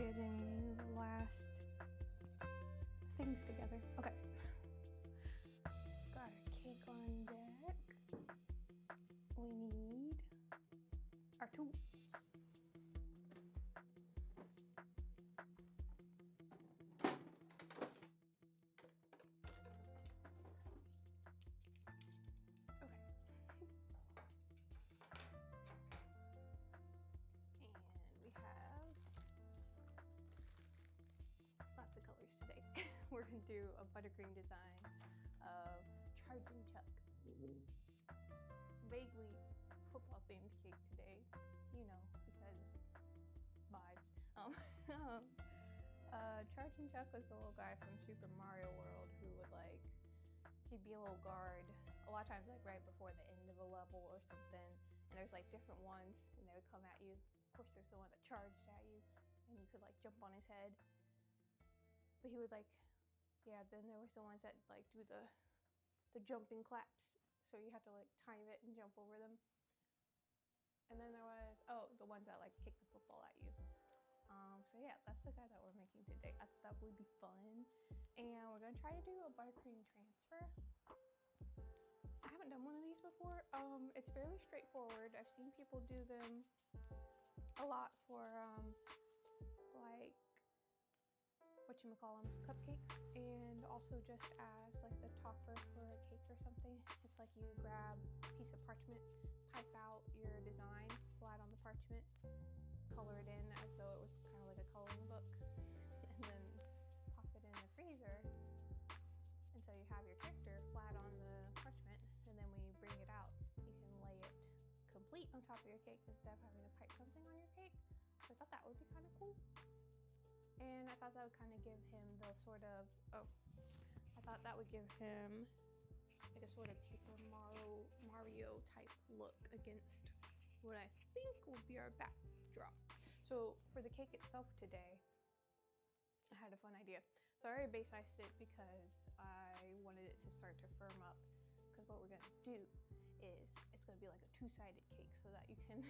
getting the last things together. Okay. Got our cake on deck. We need our tools. Okay. And we have lots of colors today. We're gonna do a buttercream design of Chargin Chuck. Vaguely football themed cake today, you know, because vibes. Chargin Chuck was the little guy from Super Mario World who would he'd be a little guard, a lot of times right before the end of a level or something, and there's different ones and they would come at you. Of course there's the one that charged at you and you could jump on his head. But he would then there was the ones that do the jumping claps. So you have to time it and jump over them. And then there was, the ones that kick the football at you. So yeah, that's the guy that we're making today. I thought that would be fun. And we're gonna try to do a buttercream transfer. I haven't done one of these before. It's fairly straightforward. I've seen people do them a lot for whatchamacallums, cupcakes, and also just as the topper for a cake or something. It's you grab a piece of parchment, pipe out your design flat on the parchment, color it in as though it was kind of like a coloring book, and then pop it in the freezer. And so you have your character flat on the parchment, and then when you bring it out, you can lay it complete on top of your cake instead of having to pipe something on your cake. So I thought that would be kind of cool. And I thought that would kind of give him the sort of, I thought that would give him a sort of Paper Mario type look against what I think will be our backdrop. So for the cake itself today, I had a fun idea. So I already base iced it because I wanted it to start to firm up, because what we're gonna do is it's gonna be like a two-sided cake so that you can,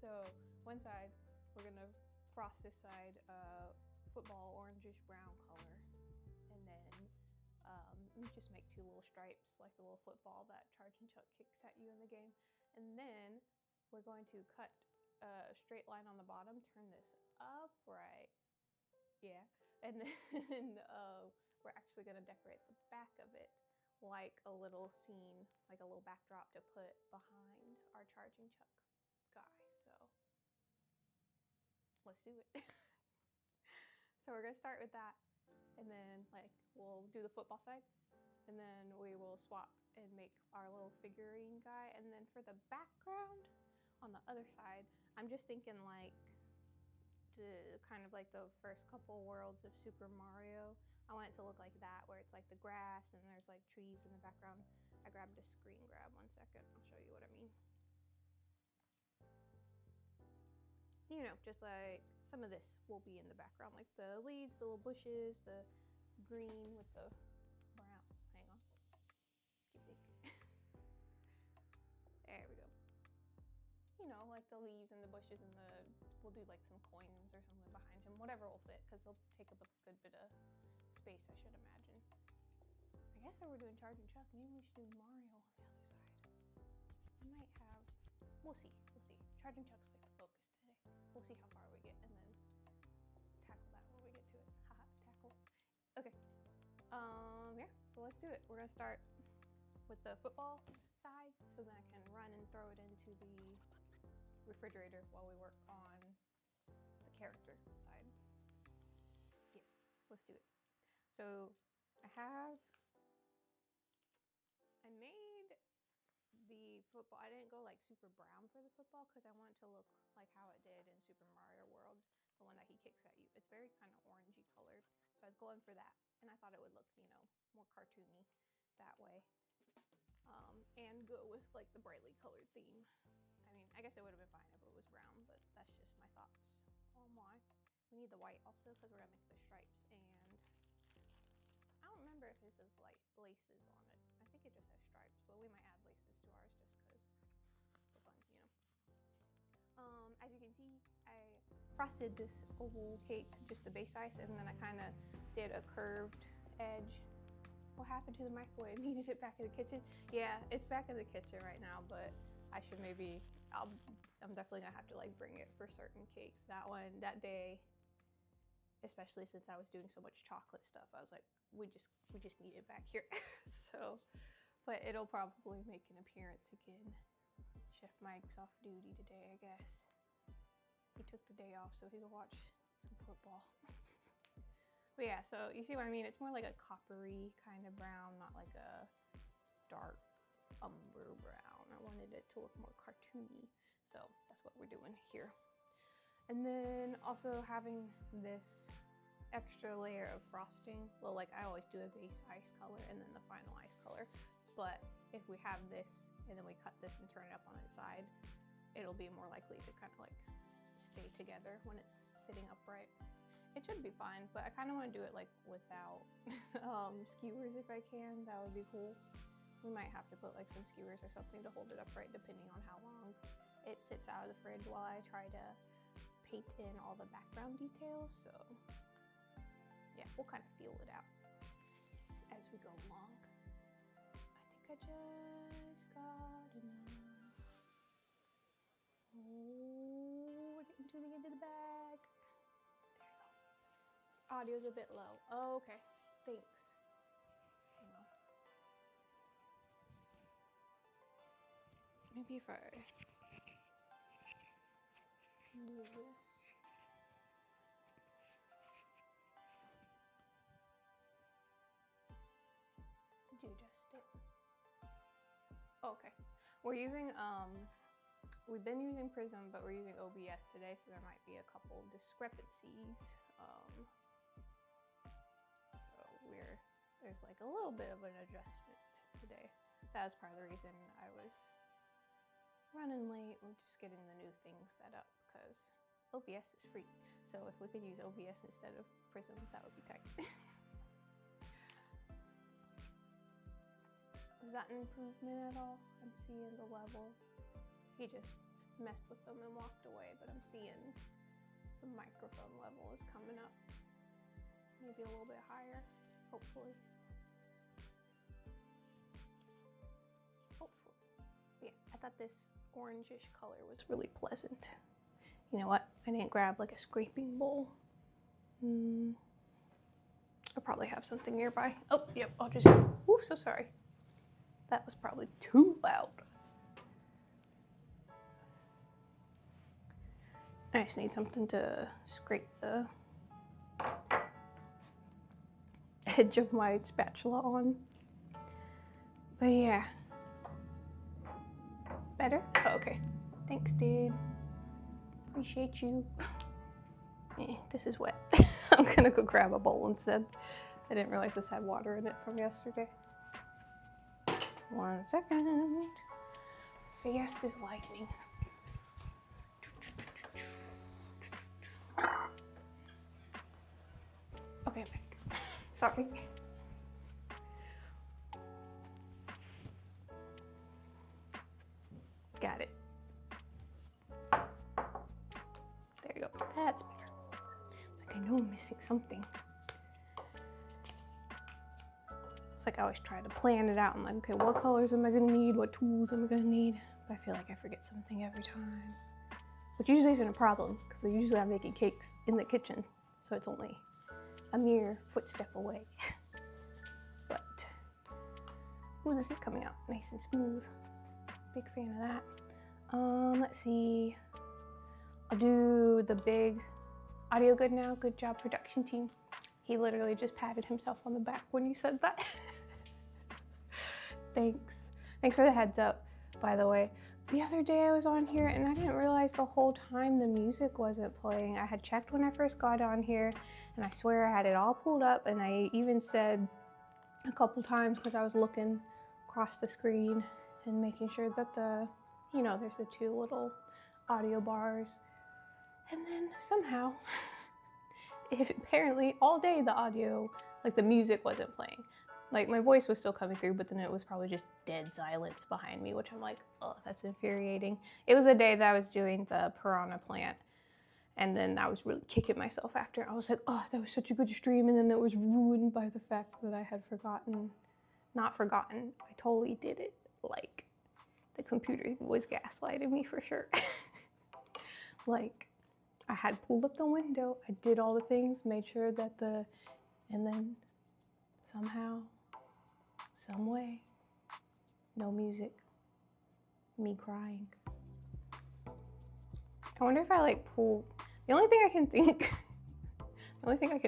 so one side, we're gonna frost this side football orangish brown color, and then we just make two little stripes like the little football that Chargin Chuck kicks at you in the game. And then we're going to cut a straight line on the bottom, turn this upright, yeah, and then we're actually going to decorate the back of it like a little scene, like a little backdrop to put behind our Chargin Chuck guy. So let's do it. So we're gonna start with that, and then we'll do the football side, and then we will swap and make our little figurine guy. And then for the background on the other side, I'm just thinking kind of the first couple worlds of Super Mario. I want it to look like that, where it's the grass and there's trees in the background. I grabbed a screen grab, 1 second, I'll show you what I mean. You know, just some of this will be in the background, like the leaves, the little bushes, the green with the brown. Hang on, get big. There we go. You know, the leaves and the bushes, and we'll do some coins or something behind him, whatever will fit, because they'll take up a good bit of space, I should imagine. I guess if we're doing Chargin Chuck, maybe we should do Mario on the other side. I might have, we'll see. Chargin Chuck's the focus today. We'll see how far we get, and then tackle that when we get to it. Haha, tackle. Okay. Yeah, so let's do it. We're gonna start with the football side, so then I can run and throw it into the refrigerator while we work on the character side. Yeah, let's do it. So I made the football. I didn't go super brown for the football because I want it to look like how it did in Super Mario World, the one that he kicks at you. It's very kind of orangey colored, so I was going for that, and I thought it would look, more cartoony that way, and go with the brightly colored theme. I mean, I guess it would have been fine if it was brown, but that's just my thoughts on why. We need the white also because we're gonna make the stripes, and I don't remember if this has laces on it. I think it just has stripes, but we might add laces to ours just because for fun, As you can see, I frosted this oval cake, just the base ice, and then I kind of did a curved edge. What happened to the microwave? Needed it back in the kitchen? Yeah, it's back in the kitchen right now, but I should maybe, I'm definitely gonna have to like bring it for certain cakes. That day, especially since I was doing so much chocolate stuff, I was like, we just need it back here. So, but it'll probably make an appearance again. Chef Mike's off duty today, I guess. He took the day off so he could watch some football. But yeah, so you see what I mean? It's more like a coppery kind of brown, not like a dark umber brown. I wanted it to look more cartoony. So that's what we're doing here. And then also having this extra layer of frosting. Well, like I always do a base ice color and then the final ice color. But if we have this and then we cut this and turn it up on its side, it'll be more likely to kind of like stay together when it's sitting upright. It should be fine, but I kind of want to do it like without skewers if I can. That would be cool. We might have to put like some skewers or something to hold it upright depending on how long it sits out of the fridge while I try to paint in all the background details. So yeah, we'll kind of feel it out as we go along. I think I just got enough. Oh, we're getting to the end of the bag. Audio's a bit low. Oh, okay, thanks. Hang on. Maybe if I move this. Did you adjust it? Oh, okay. We're using we've been using Prism, but we're using OBS today, so there might be a couple discrepancies. There's like a little bit of an adjustment today. That was part of the reason I was running late. We're just getting the new thing set up because OBS is free. So if we could use OBS instead of Prism, that would be tight. Was that an improvement at all? I'm seeing the levels. He just messed with them and walked away, but I'm seeing the microphone level is coming up. Maybe a little bit higher, hopefully. Yeah, I thought this orangish color was really pleasant. You know what? I didn't grab like a scraping bowl. I'll probably have something nearby. Oh, yep, I'll just, ooh, so sorry. That was probably too loud. I just need something to scrape the edge of my spatula on. But yeah. Better? Oh, okay. Thanks, dude. Appreciate you. This is wet. I'm gonna go grab a bowl instead. I didn't realize this had water in it from yesterday. 1 second. Fast as lightning. Okay, I'm back. Sorry. Got it. There you go. That's better. It's like I know I'm missing something. It's like I always try to plan it out. I'm like, okay, what colors am I gonna need? What tools am I gonna need? But I feel like I forget something every time. Which usually isn't a problem, because usually I'm making cakes in the kitchen. So it's only a mere footstep away. But, ooh, this is coming out nice and smooth. Big fan of that. Let's see. I'll do the big audio good now. Good job, production team. He literally just patted himself on the back when you said that. Thanks. Thanks for the heads up, by the way. The other day I was on here and I didn't realize the whole time the music wasn't playing. I had checked when I first got on here and I swear I had it all pulled up, and I even said a couple times because I was looking across the screen and making sure that there's the two little audio bars. And then somehow, apparently all day the audio, like the music wasn't playing. Like my voice was still coming through, but then it was probably just dead silence behind me, which I'm like, oh, that's infuriating. It was a day that I was doing the piranha plant And then I was really kicking myself after. I was like, oh, that was such a good stream. And then that was ruined by the fact that I had not forgotten. I totally did it. Like, the computer was gaslighting me for sure. Like, I had pulled up the window. I did all the things, made sure that and then somehow, some way, no music, me crying. I wonder if I like pulled, the only thing I can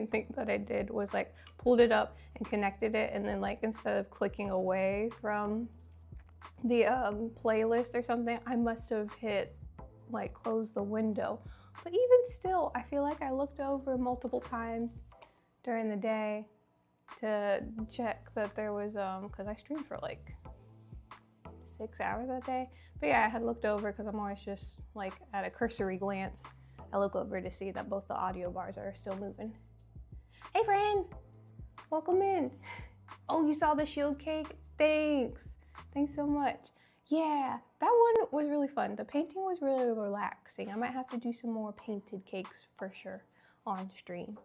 think that I did was like pulled it up and connected it, and then like instead of clicking away from the playlist or something, I must have hit like close the window. But even still, I feel like I looked over multiple times during the day to check that there was, because I streamed for like 6 hours that day. But yeah, I had looked over because I'm always just like at a cursory glance. I look over to see that both the audio bars are still moving. Hey friend, welcome in. Oh, you saw the shield cake? Thanks. Thanks so much. Yeah, that one was really fun. The painting was really relaxing. I might have to do some more painted cakes for sure on stream.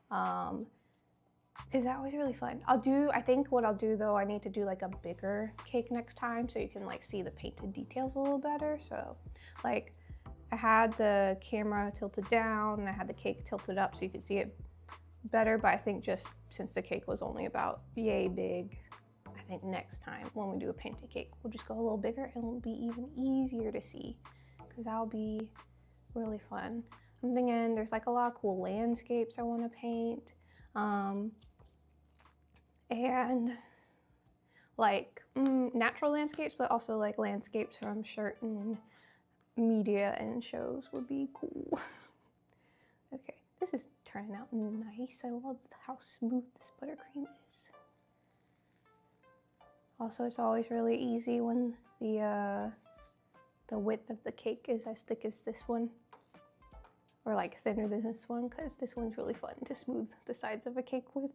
Because that was really fun. I think what I'll do though, I need to do like a bigger cake next time so you can like see the painted details a little better. So like I had the camera tilted down and I had the cake tilted up so you could see it better. But I think just since the cake was only about yay big, I think next time when we do a painted cake, we'll just go a little bigger and it'll be even easier to see because that'll be really fun. I'm thinking there's like a lot of cool landscapes I want to paint. And like natural landscapes, but also like landscapes from certain media and shows would be cool. Okay, this is turning out nice. I love how smooth this buttercream is. Also, it's always really easy when the width of the cake is as thick as this one, or like thinner than this one, because this one's really fun to smooth the sides of a cake with.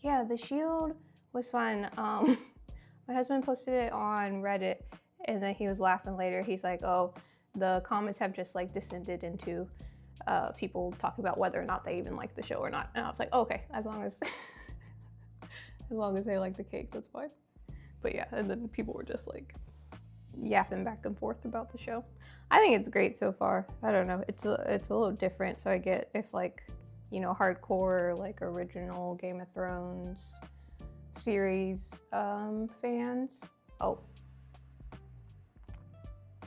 Yeah, the shield was fun. My husband posted it on Reddit, and then he was laughing later. He's like, oh, the comments have just like descended into people talking about whether or not they even like the show or not. And I was like, oh, okay, as long as as long as they like the cake, that's fine. But yeah, and then people were just like yapping back and forth about the show. I think it's great so far. I don't know, it's a little different, so I get if like, you know, hardcore like original Game of Thrones series fans. Oh,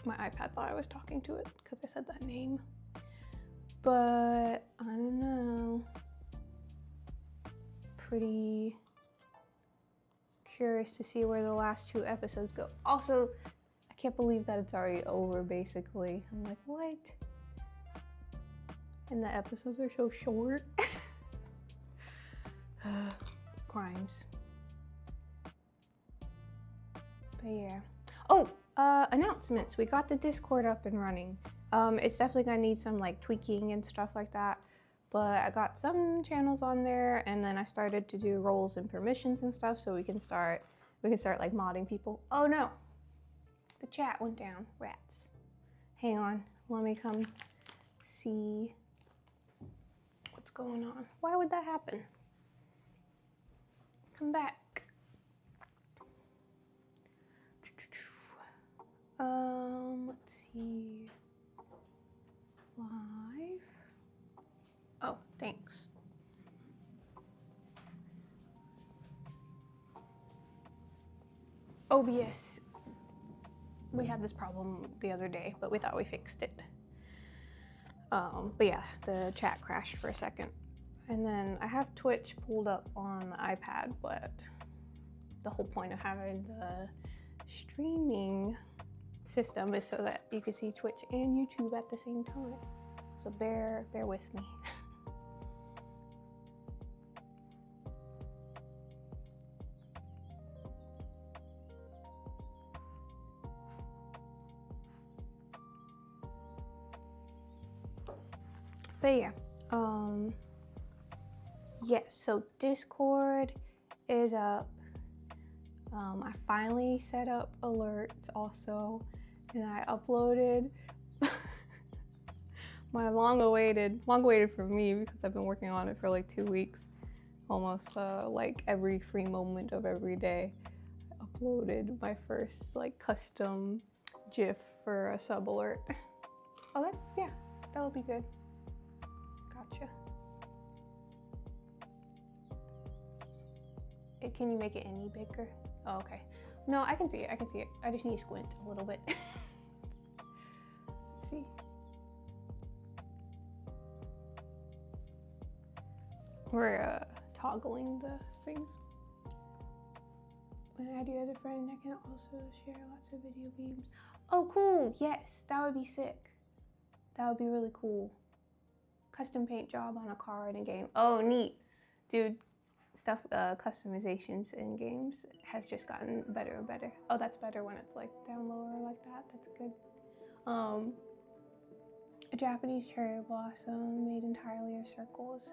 my iPad thought I was talking to it because I said that name. But I don't know. Pretty curious to see where the last 2 episodes go. Also, I can't believe that it's already over basically. I'm like, what? And the episodes are so short. Crimes. But yeah. Oh, announcements. We got the Discord up and running. It's definitely gonna need some like tweaking and stuff like that. But I got some channels on there, and then I started to do roles and permissions and stuff, so we can start like modding people. Oh no, the chat went down. Rats. Hang on, let me come see what's going on. Why would that happen? Come back. Let's see. Live. Oh, thanks. OBS. We had this problem the other day, but we thought we fixed it. But yeah, the chat crashed for a second. And then I have Twitch pulled up on the iPad, but the whole point of having the streaming system is so that you can see Twitch and YouTube at the same time. So bear with me. But yeah, yes, so Discord is up. I finally set up alerts also, and I uploaded My long-awaited for me, because I've been working on it for like 2 weeks, almost like every free moment of every day. I uploaded my first like custom GIF for a sub alert. Oh, yeah, that'll be good. Gotcha. Can you make it any bigger? Oh, okay. No, I can see it. I can see it. I just need to squint a little bit. Let's see. We're toggling the things. When I add you as a friend, I can also share lots of video games. Oh, cool. Yes, that would be sick. That would be really cool. Custom paint job on a car in a game. Oh, neat. Dude, stuff, customizations in games has just gotten better and better. Oh, that's better when it's like down lower like that. That's good. A Japanese cherry blossom made entirely of circles.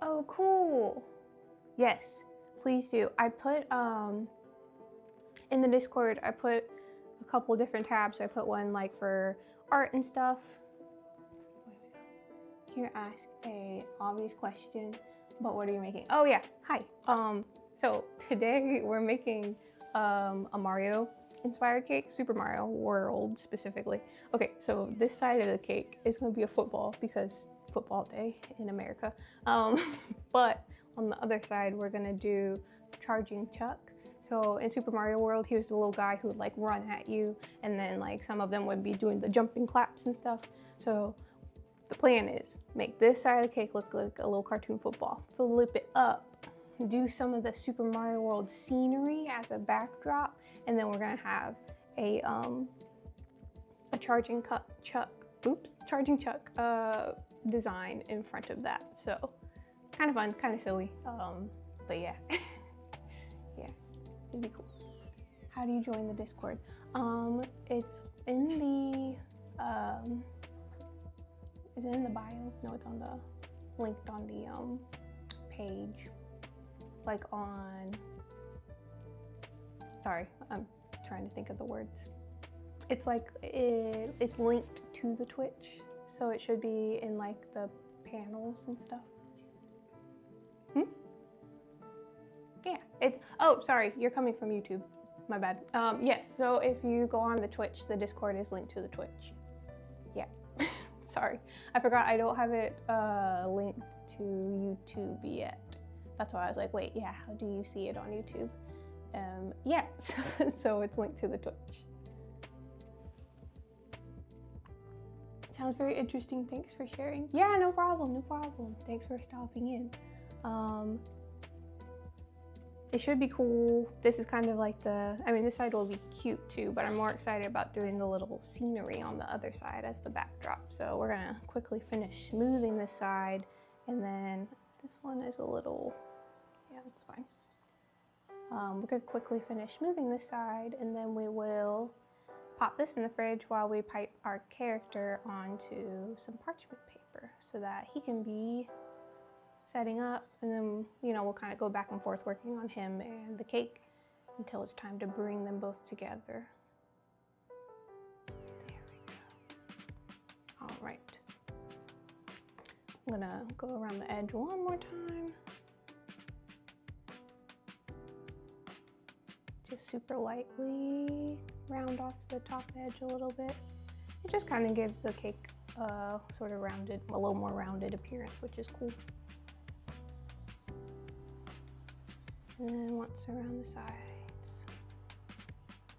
Oh, cool. Yes, please do. I put, in the Discord, I put a couple different tabs. I put one like for art and stuff. Here, ask a obvious question, but what are you making? Oh yeah, hi. So today we're making a Mario inspired cake, Super Mario World specifically. Okay, so this side of the cake is gonna be a football because football day in America. But on the other side, we're gonna do Chargin Chuck. So in Super Mario World, he was the little guy who would like run at you, and then like some of them would be doing the jumping claps and stuff. So the plan is make this side of the cake look like a little cartoon football, flip it up, do some of the Super Mario World scenery as a backdrop, and then we're gonna have a Chargin Chuck design in front of that. So kind of fun, kind of silly, but yeah. Yeah, it'd be cool. How do you join the Discord? It's in the is it in the bio? No, it's on the linked on the page, like on, sorry, I'm trying to think of the words. It's like it's linked to the Twitch, so it should be in like the panels and stuff. Yeah, oh, sorry, you're coming from YouTube. My bad. Yes, so if you go on the Twitch, the Discord is linked to the Twitch. Yeah, sorry. I forgot I don't have it linked to YouTube yet. That's why I was like, wait, yeah, how do you see it on YouTube? Yeah, so it's linked to the Twitch. Sounds very interesting. Thanks for sharing. Yeah, no problem, no problem. Thanks for stopping in. It should be cool. This is kind of like this side will be cute too, but I'm more excited about doing the little scenery on the other side as the backdrop. So we're gonna quickly finish smoothing this side, and then this one is a little, yeah, that's fine. We're gonna quickly finish smoothing this side, and then we will pop this in the fridge while we pipe our character onto some parchment paper so that he can be setting up, and then, you know, we'll kind of go back and forth working on him and the cake until it's time to bring them both together. There we go. All right. I'm gonna go around the edge one more time. Just super lightly round off the top edge a little bit. It just kind of gives the cake sort of rounded, a little more rounded appearance, which is cool. And then once around the sides.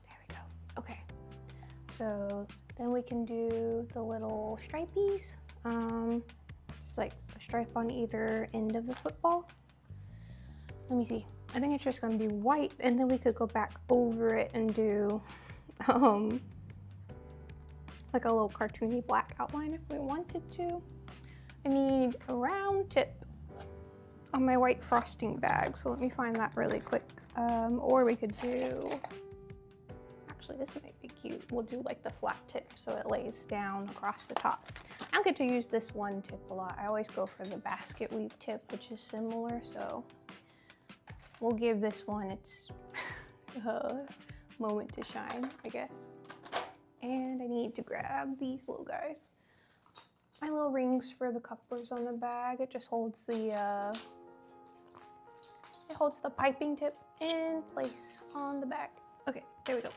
There we go. Okay. So then we can do the little stripies. Just like a stripe on either end of the football. Let me see. I think it's just gonna be white, and then we could go back over it and do like a little cartoony black outline if we wanted to. I need a round tip on my white frosting bag, so let me find that really quick. Or we could do, actually this might be cute. We'll do like the flat tip so it lays down across the top. I don't get to use this one tip a lot. I always go for the basket weave tip, which is similar, so we'll give this one its moment to shine, I guess. And I need to grab these little guys. my little rings for the couplers on the bag. It just holds the piping tip in place on the bag. Okay, there we go.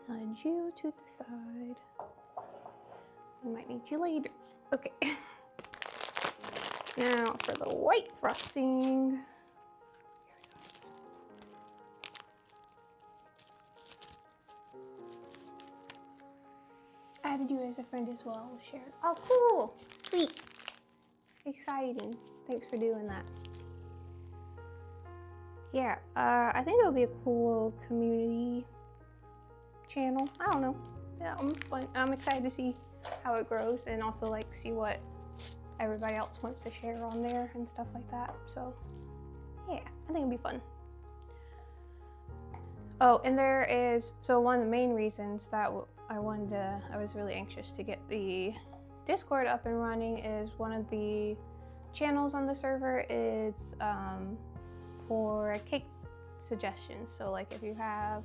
Nudge you to the side. We might need you later. Okay. Now for the white frosting. Added you as a friend as well, shared. Oh, cool, sweet, exciting. Thanks for doing that. Yeah, I think it'll be a cool little community channel. I don't know. Yeah, I'm excited to see how it grows and also like see what everybody else wants to share on there and stuff like that. So yeah, I think it'll be fun. Oh, and there is, so one of the main reasons that I was really anxious to get the Discord up and running is one of the channels on the server is for cake suggestions. So like if you have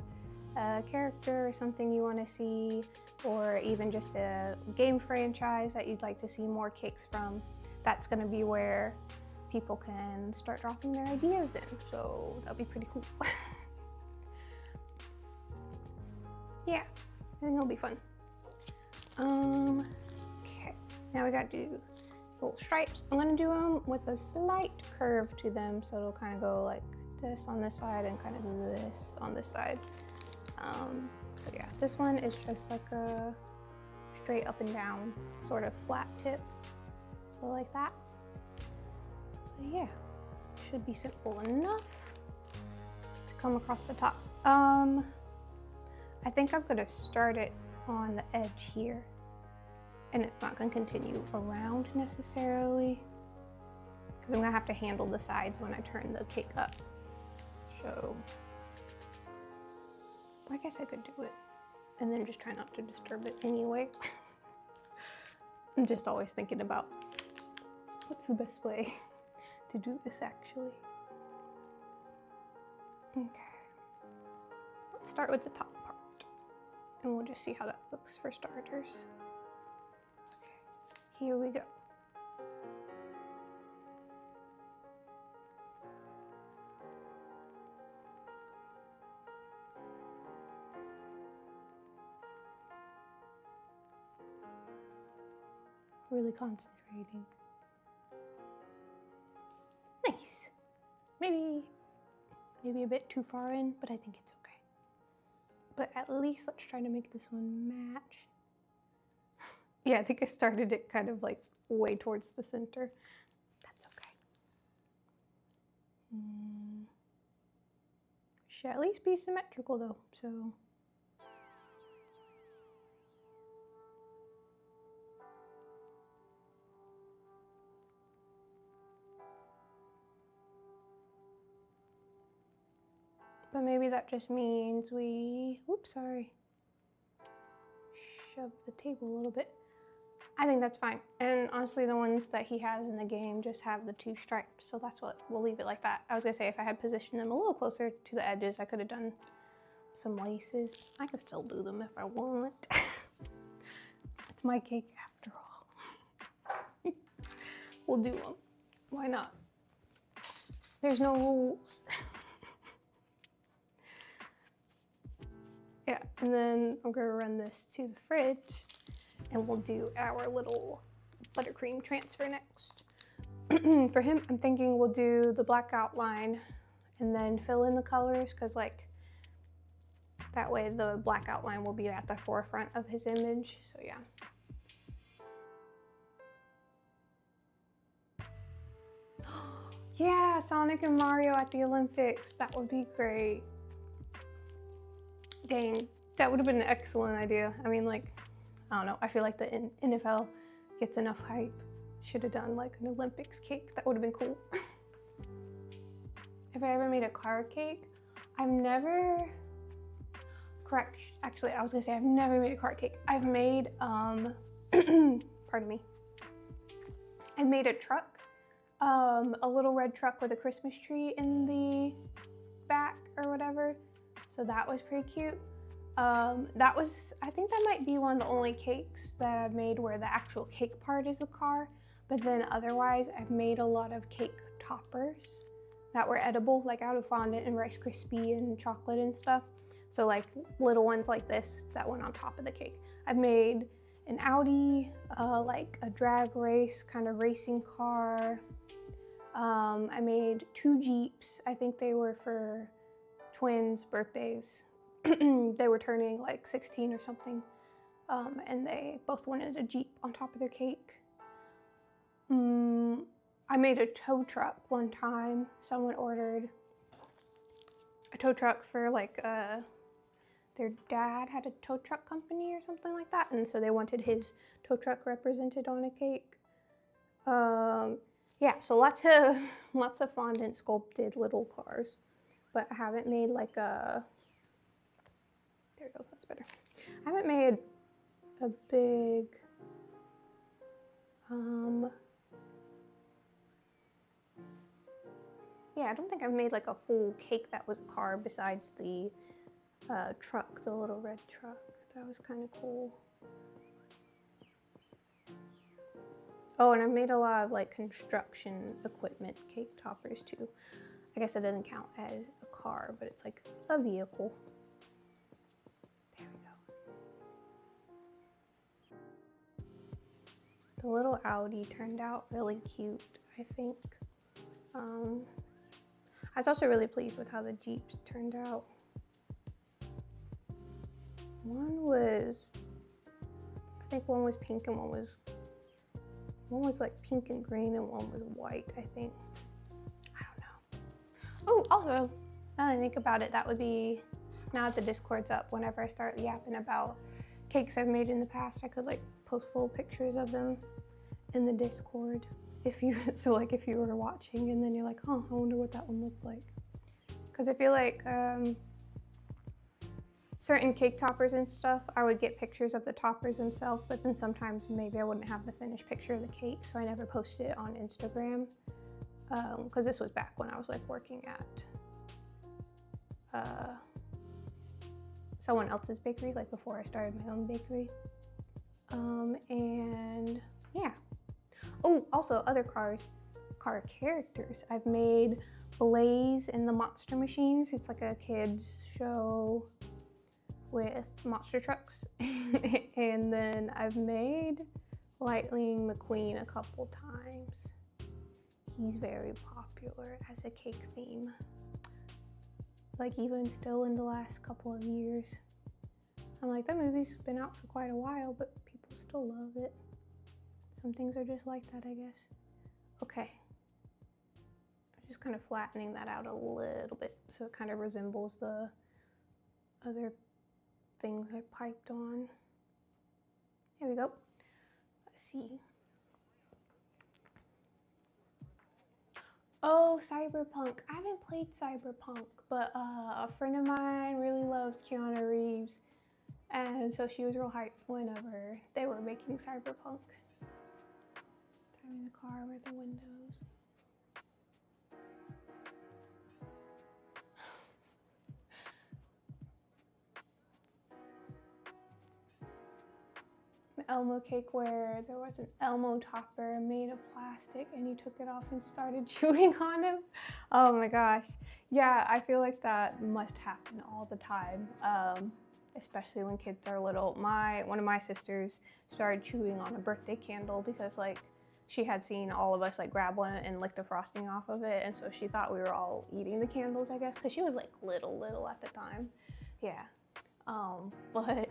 a character or something you want to see, or even just a game franchise that you'd like to see more cakes from, that's going to be where people can start dropping their ideas in. So that'll be pretty cool. Yeah, I think it'll be fun. Okay, now we got to do little stripes. I'm gonna do them with a slight curve to them, so it'll kind of go like this on this side and kind of this on this side. So yeah, this one is just like a straight up and down sort of flat tip, so like that. But yeah, should be simple enough to come across the top. I think I'm gonna start it on the edge here, and it's not gonna continue around necessarily, because I'm gonna have to handle the sides when I turn the cake up. So I guess I could do it and then just try not to disturb it anyway. I'm just always thinking about what's the best way to do this actually. Okay, let's start with the top part and we'll just see how that looks for starters. Okay, here we go. Really concentrating. Nice. Maybe a bit too far in, but I think it's okay. But at least let's try to make this one match. Yeah, I think I started it kind of like way towards the center. That's okay. Should at least be symmetrical though, so. But maybe that just means we, oops, sorry, shove the table a little bit. I think that's fine. And honestly, the ones that he has in the game just have the two stripes. So that's what, we'll leave it like that. I was gonna say if I had positioned them a little closer to the edges, I could have done some laces. I could still do them if I want. It's my cake after all. We'll do them. Why not? There's no rules. Yeah, and then I'm gonna run this to the fridge and we'll do our little buttercream transfer next. For him, I'm thinking we'll do the black outline and then fill in the colors, because like that way the black outline will be at the forefront of his image, so yeah. Yeah, Sonic and Mario at the Olympics, that would be great. Dang, that would have been an excellent idea. I mean, like, I don't know, I feel like the NFL gets enough hype. Should have done like an Olympics cake. That would have been cool. If I ever made a card cake, I've never, correct, actually, I was gonna say I've never made a card cake. I've made, pardon me. I made a truck, a little red truck with a Christmas tree in the back or whatever. So that was pretty cute. I think that might be one of the only cakes that I've made where the actual cake part is the car, but then otherwise I've made a lot of cake toppers that were edible, like out of fondant and Rice Krispie and chocolate and stuff. So like little ones like this that went on top of the cake. I've made an Audi, like a drag race kind of racing car. I made 2 Jeeps. I think they were for twins' birthdays. They were turning like 16 or something, and they both wanted a Jeep on top of their cake. I made a tow truck one time. Someone ordered a tow truck for like their dad had a tow truck company or something like that, and so they wanted his tow truck represented on a cake. Yeah, so lots of fondant sculpted little cars, but I haven't made like a, there we go, that's better. I haven't made a big, yeah, I don't think I've made like a full cake that was a car besides the truck, the little red truck. That was kind of cool. Oh, and I've made a lot of like construction equipment cake toppers too. I guess that doesn't count as a car, but it's like a vehicle. There we go. The little Audi turned out really cute, I think. I was also really pleased with how the Jeeps turned out. I think one was pink and one was like pink and green and one was white, I think. I don't know. Oh, also, now that I think about it, that would be, now that the Discord's up, whenever I start yapping about cakes I've made in the past, I could like post little pictures of them in the Discord. So like if you were watching and then you're like, oh, I wonder what that one looked like. Because I feel like certain cake toppers and stuff, I would get pictures of the toppers themselves, but then sometimes maybe I wouldn't have the finished picture of the cake, so I never posted it on Instagram. Because this was back when I was like working at someone else's bakery, like before I started my own bakery. And yeah. Oh, also other car characters. I've made Blaze and the Monster Machines. It's like a kids show with monster trucks. And then I've made Lightning McQueen a couple times. He's very popular as a cake theme. Like even still in the last couple of years. I'm like, that movie's been out for quite a while, but people still love it. Some things are just like that, I guess. Okay. I'm just kind of flattening that out a little bit so it kind of resembles the other things I piped on. There we go. Let's see. Oh, Cyberpunk. I haven't played Cyberpunk, but a friend of mine really loves Keanu Reeves, and so she was real hyped whenever they were making Cyberpunk. Driving the car with the windows. An Elmo cake where there was an Elmo topper made of plastic and he took it off and started chewing on him. Oh my gosh. Yeah, I feel like that must happen all the time, especially when kids are little. One of my sisters started chewing on a birthday candle because like she had seen all of us like grab one and lick the frosting off of it, and so she thought we were all eating the candles, I guess, because she was like little at the time. Yeah. But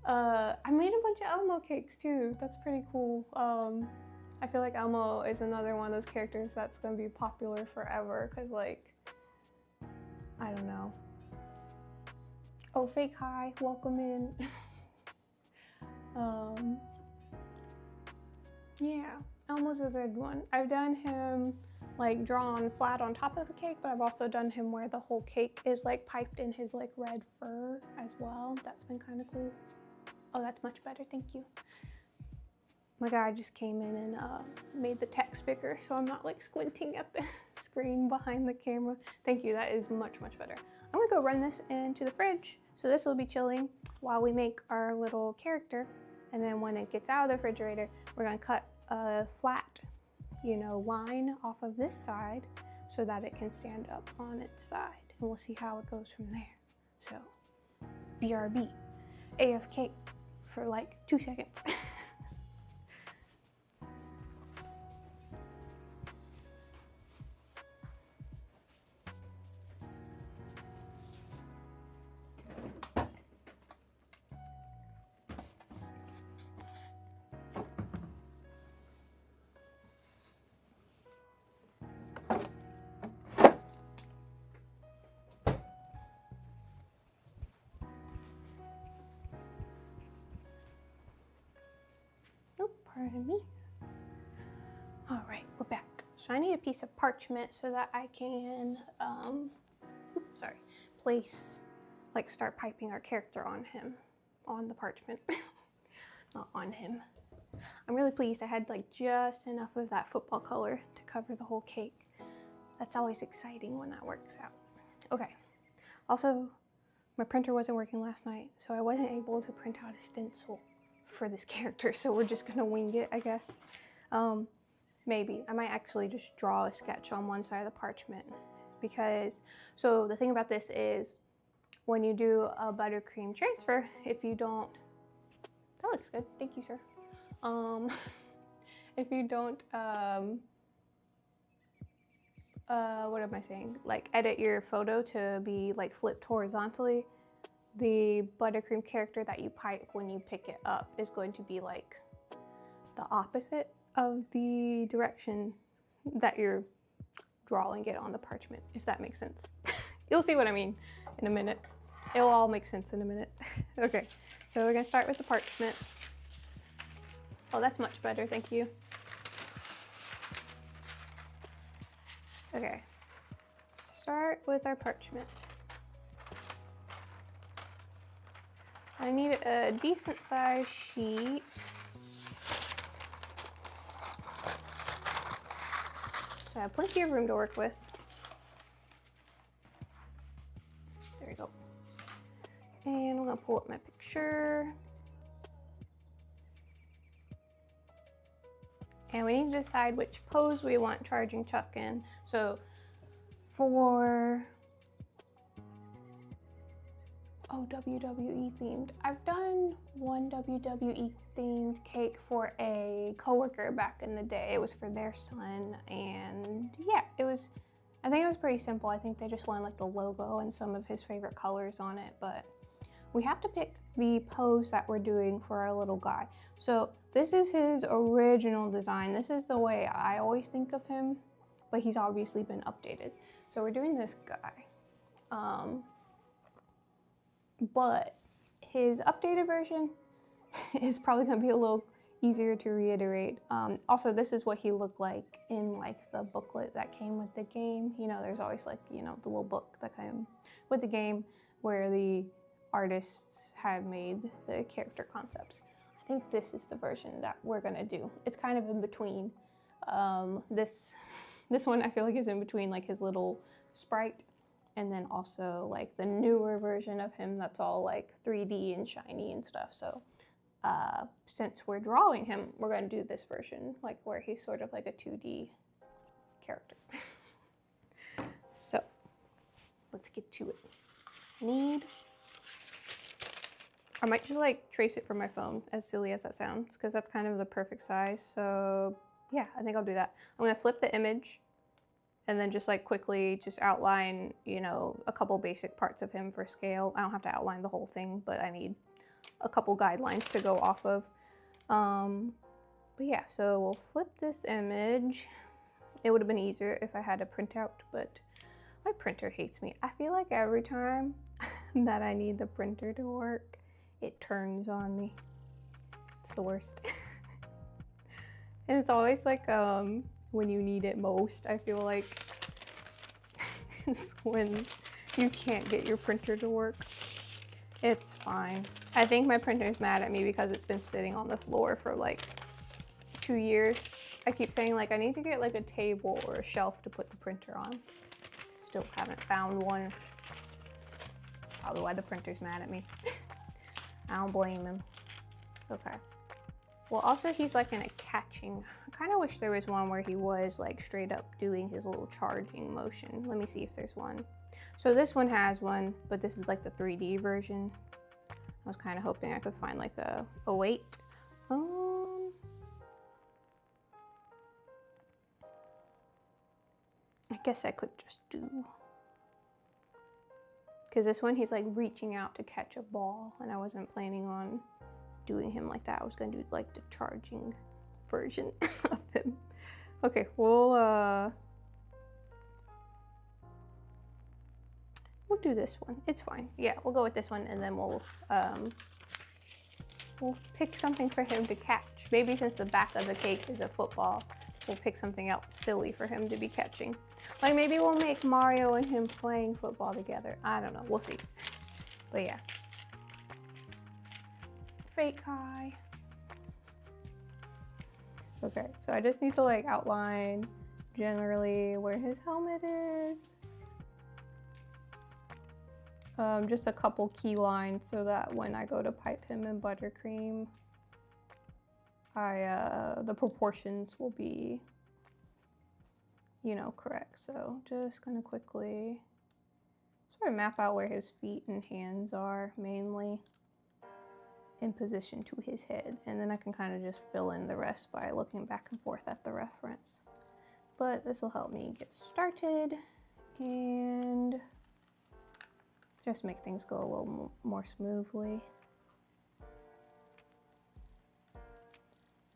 I made a bunch of Elmo cakes too. That's pretty cool. I feel like Elmo is another one of those characters that's gonna be popular forever because like, I don't know. Oh, fake hi, welcome in. Yeah, Elmo's a good one. I've done him like drawn flat on top of a cake, but I've also done him where the whole cake is like piped in his like red fur as well. That's been kind of cool. Oh, that's much better, thank you. My guy just came in and made the text bigger so I'm not like squinting at the screen behind the camera. Thank you, that is much better. I'm gonna go run this into the fridge. So this will be chilling while we make our little character. And then when it gets out of the refrigerator, we're gonna cut a flat, you know, line off of this side so that it can stand up on its side. And we'll see how it goes from there. So, BRB, AFK for like 2 seconds. Pardon me. All right, we're back. So I need a piece of parchment so that I can, place, like start piping our character on him, on the parchment, not on him. I'm really pleased I had like just enough of that football color to cover the whole cake. That's always exciting when that works out. Okay, also my printer wasn't working last night, so I wasn't able to print out a stencil for this character, so we're just gonna wing it, I guess. Maybe I might actually just draw a sketch on one side of the parchment, because so the thing about this is when you do a buttercream transfer, if you don't, that looks good, thank you, sir. If you don't what am I saying, like edit your photo to be like flipped horizontally, the buttercream character that you pipe when you pick it up is going to be like the opposite of the direction that you're drawing it on the parchment, if that makes sense. You'll see what I mean in a minute. It'll all make sense in a minute. Okay, so we're gonna start with the parchment. Oh, that's much better, thank you. Okay, start with our parchment. I need a decent sized sheet. So I have plenty of room to work with. There we go. And I'm gonna pull up my picture. And we need to decide which pose we want Chargin Chuck in. So for WWE themed. I've done one WWE themed cake for a coworker back in the day. It was for their son, and yeah, I think it was pretty simple. I think they just wanted like the logo and some of his favorite colors on it, but we have to pick the pose that we're doing for our little guy. So this is his original design. This is the way I always think of him, but he's obviously been updated. So we're doing this guy. But his updated version is probably gonna be a little easier to reiterate. Also, this is what he looked like in like the booklet that came with the game. You know, there's always like, you know, the little book that came with the game where the artists had made the character concepts. I think this is the version that we're gonna do. It's kind of in between. This one I feel like is in between like his little sprite and then also like the newer version of him that's all like 3D and shiny and stuff. So since we're drawing him, we're gonna do this version, like where he's sort of like a 2D character. So let's get to it. I might just like trace it from my phone, as silly as that sounds, because that's kind of the perfect size. So yeah, I think I'll do that. I'm gonna flip the image and then just like quickly just outline, you know, a couple basic parts of him for scale. I don't have to outline the whole thing, but I need a couple guidelines to go off of. But yeah, so we'll flip this image. It would have been easier if I had a printout, but my printer hates me. I feel like every time that I need the printer to work, it turns on me. It's the worst. And it's always like when you need it most, I feel like, is when you can't get your printer to work. It's fine. I think my printer's mad at me because it's been sitting on the floor for like 2 years. I keep saying like I need to get like a table or a shelf to put the printer on. Still haven't found one. probably why the printer's mad at me. I don't blame him. Okay. Well, also he's like in a catching. I kind of wish there was one where he was like straight up doing his little charging motion. Let me see if there's one. So this one has one, but this is like the 3D version. I was kind of hoping I could find like a, oh wait. I guess I could just do, because this one he's like reaching out to catch a ball, and I wasn't planning on doing him like that. I was gonna do like the charging version of him. Okay, we'll do this one. It's fine. Yeah, we'll go with this one, and then we'll pick something for him to catch. Maybe since the back of the cake is a football, we'll pick something else silly for him to be catching. Like maybe we'll make Mario and him playing football together. I don't know, we'll see. But yeah. Fake eye. Okay, so I just need to like outline generally where his helmet is. Just a couple key lines so that when I go to pipe him in buttercream, the proportions will be, you know, correct. So just gonna quickly sort of map out where his feet and hands are mainly in position to his head, and then I can kind of just fill in the rest by looking back and forth at the reference. But this will help me get started and just make things go a little more smoothly,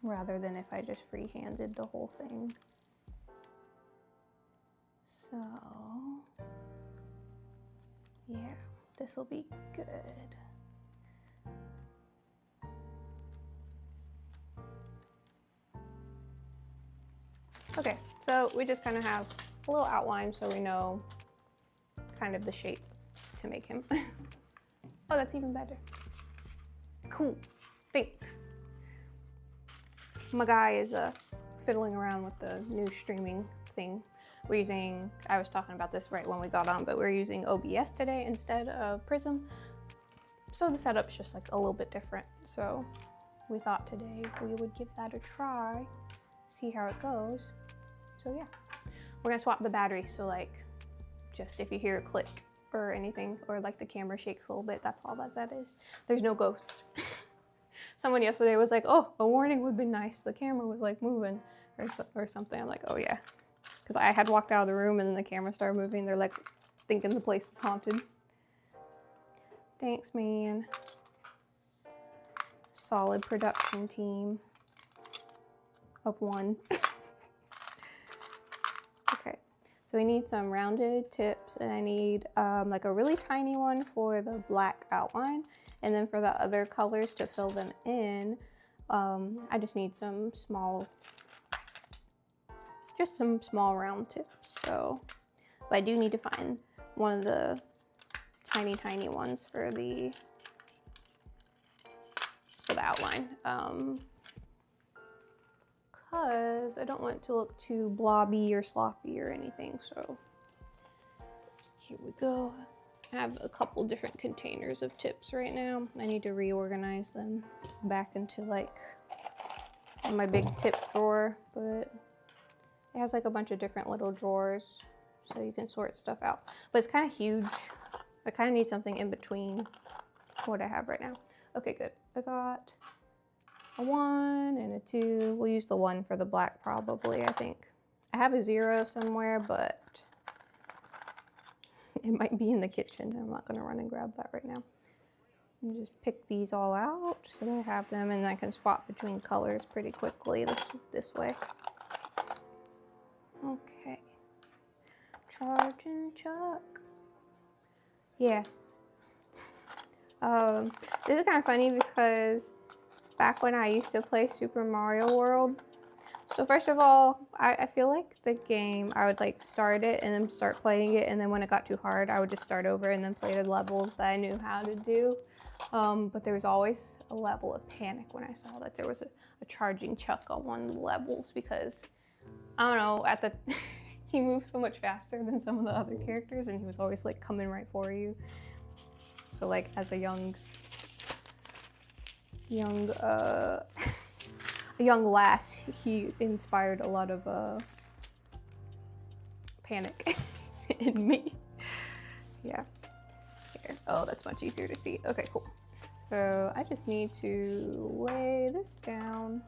rather than if I just free-handed the whole thing. So, yeah, this will be good. Okay, so we just kind of have a little outline so we know kind of the shape to make him. Oh, that's even better. Cool, thanks. My guy is fiddling around with the new streaming thing. We're using, I was talking about this right when we got on, but we're using OBS today instead of Prism. So the setup's just like a little bit different. So we thought today we would give that a try, see how it goes. So yeah, we're gonna swap the battery. So like, just if you hear a click or anything, or like the camera shakes a little bit, that's all that is. There's no ghosts. Someone yesterday was like, oh, a warning would be nice. The camera was like moving or something. I'm like, oh yeah. Because I had walked out of the room and then the camera started moving. They're like thinking the place is haunted. Thanks, man. Solid production team of one. Okay, so we need some rounded tips, and I need like a really tiny one for the black outline, and then for the other colors to fill them in, I just need some small round tips. So, but I do need to find one of the tiny ones for the outline, because I don't want it to look too blobby or sloppy or anything. So here we go. I have a couple different containers of tips right now. I need to reorganize them back into like my big tip drawer, but it has like a bunch of different little drawers so you can sort stuff out. But it's kind of huge. I kind of need something in between what I have right now. Okay, good. I got a 1 and a 2. We'll use the 1 for the black probably, I think. I have a 0 somewhere, but it might be in the kitchen. I'm not gonna run and grab that right now. And just pick these all out so that I have them, and I can swap between colors pretty quickly this way. Okay. Chargin Chuck. Yeah. This is kind of funny because back when I used to play Super Mario World, so first of all, I feel like the game, I would like start it and then start playing it, and then when it got too hard, I would just start over and then play the levels that I knew how to do. But there was always a level of panic when I saw that there was a Chargin Chuck on one of the levels, because I don't know, he moved so much faster than some of the other characters, and he was always like coming right for you. So like as a young lass, he inspired a lot of panic in me. Yeah. Here. Oh, that's much easier to see. Okay, cool. So I just need to lay this down.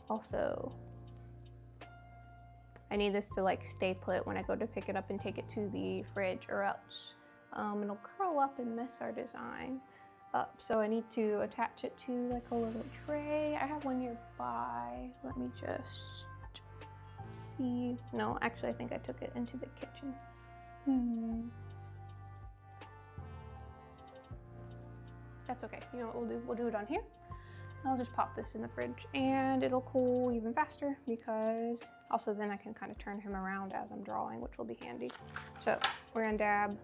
Also, I need this to like stay put when I go to pick it up and take it to the fridge, or else it'll curl up and mess our design up. So I need to attach it to like a little tray. I have one nearby. Let me just see. No, actually I think I took it into the kitchen. That's okay. You know what we'll do? We'll do it on here. I'll just pop this in the fridge and it'll cool even faster, because also then I can kind of turn him around as I'm drawing, which will be handy. So we're gonna dab,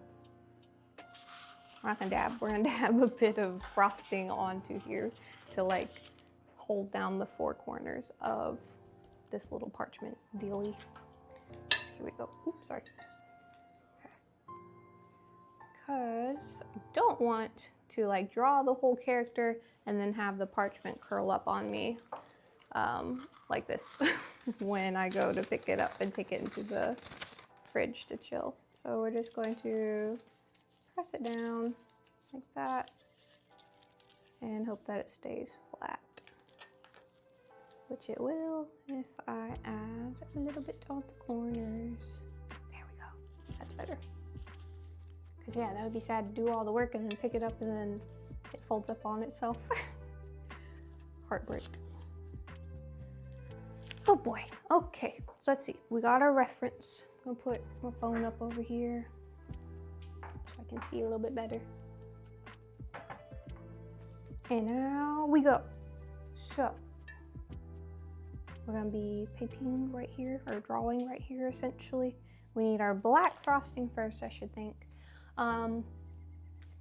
we're gonna dab a bit of frosting onto here to like hold down the four corners of this little parchment dealy. Here we go. Oops, sorry. Okay. Because I don't want to like draw the whole character and then have the parchment curl up on me like this when I go to pick it up and take it into the fridge to chill. So we're just going to press it down like that and hope that it stays flat, which it will if I add a little bit on the corners. There we go, that's better. Because yeah, that would be sad to do all the work and then pick it up and then it folds up on itself. Heartbreak. Oh boy. Okay, so let's see. We got our reference. I'm gonna put my phone up over here so I can see a little bit better. And now we go. So we're gonna be painting right here, or drawing right here essentially. We need our black frosting first, I should think.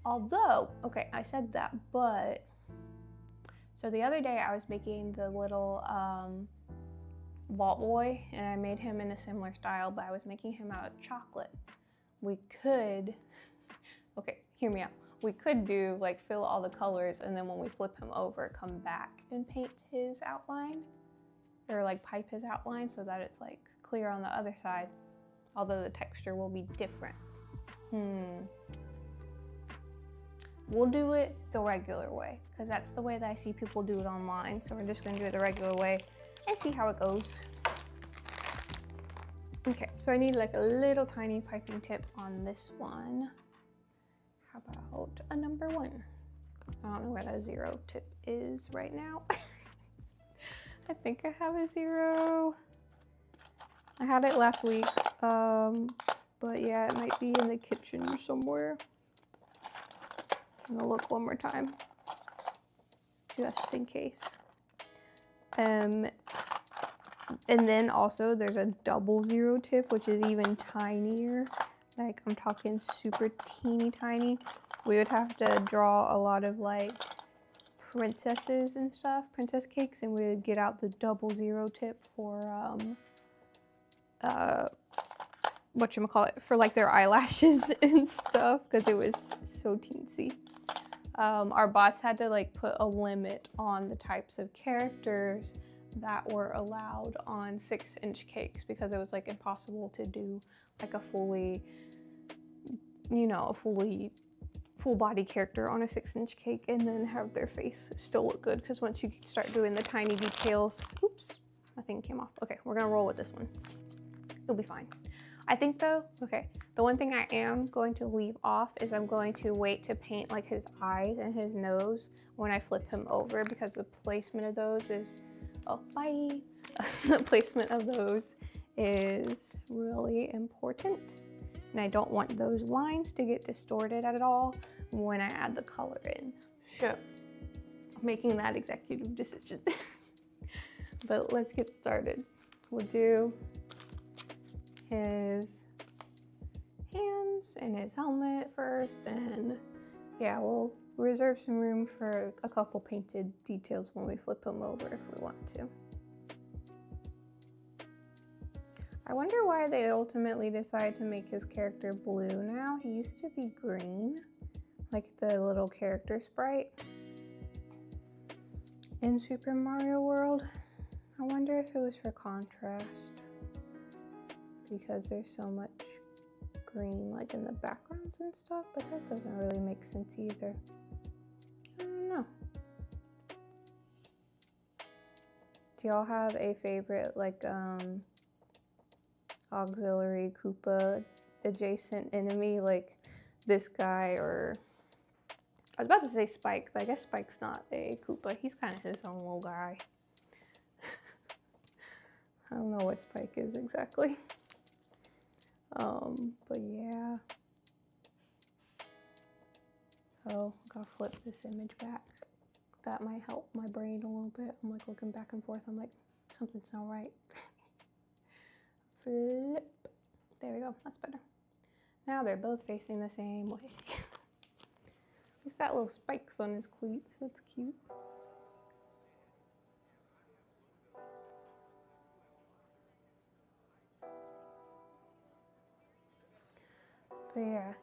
Although, okay, I said that, but so the other day I was making the little Vault Boy, and I made him in a similar style, but I was making him out of chocolate. We could, okay, hear me out. We could do like fill all the colors, and then when we flip him over, come back and paint his outline, or like pipe his outline so that it's like clear on the other side, although the texture will be different. We'll do it the regular way, because that's the way that I see people do it online. So we're just gonna do it the regular way and see how it goes. Okay, so I need like a little tiny piping tip on this one. How about a number 1? I don't know where that 0 tip is right now. I think I have a 0. I had it last week, but yeah, it might be in the kitchen somewhere. I'm gonna look one more time, just in case. And then also there's a double 0 tip, which is even tinier. Like, I'm talking super teeny tiny. We would have to draw a lot of like princesses and stuff, princess cakes, and we would get out the double 0 tip for whatchamacallit, for like their eyelashes and stuff, because it was so teensy. Our boss had to like put a limit on the types of characters that were allowed on 6-inch cakes, because it was like impossible to do like a fully, you know, a full body character on a 6-inch cake and then have their face still look good, because once you start doing the tiny details, oops, my thing came off. Okay, we're gonna roll with this one. It'll be fine. I think though, okay, the one thing I am going to leave off is I'm going to wait to paint like his eyes and his nose when I flip him over, because the placement of those is, oh, bye. The placement of those is really important. And I don't want those lines to get distorted at all when I add the color in. So I'm making that executive decision. But let's get started. We'll do his hands and his helmet first, and yeah, we'll reserve some room for a couple painted details when we flip him over if we want to. I wonder why they ultimately decided to make his character blue now. He used to be green, like the little character sprite in Super Mario World. I wonder if it was for contrast, because there's so much green like in the backgrounds and stuff, but that doesn't really make sense either. I don't know. Do y'all have a favorite like auxiliary Koopa adjacent enemy, like this guy, or I was about to say Spike, but I guess Spike's not a Koopa. He's kind of his own little guy. I don't know what Spike is exactly. But yeah. Oh, gotta flip this image back. That might help my brain a little bit. I'm like looking back and forth. I'm like, something's not right. Flip. There we go. That's better. Now they're both facing the same way. He's got little spikes on his cleats. That's cute. But yeah,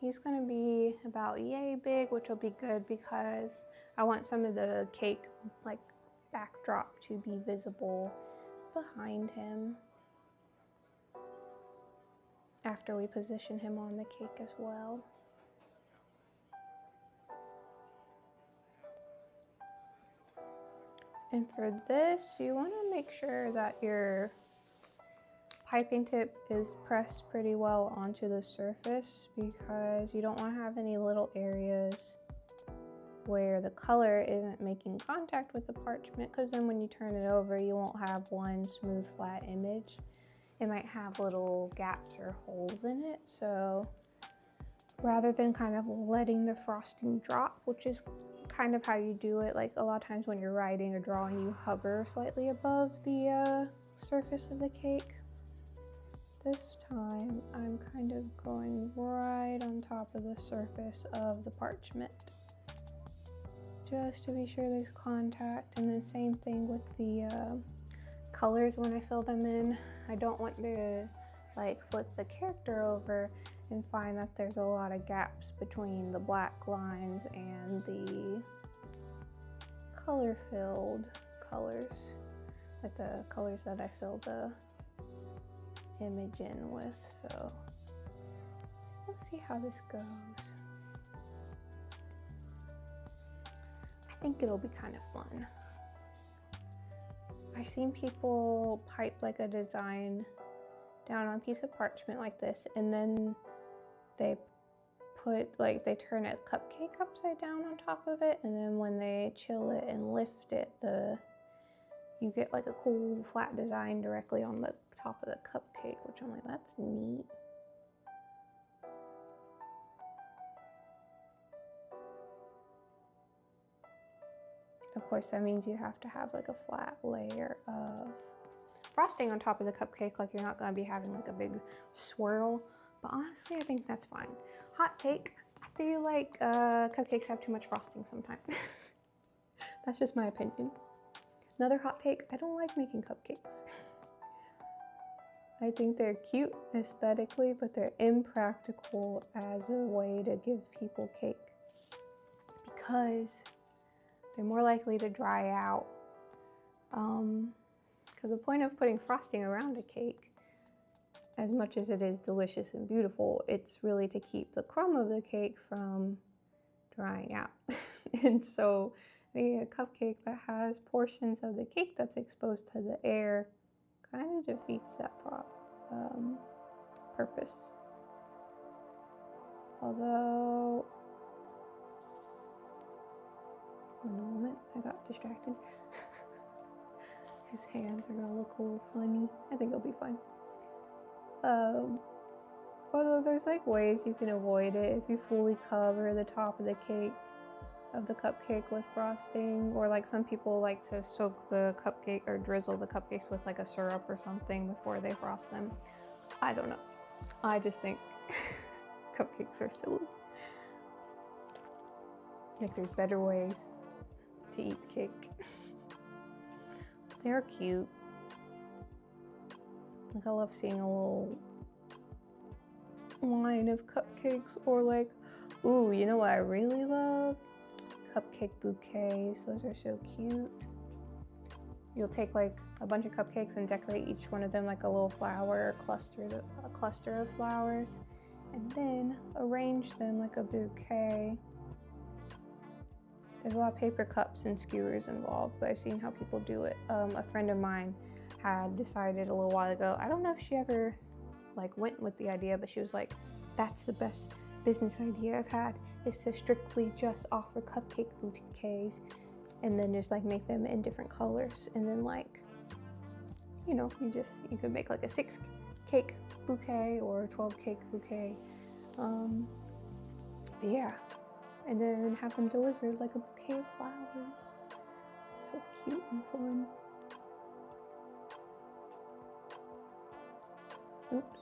he's gonna be about yay big, which will be good because I want some of the cake like backdrop to be visible behind him after we position him on the cake as well. And for this, you want to make sure that your piping tip is pressed pretty well onto the surface, because you don't want to have any little areas where the color isn't making contact with the parchment, because then when you turn it over, you won't have one smooth flat image. It might have little gaps or holes in it. So rather than kind of letting the frosting drop, which is kind of how you do it, like a lot of times when you're writing or drawing, you hover slightly above the surface of the cake. This time I'm kind of going right on top of the surface of the parchment, just to be sure there's contact. And then same thing with the colors when I fill them in. I don't want to like flip the character over and find that there's a lot of gaps between the black lines and the color-filled colors, like the colors that I fill the image in with. So we'll see how this goes. I think it'll be kind of fun. I've seen people pipe like a design down on a piece of parchment like this, and then they put like, they turn a cupcake upside down on top of it, and then when they chill it and lift it, you get like a cool flat design directly on the top of the cupcake, which I'm like, that's neat. Of course, that means you have to have like a flat layer of frosting on top of the cupcake, like you're not gonna be having like a big swirl. But honestly, I think that's fine. Hot take, I feel like cupcakes have too much frosting sometimes. That's just my opinion. Another hot take, I don't like making cupcakes. I think they're cute aesthetically, but they're impractical as a way to give people cake, because they're more likely to dry out. Because the point of putting frosting around a cake, as much as it is delicious and beautiful, it's really to keep the crumb of the cake from drying out. And so making a cupcake that has portions of the cake that's exposed to the air kind of defeats that purpose. Although, one moment, I got distracted. His hands are gonna look a little funny. I think it'll be fine. Although there's like ways you can avoid it if you fully cover the top of the cake, of the cupcake, with frosting, or like some people like to soak the cupcake or drizzle the cupcakes with like a syrup or something before they frost them. I don't know. I just think cupcakes are silly. Like there's better ways to eat cake. They're cute. Like I love seeing a little line of cupcakes, or like, ooh, you know what I really love? Cupcake bouquets. Those are so cute. You'll take like a bunch of cupcakes and decorate each one of them like a little flower, a cluster of flowers, and then arrange them like a bouquet. There's a lot of paper cups and skewers involved, but I've seen how people do it. A friend of mine had decided a little while ago, I don't know if she ever like went with the idea, but she was like, that's the best business idea I've had, is to strictly just offer cupcake bouquets and then just like make them in different colors, and then like, you know, you could make like a 6 cake bouquet or a 12 cake bouquet. Yeah, and then have them delivered like a bouquet of flowers. It's so cute and fun. Oops.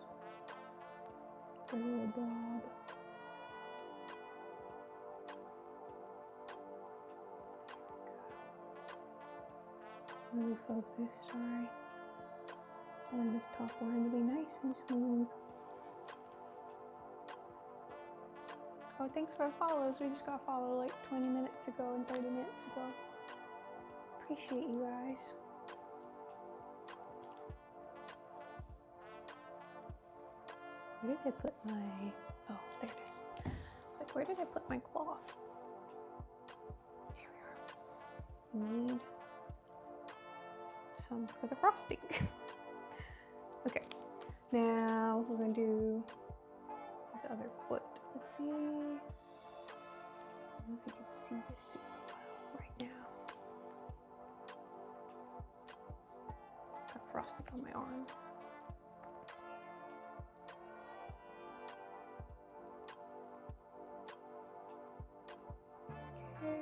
There's a little blob. Really focused, sorry. I want this top line to be nice and smooth. Oh, thanks for the follows. We just got followed like 20 minutes ago and 30 minutes ago. Appreciate you guys. Where did I put my... Oh, there it is. It's like, where did I put my cloth? Here we are. Need some for the frosting. Okay, now we're gonna do this other foot. Let's see. I don't know if you can see this super well right now. Got frosting on my arm. Okay.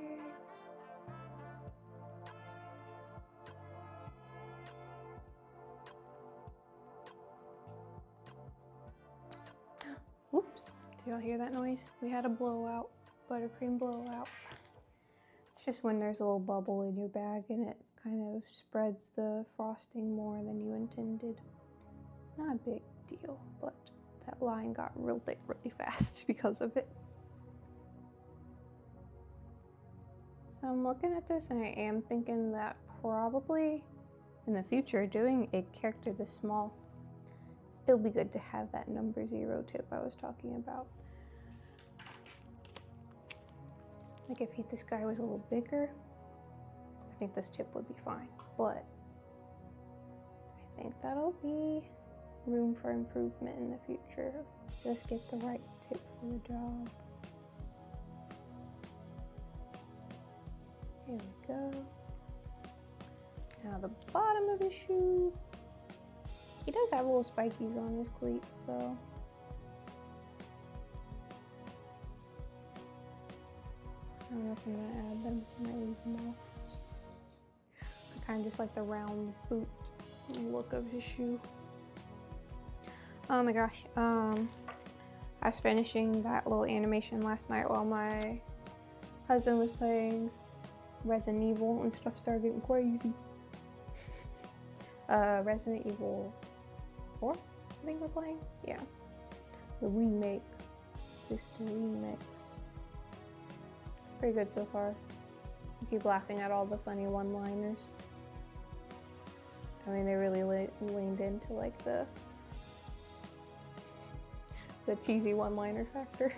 Oops, did y'all hear that noise? We had a blowout, buttercream blowout. It's just when there's a little bubble in your bag and it kind of spreads the frosting more than you intended. Not a big deal, but that line got real thick really fast because of it. So I'm looking at this and I am thinking that probably in the future, doing a character this small, it'll be good to have that number 0 tip I was talking about. Like if this guy was a little bigger, I think this tip would be fine, but I think that'll be room for improvement in the future. Just get the right tip for the job. Here we go. Now the bottom of his shoe. He does have little spikies on his cleats though. I don't know if I'm gonna add them. I might leave them off. I kind of just like the round boot look of his shoe. Oh my gosh. I was finishing that little animation last night while my husband was playing Resident Evil and stuff started getting crazy. Resident Evil 4, I think we're playing. Yeah. The remake. Just the remix. It's pretty good so far. I keep laughing at all the funny one-liners. I mean, they really leaned into like the cheesy one-liner factor.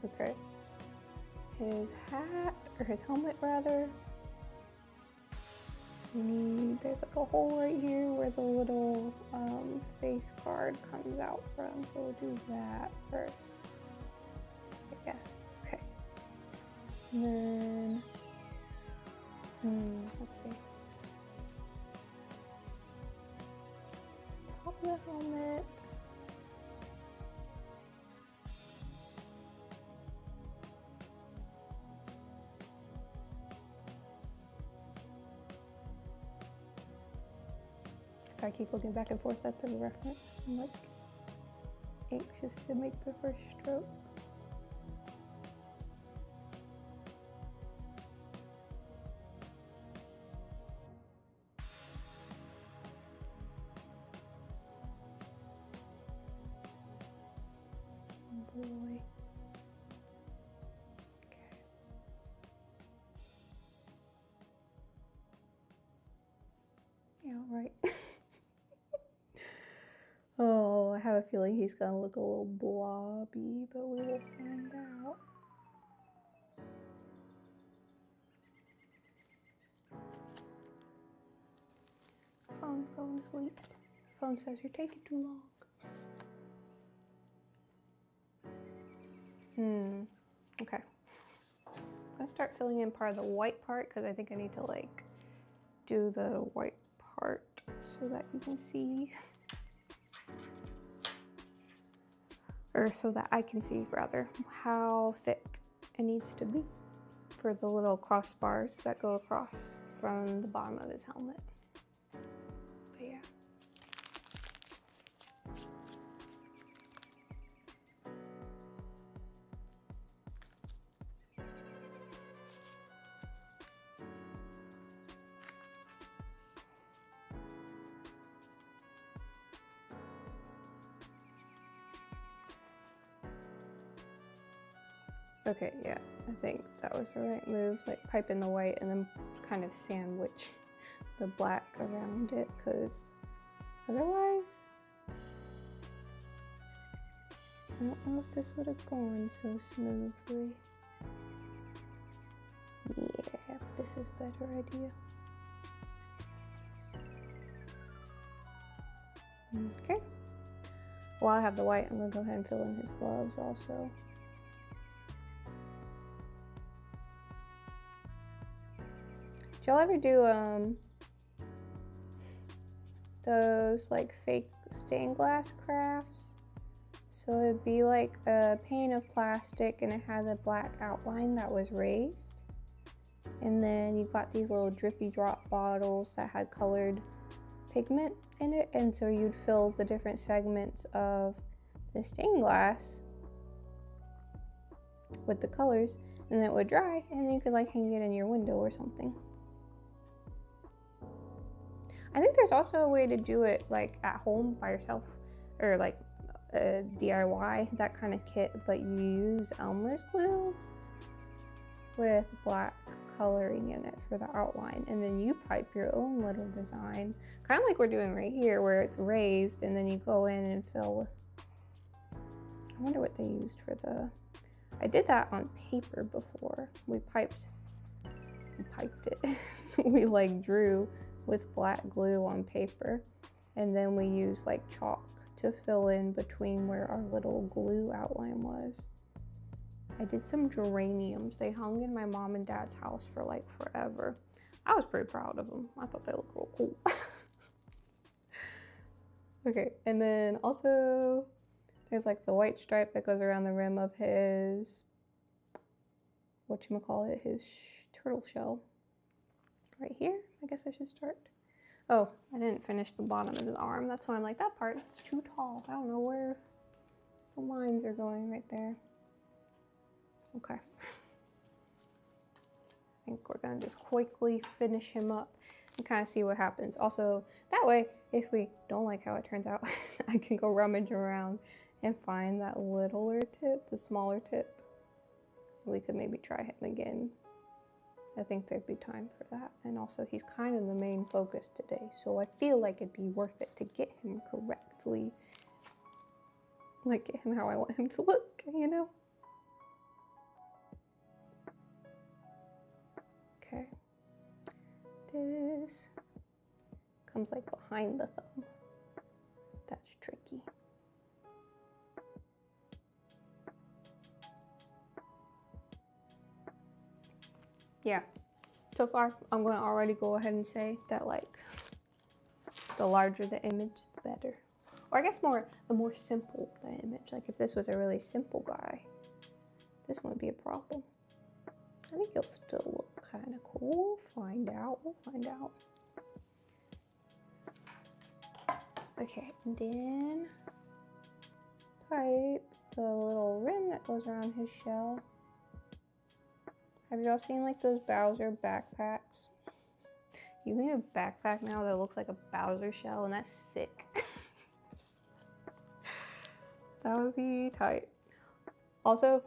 Okay. His hat, or his helmet rather. There's like a hole right here where the little face card comes out from, so we'll do that first, I guess. Okay. And then, let's see. Top of the helmet. I keep looking back and forth at the reference. I'm like anxious to make the first stroke. right. Oh, I have a feeling he's gonna look a little blobby, but we will find out. Phone's going to sleep. Phone says you're taking too long. Okay. I'm gonna start filling in part of the white part because I think I need to like do the white part so that you can see, or so that I can see rather, how thick it needs to be for the little crossbars that go across from the bottom of his helmet. But yeah. Okay, yeah, I think that was the right move. Like pipe in the white and then kind of sandwich the black around it, because otherwise, I don't know if this would have gone so smoothly. Yeah, this is a better idea. Okay. While I have the white, I'm gonna go ahead and fill in his gloves also. Did y'all ever do those like fake stained glass crafts? So it'd be like a pane of plastic and it had a black outline that was raised. And then you got these little drippy drop bottles that had colored pigment in it. And so you'd fill the different segments of the stained glass with the colors, and then it would dry and then you could like hang it in your window or something. I think there's also a way to do it like at home by yourself, or like a DIY, that kind of kit, but you use Elmer's glue with black coloring in it for the outline, and then you pipe your own little design, kind of like we're doing right here where it's raised, and then you go in and fill. I wonder what they used for the, I did that on paper before. We piped it. We like drew with black glue on paper, and then we used like chalk to fill in between where our little glue outline was. I did some geraniums. They hung in my mom and dad's house for like forever. I was pretty proud of them. I thought they looked real cool. Okay, and then also there's like the white stripe that goes around the rim of his, whatchamacallit, his turtle shell. Right here, I guess I should start. Oh, I didn't finish the bottom of his arm. That's why I'm like, that part is too tall. I don't know where the lines are going right there. Okay. I think we're gonna just quickly finish him up and kind of see what happens. Also, that way, if we don't like how it turns out, I can go rummage around and find that littler tip, the smaller tip. We could maybe try him again. I think there'd be time for that. And also he's kind of the main focus today, so I feel like it'd be worth it to get him correctly. Like get him how I want him to look, you know? Okay. This comes like behind the thumb. That's tricky. Yeah, so far I'm going to already go ahead and say that like the larger the image, the better. Or I guess the more simple the image. Like if this was a really simple guy, this wouldn't be a problem. I think he'll still look kind of cool. We'll find out. Okay, and then pipe the little rim that goes around his shell. Have y'all seen like those Bowser backpacks? You can get a backpack now that looks like a Bowser shell, and that's sick. That would be tight. Also,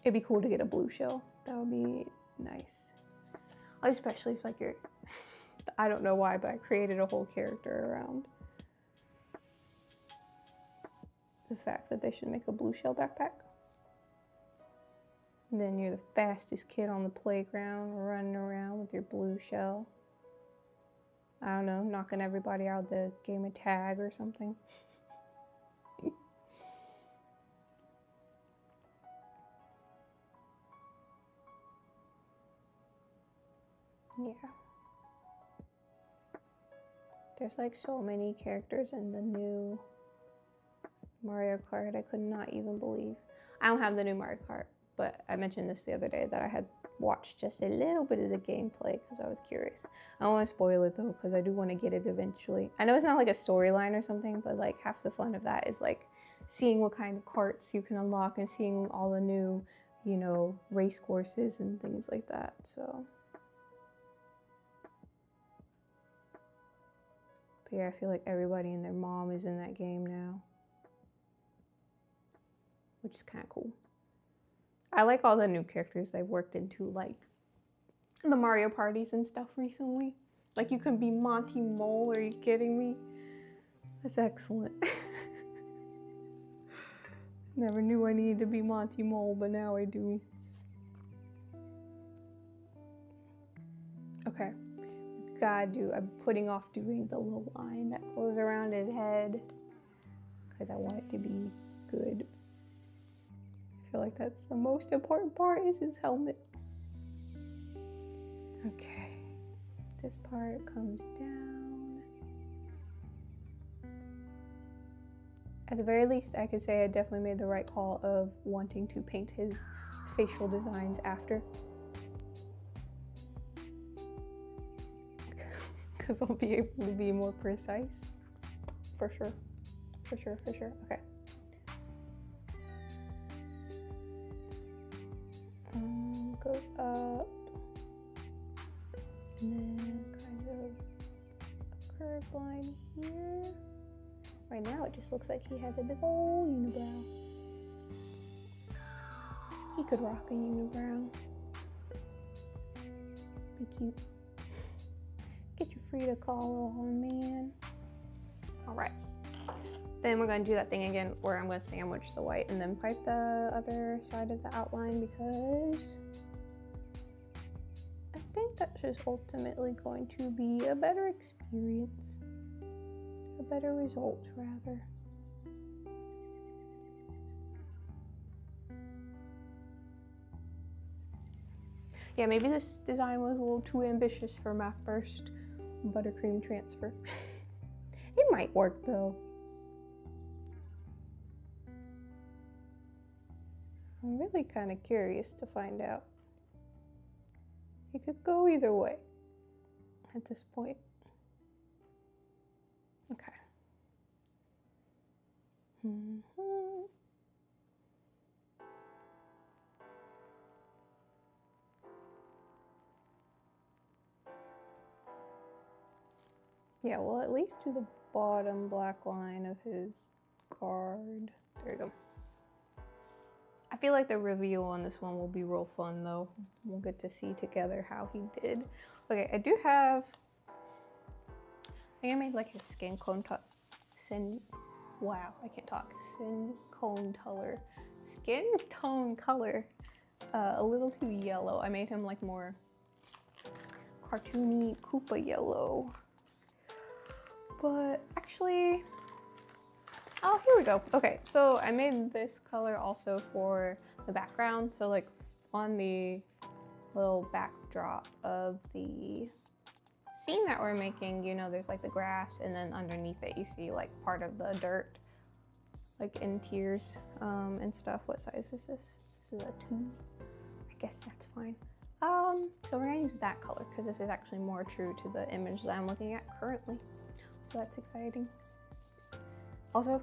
it'd be cool to get a blue shell. That would be nice. Especially if like you're, I don't know why, but I created a whole character around the fact that they should make a blue shell backpack. And then you're the fastest kid on the playground, running around with your blue shell. I don't know, knocking everybody out of the game of tag or something. Yeah. There's like so many characters in the new Mario Kart. I could not even believe. I don't have the new Mario Kart, but I mentioned this the other day that I had watched just a little bit of the gameplay because I was curious. I don't want to spoil it though because I do want to get it eventually. I know it's not like a storyline or something, but like half the fun of that is like seeing what kind of carts you can unlock and seeing all the new, you know, race courses and things like that. So, but yeah, I feel like everybody and their mom is in that game now, which is kind of cool. I like all the new characters they've worked into, like the Mario parties and stuff recently. Like you can be Monty Mole, are you kidding me? That's excellent. Never knew I needed to be Monty Mole, but now I do. Okay, I'm putting off doing the little line that goes around his head because I want it to be good. I feel like that's the most important part is his helmet. Okay, this part comes down. At the very least, I could say I definitely made the right call of wanting to paint his facial designs after. Because I'll be able to be more precise. For sure. Okay. Goes up, and then kind of a curved line here. Right now it just looks like he has a big old unibrow. He could rock a unibrow. Be cute. Get your Frida Kahlo on, man. Alright. Then we're going to do that thing again where I'm going to sandwich the white and then pipe the other side of the outline because I think that's just ultimately going to be a better experience. A better result, rather. Yeah, maybe this design was a little too ambitious for my first buttercream transfer. It might work though. I'm really kind of curious to find out. It could go either way at this point. Okay. Yeah, well, at least do the bottom black line of his card. There you go. I feel like the reveal on this one will be real fun though. We'll get to see together how he did. Okay, I do have, I think I made like a skin cone wow, I can't talk. Skin tone color, a little too yellow. I made him like more cartoony Koopa yellow. But actually, oh, here we go. Okay, so I made this color also for the background. So like on the little backdrop of the scene that we're making, you know, there's like the grass and then underneath it you see like part of the dirt, like in tiers and stuff. What size is this? This is a 2. I guess that's fine. So we're gonna use that color because this is actually more true to the image that I'm looking at currently. So that's exciting. Also,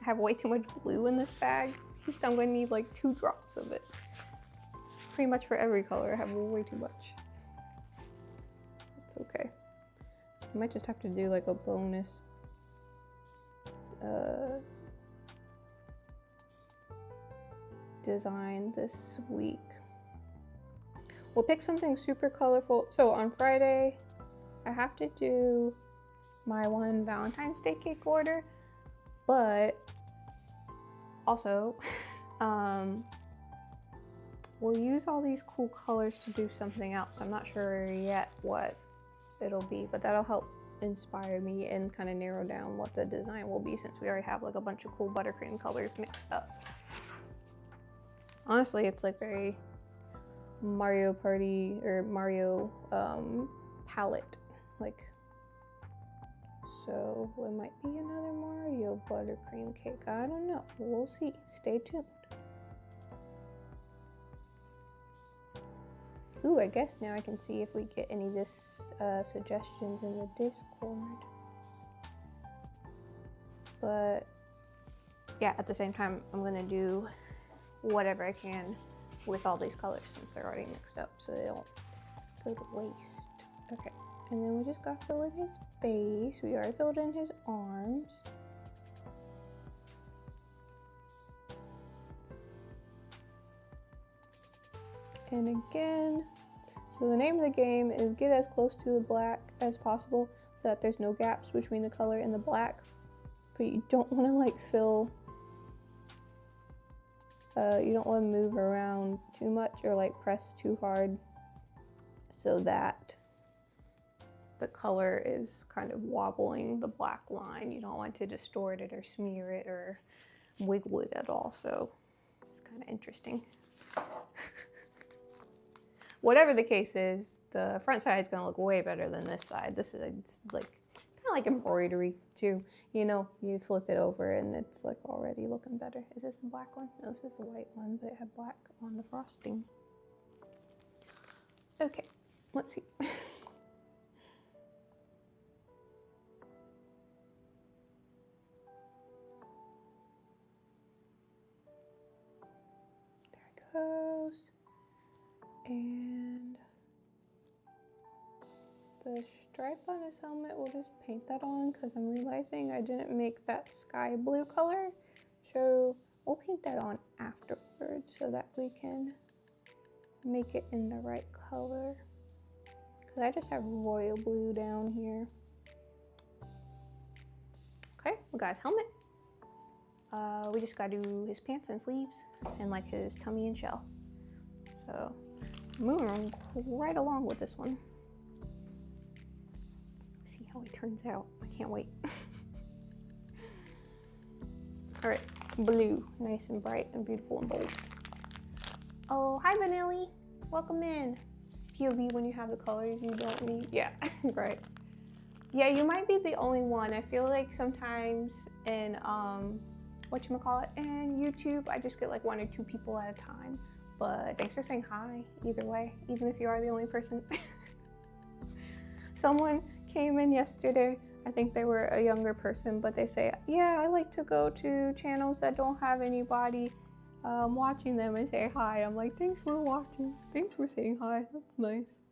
I have way too much blue in this bag. I'm going to need like 2 drops of it. Pretty much for every color, I have way too much. It's okay. I might just have to do like a bonus design this week. we'll pick something super colorful. So on Friday, I have to do my one Valentine's Day cake order, but also we'll use all these cool colors to do something else. I'm not sure yet what it'll be, but that'll help inspire me and kind of narrow down what the design will be, since we already have like a bunch of cool buttercream colors mixed up. Honestly, it's like very Mario Party or Mario palette, like, so it might be another Mario buttercream cake. I don't know, we'll see, stay tuned. Ooh, I guess now I can see if we get any of this suggestions in the Discord. But yeah, at the same time, I'm gonna do whatever I can with all these colors since they're already mixed up, so they don't go to waste. Okay, and then we just gotta fill in his face. We already filled in his arms. And again, so the name of the game is get as close to the black as possible so that there's no gaps between the color and the black, but you don't want to like fill, you don't want to move around too much or like press too hard so that the color is kind of wobbling the black line. You don't want to distort it or smear it or wiggle it at all, so it's kind of interesting. Whatever the case is, the front side is gonna look way better than this side. This is like kind of like embroidery too. You know, you flip it over and it's like already looking better. Is this the black one? No, this is the white one, but it had black on the frosting. Okay, let's see. There it goes. And the stripe on his helmet, we'll just paint that on because I'm realizing I didn't make that sky blue color. So we'll paint that on afterwards so that we can make it in the right color. Because I just have royal blue down here. Okay, we got his helmet. We just gotta do his pants and sleeves and like his tummy and shell. So moving right along with this one. See how he turns out. I can't wait. All right, blue, nice and bright and beautiful and bold. Oh, hi Vanilli, welcome in. POV when you have the colors you don't need. Yeah, right. Yeah, you might be the only one. I feel like sometimes in whatchamacallit, in YouTube, I just get like 1 or 2 people at a time. But thanks for saying hi, either way, even if you are the only person. Someone came in yesterday, I think they were a younger person, but they say, yeah, I like to go to channels that don't have anybody watching them and say hi. I'm like, thanks for watching, thanks for saying hi, that's nice.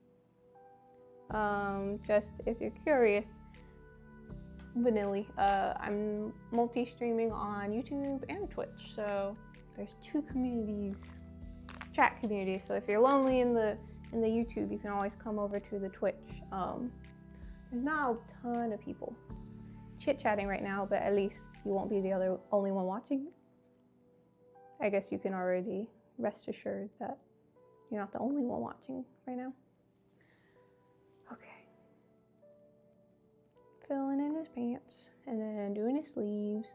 Just if you're curious, Vanilli, I'm multi-streaming on YouTube and Twitch, so there's 2 communities, chat communities. So if you're lonely in the YouTube, you can always come over to the Twitch. There's not a ton of people chit-chatting right now, but at least you won't be the only one watching. I guess you can already rest assured that you're not the only one watching right now. Okay. Filling in his pants and then doing his sleeves.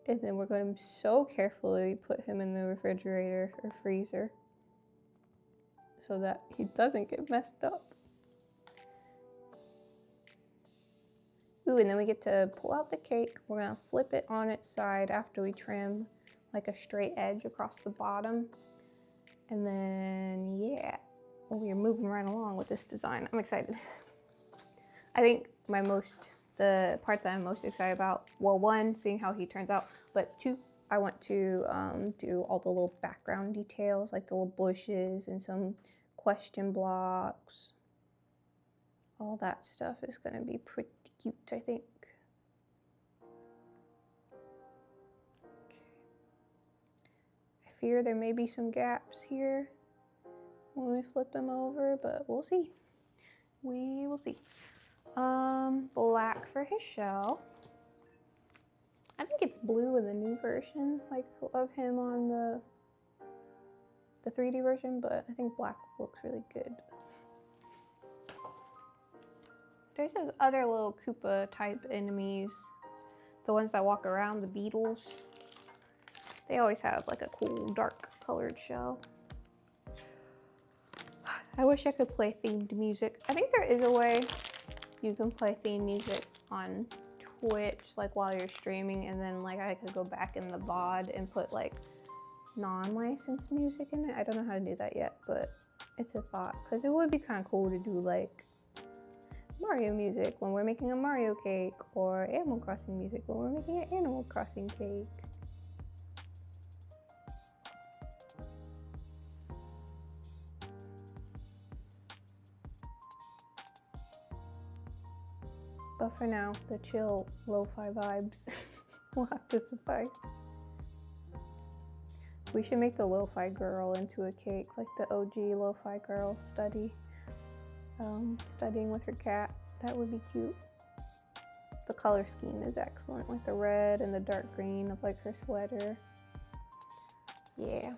And then we're going to so carefully put him in the refrigerator or freezer so that he doesn't get messed up. Ooh, and then we get to pull out the cake. We're gonna flip it on its side after we trim like a straight edge across the bottom. And then, yeah, we're moving right along with this design. I'm excited. I think the part that I'm most excited about, well, 1, seeing how he turns out, but 2, I want to do all the little background details, like the little bushes and some question blocks. All that stuff is gonna be pretty cute, I think. Okay. I fear there may be some gaps here when we flip him over, but we'll see. We will see. Black for his shell. I think it's blue in the new version, like of him on the 3D version, but I think black looks really good. There's those other little Koopa type enemies, the ones that walk around, the beetles. They always have like a cool dark colored shell. I wish I could play themed music. I think there is a way you can play themed music on Twitch, like while you're streaming, and then like I could go back in the VOD and put like non-licensed music in it. I don't know how to do that yet, but it's a thought, because it would be kind of cool to do like Mario music when we're making a Mario cake, or Animal Crossing music when we're making an Animal Crossing cake. But for now, the chill lo-fi vibes will have to suffice. We should make the lo-fi girl into a cake, like the OG lo-fi girl studying with her cat. That would be cute. The color scheme is excellent, like the red and the dark green of like her sweater. Yeah,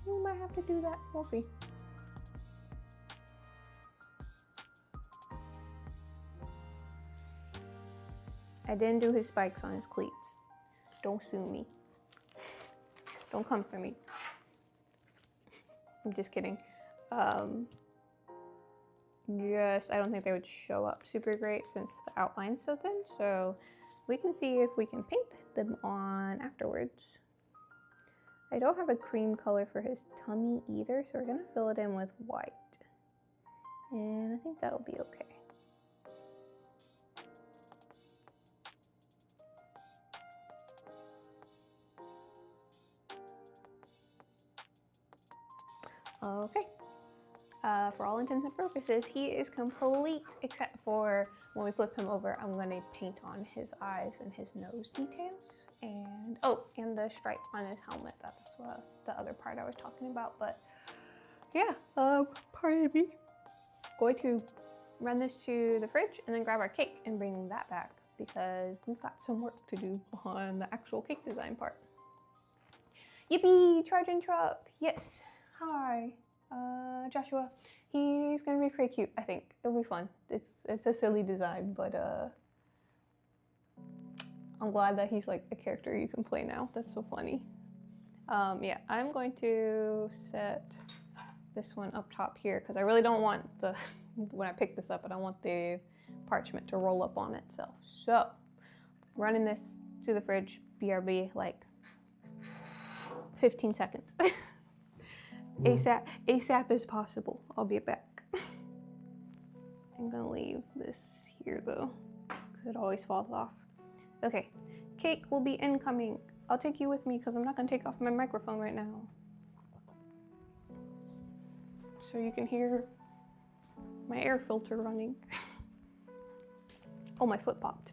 we might have to do that. We'll see. I didn't do his spikes on his cleats. Don't sue me. Don't come for me. I'm just kidding. I don't think they would show up super great since the outline's so thin, so we can see if we can paint them on afterwards. I don't have a cream color for his tummy either, so we're gonna fill it in with white. And I think that'll be okay. Okay, for all intents and purposes, he is complete except for when we flip him over, I'm going to paint on his eyes and his nose details. And, oh, and the stripe on his helmet. That's what the other part I was talking about. But yeah, pardon me. Going to run this to the fridge and then grab our cake and bring that back, because we've got some work to do on the actual cake design part. Yippee, Chargin Chuck, yes. Hi, Joshua. He's gonna be pretty cute, I think. It'll be fun. It's a silly design, but I'm glad that he's like a character you can play now. That's so funny. Yeah, I'm going to set this one up top here because I really don't want the, when I pick this up, I don't want the parchment to roll up on itself. So, running this to the fridge, BRB, like 15 seconds. ASAP as possible. I'll be back. I'm gonna leave this here though, because it always falls off. Okay, cake will be incoming. I'll take you with me because I'm not gonna take off my microphone right now. So you can hear my air filter running. Oh, my foot popped.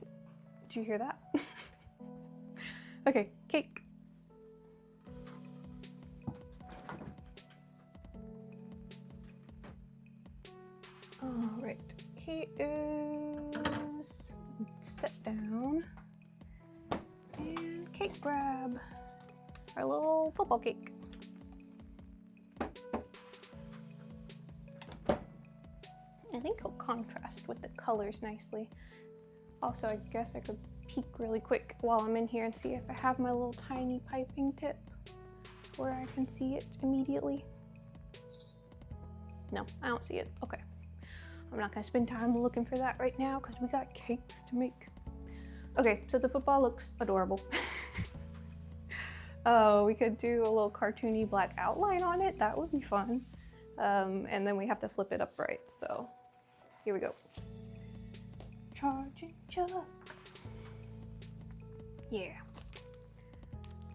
Did you hear that? Okay, cake. All right, he is set down. And cake grab, our little football cake. I think he'll contrast with the colors nicely. Also, I guess I could peek really quick while I'm in here and see if I have my little tiny piping tip where I can see it immediately. No, I don't see it. Okay. I'm not gonna spend time looking for that right now because we got cakes to make. Okay, so the football looks adorable. Oh, we could do a little cartoony black outline on it. That would be fun. And then we have to flip it upright. So here we go. Chargin Chuck. Yeah.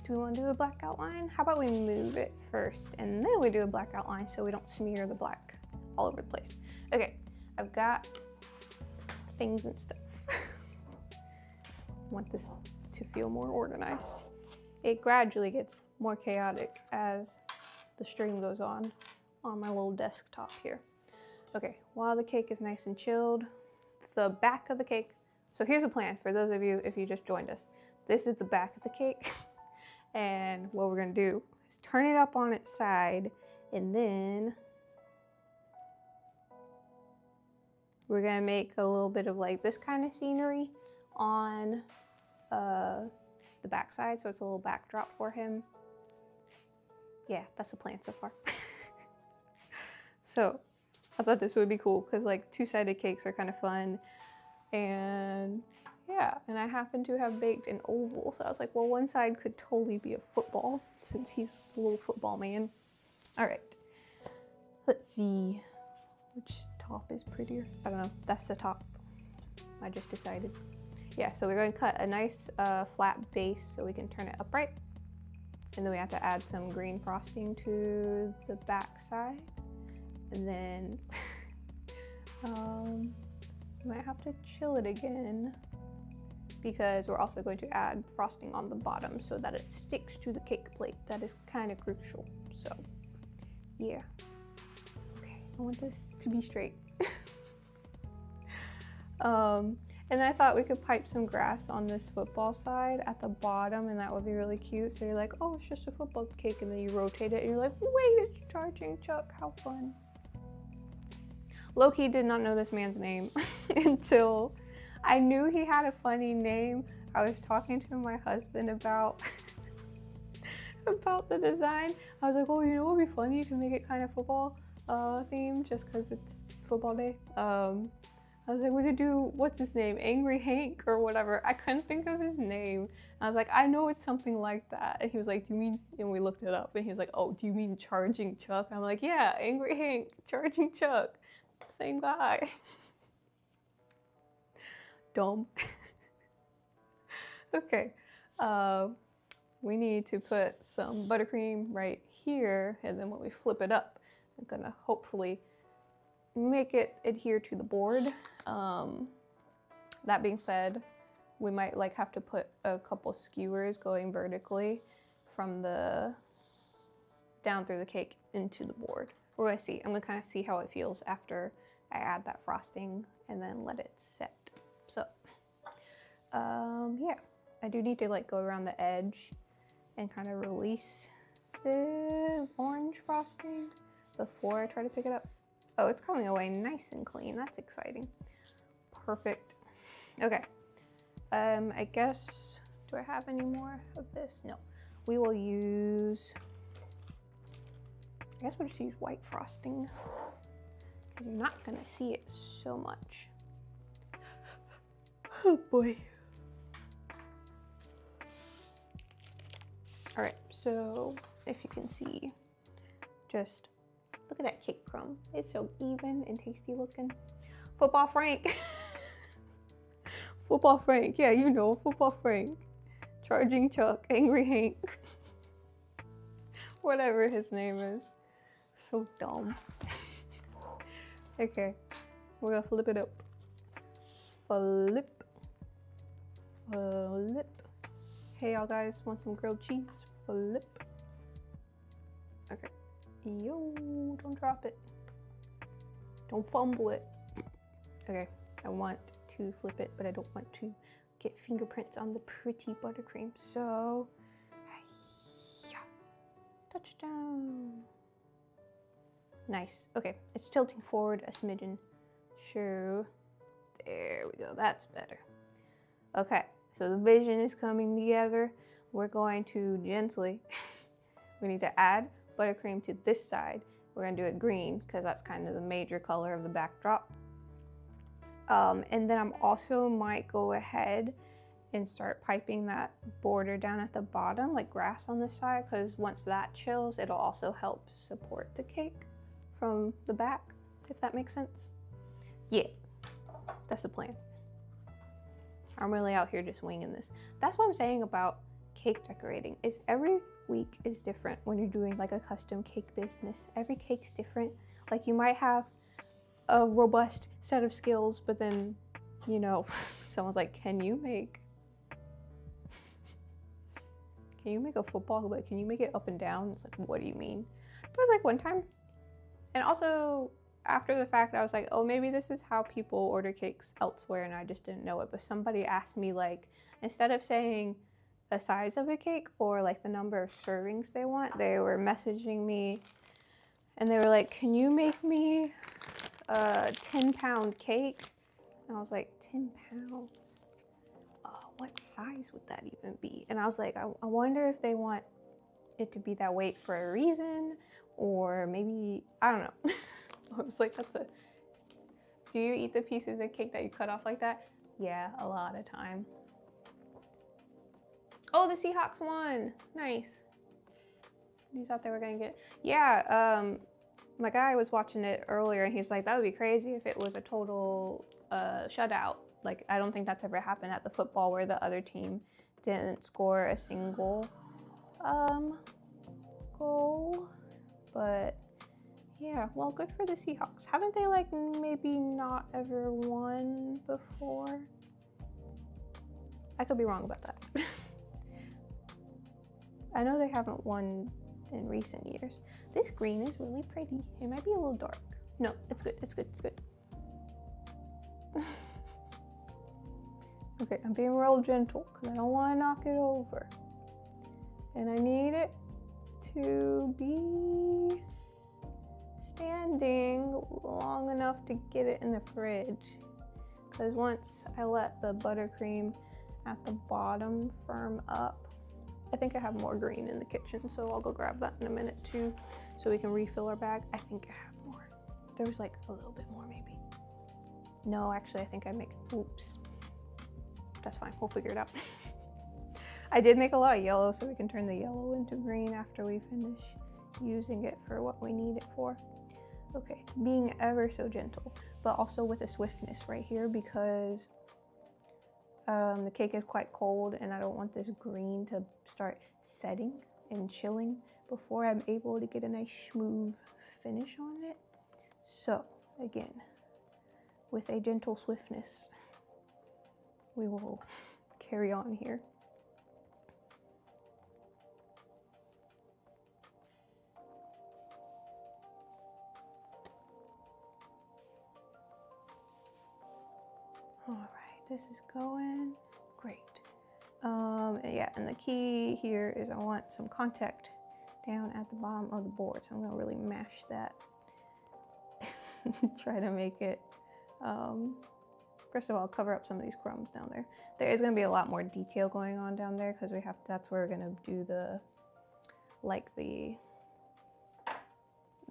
Do we want to do a black outline? How about we move it first and then we do a black outline so we don't smear the black all over the place. Okay, I've got things and stuff. I want this to feel more organized. it gradually gets more chaotic as the stream goes on my little desktop here. Okay, while the cake is nice and chilled, the back of the cake, so here's a plan for those of you if you just joined us. This is the back of the cake, and what we're gonna do is turn it up on its side, and then we're gonna make a little bit of like this kind of scenery on the back side, so it's a little backdrop for him. Yeah, that's the plan so far. So I thought this would be cool because like two-sided cakes are kind of fun, and yeah, and I happen to have baked an oval, so I was like, well, one side could totally be a football since he's the little football man. All right, let's see which top is prettier. I don't know, that's the top. I just decided. Yeah, so we're going to cut a nice flat base so we can turn it upright. And then we have to add some green frosting to the back side. And then we might have to chill it again because we're also going to add frosting on the bottom so that it sticks to the cake plate. That is kind of crucial. So yeah. Okay, I want this to be straight. And I thought we could pipe some grass on this football side at the bottom, and that would be really cute. So you're like, oh, it's just a football cake, and then you rotate it, and you're like, wait, it's Chargin Chuck, how fun. Loki did not know this man's name until I knew he had a funny name. I was talking to my husband about the design. I was like, oh, you know what would be funny to make it kind of football themed just because it's football day. I was like, we could do, what's his name? Angry Hank or whatever. I couldn't think of his name. I was like, I know it's something like that. And he was like, do you mean, and we looked it up and he was like, oh, do you mean Chargin Chuck? I'm like, yeah, Angry Hank, Chargin Chuck, same guy. Dumb. Okay, we need to put some buttercream right here, and then when we flip it up, I'm gonna hopefully make it adhere to the board. That being said, we might like have to put a couple skewers going vertically from the down through the cake into the board. We're gonna see. I'm gonna kind of see how it feels after I add that frosting and then let it set. So yeah, I do need to like go around the edge and kind of release the orange frosting before I try to pick it up. Oh, it's coming away nice and clean. That's exciting. Perfect. Okay. I guess, do I have any more of this? No. We will use, I guess we'll just use white frosting because you're not gonna see it so much. Oh boy. All right, so if you can see, just look at that cake crumb. It's so even and tasty looking. Football Frank. Football Frank. Yeah, you know, Football Frank. Chargin Chuck. Angry Hank. Whatever his name is. So dumb. Okay. We're gonna flip it up. Flip. Flip. Hey, y'all guys. Want some grilled cheese? Flip. Okay. Yo, don't drop it. Don't fumble it. Okay, I want to flip it, but I don't want to get fingerprints on the pretty buttercream. So, yeah. Touchdown. Nice. Okay, it's tilting forward a smidgen. Sure. There we go. That's better. Okay, so the vision is coming together. We're going to gently, we need to add buttercream to this side. We're gonna do it green because that's kind of the major color of the backdrop. And then I'm also might go ahead and start piping that border down at the bottom, like grass on this side, because once that chills, it'll also help support the cake from the back, if that makes sense. Yeah, that's the plan. I'm really out here just winging this. That's what I'm saying about cake decorating, is every week is different when you're doing like a custom cake business. Every cake's different. Like you might have a robust set of skills, but then, you know, someone's like, can you make can you make a football, but can you make it up and down? It's like, what do you mean? That was like one time. And also after the fact, I was like, oh, maybe this is how people order cakes elsewhere and I just didn't know it. But somebody asked me, like, instead of saying the size of a cake or like the number of servings they want, they were messaging me and they were like, can you make me a 10-pound cake? And I was like, 10 pounds? What size would that even be? And I was like, I wonder if they want it to be that weight for a reason, or maybe, I don't know. I was like, do you eat the pieces of cake that you cut off like that? Yeah, a lot of time. Oh, the Seahawks won. Nice. You thought they were gonna get, yeah, my guy was watching it earlier and he was like, that would be crazy if it was a total shutout. Like, I don't think that's ever happened at the football where the other team didn't score a single goal. But yeah, well, good for the Seahawks. Haven't they like maybe not ever won before? I could be wrong about that. I know they haven't won in recent years. This green is really pretty. It might be a little dark. No, it's good, it's good, it's good. Okay, I'm being real gentle because I don't want to knock it over. And I need it to be standing long enough to get it in the fridge. Because once I let the buttercream at the bottom firm up, I think I have more green in the kitchen, so I'll go grab that in a minute too, so we can refill our bag. I think I have more. There was like a little bit more maybe. No, actually I think I make, oops. That's fine, we'll figure it out. I did make a lot of yellow, so we can turn the yellow into green after we finish using it for what we need it for. Okay, being ever so gentle, but also with a swiftness right here because the cake is quite cold and I don't want this green to start setting and chilling before I'm able to get a nice smooth finish on it. So again, with a gentle swiftness, we will carry on here. All right, this is going great. Yeah, and the key here is I want some contact down at the bottom of the board. So I'm gonna really mash that. Try to make it, first of all, cover up some of these crumbs down there. There is gonna be a lot more detail going on down there because we have, that's where we're gonna do the, like the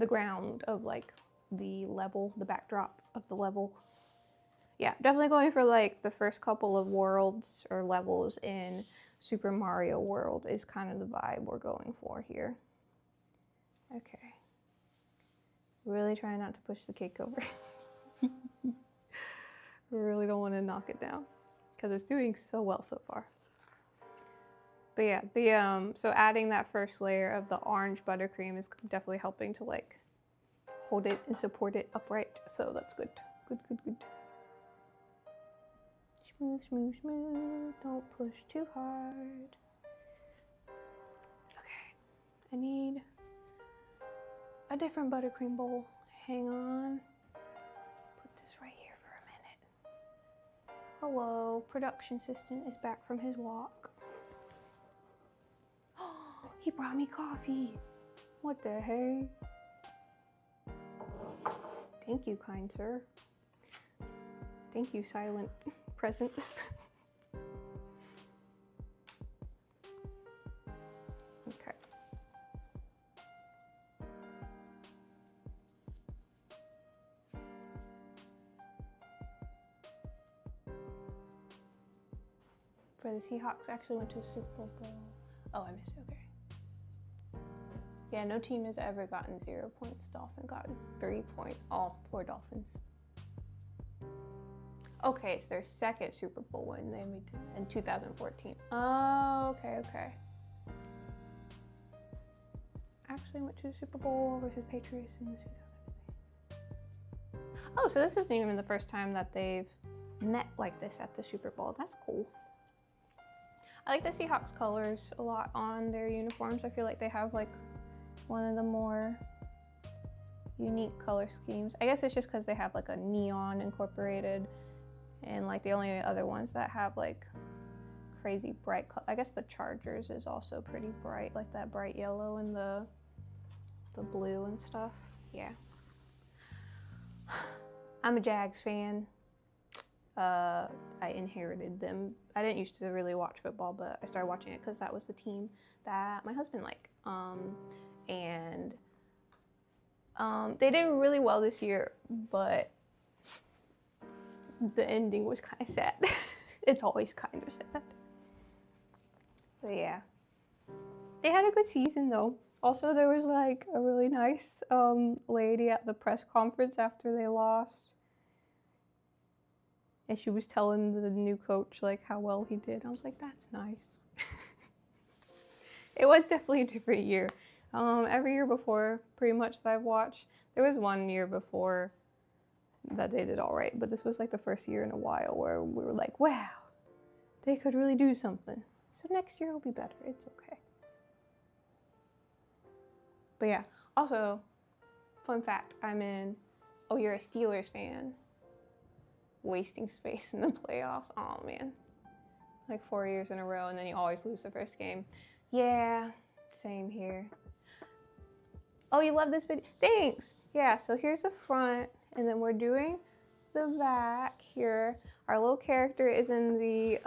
ground of like the level, the backdrop of the level. Yeah, definitely going for like the first couple of worlds or levels in Super Mario World is kind of the vibe we're going for here. Okay. Really trying not to push the cake over. Really don't want to knock it down because it's doing so well so far. But yeah, the so adding that first layer of the orange buttercream is definitely helping to like hold it and support it upright. So that's good. Good, good, good. Smooth, smooth, smooth. Don't push too hard. Okay, I need a different buttercream bowl. Hang on. Put this right here for a minute. Hello, production assistant is back from his walk. Oh, he brought me coffee. What the hey? Thank you, kind sir. Thank you, silent presence. Okay. For the Seahawks, actually went to a Super Bowl. Oh, I missed it. Okay. Yeah, no team has ever gotten 0 points. Dolphins gotten 3 points. Oh, poor Dolphins. Okay, it's their second Super Bowl win they made in 2014. Oh, okay, okay. Actually went to the Super Bowl versus Patriots in the 2015. Oh, so this isn't even the first time that they've met like this at the Super Bowl. That's cool. I like the Seahawks colors a lot on their uniforms. I feel like they have like one of the more unique color schemes. I guess it's just because they have like a neon incorporated, and like the only other ones that have like crazy bright color. I guess the Chargers is also pretty bright, like that bright yellow and the blue and stuff. Yeah. I'm a Jags fan. I inherited them. I didn't used to really watch football, but I started watching it because that was the team that my husband liked. And they did really well this year, but the ending was kind of sad. It's always kind of sad. But yeah, they had a good season though. Also, there was like a really nice lady at the press conference after they lost. And she was telling the new coach like how well he did. I was like, that's nice. It was definitely a different year. Every year before, pretty much, that I've watched, there was one year before that they did all right. But this was like the first year in a while where we were like, wow, they could really do something. So next year will be better. It's okay. But yeah, also, fun fact, oh, you're a Steelers fan. Wasting space in the playoffs. Oh man. Like 4 years in a row, and then you always lose the first game. Yeah, same here. Oh, you love this video? Thanks! Yeah, so here's the front, and then we're doing the back here. Our little character is in the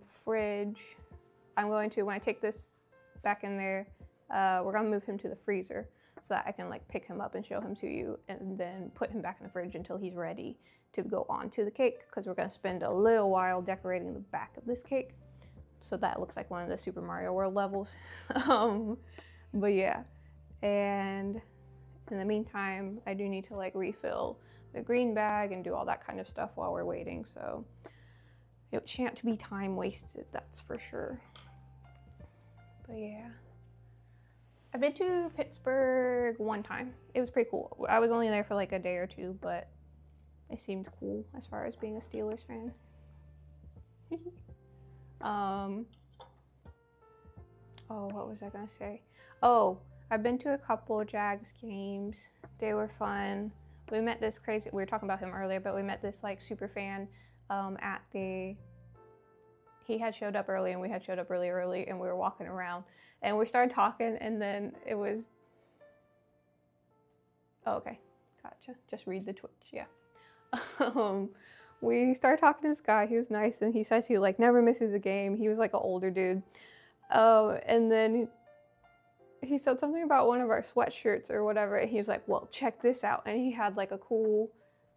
fridge. I'm going to, when I take this back in there, we're gonna move him to the freezer so that I can like pick him up and show him to you, and then put him back in the fridge until he's ready to go onto the cake, because we're gonna spend a little while decorating the back of this cake so that looks like one of the Super Mario World levels. But yeah, and in the meantime, I do need to like refill the green bag and do all that kind of stuff while we're waiting, so it shan't be time wasted, that's for sure. But yeah, I've been to Pittsburgh one time. It was pretty cool. I was only there for like a day or two, but it seemed cool as far as being a Steelers fan. Oh, what was I gonna say? Oh, I've been to a couple of Jags games. They were fun. We met this crazy, we were talking about him earlier, but we met this like super fan he had showed up early and we had showed up really early, and we were walking around and we started talking, and then it was, oh, okay, gotcha. Just read the Twitch, yeah. We started talking to this guy. He was nice, and he says he like never misses a game. He was like an older dude. And then he said something about one of our sweatshirts or whatever, and he was like, well, check this out. And he had like a cool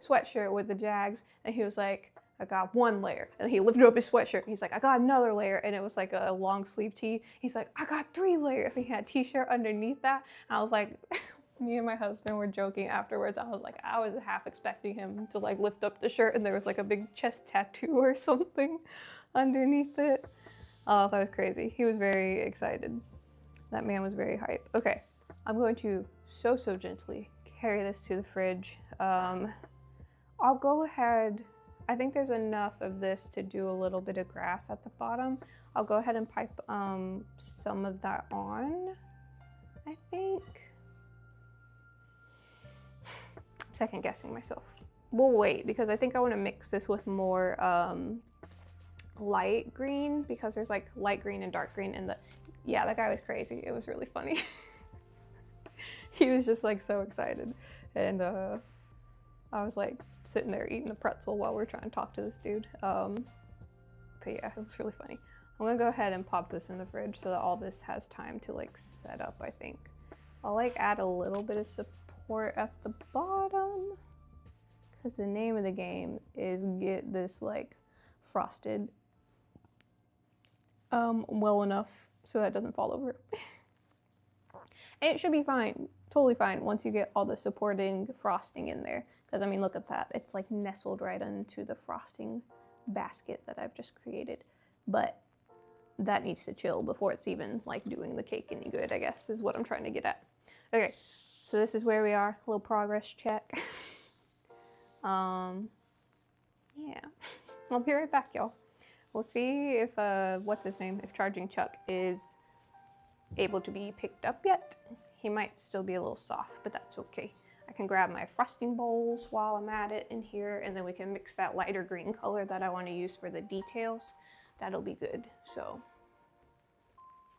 sweatshirt with the Jags, and he was like, I got one layer. And he lifted up his sweatshirt, and he's like, I got another layer, and it was like a long sleeve tee. He's like, I got 3 layers. And he had a t-shirt underneath that. And I was like, me and my husband were joking afterwards. I was like, I was half expecting him to like lift up the shirt and there was like a big chest tattoo or something underneath it. Oh, that was crazy. He was very excited. That man was very hype. Okay, I'm going to so gently carry this to the fridge. I'll go ahead. I think there's enough of this to do a little bit of grass at the bottom. I'll go ahead and pipe some of that on, I think. Second guessing myself. We'll wait, because I think I want to mix this with more light green, because there's like light green and dark green, and yeah, that guy was crazy. It was really funny. He was just like so excited, and I was like sitting there eating a pretzel while we're trying to talk to this dude. But yeah, it was really funny. I'm gonna go ahead and pop this in the fridge so that all this has time to like set up. I think I'll like add a little bit of support at the bottom, because the name of the game is get this like frosted well enough so that it doesn't fall over. And it should be fine, totally fine, once you get all the supporting frosting in there. Because I mean, look at that, it's like nestled right into the frosting basket that I've just created. But that needs to chill before it's even like doing the cake any good, I guess, is what I'm trying to get at. Okay, so this is where we are, a little progress check. Yeah, I'll be right back, y'all. We'll see if, what's his name? If Chargin Chuck is able to be picked up yet. He might still be a little soft, but that's okay. I can grab my frosting bowls while I'm at it in here, and then we can mix that lighter green color that I want to use for the details. That'll be good. So,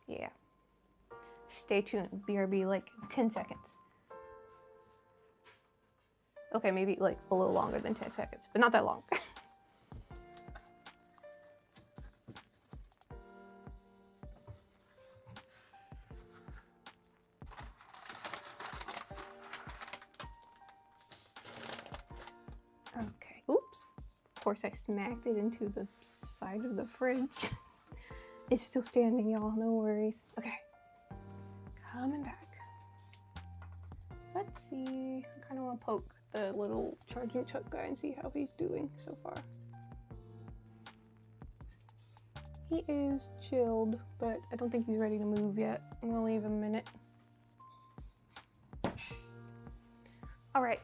yeah. Stay tuned. BRB like 10 seconds. Okay, maybe like a little longer than 10 seconds, but not that long. Okay, oops. Of course I smacked it into the side of the fridge. It's still standing, y'all, no worries. Okay, coming back. Let's see, I kind of want to poke the little Chargin Chuck guy and see how he's doing so far. He is chilled, but I don't think he's ready to move yet. I'm gonna leave him a minute. All right,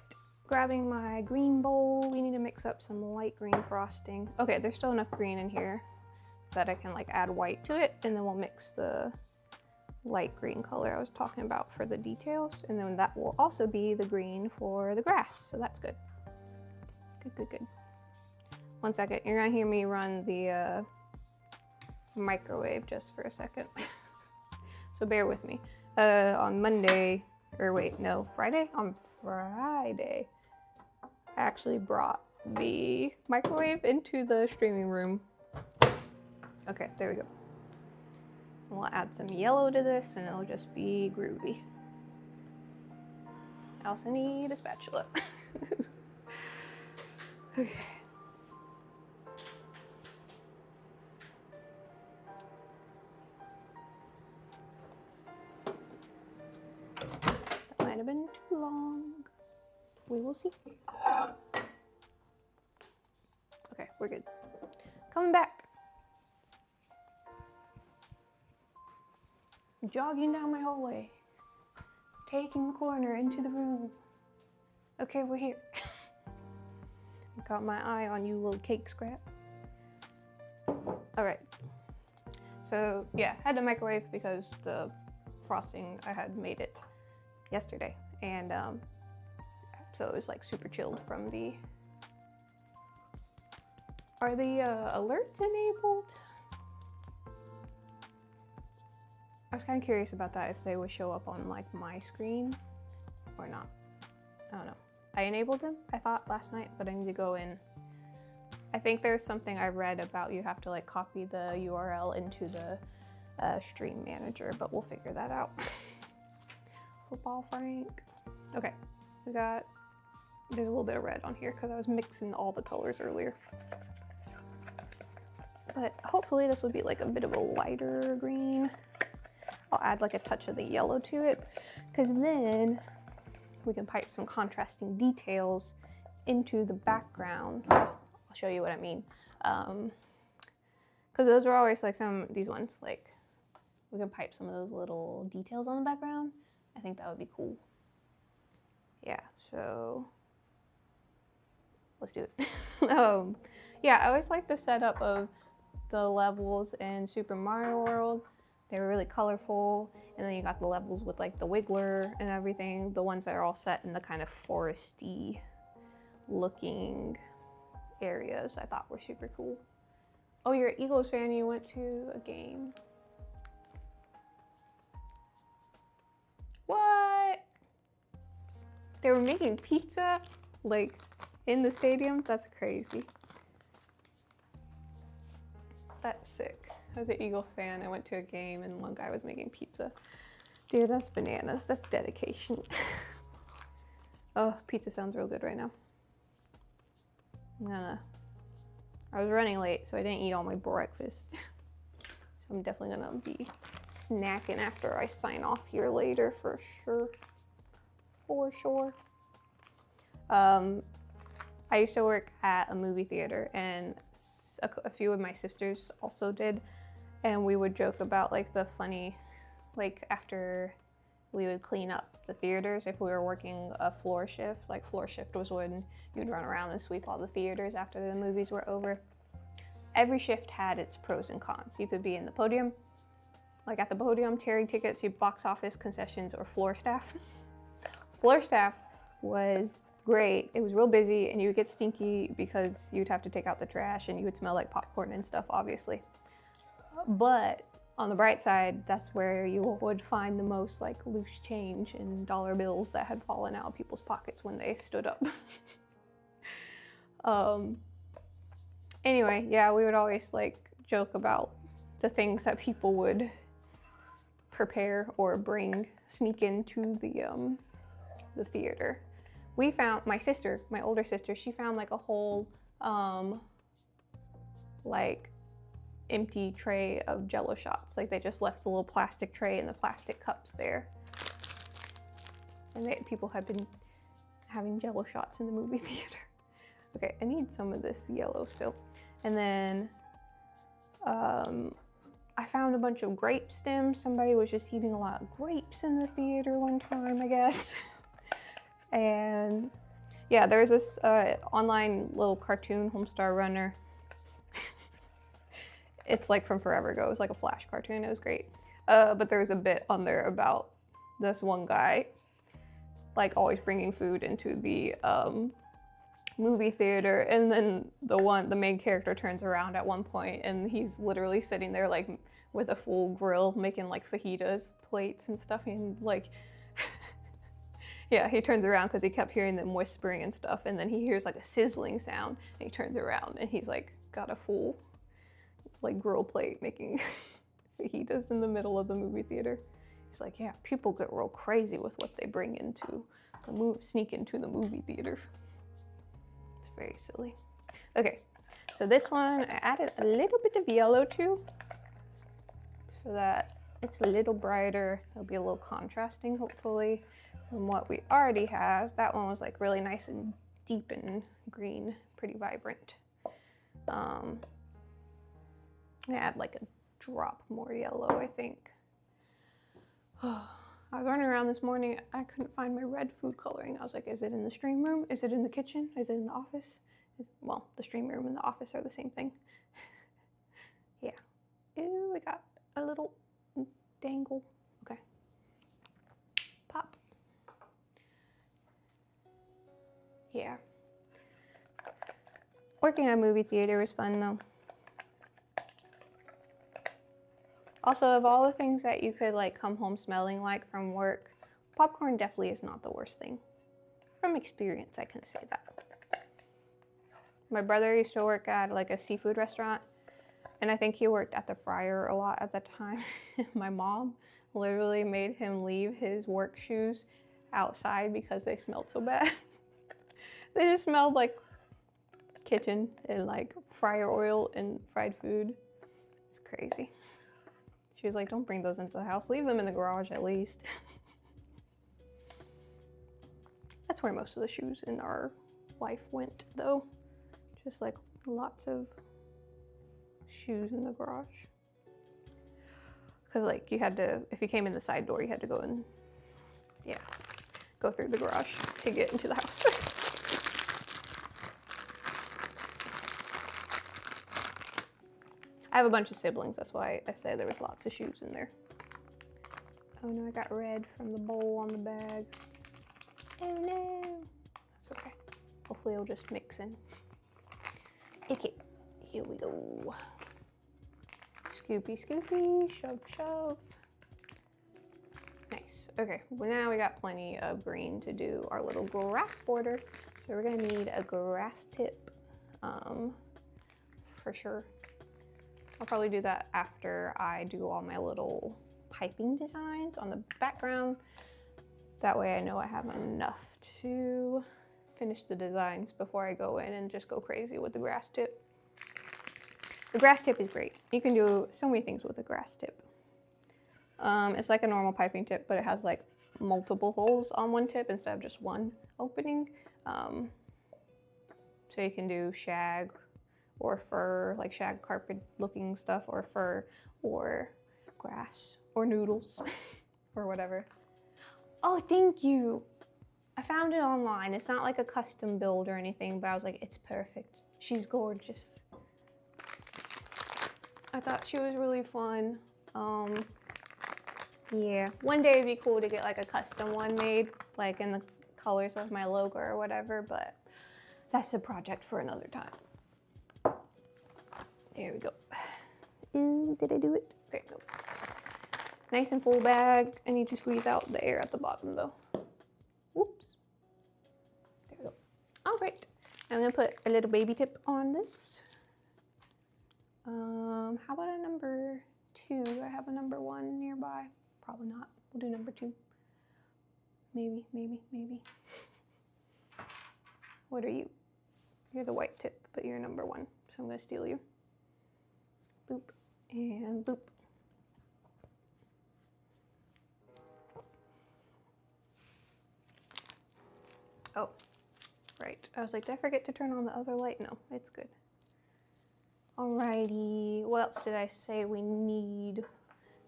grabbing my green bowl. We need to mix up some light green frosting. Okay, there's still enough green in here that I can like add white to it, and then we'll mix the light green color I was talking about for the details, and then that will also be the green for the grass, so that's good. Good. 1 second, you're gonna hear me run the microwave just for a second. So bear with me. On Monday, or wait, no, Friday? On Friday, I actually brought the microwave into the streaming room. Okay, there we go. We'll add some yellow to this and it'll just be groovy. I also need a spatula. Okay. That might have been too long. We will see. Okay, we're good. Coming back. Jogging down my hallway, taking the corner into the room. Okay, we're here. Got my eye on you, little cake scrap. All right. So yeah, had to microwave because the frosting, I had made it yesterday, and so it was like super chilled from the. Are the alerts enabled? I was kind of curious about that, if they would show up on like my screen or not. I don't know. I enabled them, I thought, last night, but I need to go in. I think there's something I read about you have to like copy the URL into the stream manager, but we'll figure that out. Football Frank. Okay, there's a little bit of red on here because I was mixing all the colors earlier. But hopefully this will be like a bit of a lighter green. I'll add like a touch of the yellow to it, because then we can pipe some contrasting details into the background. I'll show you what I mean. Because those are always like these ones, like we can pipe some of those little details on the background. I think that would be cool. Yeah, so let's do it. Yeah, I always like the setup of the levels in Super Mario World. They were really colorful, and then you got the levels with like the wiggler and everything. The ones that are all set in the kind of foresty looking areas I thought were super cool. Oh, you're an Eagles fan, you went to a game. What? They were making pizza like in the stadium? That's crazy. That's sick. I was an Eagle fan. I went to a game and one guy was making pizza. Dude, that's bananas. That's dedication. Oh, pizza sounds real good right now. I was running late, so I didn't eat all my breakfast. So I'm definitely gonna be snacking after I sign off here later for sure. For sure. I used to work at a movie theater, and a few of my sisters also did, and we would joke about like the funny, like after we would clean up the theaters if we were working a floor shift. Like floor shift was when you'd run around and sweep all the theaters after the movies were over. every shift had its pros and cons. You could be in the podium, like at the podium, tearing tickets, your box office, concessions, or floor staff. Floor staff was great. It was real busy and you would get stinky because you'd have to take out the trash and you would smell like popcorn and stuff, obviously. But on the bright side, that's where you would find the most like loose change and dollar bills that had fallen out of people's pockets when they stood up. Anyway, yeah, we would always like joke about the things that people would prepare or sneak into the theater. We found, my older sister, she found like a whole like empty tray of Jello shots. Like they just left the little plastic tray and the plastic cups there. And people had been having Jello shots in the movie theater. Okay, I need some of this yellow still. And then I found a bunch of grape stems. Somebody was just eating a lot of grapes in the theater one time, I guess. And yeah, there's this online little cartoon, Homestar Runner. It's like from forever ago. It was like a Flash cartoon. It was great. But there was a bit on there about this one guy, like always bringing food into the movie theater, and then the main character turns around at one point and he's literally sitting there like with a full grill making like fajitas plates and stuff, and like yeah, he turns around because he kept hearing them whispering and stuff, and then he hears like a sizzling sound and he turns around and he's like got a full like grill plate making fajitas in the middle of the movie theater. He's like, yeah, people get real crazy with what they bring into the sneak into the movie theater. Very silly. Okay, so this one I added a little bit of yellow to, so that it's a little brighter. It'll be a little contrasting, hopefully, from what we already have. That one was like really nice and deep and green, pretty vibrant. I add like a drop more yellow, I think. I was running around this morning, I couldn't find my red food coloring. I was like, is it in the stream room? Is it in the kitchen? Is it in the office? Well, the stream room and the office are the same thing. Yeah. Ew, I got a little dangle. Okay. Pop. Yeah. Working at a movie theater was fun though. Also, of all the things that you could like come home smelling like from work, popcorn definitely is not the worst thing. From experience, I can say that. My brother used to work at like a seafood restaurant, and I think he worked at the fryer a lot at the time. My mom literally made him leave his work shoes outside because they smelled so bad. They just smelled like kitchen and like fryer oil and fried food. It's crazy. She was like, don't bring those into the house. Leave them in the garage at least. That's where most of the shoes in our life went though. Just like lots of shoes in the garage. Because like you had to, if you came in the side door, you had to go in, yeah, go through the garage to get into the house. I have a bunch of siblings, that's why I say there was lots of shoes in there. Oh no, I got red from the bowl on the bag. Oh no. That's okay. Hopefully it'll just mix in. Okay, here we go. Scoopy, scoopy, shove, shove. Nice. Okay, well now we got plenty of green to do our little grass border. So we're gonna need a grass tip for sure. I'll probably do that after I do all my little piping designs on the background. That way I know I have enough to finish the designs before I go in and just go crazy with the grass tip. The grass tip is great. You can do so many things with the grass tip. It's like a normal piping tip, but it has like multiple holes on one tip instead of just one opening. So you can do shag or fur, like shag carpet looking stuff, or fur, or grass, or noodles, or whatever. Oh, thank you. I found it online. It's not like a custom build or anything, but I was like, it's perfect. She's gorgeous. I thought she was really fun. Yeah, one day it'd be cool to get like a custom one made, like in the colors of my logo or whatever, but that's a project for another time. There we go. Ooh, did I do it? There we go. Nice and full bag. I need to squeeze out the air at the bottom though. Whoops. There we go. All right. I'm gonna put a little baby tip on this. How about a number 2? Do I have a number 1 nearby? Probably not. We'll do number 2. Maybe. What are you? You're the white tip, but you're number 1. So I'm gonna steal you. Boop and boop. Oh, right. I was like, did I forget to turn on the other light? No, it's good. Alrighty, what else did I say we need?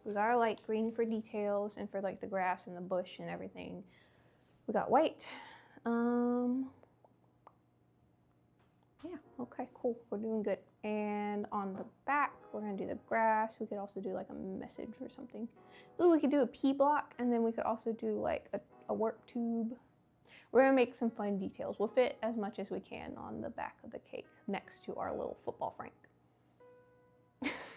We got our light green for details and for like the grass and the bush and everything. We got white. Yeah, okay, cool. We're doing good. And on the back, we're gonna do the grass. We could also do like a message or something. Ooh, we could do a P block, and then we could also do like a work tube. We're gonna make some fun details. We'll fit as much as we can on the back of the cake next to our little football Frank.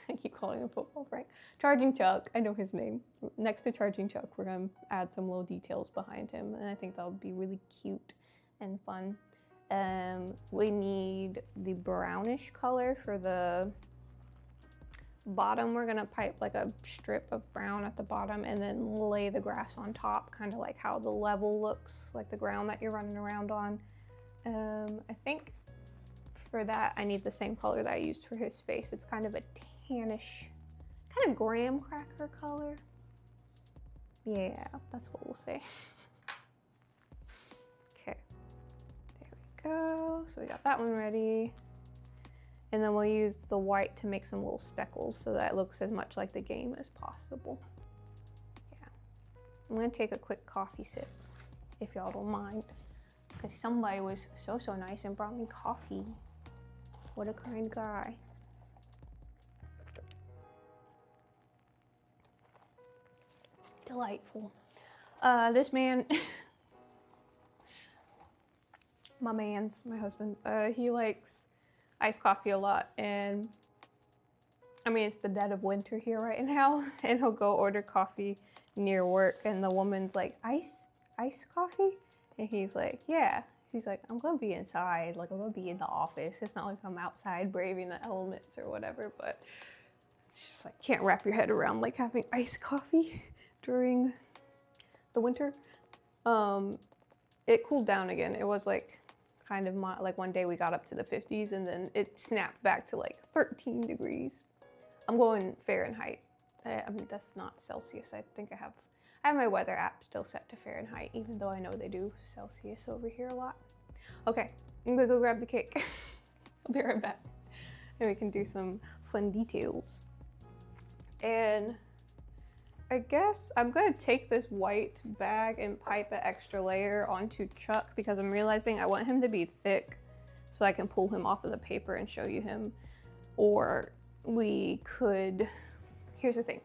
I keep calling him football Frank. Chargin Chuck, I know his name. Next to Chargin Chuck, we're gonna add some little details behind him, and I think that would be really cute and fun. We need the brownish color for the bottom. We're gonna pipe like a strip of brown at the bottom and then lay the grass on top, kind of like how the level looks, like the ground that you're running around on. I think for that I need the same color that I used for his face. It's kind of a tannish, kind of graham cracker color. Yeah, that's what we'll say. Okay, there we go. So we got that one ready. And then we'll use the white to make some little speckles so that it looks as much like the game as possible. Yeah. I'm gonna take a quick coffee sip, if y'all don't mind, because somebody was so nice and brought me coffee. What a kind guy. Delightful. This man, my husband, he likes iced coffee a lot, and I mean it's the dead of winter here right now, and he'll go order coffee near work, and the woman's like, iced coffee? And he's like, yeah. He's like, I'm gonna be inside, like I'm gonna be in the office. It's not like I'm outside braving the elements or whatever, but it's just like, can't wrap your head around like having iced coffee during the winter. It cooled down again. It was like kind of like one day we got up to the 50s and then it snapped back to like 13 degrees. I'm going Fahrenheit. I mean, that's not Celsius. I think I have my weather app still set to Fahrenheit, even though I know they do Celsius over here a lot. Okay, I'm gonna go grab the cake. I'll be right back. And we can do some fun details. And I guess I'm gonna take this white bag and pipe an extra layer onto Chuck because I'm realizing I want him to be thick so I can pull him off of the paper and show you him. Or we could, here's the thing.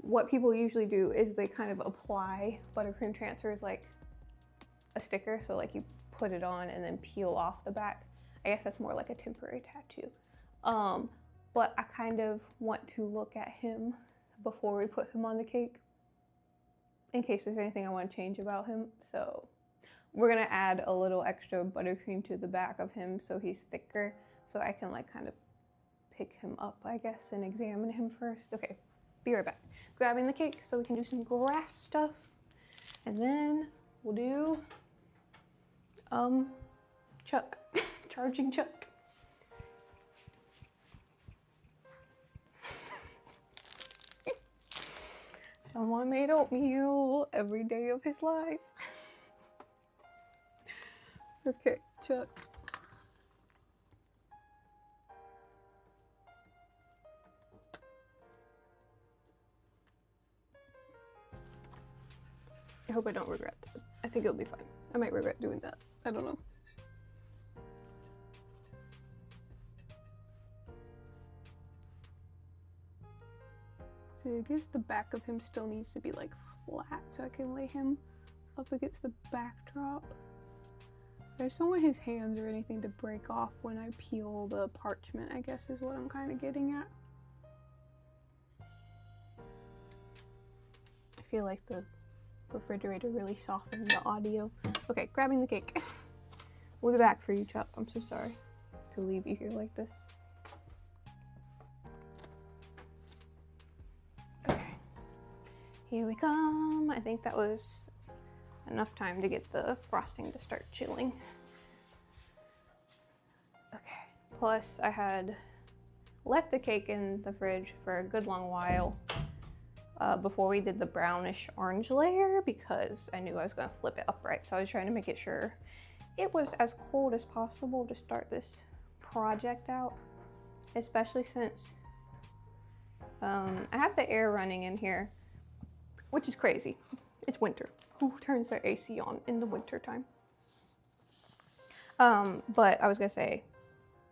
What people usually do is they kind of apply buttercream transfers like a sticker. So like you put it on and then peel off the back. I guess that's more like a temporary tattoo. But I kind of want to look at him before we put him on the cake in case there's anything I want to change about him. So we're gonna add a little extra buttercream to the back of him so he's thicker, so I can like kind of pick him up, I guess, and examine him first. Okay, be right back. Grabbing the cake so we can do some grass stuff, and then we'll do Chuck, Chargin Chuck. Someone made oatmeal every day of his life. Okay, Chuck. I hope I don't regret that. I think it'll be fine. I might regret doing that. I don't know. So I guess the back of him still needs to be like flat so I can lay him up against the backdrop. I just don't want his hands or anything to break off when I peel the parchment, I guess is what I'm kind of getting at. I feel like the refrigerator really softened the audio. Okay, grabbing the cake. We'll be back for you, Chuck. I'm so sorry to leave you here like this. Okay, here we come. I think that was enough time to get the frosting to start chilling. Okay, plus I had left the cake in the fridge for a good long while before we did the brownish orange layer because I knew I was gonna flip it upright. So I was trying to make it sure it was as cold as possible to start this project out, especially since I have the air running in here, which is crazy. It's winter. Who turns their AC on in the winter time? But I was gonna say,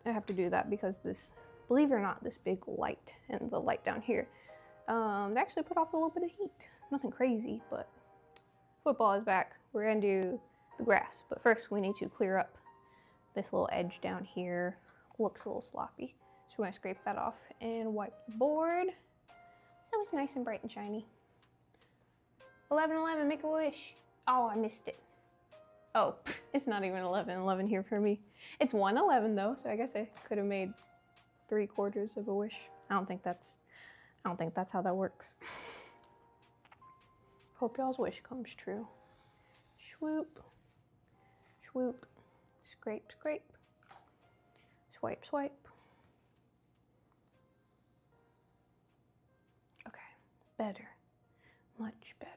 I have to do that because this, believe it or not, this big light and the light down here, they actually put off a little bit of heat. Nothing crazy, but football is back. We're gonna do the grass, but first we need to clear up this little edge down here. Looks a little sloppy. So we're gonna scrape that off and wipe the board so it's nice and bright and shiny. 11:11, make a wish. Oh, I missed it. Oh, it's not even 11:11 here for me. It's 1:11 though, so I guess I could have made 3/4 of a wish. I don't think that's how that works. Hope y'all's wish comes true. Swoop, swoop, scrape, scrape, swipe, swipe. Okay, better, much better.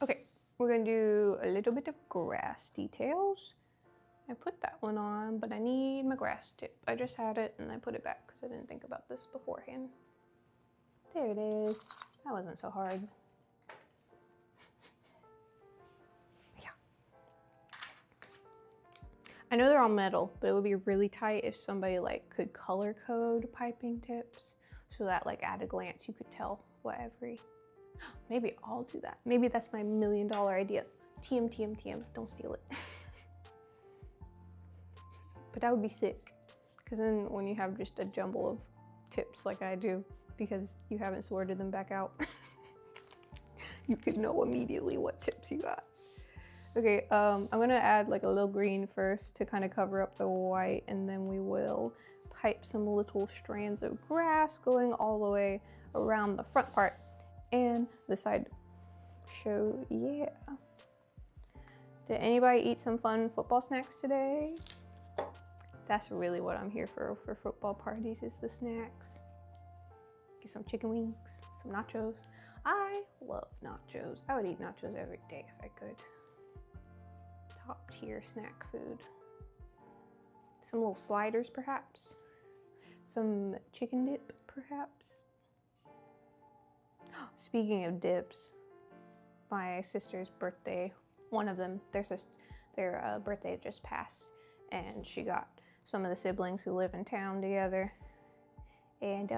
Okay, we're gonna do a little bit of grass details. I put that one on, but I need my grass tip. I just had it and I put it back because I didn't think about this beforehand. There it is. That wasn't so hard. Yeah. I know they're all metal, but it would be really tight if somebody like could color code piping tips so that like at a glance you could tell what every... Maybe I'll do that. Maybe that's my $1 million idea. TM, TM, TM, don't steal it. But that would be sick. Because then when you have just a jumble of tips like I do, because you haven't sorted them back out, you could know immediately what tips you got. Okay, I'm gonna add like a little green first to kind of cover up the white, and then we will pipe some little strands of grass going all the way around the front part and the side. So yeah. Did anybody eat some fun football snacks today? That's really what I'm here for football parties, is the snacks. Get some chicken wings, some nachos. I love nachos. I would eat nachos every day if I could. Top tier snack food. Some little sliders perhaps. Some chicken dip perhaps. Speaking of dips, my sister's birthday, one of them, their birthday just passed, and she got some of the siblings who live in town together, and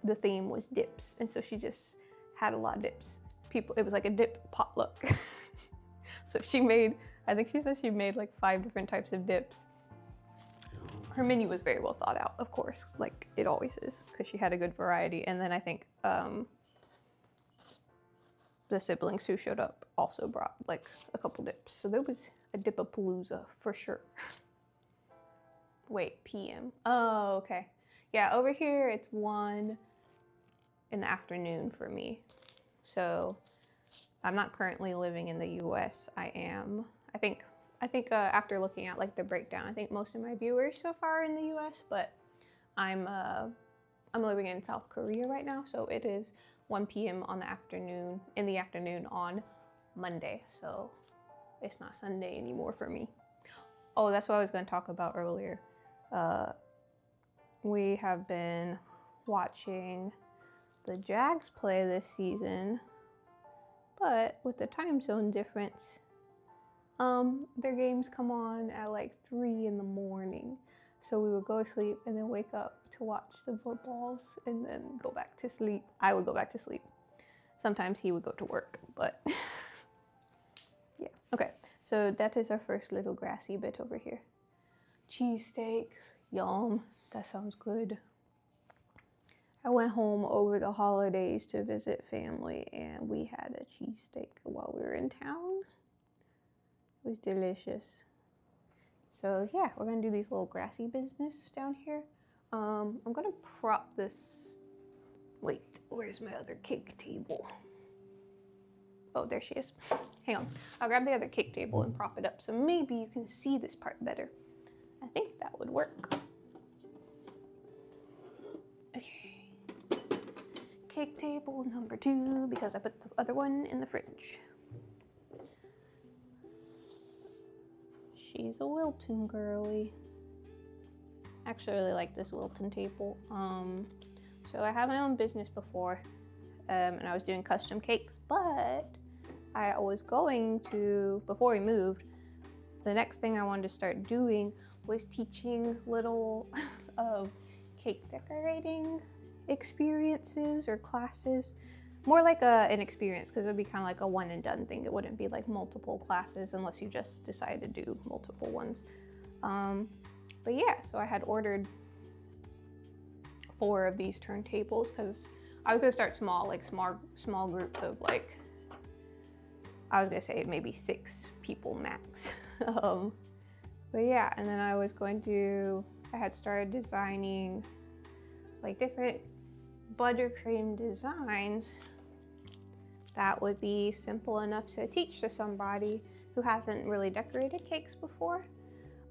the theme was dips, and so she just had a lot of dips. It was like a dip potluck. So she made, I think she said she made like 5 different types of dips. Her menu was very well thought out, of course, like it always is, because she had a good variety. And then I think the siblings who showed up also brought like a couple dips. So there was a dip-a-palooza for sure. Wait, PM. Oh, okay. Yeah, over here it's 1 in the afternoon for me. So I'm not currently living in the US. I think after looking at like the breakdown, I think most of my viewers so far are in the US, but I'm living in South Korea right now, so it is 1 p.m. in the afternoon on Monday, so it's not Sunday anymore for me. Oh, that's what I was going to talk about earlier. We have been watching the Jags play this season, but with the time zone difference, their games come on at like 3 in the morning. So we would go to sleep and then wake up to watch the footballs and then go back to sleep. I would go back to sleep. Sometimes he would go to work, but yeah. Okay, so that is our first little grassy bit over here. Cheesesteaks, yum, that sounds good. I went home over the holidays to visit family and we had a cheesesteak while we were in town. It was delicious. So yeah, we're gonna do these little grassy business down here. I'm gonna prop this, wait, where's my other cake table? Oh, there she is. Hang on, I'll grab the other cake table and prop it up so maybe you can see this part better. I think that would work. Okay, cake table number 2 because I put the other one in the fridge. She's a Wilton girly. Actually, I really like this Wilton table. So I had my own business before, and I was doing custom cakes, but I was going to, before we moved, the next thing I wanted to start doing was teaching little cake decorating experiences or classes. More like an experience, because it would be kind of like a one and done thing. It wouldn't be like multiple classes unless you just decide to do multiple ones. But yeah, so I had ordered 4 of these turntables because I was gonna start small, like small groups of like, I was gonna say maybe 6 people max. But yeah, and then I had started designing like different buttercream designs that would be simple enough to teach to somebody who hasn't really decorated cakes before.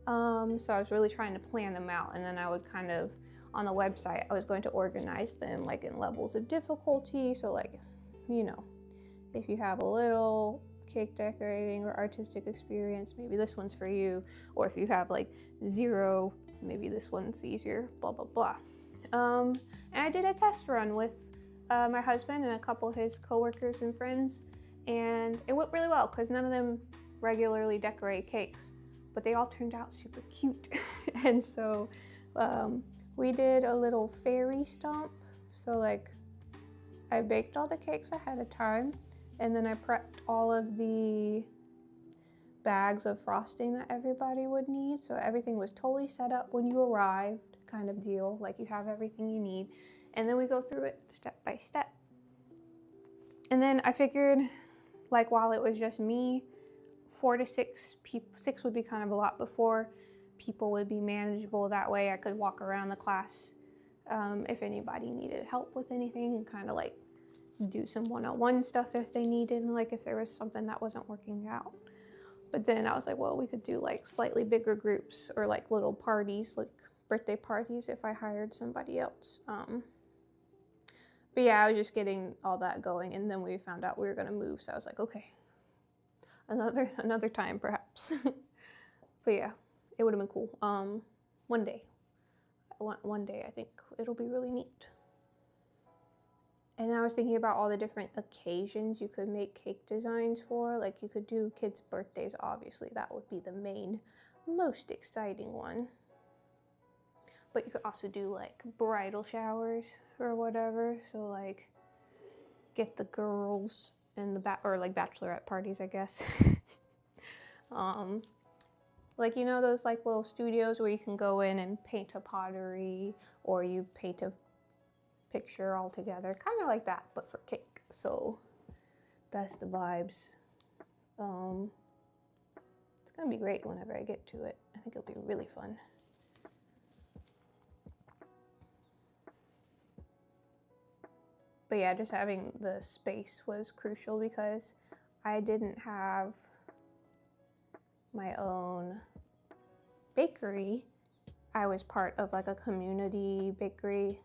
So I was really trying to plan them out, and then I would kind of, on the website, I was going to organize them like in levels of difficulty. So like, you know, if you have a little cake decorating or artistic experience, maybe this one's for you. Or if you have like 0, maybe this one's easier, blah, blah, blah. And I did a test run with my husband and a couple of his coworkers and friends, and it went really well because none of them regularly decorate cakes, but they all turned out super cute. And so we did a little fairy stomp. So like I baked all the cakes ahead of time, and then I prepped all of the bags of frosting that everybody would need. So everything was totally set up when you arrived, kind of deal, like you have everything you need. And then we go through it step by step. And then I figured, like, while it was just me, 4 to 6 people, 6 would be kind of a lot, but 4 people would be manageable. That way I could walk around the class if anybody needed help with anything, and kind of like do some one-on-one stuff if they needed, and like if there was something that wasn't working out. But then I was like, well, we could do like slightly bigger groups or like little parties, like birthday parties if I hired somebody else. But yeah, I was just getting all that going, and then we found out we were gonna move, so I was like, okay, another time perhaps. But yeah, it would have been cool. One day I think it'll be really neat. And I was thinking about all the different occasions you could make cake designs for. Like you could do kids' birthdays, obviously that would be the most exciting one. But you could also do like bridal showers or whatever. So like get the girls in the or like bachelorette parties, I guess. Like, you know, those like little studios where you can go in and paint a pottery, or you paint a picture all together, kind of like that, but for cake. So that's the vibes. It's gonna be great whenever I get to it. I think it'll be really fun. But yeah, just having the space was crucial because I didn't have my own bakery. I was part of like a community bakery.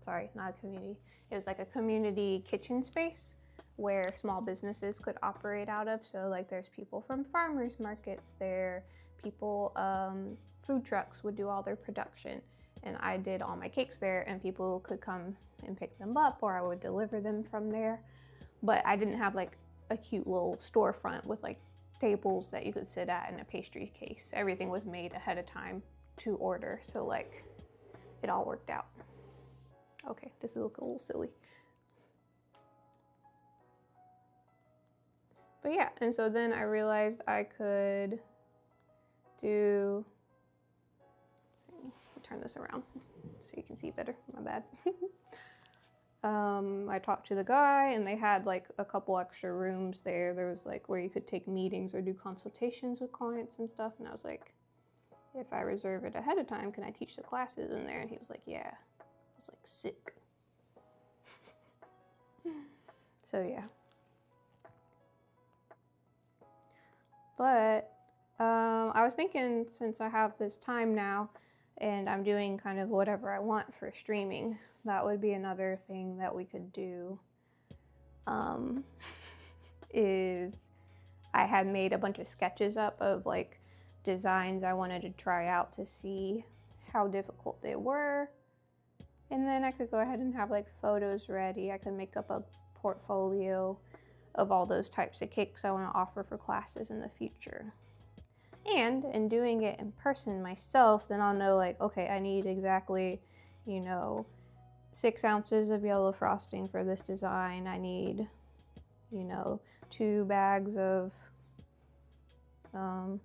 Sorry, not a community. It was like a community kitchen space where small businesses could operate out of. So like there's people from farmers markets there, people, food trucks would do all their production. and I did all my cakes there, and people could come and pick them up, or I would deliver them from there. But I didn't have like a cute little storefront with like tables that you could sit at in a pastry case. Everything was made ahead of time to order, so like it all worked out. Okay, this looks a little silly. But yeah, and so then I realized I could do, let me turn this around so you can see better, my bad. I talked to the guy, and they had like a couple extra rooms there. There was like where you could take meetings or do consultations with clients and stuff, and I was like, if I reserve it ahead of time, can I teach the classes in there? And he was like, yeah. I was like, sick. So yeah. But I was thinking, since I have this time now and I'm doing kind of whatever I want for streaming, that would be another thing that we could do. Is I had made a bunch of sketches up of like designs I wanted to try out to see how difficult they were. And then I could go ahead and have like photos ready. I could make up a portfolio of all those types of cakes I want to offer for classes in the future. And in doing it in person myself, then I'll know like, okay, I need exactly, 6 ounces of yellow frosting for this design. I need, 2 bags of, 2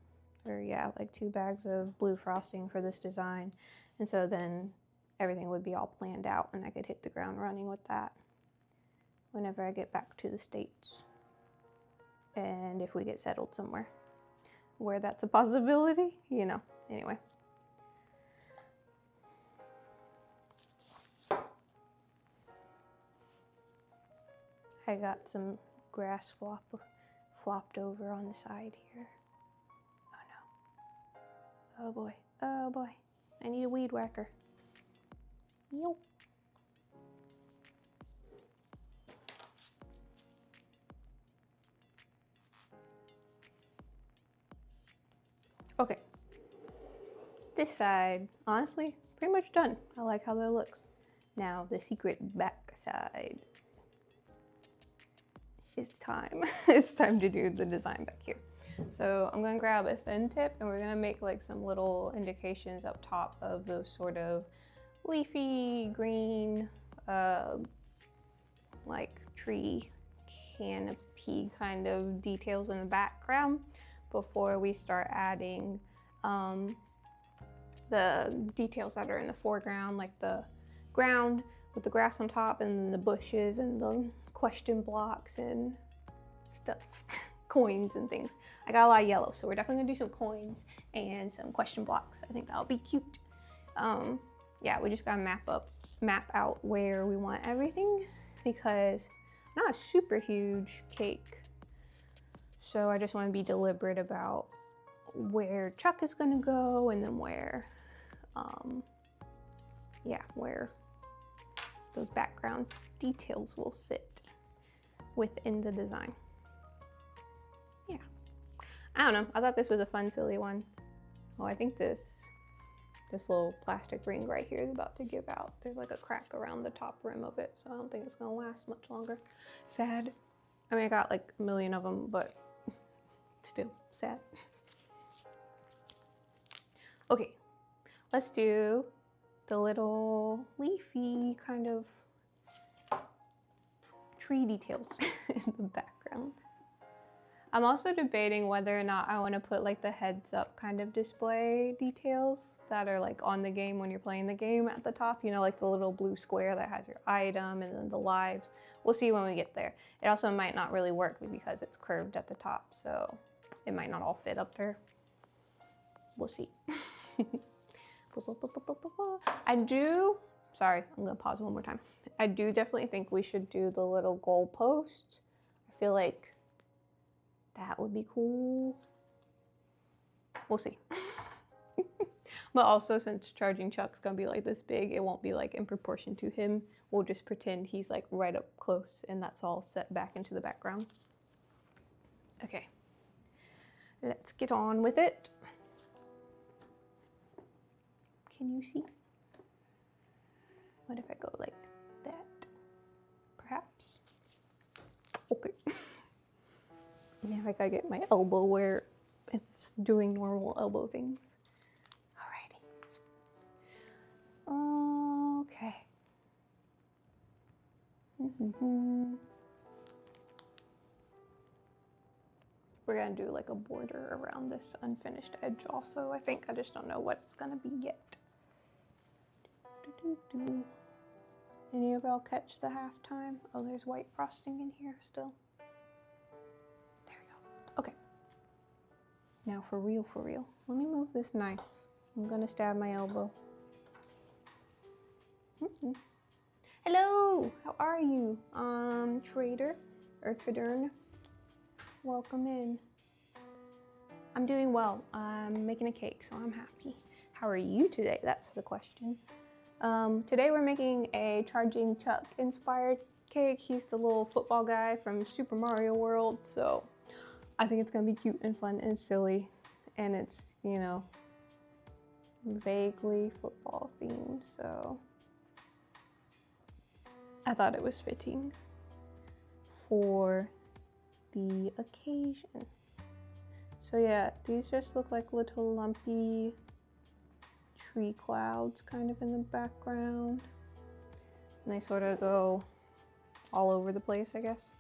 bags of blue frosting for this design. And so then everything would be all planned out, and I could hit the ground running with that whenever I get back to the States. And if we get settled somewhere where that's a possibility, anyway. I got some grass flopped over on the side here. Oh no. Oh boy. Oh boy. I need a weed whacker. Yo. Okay. This side, honestly, pretty much done. I like how that looks. Now the secret back side. It's time. It's time to do the design back here. So I'm gonna grab a thin tip, and we're gonna make like some little indications up top of those sort of leafy green, like tree canopy kind of details in the background before we start adding the details that are in the foreground, like the ground with the grass on top, and then the bushes and the question blocks and stuff. Coins and things. I got a lot of yellow, so we're definitely gonna do some coins and some question blocks. I think that'll be cute. Yeah, we just gotta map out where we want everything, because I'm not a super huge cake, so I just want to be deliberate about where Chuck is gonna go, and then where where those background details will sit within the design. Yeah, I don't know, I thought this was a fun, silly one. Oh, I think this little plastic ring right here is about to give out. There's like a crack around the top rim of it, so I don't think it's gonna last much longer. Sad. I mean, I got like a million of them, but still sad. Okay, let's do the little leafy kind of tree details in the background. I'm also debating whether or not I want to put like the heads up kind of display details that are like on the game when you're playing the game at the top, like the little blue square that has your item and then the lives. We'll see when we get there. It also might not really work because it's curved at the top, so it might not all fit up there. We'll see. Sorry, I'm gonna pause one more time. I do definitely think we should do the little goal posts. I feel like that would be cool. We'll see. But also, since Chargin Chuck's gonna be like this big, it won't be like in proportion to him. We'll just pretend he's like right up close, and that's all set back into the background. Okay, let's get on with it. Can you see? What if I go like that? Perhaps. Okay. Now I gotta get my elbow where it's doing normal elbow things. Alrighty. Okay. We're gonna do like a border around this unfinished edge also, I think. I just don't know what it's gonna be yet. Any of y'all catch the halftime? Oh, there's white frosting in here still. There we go. Okay. Now for real, let me move this knife. I'm gonna stab my elbow. Hello, how are you? Trader or Tradern? Welcome in. I'm doing well. I'm making a cake, so I'm happy. How are you today? That's the question. Today we're making a Chargin Chuck inspired cake. He's the little football guy from Super Mario World, so I think it's gonna be cute and fun and silly, and it's, you know, vaguely football themed, so I thought it was fitting for the occasion. So yeah, these just look like little lumpy tree clouds kind of in the background. And they sort of go all over the place, I guess.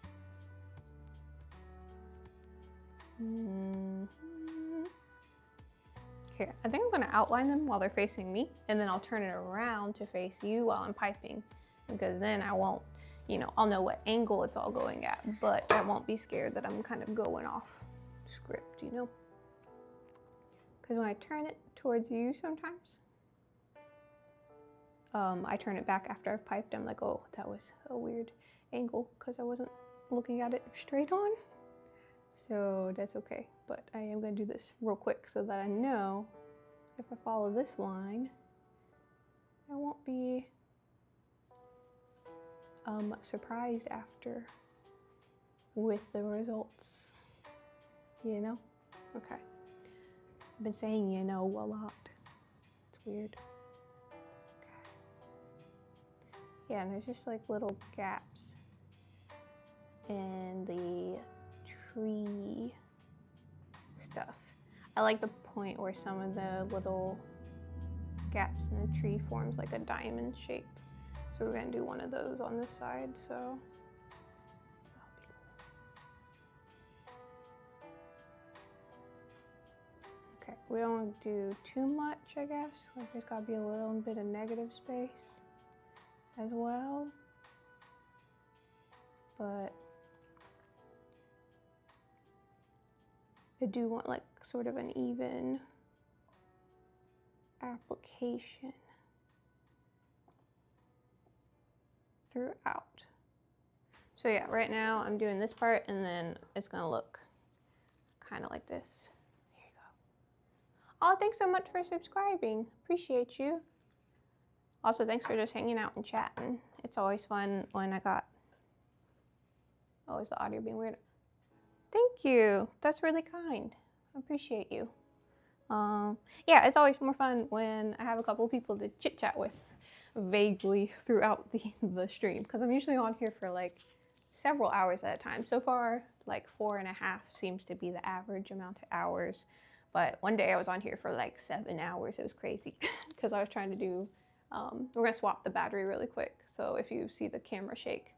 Here, I think I'm gonna outline them while they're facing me, and then I'll turn it around to face you while I'm piping, because then I won't, you know, I'll know what angle it's all going at, but I won't be scared that I'm kind of going off script, you know? Because when I turn it towards you sometimes, I turn it back after I've piped. I'm like, oh, that was a weird angle because I wasn't looking at it straight on. So that's okay, but I am gonna do this real quick so that I know if I follow this line, I won't be surprised after with the results, you know? Okay. I've been saying you know a lot. It's weird. Okay. Yeah, and there's just like little gaps in the tree stuff. I like the point where some of the little gaps in the tree forms like a diamond shape. So we're gonna do one of those on this side, so. Okay, we don't do too much, I guess. Like there's gotta be a little bit of negative space as well. But I do want like sort of an even application throughout. So yeah, right now I'm doing this part and then it's gonna look kind of like this. Here you go. Oh, thanks so much for subscribing. Appreciate you. Also, thanks for just hanging out and chatting. It's always fun when I got, oh, is the audio being weird? Thank you. That's really kind. I appreciate you. Yeah, it's always more fun when I have a couple of people to chit chat with vaguely throughout the stream, because I'm usually on here for like several hours at a time. So far, like 4.5 seems to be the average amount of hours. But one day I was on here for like 7 hours. It was crazy because I was trying to do, we're gonna swap the battery really quick. So if you see the camera shake,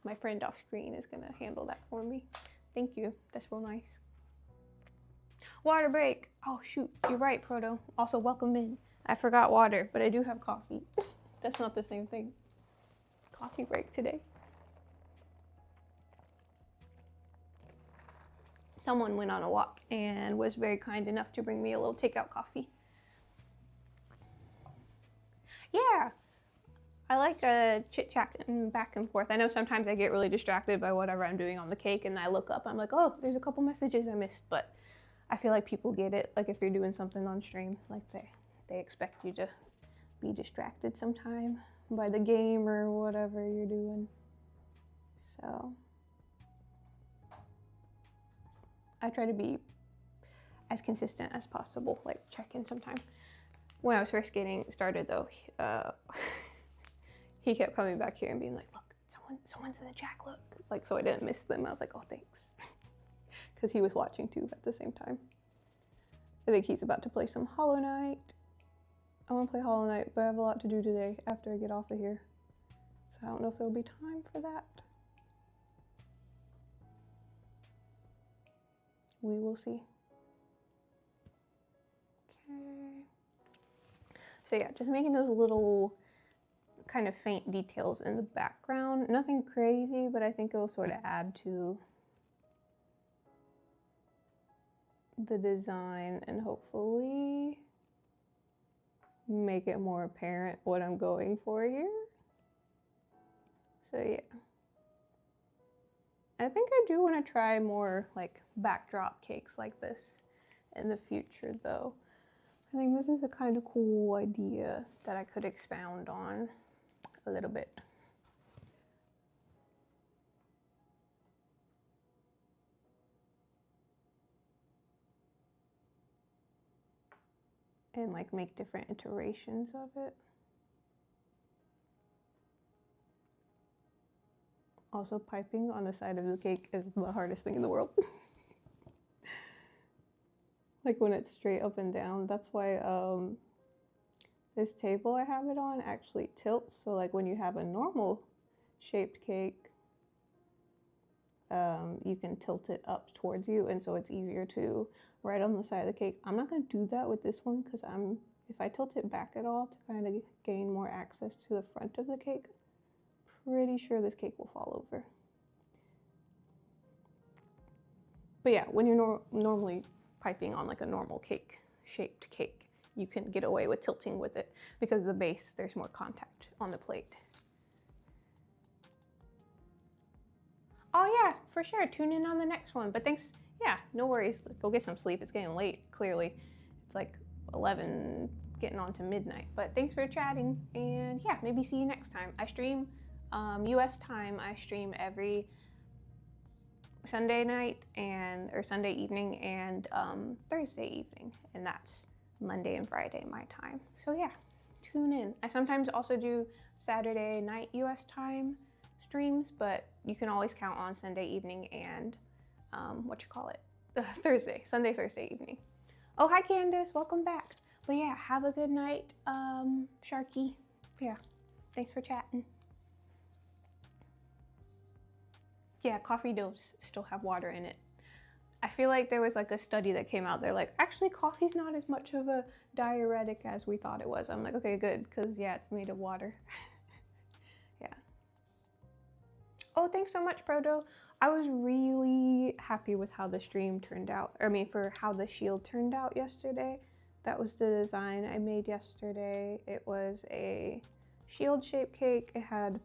my friend off screen is gonna handle that for me. Thank you, that's real nice. Water break. Oh shoot, you're right, Proto. Also, welcome in. I forgot water, but I do have coffee. That's not the same thing. Coffee break today. Someone went on a walk and was very kind enough to bring me a little takeout coffee. Yeah, I like chit-chatting back and forth. I know sometimes I get really distracted by whatever I'm doing on the cake and I look up, I'm like, oh, there's a couple messages I missed, but I feel like people get it. Like if you're doing something on stream, like they expect you to be distracted sometime by the game or whatever you're doing. So I try to be as consistent as possible, like check in sometime. when I was first getting started though, he kept coming back here and being like, look, someone's in the chat, look. Like, so I didn't miss them. I was like, oh, thanks. Because he was watching too at the same time. I think he's about to play some Hollow Knight. I want to play Hollow Knight, but I have a lot to do today after I get off of here. So I don't know if there'll be time for that. We will see. Okay. So yeah, just making those little kind of faint details in the background. Nothing crazy, but I think it'll sort of add to the design and hopefully make it more apparent what I'm going for here. So yeah. I think I do want to try more like backdrop cakes like this in the future though. I think this is a kind of cool idea that I could expound on a little bit. And like make different iterations of it. Also, piping on the side of the cake is the hardest thing in the world. Like when it's straight up and down. That's why this table I have it on actually tilts. So like when you have a normal shaped cake, you can tilt it up towards you, and so it's easier to write on the side of the cake. I'm not going to do that with this one because if I tilt it back at all to kind of gain more access to the front of the cake, pretty sure this cake will fall over. But yeah, when you're normally piping on like a normal cake, shaped cake, you can get away with tilting with it because the base, there's more contact on the plate. Oh yeah, for sure, tune in on the next one. But thanks, yeah, no worries. Go get some sleep, it's getting late, clearly. It's like 11, getting on to midnight. But thanks for chatting, and yeah, maybe see you next time. I stream US time. I stream every Sunday night or Sunday evening and Thursday evening, and that's Monday and Friday my time. So yeah, tune in. I sometimes also do Saturday night US time streams, but you can always count on Sunday evening and Sunday, Thursday evening. Oh, hi Candace, welcome back. But yeah, have a good night, Sharky. Yeah, thanks for chatting. Yeah, coffee does still have water in it. I feel like there was like a study that came out there like, actually coffee's not as much of a diuretic as we thought it was. I'm like, okay, good, because yeah, it's made of water. Yeah. Oh, thanks so much, Proto. I was really happy with how the stream turned out. For how the shield turned out yesterday. That was the design I made yesterday. It was a shield shaped cake. It had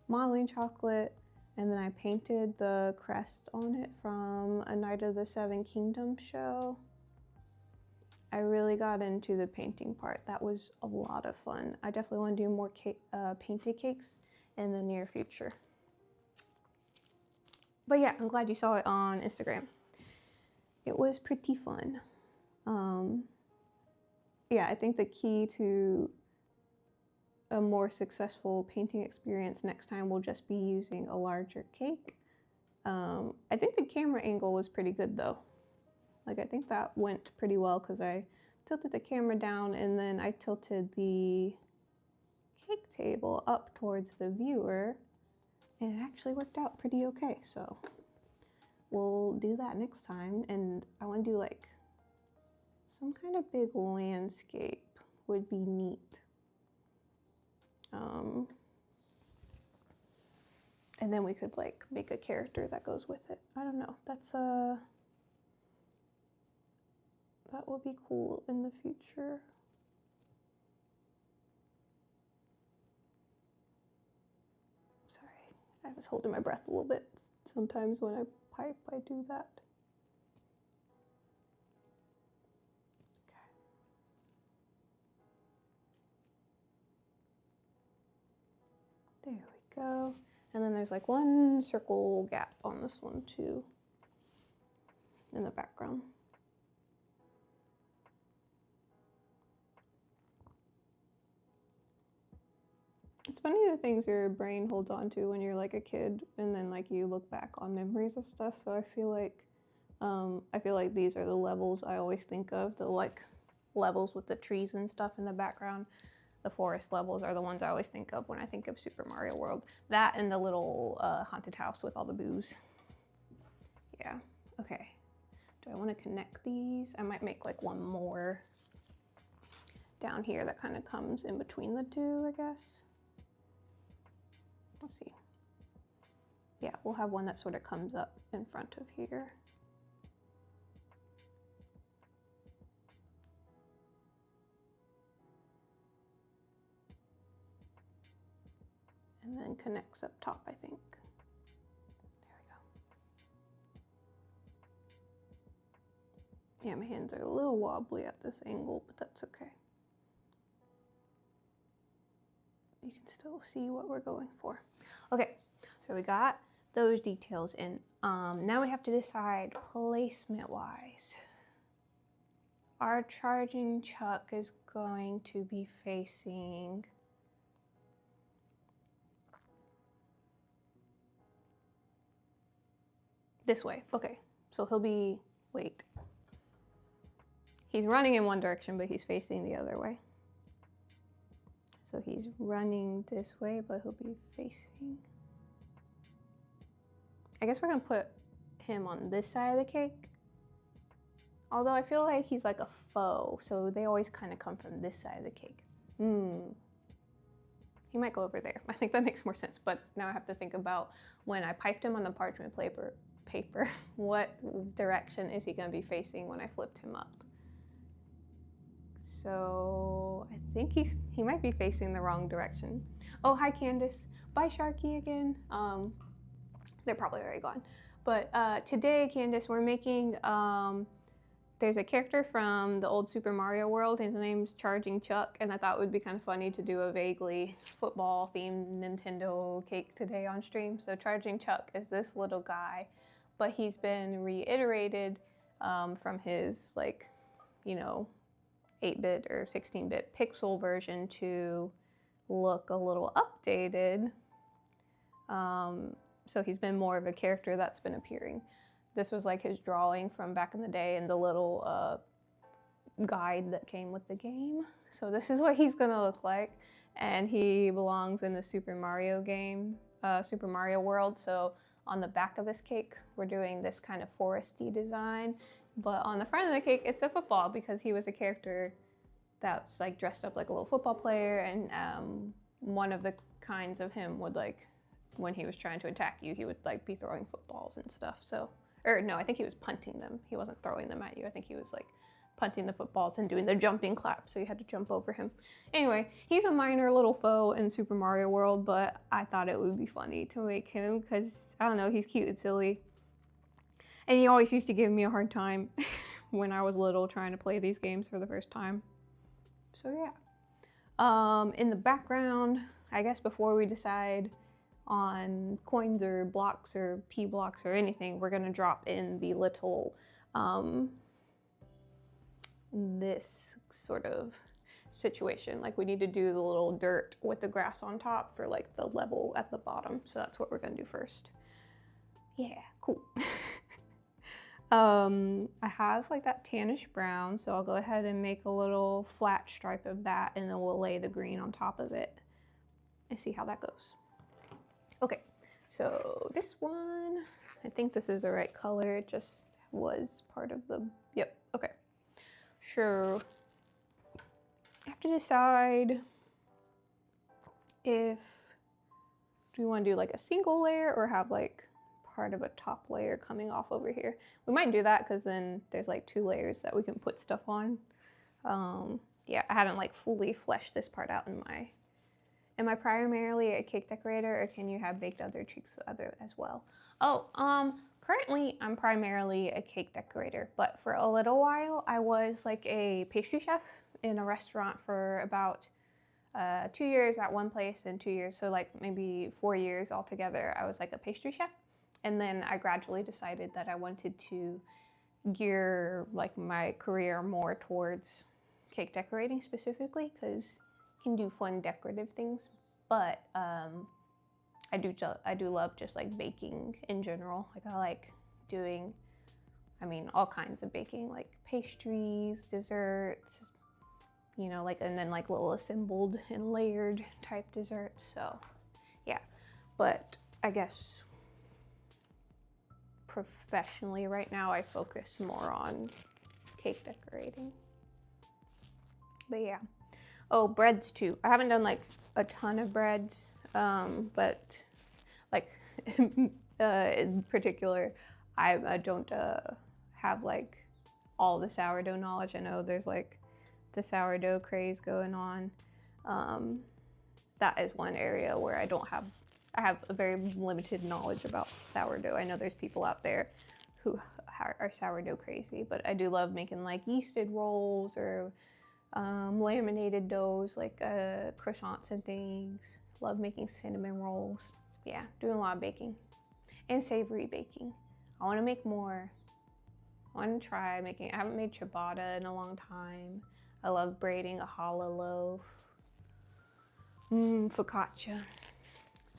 modeling chocolate, and then I painted the crest on it from a Night of the Seven Kingdoms show. I really got into the painting part. That was a lot of fun. I definitely want to do more painted cakes in the near future. But yeah, I'm glad you saw it on Instagram. It was pretty fun. Yeah, I think the key to a more successful painting experience next time will just be using a larger cake. I think the camera angle was pretty good though. Like I think that went pretty well because I tilted the camera down and then I tilted the cake table up towards the viewer, and it actually worked out pretty okay. So we'll do that next time, and I want to do like some kind of big landscape would be neat. And then we could like make a character that goes with it. I don't know. That will be cool in the future. Sorry, I was holding my breath a little bit. Sometimes when I pipe, I do that. Okay. There we go. And then there's like one circle gap on this one too, in the background. It's funny the things your brain holds on to when you're like a kid, and then like you look back on memories of stuff. So I feel like these are the levels I always think of, the like levels with the trees and stuff in the background. The forest levels are the ones I always think of when I think of Super Mario World. That and the little haunted house with all the booze. Yeah, okay. Do I want to connect these? I might make like one more down here that kind of comes in between the two, I guess. Let's see. Yeah, we'll have one that sort of comes up in front of here. And then connects up top, I think. There we go. Yeah, my hands are a little wobbly at this angle, but that's okay. You can still see what we're going for. Okay, so we got those details in. Now we have to decide placement-wise. Our Chargin Chuck is going to be facing this way. Okay, so he'll be, wait. He's running in one direction, but he's facing the other way. So he's running this way, but he'll be facing. I guess we're gonna put him on this side of the cake. Although I feel like he's like a foe, so they always kind of come from this side of the cake. He might go over there. I think that makes more sense, but now I have to think about when I piped him on the parchment paper, what direction is he gonna be facing when I flipped him up? So I think he might be facing the wrong direction. Oh, hi Candace. Bye Sharky again. They're probably already gone. But today, Candace, we're making, there's a character from the old Super Mario World. His name's Chargin Chuck, and I thought it would be kind of funny to do a vaguely football-themed Nintendo cake today on stream. So Chargin Chuck is this little guy, but he's been reiterated from his, like, you know, 8-bit or 16-bit pixel version to look a little updated. So he's been more of a character that's been appearing. This was like his drawing from back in the day and the little guide that came with the game. So this is what he's gonna look like. And he belongs in the Super Mario game, Super Mario World. So on the back of this cake, we're doing this kind of foresty design. But on the front of the cake, it's a football because he was a character that was like dressed up like a little football player. And one of the kinds of him would like, when he was trying to attack you, he would like be throwing footballs and stuff. So, or no, I think he was punting them. He wasn't throwing them at you. I think he was like punting the footballs and doing the jumping clap. So you had to jump over him. Anyway, he's a minor little foe in Super Mario World, but I thought it would be funny to make him because, I don't know, he's cute and silly. And he always used to give me a hard time when I was little trying to play these games for the first time. So yeah. In the background, I guess before we decide on coins or blocks or P blocks or anything, we're gonna drop in the little, this sort of situation. Like we need to do the little dirt with the grass on top for like the level at the bottom. So that's what we're gonna do first. Yeah, cool. I have like that tannish brown, so I'll go ahead and make a little flat stripe of that and then we'll lay the green on top of it and see how that goes. Okay, so this one, I think this is the right color. It just was part of the, yep, okay. Sure, I have to decide if, do we want to do like a single layer or have like part of a top layer coming off over here? We might do that because then there's like 2 layers that we can put stuff on. Yeah, I haven't like fully fleshed this part out in my, am I primarily a cake decorator or can you have baked other treats as well? Oh, currently I'm primarily a cake decorator, but for a little while I was like a pastry chef in a restaurant for about 2 years at one place and 2 years, so like maybe 4 years altogether. I was like a pastry chef. And then I gradually decided that I wanted to gear like my career more towards cake decorating specifically because you can do fun decorative things But I do love just like baking in general. Like I like doing, I mean, all kinds of baking, like pastries, desserts, you know, like, and then like little assembled and layered type desserts. So yeah, but I guess professionally right now I focus more on cake decorating. But yeah. Oh, breads too. I haven't done like a ton of breads, but like in particular, I don't have like all the sourdough knowledge. I know there's like the sourdough craze going on. That is one area where I have a very limited knowledge about sourdough. I know there's people out there who are sourdough crazy, but I do love making like yeasted rolls or laminated doughs, like croissants and things. Love making cinnamon rolls. Yeah, doing a lot of baking and savory baking. I want to make more. I want to try making, I haven't made ciabatta in a long time. I love braiding a challah loaf. Focaccia.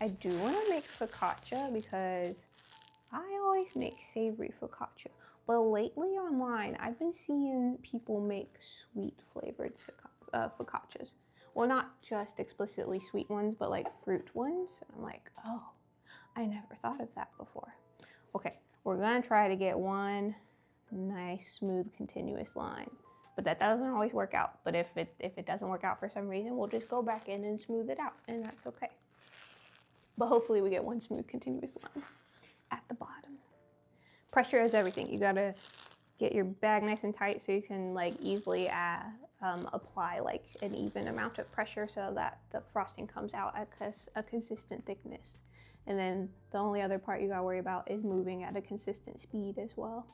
I do want to make focaccia because I always make savory focaccia. But lately online, I've been seeing people make sweet flavored focaccias. Well, not just explicitly sweet ones, but like fruit ones. And I'm like, oh, I never thought of that before. Okay, we're gonna try to get one nice, smooth, continuous line. But that doesn't always work out. But if it doesn't work out for some reason, we'll just go back in and smooth it out, and that's okay. But hopefully we get one smooth, continuous line at the bottom. Pressure is everything. You gotta get your bag nice and tight so you can like easily apply like an even amount of pressure so that the frosting comes out at a consistent thickness. And then the only other part you gotta worry about is moving at a consistent speed as well.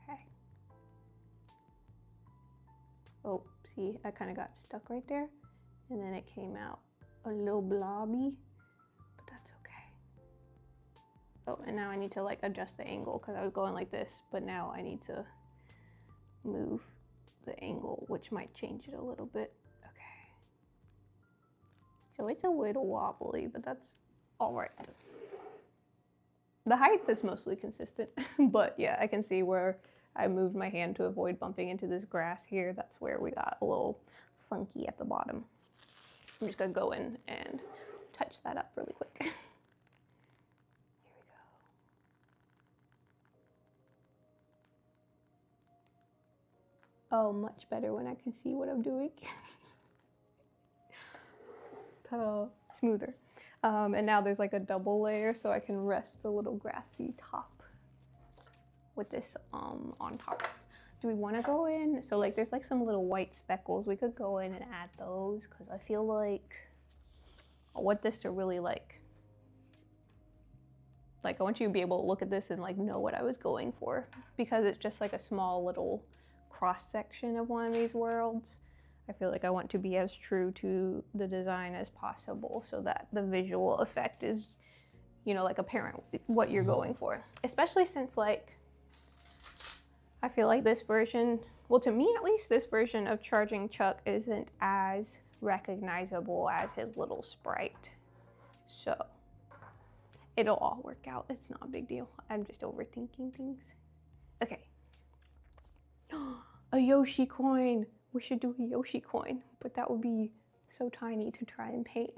Okay. Oh, see, I kind of got stuck right there. And then it came out a little blobby, but that's okay. Oh, and now I need to like adjust the angle because I was going like this, but now I need to move the angle, which might change it a little bit. Okay. So it's a little wobbly, but that's all right. The height is mostly consistent, but yeah, I can see where I moved my hand to avoid bumping into this grass here. That's where we got a little funky at the bottom. I'm just gonna go in and touch that up really quick. Here we go. Oh, much better when I can see what I'm doing. Ta-da, smoother. And now there's like a double layer so I can rest a little grassy top with this on top. Do we want to go in? So like there's like some little white speckles. We could go in and add those because I feel like I want this to really like I want you to be able to look at this and like know what I was going for, because it's just like a small little cross section of one of these worlds. I feel like I want to be as true to the design as possible so that the visual effect is, you know, like apparent what you're going for. Especially since like I feel like this version, well, to me at least, this version of Chargin Chuck isn't as recognizable as his little sprite. So it'll all work out. It's not a big deal. I'm just overthinking things. Okay. A Yoshi coin. We should do a Yoshi coin, but that would be so tiny to try and paint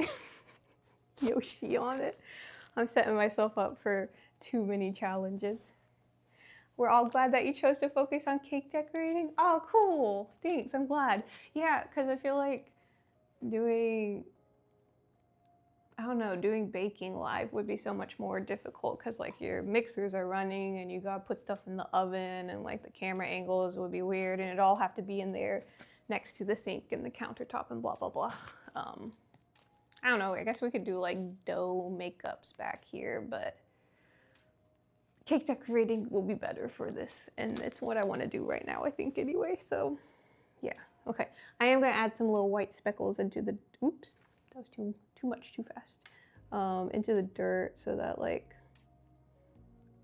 Yoshi on it. I'm setting myself up for too many challenges. We're all glad that you chose to focus on cake decorating. Oh, cool. Thanks, I'm glad. Yeah, because I feel like doing baking live would be so much more difficult because like your mixers are running and you gotta put stuff in the oven and like the camera angles would be weird and it'd all have to be in there next to the sink and the countertop and blah, blah, blah. I don't know, I guess we could do like dough makeups back here, but cake decorating will be better for this, and it's what I want to do right now, I think, anyway, so yeah. Okay, I am going to add some little white speckles into the, oops, that was too much too fast, into the dirt so that, like,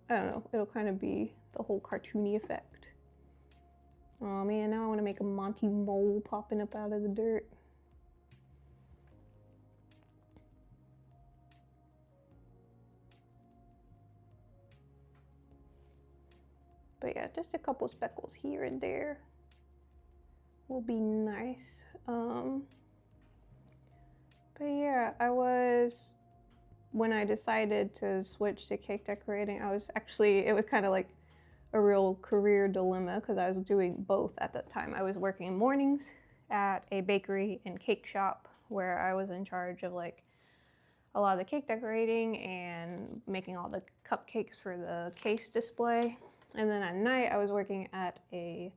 I don't know, it'll kind of be the whole cartoony effect. Oh man, now I want to make a Monty mole popping up out of the dirt. But yeah, just a couple speckles here and there will be nice. But yeah, when I decided to switch to cake decorating, it was kind of like a real career dilemma because I was doing both at the time. I was working mornings at a bakery and cake shop where I was in charge of like a lot of the cake decorating and making all the cupcakes for the case display. And then at night I was working at a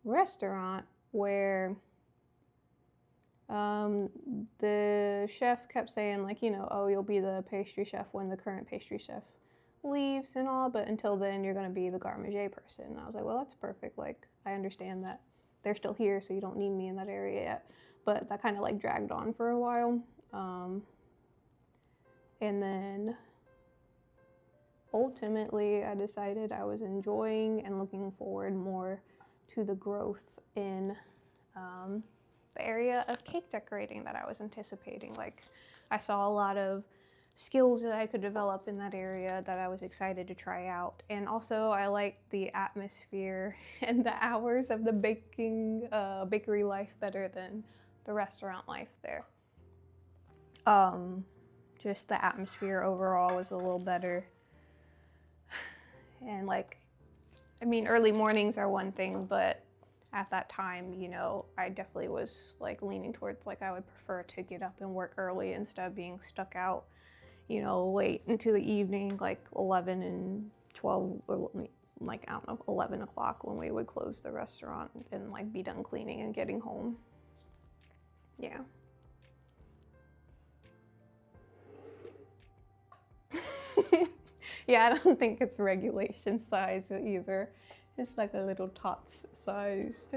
restaurant where the chef kept saying like, you know, oh, you'll be the pastry chef when the current pastry chef leaves and all, but until then you're going to be the garde manger person. And I was like, well, that's perfect. Like, I understand that they're still here, so you don't need me in that area yet. But that kind of like dragged on for a while. And then ultimately I decided I was enjoying and looking forward more to the growth in the area of cake decorating that I was anticipating. Like, I saw a lot of skills that I could develop in that area that I was excited to try out. And also I liked the atmosphere and the hours of the bakery life better than the restaurant life there. Just the atmosphere overall was a little better. And like, I mean, early mornings are one thing, but at that time, you know, I definitely was like leaning towards like I would prefer to get up and work early instead of being stuck out, you know, late into the evening, like 11 and 12, or like, I don't know, 11 o'clock when we would close the restaurant and like be done cleaning and getting home. Yeah. Yeah, I don't think it's regulation size either. It's like a little tots-sized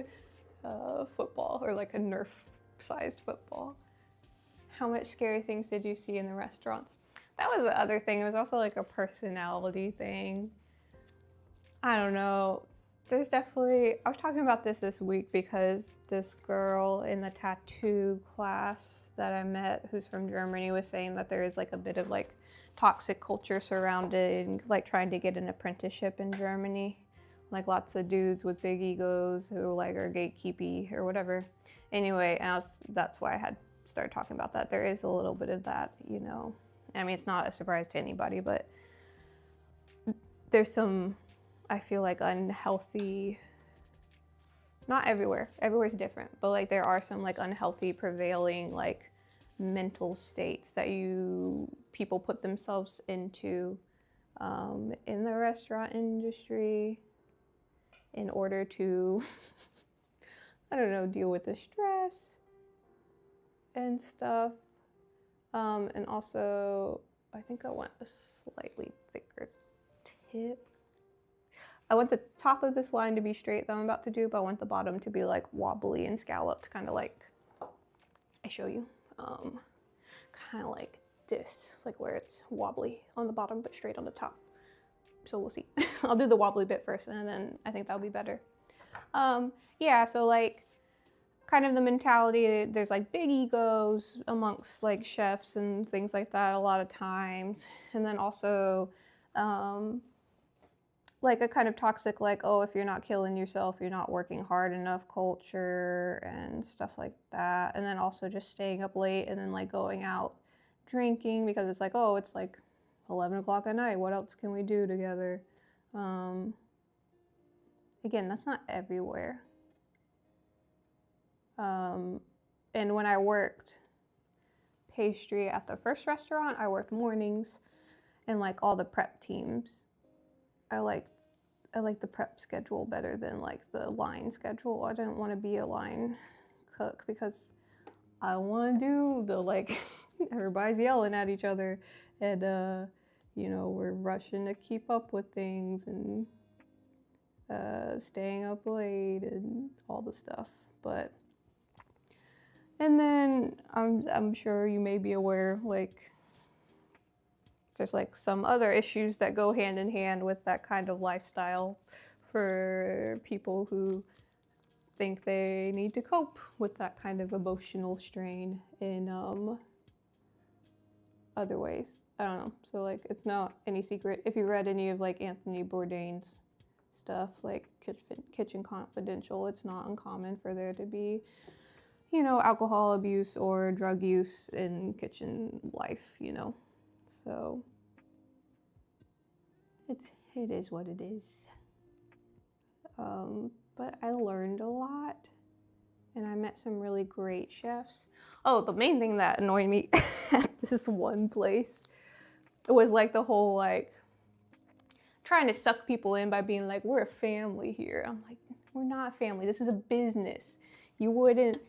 football, or like a Nerf-sized football. How much scary things did you see in the restaurants? That was the other thing. It was also like a personality thing. I don't know. There's definitely, I was talking about this week because this girl in the tattoo class that I met who's from Germany was saying that there is like a bit of like toxic culture surrounding like trying to get an apprenticeship in Germany. Like lots of dudes with big egos who like are gatekeepy or whatever. Anyway, that's why I had started talking about that. There is a little bit of that, you know. I mean, it's not a surprise to anybody, but there's some, I feel like, unhealthy, not everywhere, everywhere's different, but like there are some like unhealthy prevailing like mental states that people put themselves into in the restaurant industry in order to, I don't know, deal with the stress and stuff. And also, I think I want a slightly thicker tip. I want the top of this line to be straight that I'm about to do, but I want the bottom to be like wobbly and scalloped, kind of like, I show you, kind of like this, like where it's wobbly on the bottom but straight on the top. So we'll see. I'll do the wobbly bit first and then I think that'll be better. Yeah, so like kind of the mentality, there's like big egos amongst like chefs and things like that a lot of times. And then also like a kind of toxic, like, oh, if you're not killing yourself, you're not working hard enough culture and stuff like that. And then also just staying up late and then like going out drinking because it's like, oh, it's like 11 o'clock at night. What else can we do together? Again, that's not everywhere. And when I worked pastry at the first restaurant, I worked mornings and like all the prep teams. I like the prep schedule better than like the line schedule. I didn't want to be a line cook because I want to do the like everybody's yelling at each other and you know, we're rushing to keep up with things and staying up late and all the stuff. But and then I'm sure you may be aware, like there's like some other issues that go hand in hand with that kind of lifestyle for people who think they need to cope with that kind of emotional strain in other ways. I don't know. So like it's not any secret if you read any of like Anthony Bourdain's stuff like Kitchen Confidential, it's not uncommon for there to be, you know, alcohol abuse or drug use in kitchen life, you know. So it is what it is. But I learned a lot, and I met some really great chefs. Oh, the main thing that annoyed me at this one place was like the whole like trying to suck people in by being like, we're a family here. I'm like, we're not a family. This is a business. You wouldn't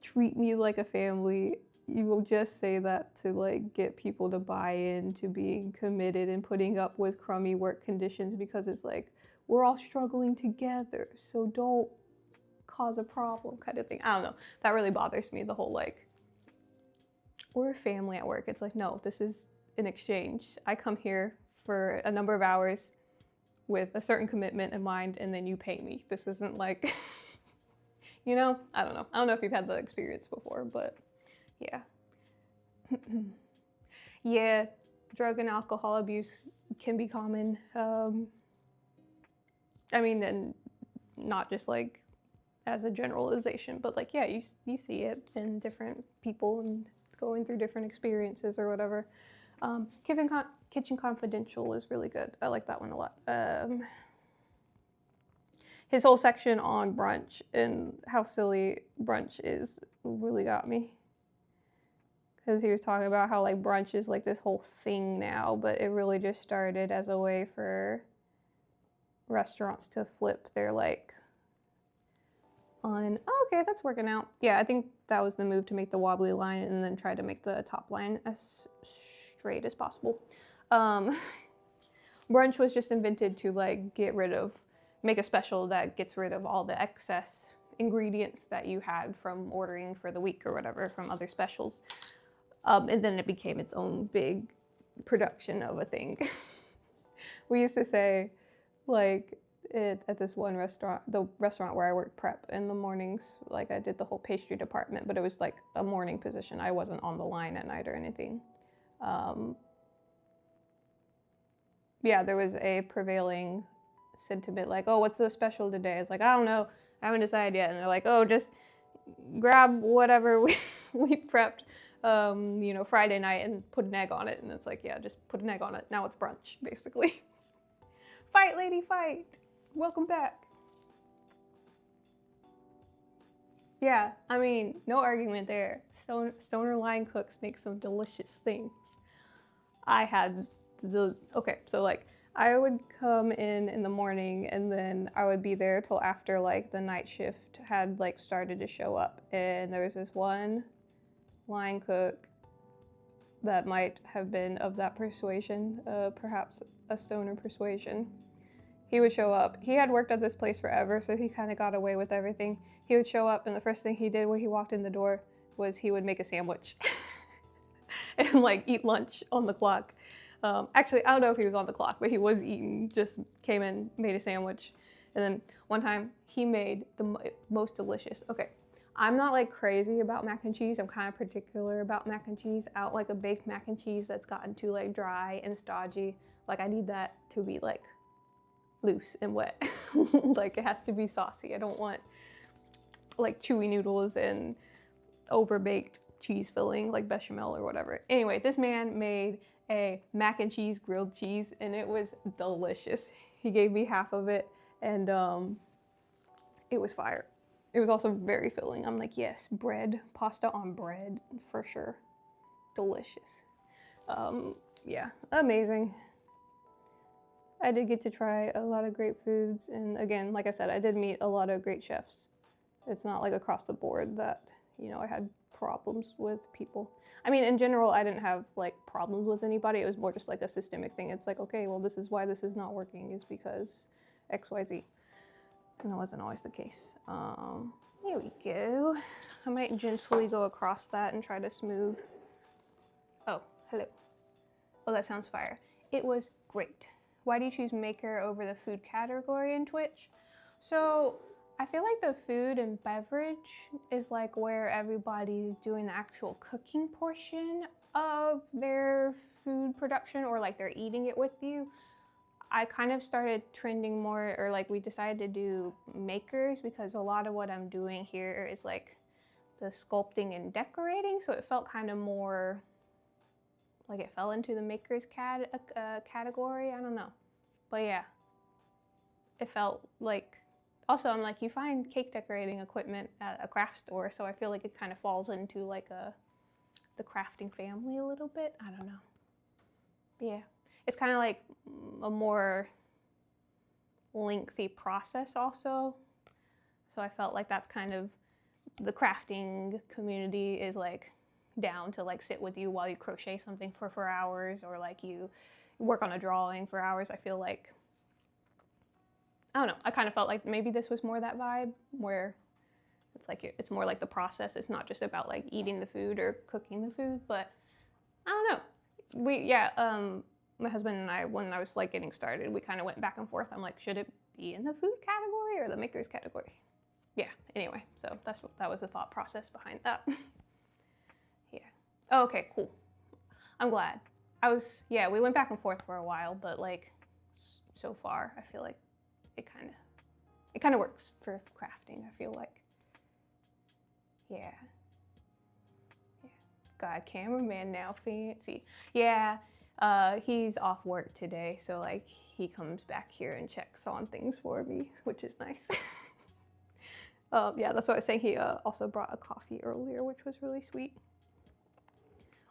treat me like a family. You will just say that to like get people to buy in to being committed and putting up with crummy work conditions, because it's like, we're all struggling together, so don't cause a problem kind of thing. I don't know. That really bothers me, the whole like, we're a family at work. It's like, no, this is an exchange. I come here for a number of hours with a certain commitment in mind, and then you pay me. This isn't like, you know, I don't know. I don't know if you've had that experience before, but yeah. Yeah, drug and alcohol abuse can be common. I mean, and not just like as a generalization, but like, yeah, you see it in different people and going through different experiences or whatever. Kitchen Confidential is really good. I like that one a lot. His whole section on brunch and how silly brunch is really got me. Because he was talking about how like brunch is like this whole thing now, but it really just started as a way for restaurants to flip their like on, oh, okay, that's working out. Yeah, I think that was the move, to make the wobbly line and then try to make the top line as straight as possible. Brunch was just invented to like make a special that gets rid of all the excess ingredients that you had from ordering for the week or whatever from other specials. And then it became its own big production of a thing. We used to say, like, at this one restaurant, the restaurant where I worked prep in the mornings, like I did the whole pastry department, but it was like a morning position. I wasn't on the line at night or anything. Yeah, there was a prevailing sentiment like, oh, what's the special today? It's like, I don't know, I haven't decided yet. And they're like, oh, just grab whatever we prepped, you know, Friday night and put an egg on it. And it's like, yeah, just put an egg on it. Now it's brunch, basically. Fight, lady, fight. Welcome back. Yeah, I mean, no argument there. Stoner line cooks make some delicious things. Okay, so like I would come in the morning, and then I would be there till after like the night shift had like started to show up. And there was this one line cook that might have been of that persuasion, perhaps a stoner persuasion. He would show up. He had worked at this place forever, so he kind of got away with everything. He would show up, and the first thing he did when he walked in the door was he would make a sandwich and like eat lunch on the clock. Actually, I don't know if he was on the clock, but he was eating, just came in, made a sandwich. And then one time he made the most delicious. Okay, I'm not like crazy about mac and cheese. I'm kind of particular about mac and cheese. I don't like a baked mac and cheese that's gotten too like dry and stodgy. Like I need that to be like loose and wet. Like it has to be saucy. I don't want like chewy noodles and over-baked cheese filling like bechamel or whatever. Anyway, this man made a mac and cheese grilled cheese, and it was delicious. He gave me half of it, and it was fire. It was also very filling. I'm like, yes, bread, pasta on bread, for sure. Delicious. Yeah, amazing. I did get to try a lot of great foods, and again, like I said, I did meet a lot of great chefs. It's not like across the board that, you know, I had problems with people. I mean, in general, I didn't have like problems with anybody. It was more just like a systemic thing. It's like, okay, well, this is why this is not working, is because XYZ. And that wasn't always the case. Here we go. I might gently go across that and try to smooth. Oh, hello. Oh, that sounds fire. It was great. Why do you choose maker over the food category in Twitch? So I feel like the food and beverage is like where everybody's doing the actual cooking portion of their food production, or like they're eating it with you. I kind of started trending more, or like we decided to do makers, because a lot of what I'm doing here is like the sculpting and decorating, so it felt kind of more like it fell into the makers category. I don't know, but yeah, it felt like. Also, I'm like, you find cake decorating equipment at a craft store, so I feel like it kind of falls into like the crafting family a little bit. I don't know. Yeah, it's kind of like a more lengthy process also. So I felt like that's kind of the crafting community is like down to like sit with you while you crochet something for 4 hours, or like you work on a drawing for hours. I feel like, I don't know, I kind of felt like maybe this was more that vibe where it's like it's more like the process. It's not just about like eating the food or cooking the food, but I don't know. My husband and I, when I was like getting started, we kind of went back and forth. I'm like, should it be in the food category or the makers category? Yeah, anyway, so that was the thought process behind that. Yeah. Oh, okay, cool. I'm glad. We went back and forth for a while, but like so far, I feel like it kind of works for crafting, I feel like. Yeah. God, cameraman now, fancy. Yeah, he's off work today, so like he comes back here and checks on things for me, which is nice. Yeah, that's what I was saying. He also brought a coffee earlier, which was really sweet.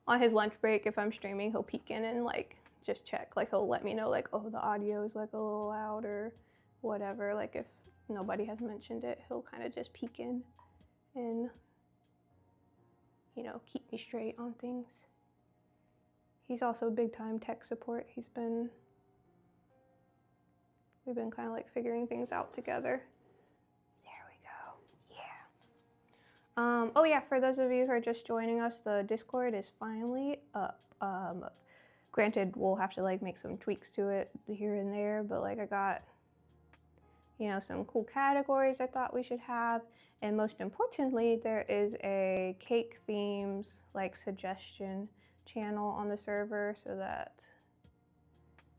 On his lunch break, if I'm streaming, he'll peek in and like just check. Like he'll let me know like, oh, the audio is like a little loud or whatever. Like if nobody has mentioned it, he'll kind of just peek in and, you know, keep me straight on things. He's also big time tech support. We've been kind of like figuring things out together. There we go. Yeah. Oh yeah, for those of you who are just joining us, the Discord is finally up. Granted, we'll have to like make some tweaks to it here and there, but like I got, you know, some cool categories I thought we should have. And most importantly, there is a cake themes like suggestion channel on the server, so that,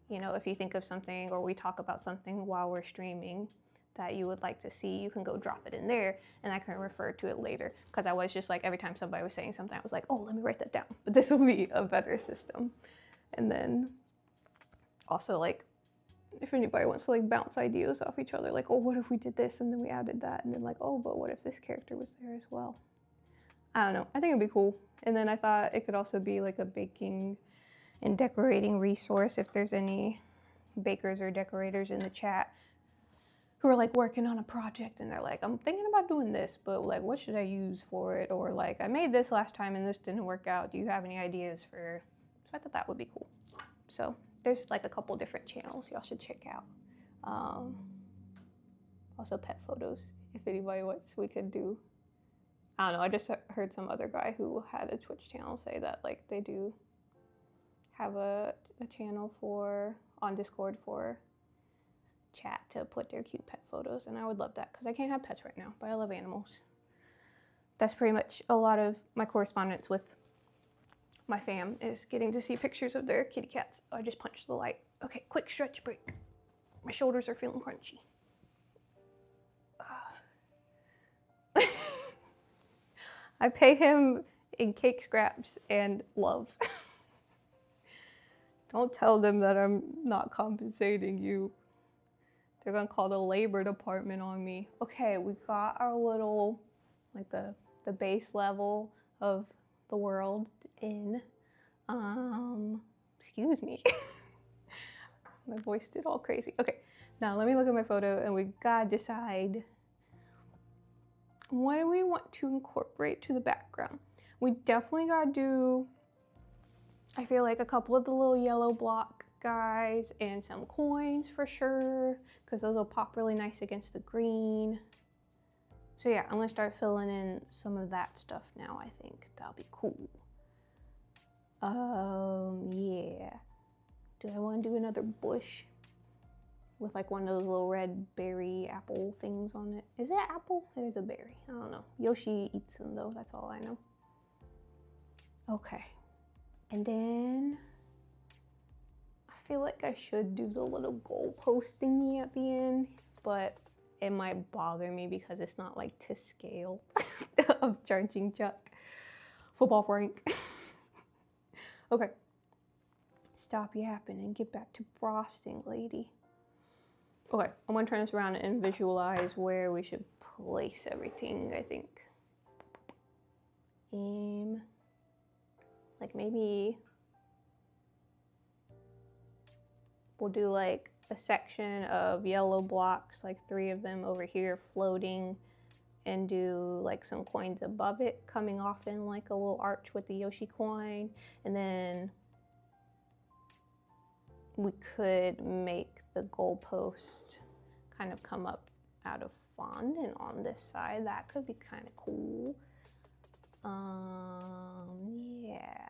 you know, if you think of something or we talk about something while we're streaming that you would like to see, you can go drop it in there and I can refer to it later. Because I was just like, every time somebody was saying something, I was like, oh, let me write that down. But this will be a better system. And then also like, if anybody wants to like bounce ideas off each other, like, oh, what if we did this and then we added that, and then like, oh, but what if this character was there as well? I don't know, I think it'd be cool. And then I thought it could also be like a baking and decorating resource if there's any bakers or decorators in the chat who are like working on a project and they're like, I'm thinking about doing this, but like, what should I use for it? Or like, I made this last time and this didn't work out. Do you have any ideas for? So I thought that would be cool. So there's like a couple different channels y'all should check out. Also pet photos, if anybody wants, we could do. I don't know, I just heard some other guy who had a Twitch channel say that like they do have a channel on Discord for chat to put their cute pet photos, and I would love that because I can't have pets right now, but I love animals. That's pretty much a lot of my correspondence with my fam, is getting to see pictures of their kitty cats. Oh, I just punched the light. Okay, quick stretch break. My shoulders are feeling crunchy. I pay him in cake scraps and love. Don't tell them that I'm not compensating you. They're gonna call the labor department on me. Okay, we got our little, like the base level of the world in. Excuse me. My voice did all crazy. Okay, now let me look at my photo and we gotta decide what do we want to incorporate to the background. We definitely gotta do, I feel like, a couple of the little yellow block guys and some coins for sure, because those will pop really nice against the green. So yeah, I'm gonna start filling in some of that stuff now. I think that'll be cool. Yeah. Do I want to do another bush with like one of those little red berry apple things on it? Is that apple? It is a berry. I don't know. Yoshi eats them though, that's all I know. Okay. And then I feel like I should do the little goalpost thingy at the end, but it might bother me because it's not like to scale of Chargin Chuck. Football Frank. Okay. Stop yapping and get back to frosting, lady. Okay, I'm gonna turn this around and visualize where we should place everything, I think. Like maybe we'll do like a section of yellow blocks, like 3 of them over here floating, and do like some coins above it coming off in like a little arch with the Yoshi coin. And then we could make the goalpost kind of come up out of fondant on this side. That could be kind of cool. Yeah.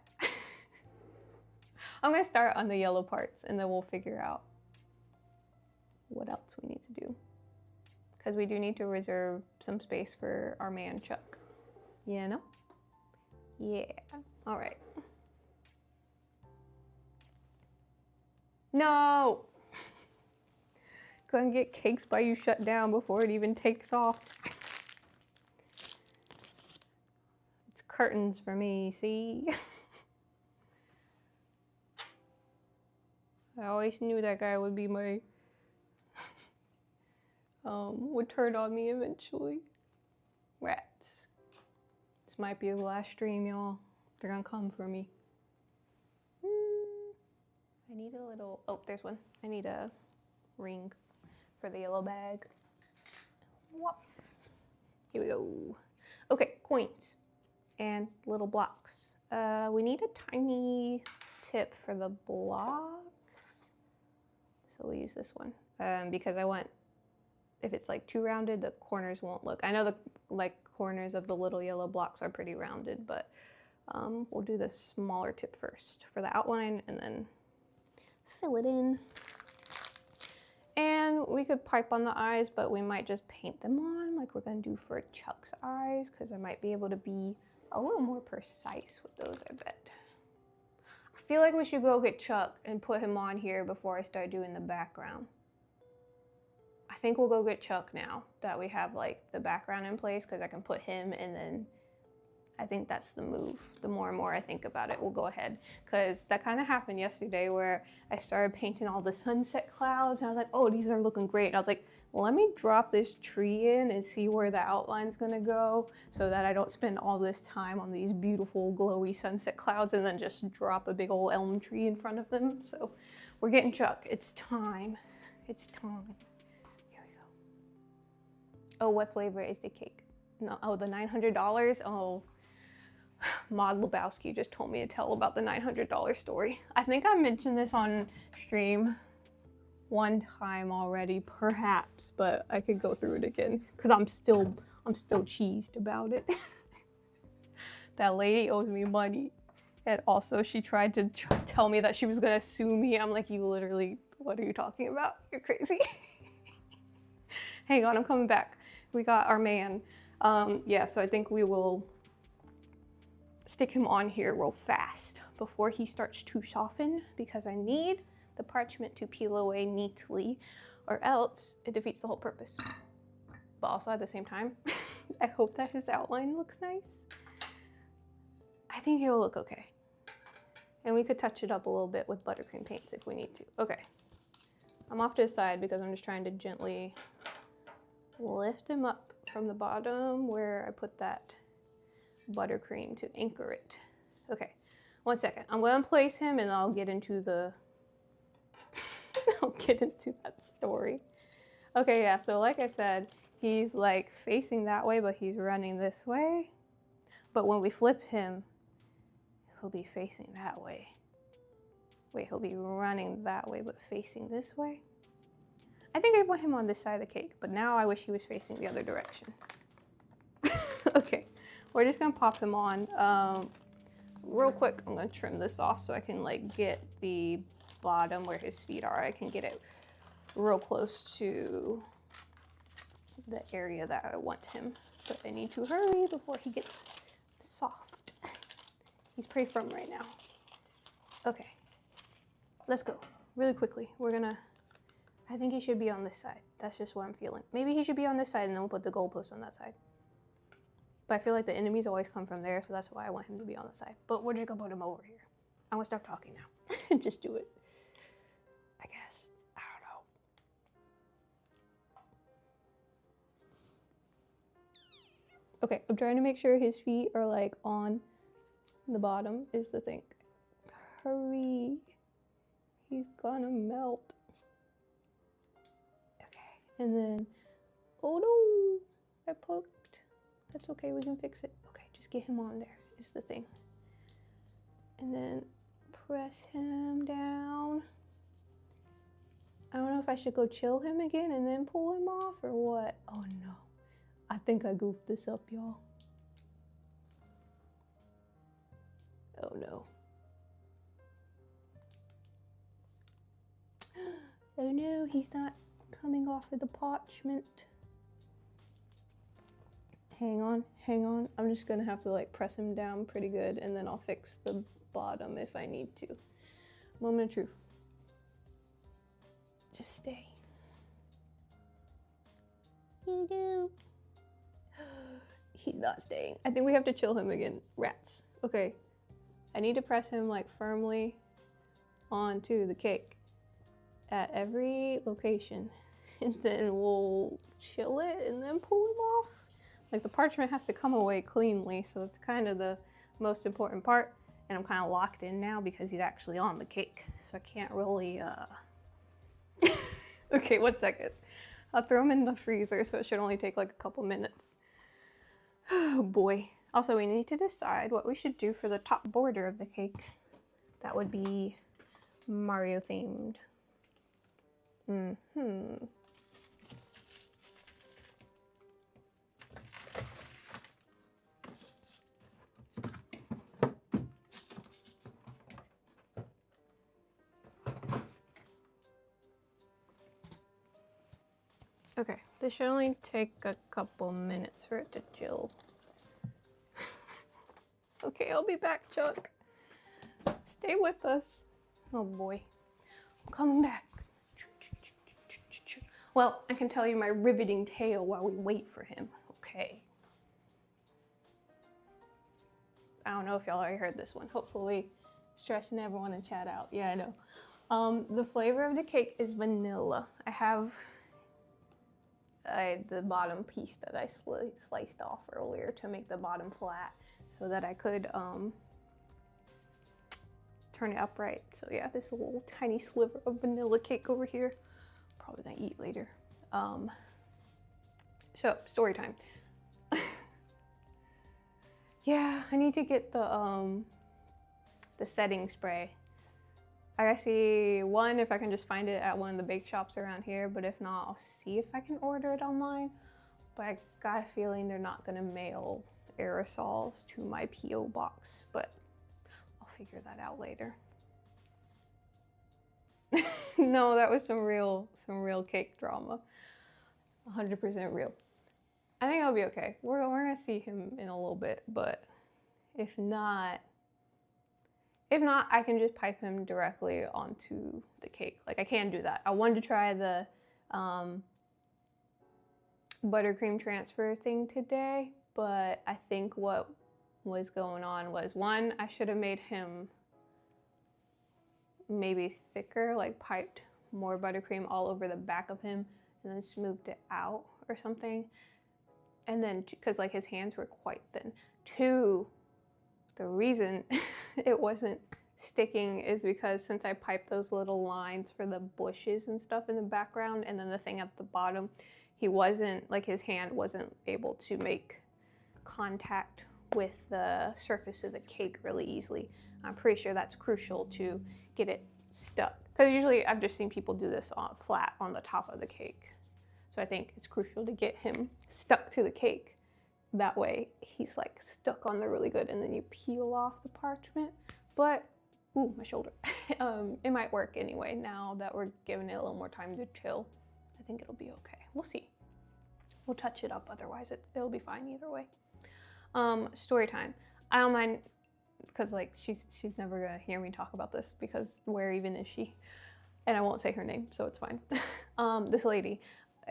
I'm gonna start on the yellow parts and then we'll figure out what else we need to do. Because we do need to reserve some space for our man Chuck. You know? Yeah. All right. No! Gonna get Cakes by You shut down before it even takes off. It's curtains for me, see? I always knew that guy would be my would turn on me eventually. Rats. This might be his last stream, y'all. They're gonna come for me. I need a little, oh, there's one. I need a ring for the yellow bag. Whoop. Here we go. Okay, coins and little blocks. We need a tiny tip for the blocks. So we'll use this one because I want, if it's like too rounded, the corners won't look. I know the like corners of the little yellow blocks are pretty rounded, but we'll do the smaller tip first for the outline and then fill it in. And we could pipe on the eyes, but we might just paint them on like we're gonna do for Chuck's eyes, because I might be able to be a little more precise with those, I bet. I feel like we should go get Chuck and put him on here before I start doing the background. I think we'll go get Chuck now that we have like the background in place, because I can put him and then I think that's the move. The more and more I think about it, we'll go ahead. Because that kind of happened yesterday where I started painting all the sunset clouds and I was like, oh, these are looking great. And I was like, well, let me drop this tree in and see where the outline's gonna go so that I don't spend all this time on these beautiful glowy sunset clouds and then just drop a big old elm tree in front of them. So we're getting Chuck. It's time. It's time. Here we go. Oh, what flavor is the cake? No, oh, the $900? Oh. Maud Lebowski just told me to tell about the $900 story. I think I mentioned this on stream one time already, perhaps, but I could go through it again because I'm still cheesed about it. That lady owes me money, and also she tried to tell me that she was gonna sue me. I'm like, you literally, what are you talking about? You're crazy. Hang on, I'm coming back. We got our man. Yeah, so I think we will stick him on here real fast before he starts to soften, because I need the parchment to peel away neatly or else it defeats the whole purpose. But also at the same time, I hope that his outline looks nice. I think it will look okay. And we could touch it up a little bit with buttercream paints if we need to. Okay, I'm off to the side because I'm just trying to gently lift him up from the bottom where I put that buttercream to anchor it. Okay, 1 second. I'm gonna place him and I'll get into the I'll get into that story. Okay, yeah, so like I said, he's like facing that way, but he's running this way. But when we flip him, he'll be facing that way. Wait, he'll be running that way, but facing this way? I think I want him on this side of the cake, but now I wish he was facing the other direction. Okay. We're just gonna pop him on. Real quick, I'm gonna trim this off so I can like get the bottom where his feet are. I can get it real close to the area that I want him. But I need to hurry before he gets soft. He's pretty firm right now. Okay, let's go. really quickly, I think he should be on this side. That's just what I'm feeling. Maybe he should be on this side and then we'll put the goalpost on that side. But I feel like the enemies always come from there, so that's why I want him to be on that side. But we're just gonna put him over here. I'm gonna stop talking now. Just do it. I guess. I don't know. Okay, I'm trying to make sure his feet are like on the bottom is the thing. Hurry. He's gonna melt. Okay, and then, oh no, I poked. That's okay, we can fix it. Okay, just get him on there is the thing. And then press him down. I don't know if I should go chill him again and then pull him off or what. Oh no, I think I goofed this up, y'all. Oh no. Oh no, he's not coming off of the parchment. Hang on, hang on. I'm just gonna have to like press him down pretty good and then I'll fix the bottom if I need to. Moment of truth. Just stay. You do. He's not staying. I think we have to chill him again. Rats. Okay. I need to press him like firmly onto the cake at every location. And then we'll chill it and then pull him off. Like the parchment has to come away cleanly, so it's kind of the most important part. And I'm kind of locked in now because he's actually on the cake. So I can't really, Okay, 1 second. I'll throw him in the freezer, so it should only take like a couple minutes. Oh boy. Also, we need to decide what we should do for the top border of the cake. That would be Mario themed. Okay, this should only take a couple minutes for it to chill. Okay, I'll be back, Chuck. Stay with us. Oh boy, I'm coming back. Well, I can tell you my riveting tale while we wait for him. Okay. I don't know if y'all already heard this one. Hopefully, stressing everyone in chat out. Yeah, I know. The flavor of the cake is vanilla. I have the bottom piece that I sliced off earlier to make the bottom flat so that I could turn it upright. So yeah, this little tiny sliver of vanilla cake over here. Probably gonna eat later. So story time. Yeah, I need to get the setting spray. I gotta see, one, if I can just find it at one of the bake shops around here, but if not, I'll see if I can order it online. But I got a feeling they're not gonna mail aerosols to my P.O. box, but I'll figure that out later. No, that was some real cake drama. 100% real. I think I'll be okay. We're gonna see him in a little bit, but if not, I can just pipe him directly onto the cake. Like, I can do that. I wanted to try the buttercream transfer thing today, but I think what was going on was, one, I should have made him maybe thicker, like piped more buttercream all over the back of him and then smoothed it out or something. And then, because like his hands were quite thin. Two, the reason it wasn't sticking is because since I piped those little lines for the bushes and stuff in the background and then the thing at the bottom, his hand wasn't able to make contact with the surface of the cake really easily. I'm pretty sure that's crucial to get it stuck. Because usually I've just seen people do this flat on the top of the cake. So I think it's crucial to get him stuck to the cake. That way he's like stuck on there really good and then you peel off the parchment. But, ooh, my shoulder. It might work anyway now that we're giving it a little more time to chill. I think it'll be okay. We'll see. We'll touch it up, otherwise it'll be fine either way. Story time. I don't mind, because like she's never gonna hear me talk about this because where even is she? and I won't say her name, so it's fine. This lady,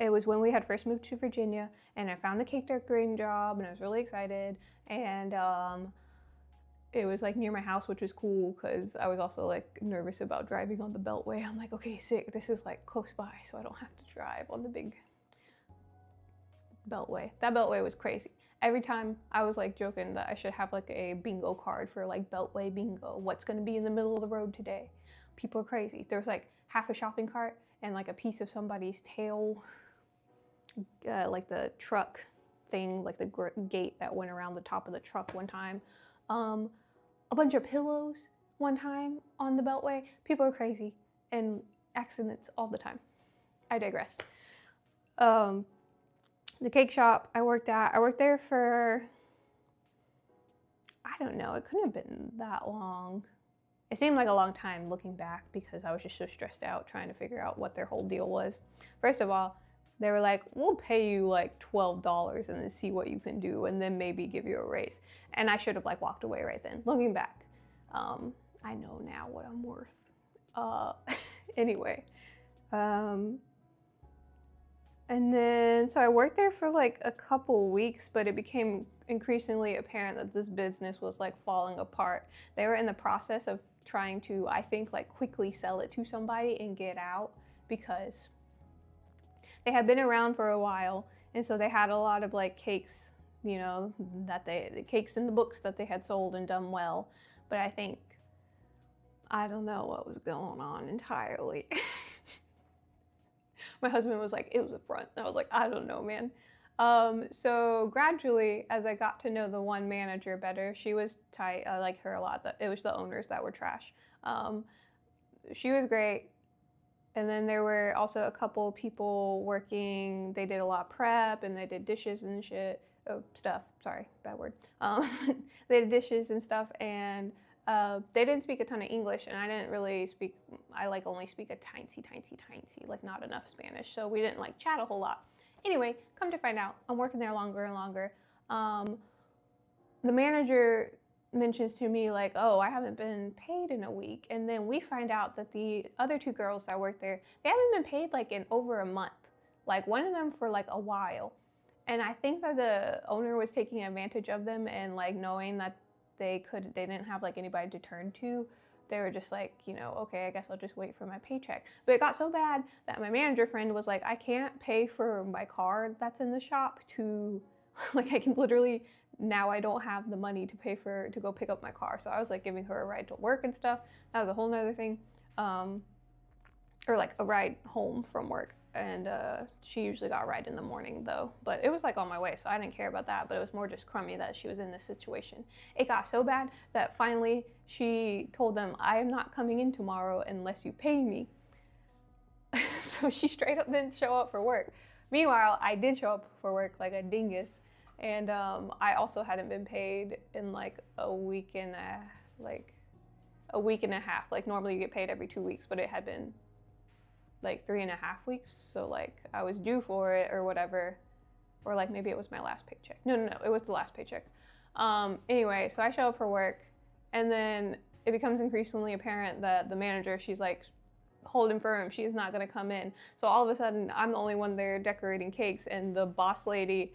it was when we had first moved to Virginia, and I found a cake decorating job, and I was really excited, and it was like near my house, which was cool because I was also like nervous about driving on the Beltway. I'm like, okay, sick, this is like close by, so I don't have to drive on the big Beltway. That Beltway was crazy. Every time I was like joking that I should have like a bingo card for like Beltway bingo. What's gonna be in the middle of the road today? People are crazy. There's like half a shopping cart and like a piece of somebody's tail, like the truck thing, like the gate that went around the top of the truck one time. A bunch of pillows one time on the Beltway. People are crazy and accidents all the time. I digress. The cake shop I worked there for, I don't know, it couldn't have been that long. It seemed like a long time looking back because I was just so stressed out trying to figure out what their whole deal was. First of all, they were like, we'll pay you like $12 and then see what you can do and then maybe give you a raise. And I should have like walked away right then. Looking back, I know now what I'm worth. Anyway. And then, so I worked there for like a couple weeks, but it became increasingly apparent that this business was like falling apart. They were in the process of trying to, I think, like quickly sell it to somebody and get out because they had been around for a while. And so they had a lot of like cakes, you know, the cakes in the books that they had sold and done well. But I don't know what was going on entirely. My husband was like, it was a front. And I was like, I don't know, man. So gradually, as I got to know the one manager better, she was tight. I like her a lot. It was the owners that were trash. She was great. And then there were also a couple people working. They did a lot of prep and they did dishes and shit. Oh, stuff. Sorry, bad word. They did dishes and stuff, and they didn't speak a ton of English, and I didn't really speak. I like only speak a tiny, like not enough Spanish, so we didn't like chat a whole lot. Anyway, come to find out, I'm working there longer and longer. The manager mentions to me like, oh, I haven't been paid in a week, and then we find out that the other two girls that work there, they haven't been paid like in over a month. Like one of them for like a while, and I think that the owner was taking advantage of them and like knowing that they didn't have like anybody to turn to. They were just like, you know, okay, I guess I'll just wait for my paycheck. But it got so bad that my manager friend was like, I can't pay for my car that's in the shop to, like I can literally, now I don't have the money to go pick up my car. So I was like giving her a ride to work and stuff. That was a whole nother thing. Or like a ride home from work. And she usually got a ride in the morning though, but it was like on my way, so I didn't care about that, but it was more just crummy that she was in this situation. It got so bad that finally she told them, I am not coming in tomorrow unless you pay me. So she straight up didn't show up for work. Meanwhile, I did show up for work like a dingus, and I also hadn't been paid in like a week and a half. Like normally you get paid every 2 weeks, but it had been like 3.5 weeks, so like I was due for it or whatever, or like maybe it was my last paycheck. No, it was the last paycheck. Anyway, so I show up for work, and then it becomes increasingly apparent that the manager, she's like holding firm, she's not gonna come in. So all of a sudden, I'm the only one there decorating cakes, and the boss lady,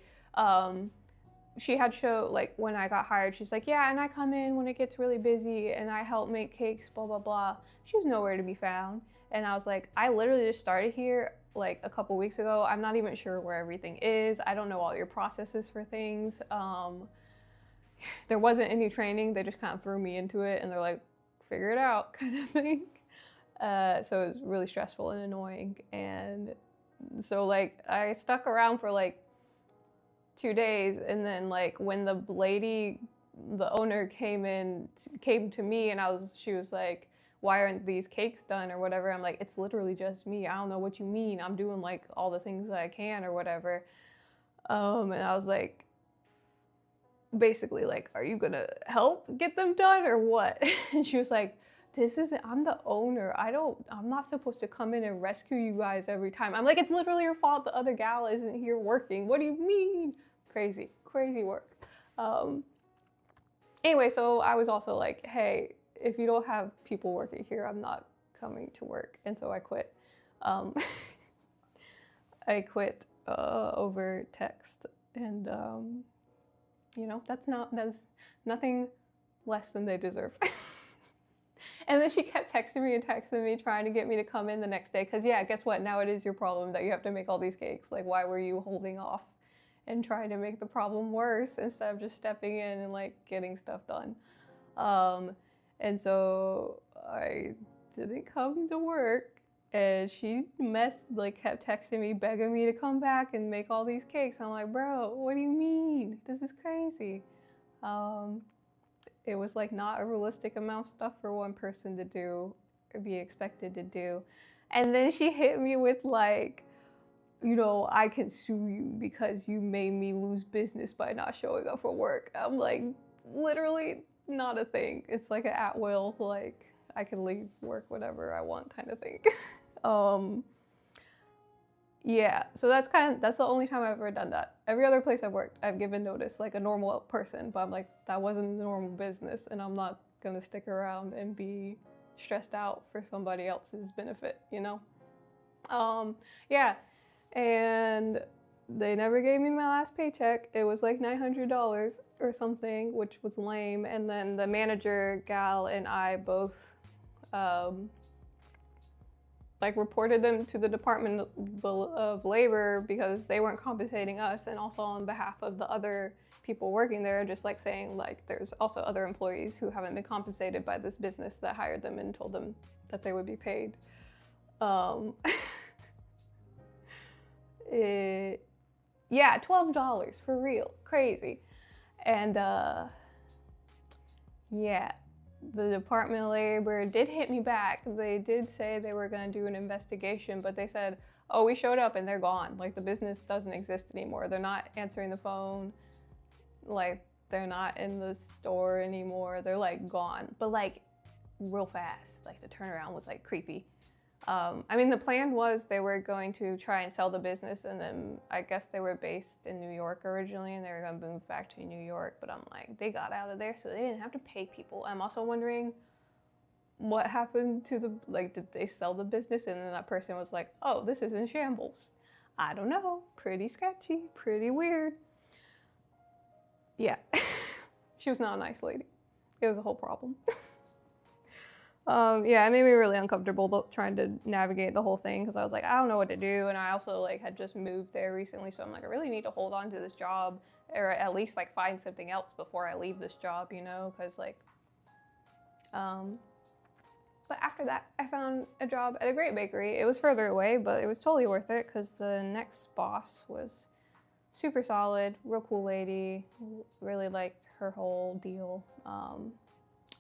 she had like when I got hired, she's like, yeah, and I come in when it gets really busy, and I help make cakes, blah, blah, blah. She was nowhere to be found. And I was like, I literally just started here like a couple weeks ago. I'm not even sure where everything is. I don't know all your processes for things. There wasn't any training. They just kind of threw me into it and they're like, figure it out kind of thing. So it was really stressful and annoying. And so like I stuck around for like 2 days, and then like when the owner came to me, and she was like, why aren't these cakes done or whatever? I'm like, it's literally just me. I don't know what you mean. I'm doing like all the things that I can or whatever. And I was like, basically like, are you gonna help get them done or what? And she was like, I'm the owner. I'm not supposed to come in and rescue you guys every time. I'm like, it's literally your fault the other gal isn't here working. What do you mean? Crazy work. Anyway, so I was also like, hey, if you don't have people working here, I'm not coming to work. And so I quit. I quit over text, and that's nothing less than they deserve. And then she kept texting me trying to get me to come in the next day, because guess what, now it is your problem that you have to make all these cakes. Like, why were you holding off and trying to make the problem worse instead of just stepping in and like getting stuff done? And so I didn't come to work, and she kept texting me, begging me to come back and make all these cakes. I'm like, bro, what do you mean? This is crazy. It was like not a realistic amount of stuff for one person to do or be expected to do. And then she hit me with like, I can sue you because you made me lose business by not showing up for work. I'm like, literally not a thing. It's like an at will, like I can leave work whenever I want kind of thing. So that's the only time I've ever done that. Every other place I've worked, I've given notice like a normal person, but I'm like, that wasn't the normal business, and I'm not gonna stick around and be stressed out for somebody else's benefit, And they never gave me my last paycheck. It was like $900 or something, which was lame. And then the manager gal and I both reported them to the Department of Labor because they weren't compensating us, and also on behalf of the other people working there, just like saying like there's also other employees who haven't been compensated by this business that hired them and told them that they would be paid. $12 for real, crazy. And the Department of Labor did hit me back. They did say they were going to do an investigation, but they said, oh, we showed up and they're gone. Like, the business doesn't exist anymore. They're not answering the phone. Like, they're not in the store anymore. They're like gone, but like real fast. Like, the turnaround was like creepy. The plan was they were going to try and sell the business, and then I guess they were based in New York originally, and they were going to move back to New York, but I'm like, they got out of there so they didn't have to pay people. I'm also wondering what happened to did they sell the business and then that person was like, oh, this is in shambles? I don't know. Pretty sketchy, pretty weird. Yeah, she was not a nice lady. It was a whole problem. It made me really uncomfortable trying to navigate the whole thing, because I was like, I don't know what to do, and I also had just moved there recently, so I'm like, I really need to hold on to this job, or at least find something else before I leave this job, because but after that, I found a job at a great bakery. It was further away, but it was totally worth it, because the next boss was super solid, real cool lady, really liked her whole deal.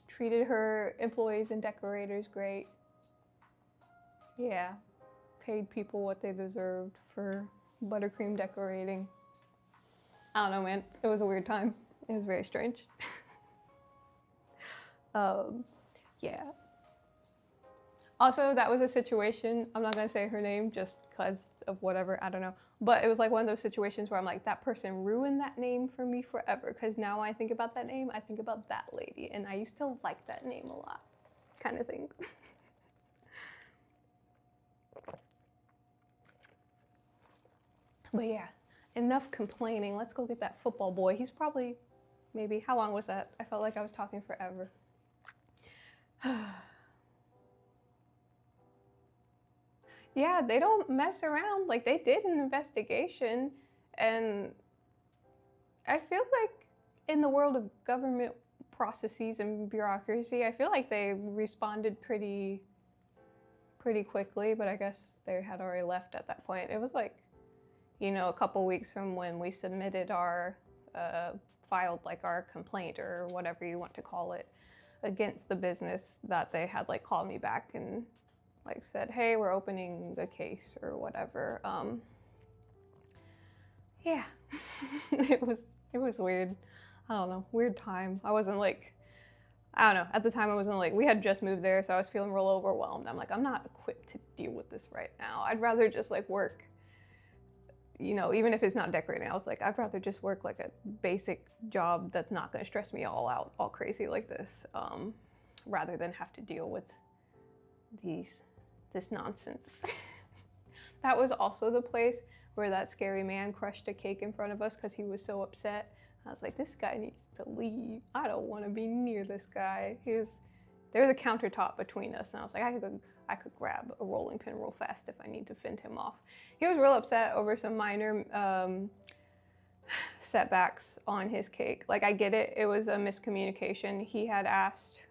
Treated her employees and decorators great. Yeah, paid people what they deserved for buttercream decorating. I don't know, man. It was a weird time. It was very strange. Also, that was a situation, I'm not gonna say her name just because of whatever, I don't know. But it was one of those situations where I'm like, that person ruined that name for me forever, because now when I think about that name, I think about that lady, and I used to like that name a lot, kind of thing. But yeah, enough complaining. Let's go get that football boy. He's probably, maybe, how long was that? I felt like I was talking forever. Yeah, they don't mess around. They did an investigation, and I feel like in the world of government processes and bureaucracy, I feel like they responded pretty quickly, but I guess they had already left at that point. It was a couple weeks from when we submitted our, filed our complaint or whatever you want to call it against the business, that they had called me back and said, hey, we're opening the case or whatever. Yeah, it was weird. I don't know, weird time. I wasn't I don't know, at the time I wasn't we had just moved there, so I was feeling real overwhelmed. I'm I'm not equipped to deal with this right now. I'd rather just work, even if it's not decorating. I was I'd rather just work a basic job that's not gonna stress me all out, all crazy like this, rather than have to deal with this nonsense. That was also the place where that scary man crushed a cake in front of us because he was so upset. I was like, this guy needs to leave. I don't want to be near this guy. There was a countertop between us, and I was like, I could grab a rolling pin real fast if I need to fend him off. He was real upset over some minor setbacks on his cake. Like, I get it. It was a miscommunication. He had asked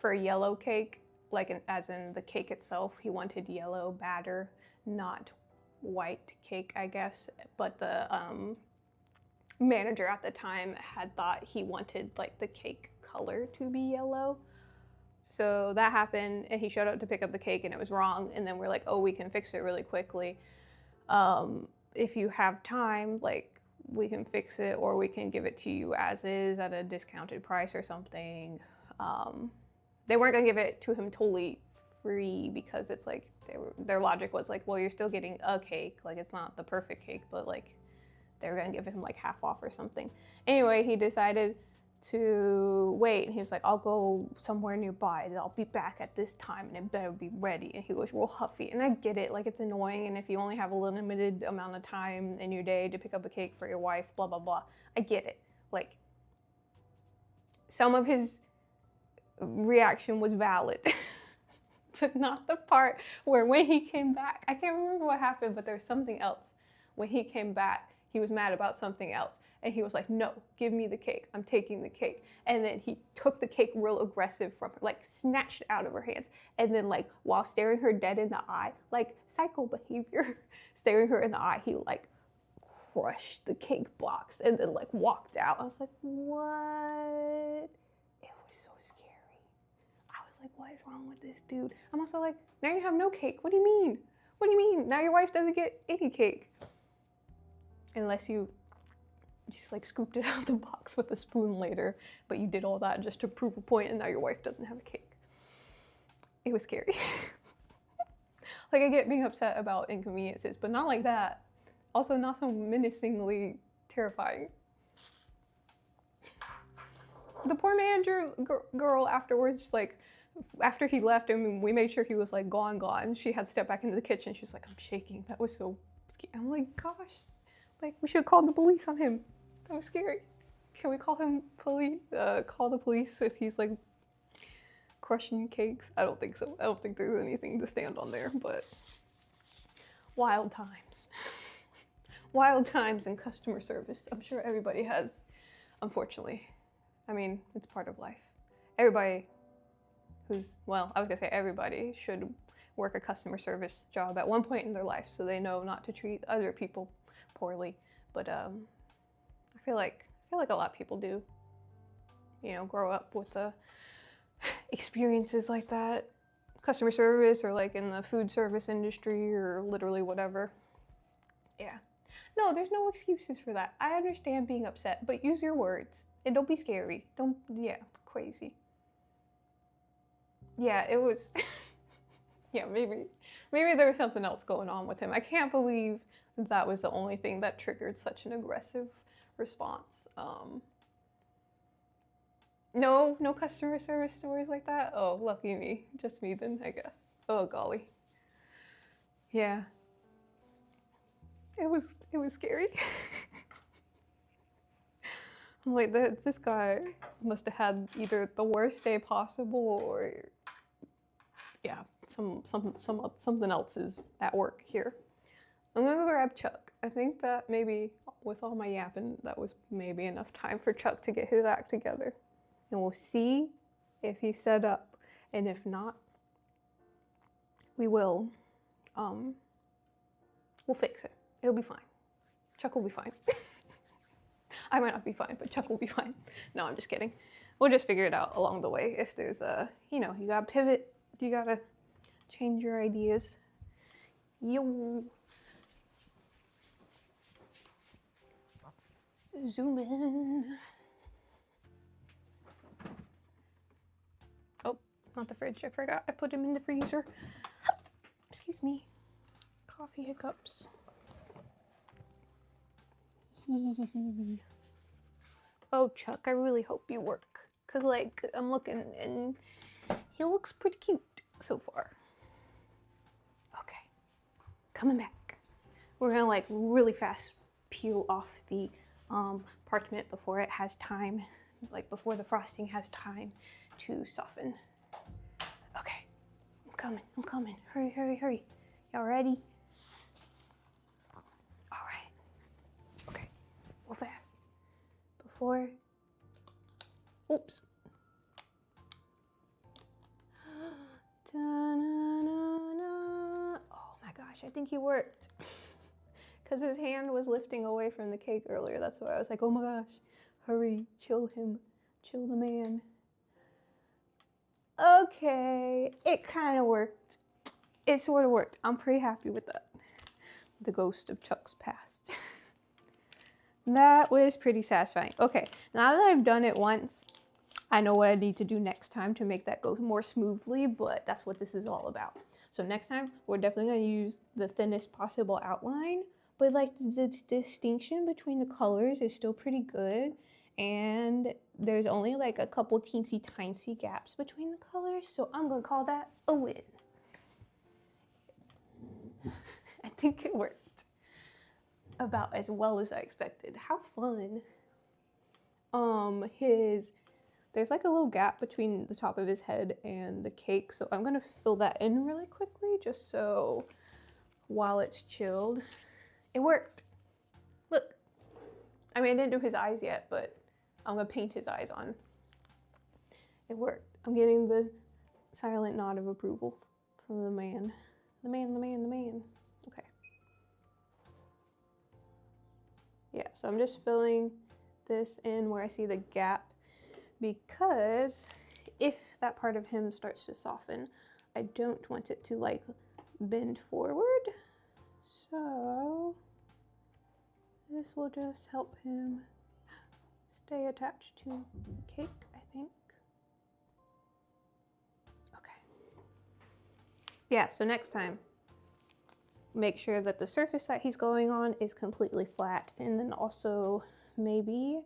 for a yellow cake, like as in the cake itself. He wanted yellow batter, not white cake, I guess. But the manager at the time had thought he wanted like the cake color to be yellow. So that happened, and he showed up to pick up the cake and it was wrong. And then we're like, oh, we can fix it really quickly. If you have time, like, we can fix it, or we can give it to you as is at a discounted price or something. They weren't gonna give it to him totally free because it's like their logic was like, well, you're still getting a cake, like it's not the perfect cake, but like they were gonna give him like half off or something. Anyway, he decided to wait, and he was like, I'll go somewhere nearby, and I'll be back at this time, and it better be ready. And he was real huffy, and I get it, like, it's annoying, and if you only have a limited amount of time in your day to pick up a cake for your wife, blah blah blah, I get it. Like, some of his reaction was valid. But not the part where when he came back, I can't remember what happened, but there's something else. When he came back, he was mad about something else. And he was like, no, give me the cake. I'm taking the cake. And then he took the cake real aggressive from her, like snatched it out of her hands. And then like while staring her dead in the eye, like psycho behavior, staring her in the eye, he like crushed the cake box and then like walked out. I was like, what? It was so scary. I was like, what is wrong with this dude? I'm also like, now you have no cake. What do you mean? What do you mean? Now your wife doesn't get any cake. Unless you just like scooped it out of the box with a spoon later, but you did all that just to prove a point, and now your wife doesn't have a cake. It was scary. Like, I get being upset about inconveniences, but not like that. Also, not so menacingly terrifying. The poor manager girl afterwards, like, after he left and we made sure he was like gone, she had stepped back into the kitchen. She's like, I'm shaking. That was so scary. I'm like, gosh, like, we should have called the police on him. That was scary. Can we call him call the police if he's like crushing cakes? I don't think so. I don't think there's anything to stand on there, but wild times. Wild times in customer service. I'm sure everybody has, unfortunately. I mean, it's part of life. Everybody I was gonna say everybody should work a customer service job at one point in their life so they know not to treat other people poorly. But I feel like a lot of people do, you know, grow up with experiences like that, customer service, or like in the food service industry, or literally whatever. Yeah, no, there's no excuses for that. I understand being upset, but use your words and don't be scary. Crazy. Yeah, it was. Yeah, maybe there was something else going on with him. I can't believe that was the only thing that triggered such an aggressive response. No customer service stories like that? Oh, lucky me. Just me then, I guess. Oh, golly. Yeah. It was scary. I'm like, this guy must have had either the worst day possible, or yeah, something else is at work here. I'm gonna go grab Chuck. I think that maybe with all my yapping, that was maybe enough time for Chuck to get his act together. And we'll see if he's set up. And if not, we will, we'll fix it. It'll be fine. Chuck will be fine. I might not be fine, but Chuck will be fine. No, I'm just kidding. We'll just figure it out along the way. If there's you gotta pivot, you gotta change your ideas. Yo. Zoom in. Oh, not the fridge. I forgot. I put him in the freezer. Excuse me. Coffee hiccups. Oh, Chuck, I really hope you work. Cause like, I'm looking and he looks pretty cute. so far. Okay, coming back. We're gonna like really fast peel off the parchment before it has time, like before the frosting has time to soften. Okay, I'm coming. Hurry, hurry, hurry. Y'all ready? All right. Okay, real fast. Before, oops. Oh my gosh, I think he worked. Because his hand was lifting away from the cake earlier. That's why I was like, oh my gosh, hurry, chill him, chill the man. Okay, it kind of worked. It sort of worked. I'm pretty happy with that. The ghost of Chuck's past. That was pretty satisfying. Okay, now that I've done it once, I know what I need to do next time to make that go more smoothly, but that's what this is all about. So next time, we're definitely going to use the thinnest possible outline, but like the distinction between the colors is still pretty good, and there's only like a couple teensy-tiny gaps between the colors, so I'm going to call that a win. I think it worked about as well as I expected. How fun. There's like a little gap between the top of his head and the cake, so I'm gonna fill that in really quickly just so while it's chilled. It worked. Look. I mean, I didn't do his eyes yet, but I'm gonna paint his eyes on. It worked. I'm getting the silent nod of approval from the man. The man. Okay. Yeah, so I'm just filling this in where I see the gap, because if that part of him starts to soften, I don't want it to like bend forward. So this will just help him stay attached to cake, I think. Okay. Yeah, so next time, make sure that the surface that he's going on is completely flat, and then also maybe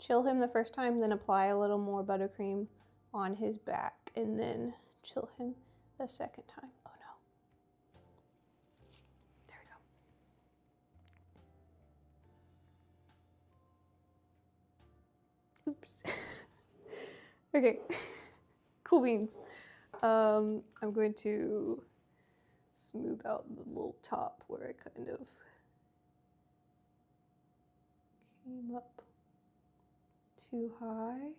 chill him the first time, then apply a little more buttercream on his back, and then chill him the second time. Oh no. There we go. Oops. Okay. Cool beans. I'm going to smooth out the little top where it kind of came up too high.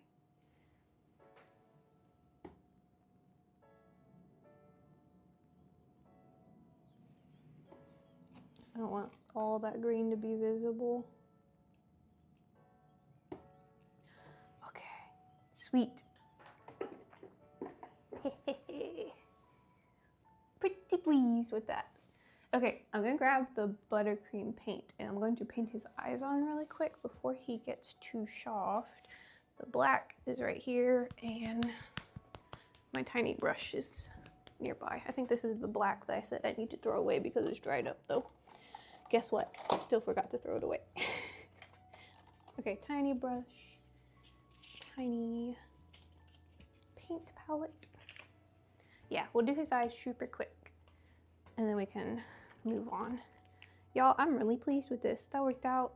So I don't want all that green to be visible. Okay, sweet. Pretty pleased with that. Okay, I'm gonna grab the buttercream paint and I'm going to paint his eyes on really quick before he gets too soft. The black is right here and my tiny brush is nearby. I think this is the black that I said I need to throw away because it's dried up though. Guess what? I still forgot to throw it away. Okay, tiny brush, tiny paint palette. Yeah, we'll do his eyes super quick and then we can move on. Y'all, I'm really pleased with this. That worked out,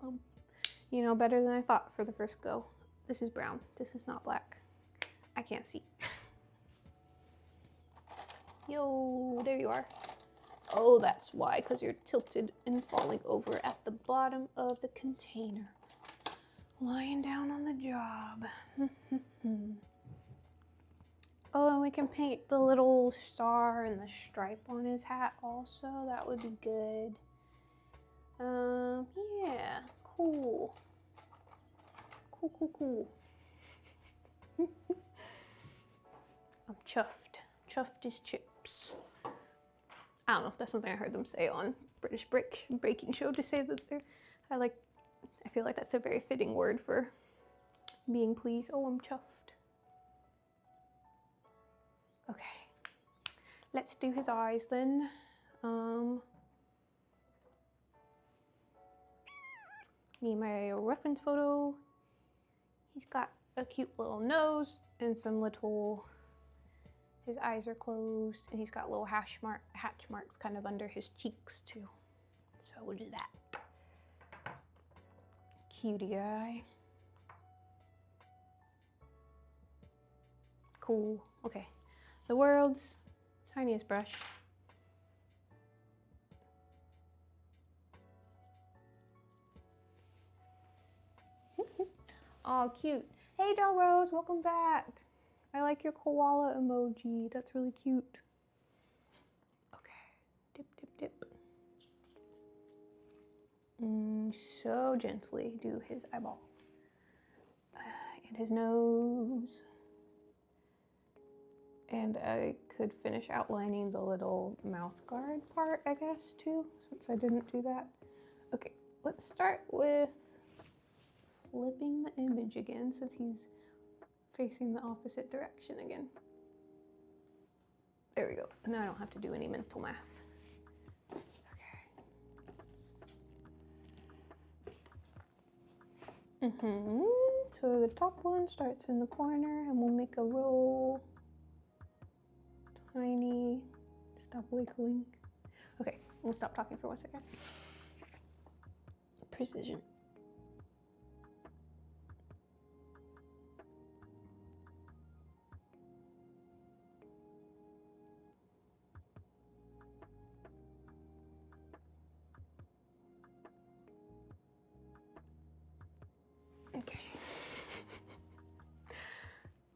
you know, better than I thought for the first go. This is brown. This is not black. I can't see. Yo, there you are. Oh, that's why, because you're tilted and falling over at the bottom of the container. Lying down on the job. Oh, and we can paint the little star and the stripe on his hat also. That would be good. Yeah, cool. Cool. I'm chuffed. Chuffed as chips. I don't know, that's something I heard them say on British Baking Show to say that they're, I feel like that's a very fitting word for being pleased. Oh, I'm chuffed. Okay, let's do his eyes then. Need my reference photo. He's got a cute little nose and some little His eyes are closed, and he's got little hatch marks kind of under his cheeks too. So we'll do that. Cutie guy. Cool. Okay. The world's tiniest brush. Oh, cute. Hey, Del Rose, welcome back. I like your koala emoji. That's really cute. Okay. Dip, dip, dip. So gently do his eyeballs. And his nose. And I could finish outlining the little mouth guard part, I guess, too, since I didn't do that. Okay, let's start with flipping the image again, since he's facing the opposite direction again. There we go. And then I don't have to do any mental math. Okay. So the top one starts in the corner, and we'll make a roll. Tiny. Stop wiggling. Okay, we'll stop talking for 1 second. Precision. Okay.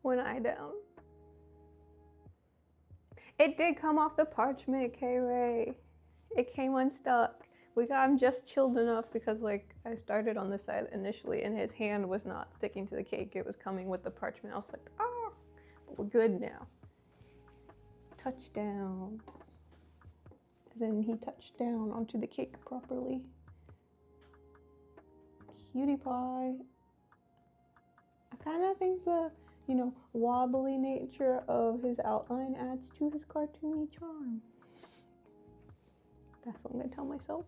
One eye down. It did come off the parchment, K-Ray. It came unstuck. We got him just chilled enough because, like, I started on this side initially and his hand was not sticking to the cake. It was coming with the parchment. I was like, ah, but we're good now. Touchdown. As in he touched down onto the cake properly. Cutie pie. I kind of think the, you know, wobbly nature of his outline adds to his cartoony charm. That's what I'm gonna tell myself.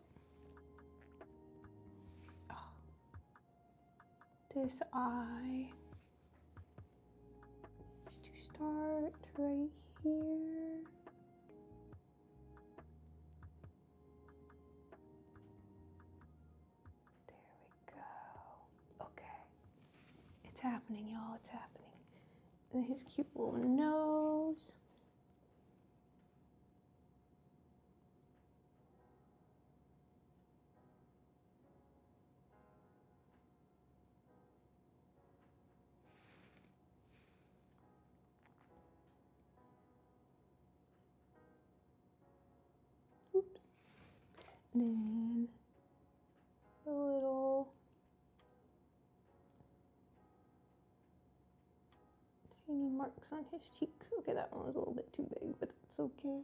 Oh. This eye is to start right here. There we go. Okay. It's happening, y'all. It's happening. And his cute little nose. Oops. And then a little tiny marks on his cheeks. Okay, that one was a little bit too big, but that's okay.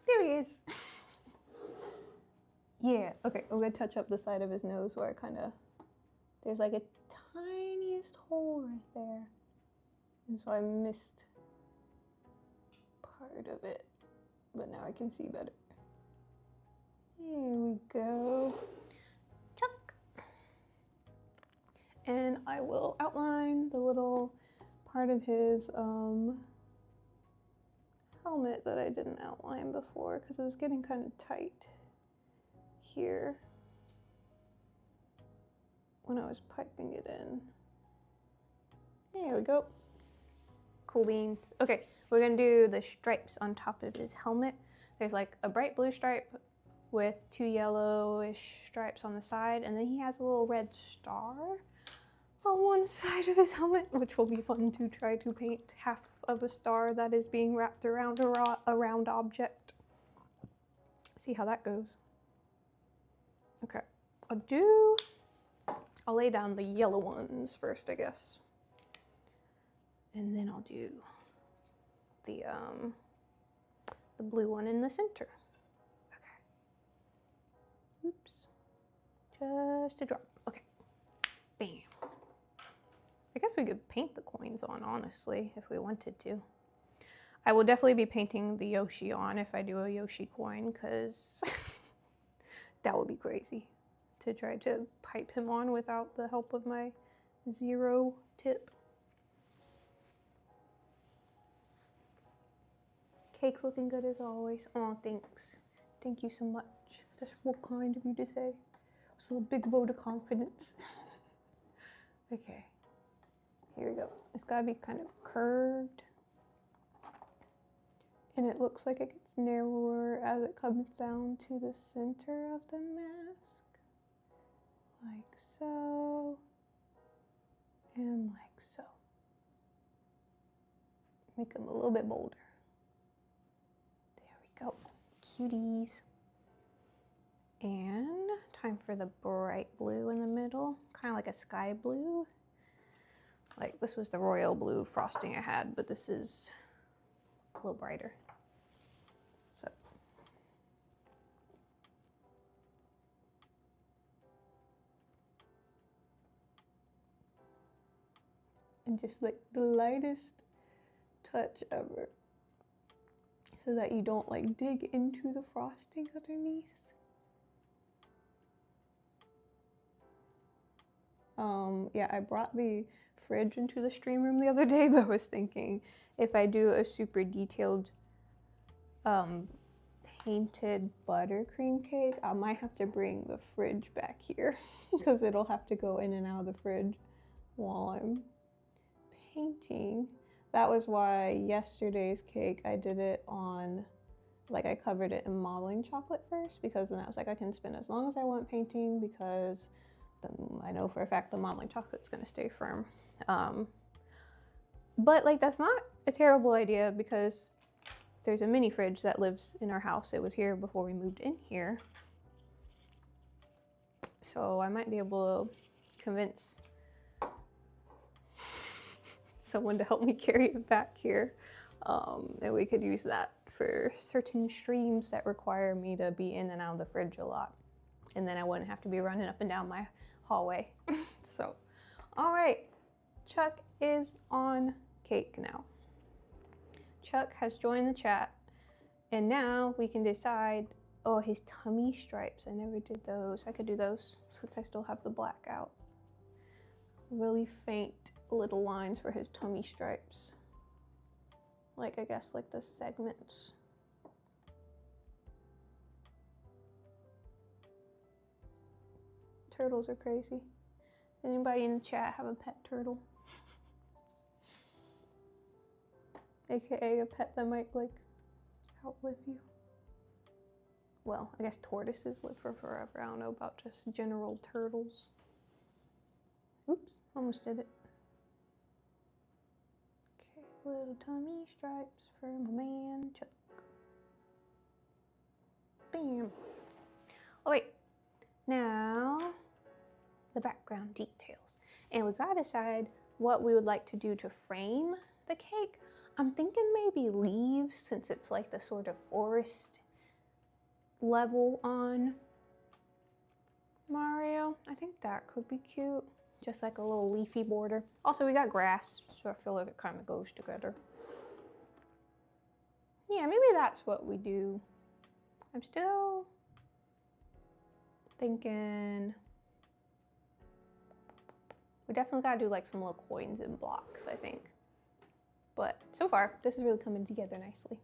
There he is. Yeah, okay, I'm gonna touch up the side of his nose where there's like a tiniest hole right there. And so I missed part of it, but now I can see better. Here we go. Chuck. And I will outline the little part of his helmet that I didn't outline before because it was getting kind of tight here when I was piping it in. There we go. Cool beans. Okay, we're gonna do the stripes on top of his helmet. There's like a bright blue stripe with 2 yellowish stripes on the side, and then he has a little red star on one side of his helmet, which will be fun to try to paint half of a star that is being wrapped around a round object. See how that goes. Okay, I'll lay down the yellow ones first, I guess. And then I'll do the blue one in the center. Okay. Oops. Just a drop. Okay. Bam. I guess we could paint the coins on, honestly, if we wanted to. I will definitely be painting the Yoshi on if I do a Yoshi coin, because that would be crazy to try to pipe him on without the help of my 0 tip. Cake's looking good as always. Oh, thanks. Thank you so much. That's real kind of you to say. It's a big vote of confidence. Okay, here we go. It's gotta be kind of curved. And it looks like it gets narrower as it comes down to the center of the mask. Like so. And like so. Make them a little bit bolder. There we go. Cuties. And time for the bright blue in the middle. Kind of like a sky blue. Like this was the royal blue frosting I had, but this is a little brighter. So. And just like the lightest touch ever, so that you don't like dig into the frosting underneath. Yeah, I brought the fridge into the stream room the other day, but I was thinking if I do a super detailed painted buttercream cake, I might have to bring the fridge back here because it'll have to go in and out of the fridge while I'm painting. That was why yesterday's cake I did it on, like I covered it in modeling chocolate first, because then I was like, I can spend as long as I want painting because then I know for a fact the modeling chocolate's gonna stay firm. But like that's not a terrible idea because there's a mini fridge that lives in our house. It was here before we moved in here. So I might be able to convince someone to help me carry it back here. And we could use that for certain streams that require me to be in and out of the fridge a lot. And then I wouldn't have to be running up and down my hallway. So, all right, Chuck is on cake now. Chuck has joined the chat, and now we can decide, oh, his tummy stripes. I never did those. I could do those since I still have the black out. Really faint little lines for his tummy stripes. Like, I guess, like the segments. Turtles are crazy. Anybody in the chat have a pet turtle? AKA a pet that might like outlive you. Well, I guess tortoises live for forever. I don't know about just general turtles. Oops, almost did it. Okay, little tummy stripes for my man Chuck. Bam. Oh wait, now the background details. And we gotta decide what we would like to do to frame the cake. I'm thinking maybe leaves, since it's like the sort of forest level on Mario. I think that could be cute. Just like a little leafy border. Also, we got grass, so I feel like it kind of goes together. Yeah, maybe that's what we do. I'm still thinking we definitely gotta do like some little coins and blocks, I think. But so far, this is really coming together nicely.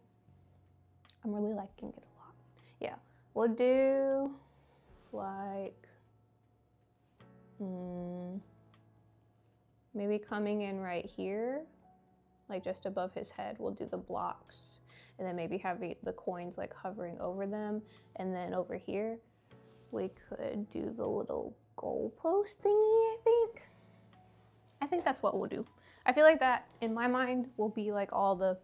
I'm really liking it a lot. Yeah, we'll do like, maybe coming in right here, like just above his head, we'll do the blocks. And then maybe have the coins like hovering over them. And then over here, we could do the little goalpost thingy, I think. I think that's what we'll do. I feel like that, in my mind, will be like all the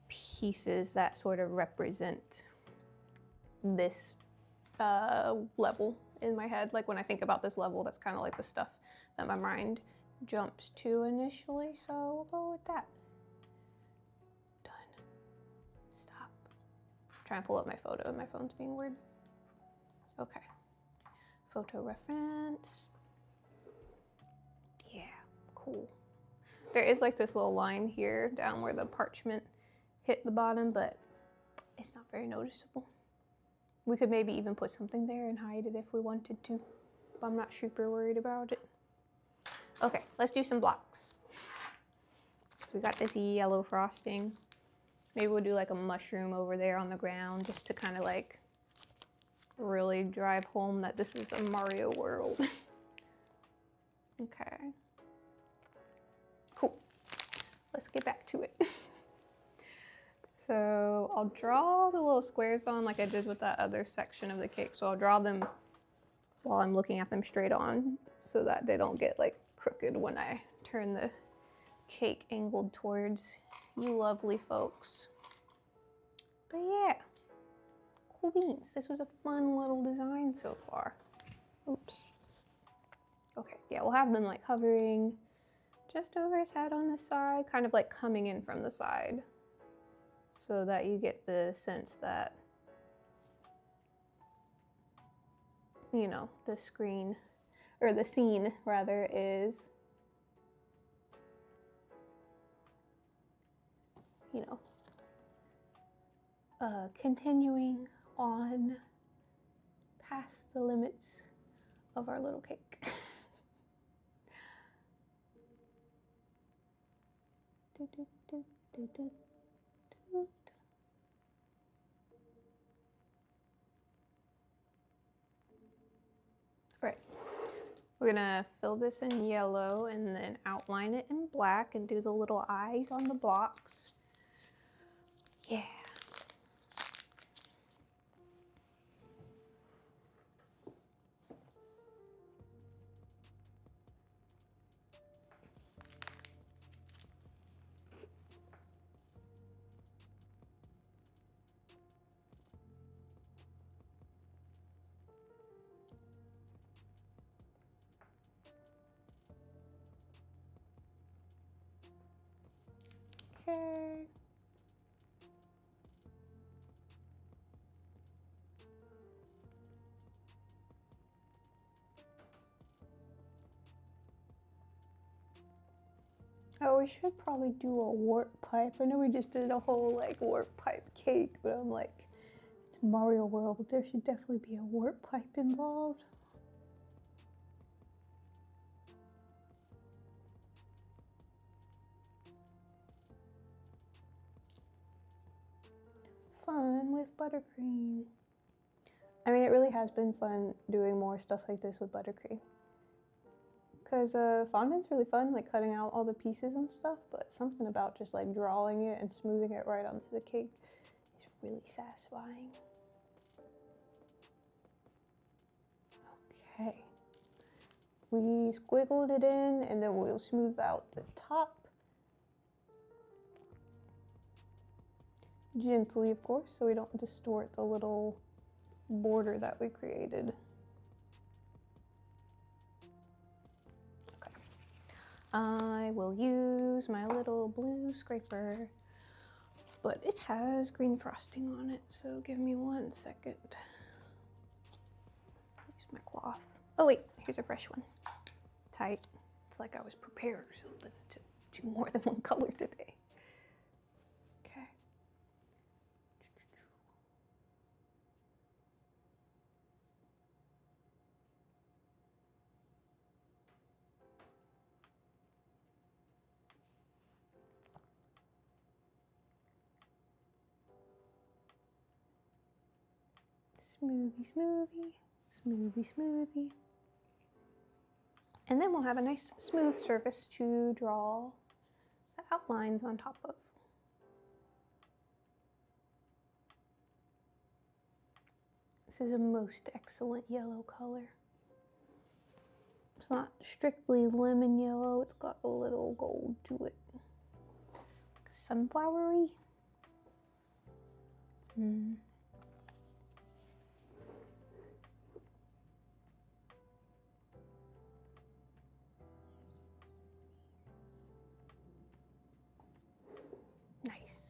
pieces that sort of represent this level in my head. Like when I think about this level, that's kind of like the stuff that my mind jumps to initially. So we'll go with that. Done. Stop. Try and pull up my photo and my phone's being weird. Okay. Photo reference. Yeah, cool. There is like this little line here down where the parchment hit the bottom, but it's not very noticeable. We could maybe even put something there and hide it if we wanted to, but I'm not super worried about it. Okay, let's do some blocks. So we got this yellow frosting. Maybe we'll do like a mushroom over there on the ground just to kind of like really drive home that this is a Mario world. Okay. Cool. Let's get back to it. So I'll draw the little squares on like I did with that other section of the cake. So I'll draw them while I'm looking at them straight on so that they don't get like crooked when I turn the cake angled towards you lovely folks. But yeah, cool beans. This was a fun little design so far. Oops. Okay, yeah, we'll have them like hovering just over his head on the side, kind of like coming in from the side, so that you get the sense that, you know, the screen, or the scene rather, is, you know, continuing on past the limits of our little cake. Do, do, do, do, do, do. All right, we're gonna fill this in yellow and then outline it in black and do the little eyes on the blocks. Yeah. Okay. Oh, we should probably do a warp pipe. I know we just did a whole like warp pipe cake, but I'm like, it's Mario World. There should definitely be a warp pipe involved. Fun with buttercream. I mean, it really has been fun doing more stuff like this with buttercream. Because fondant's really fun, like cutting out all the pieces and stuff, but something about just like drawing it and smoothing it right onto the cake is really satisfying. Okay. We squiggled it in and then we'll smooth out the top. Gently, of course, so we don't distort the little border that we created. Okay. I will use my little blue scraper, but it has green frosting on it, so give me 1 second. Use my cloth. Oh wait, here's a fresh one. Tight. It's like I was prepared or something to do more than one color today. Okay. Smoothie, smoothie, smoothie, smoothie. And then we'll have a nice smooth surface to draw the outlines on top of. This is a most excellent yellow color. It's not strictly lemon yellow, it's got a little gold to it. Sunflowery. Nice.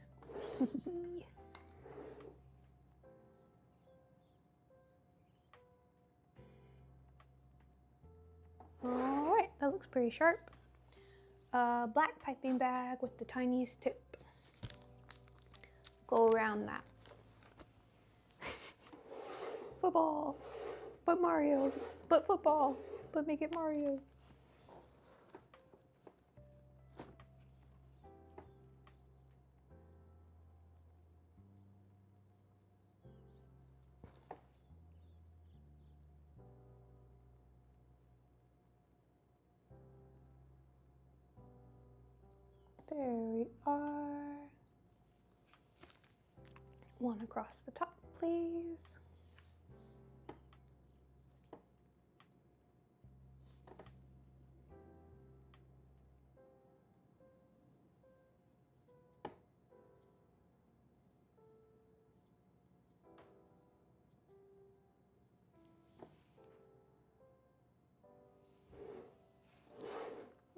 Alright, that looks pretty sharp. Black piping bag with the tiniest tip. go around that. Football, but Mario, but football, but make it Mario. There we are. One across the top, please.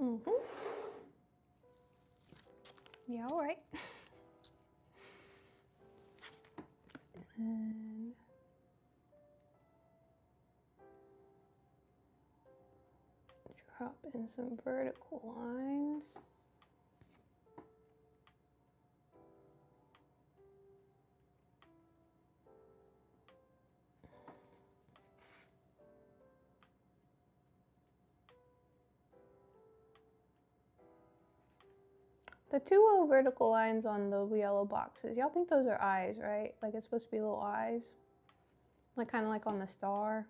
Mm-hmm. Yeah, all right. And drop in some vertical lines. The two little vertical lines on the yellow boxes, y'all think those are eyes, right? Like it's supposed to be little eyes? Like kind of like on the star?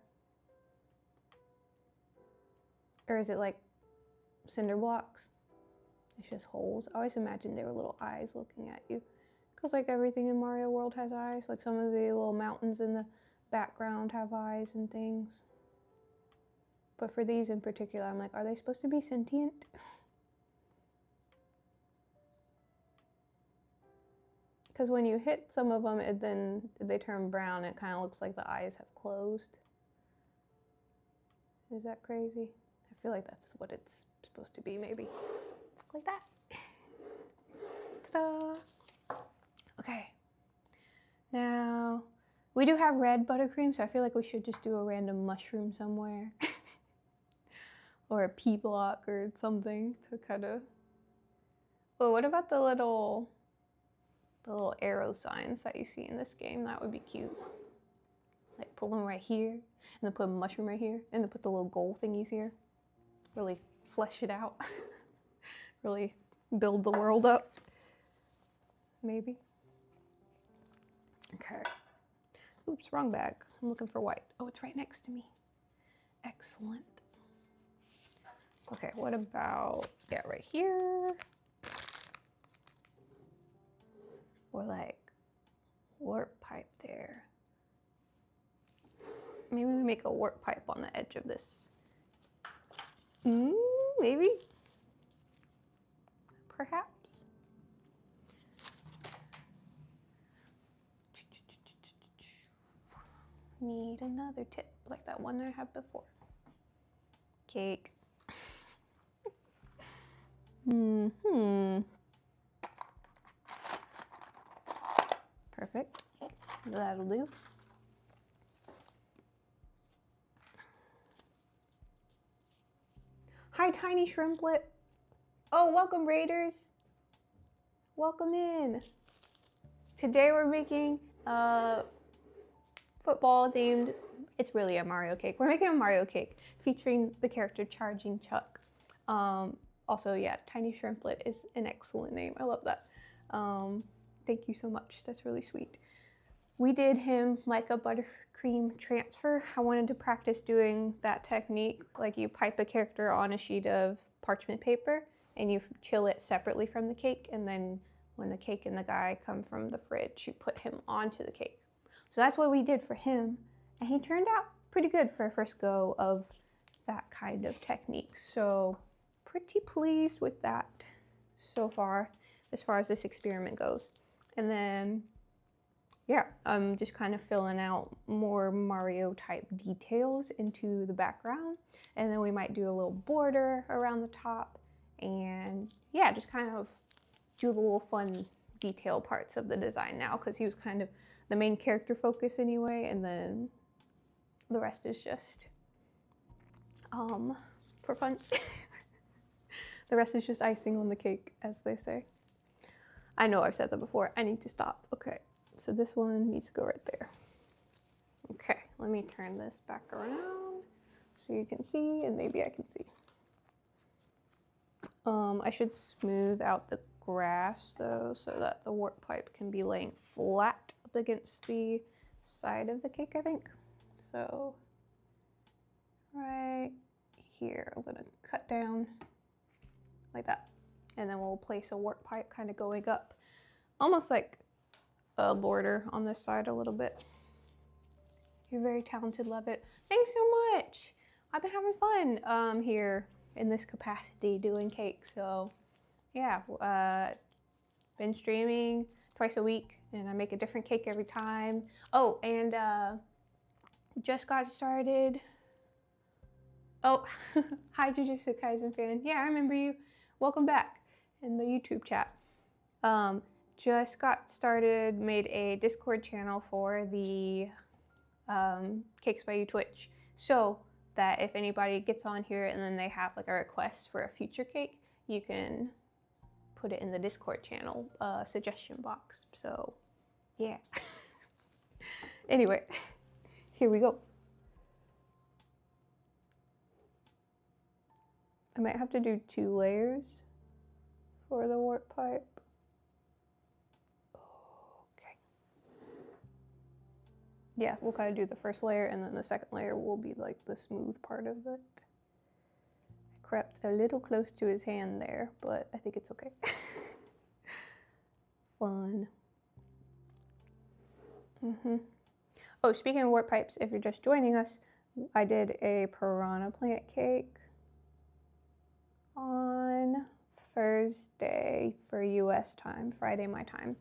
Or is it like cinder blocks? It's just holes. I always imagined they were little eyes looking at you. Because like everything in Mario World has eyes. Like some of the little mountains in the background have eyes and things. But for these in particular, I'm like, are they supposed to be sentient? Because when you hit some of them, then they turn brown. It kind of looks like the eyes have closed. Is that crazy? I feel like that's what it's supposed to be, maybe. Like that. Ta-da! Okay. Now, we do have red buttercream, so I feel like we should just do a random mushroom somewhere. Or a pea block or something to kind of... Oh, what about the little arrow signs that you see in this game? That would be cute. Like put one right here, and then put a mushroom right here, and then put the little gold thingies here. Really flesh it out. Really build the world up. Maybe. Okay. Oops, wrong bag. I'm looking for white. Oh, it's right next to me. Excellent. Okay, what about, yeah, right here? Or like warp pipe there. Maybe we make a warp pipe on the edge of this. Maybe. Perhaps. Need another tip like that one I had before. Cake. Perfect. That'll do. Hi, Tiny Shrimplet. Oh, welcome, Raiders. Welcome in. Today we're making football themed. It's really a Mario cake. We're making a Mario cake featuring the character Chargin Chuck. Also, yeah, Tiny Shrimplet is an excellent name. I love that. Thank you so much. That's really sweet. We did him like a buttercream transfer. I wanted to practice doing that technique. Like you pipe a character on a sheet of parchment paper and you chill it separately from the cake. And then when the cake and the guy come from the fridge, you put him onto the cake. So that's what we did for him. And he turned out pretty good for a first go of that kind of technique. So pretty pleased with that so far as this experiment goes. And then, yeah, I'm just kind of filling out more Mario type details into the background. And then we might do a little border around the top. And yeah, just kind of do the little fun detail parts of the design now, because he was kind of the main character focus anyway. And then the rest is just for fun. The rest is just icing on the cake, as they say. I know I've said that before. I need to stop. Okay, so this one needs to go right there. Okay, let me turn this back around so you can see, and maybe I can see. I should smooth out the grass though, so that the warp pipe can be laying flat up against the side of the cake, I think. So right here, I'm gonna cut down like that. And then we'll place a warp pipe kind of going up, almost like a border on this side a little bit. You're very talented, love it. Thanks so much. I've been having fun here in this capacity doing cake. So yeah, been streaming twice a week and I make a different cake every time. Oh, and just got started. Oh, hi Jujutsu Kaisen fan. Yeah, I remember you. Welcome back in the YouTube chat. Just got started, made a Discord channel for the Cakes by You Twitch. So that if anybody gets on here and then they have like a request for a future cake, you can put it in the Discord channel suggestion box. So yeah. Anyway, here we go. I might have to do 2 layers for the warp pipe. Okay. Yeah, we'll kind of do the first layer and then the second layer will be like the smooth part of it. I crept a little close to his hand there, but I think it's okay. Fun. Oh, speaking of warp pipes, if you're just joining us, I did a piranha plant cake on Thursday for US time, Friday my time.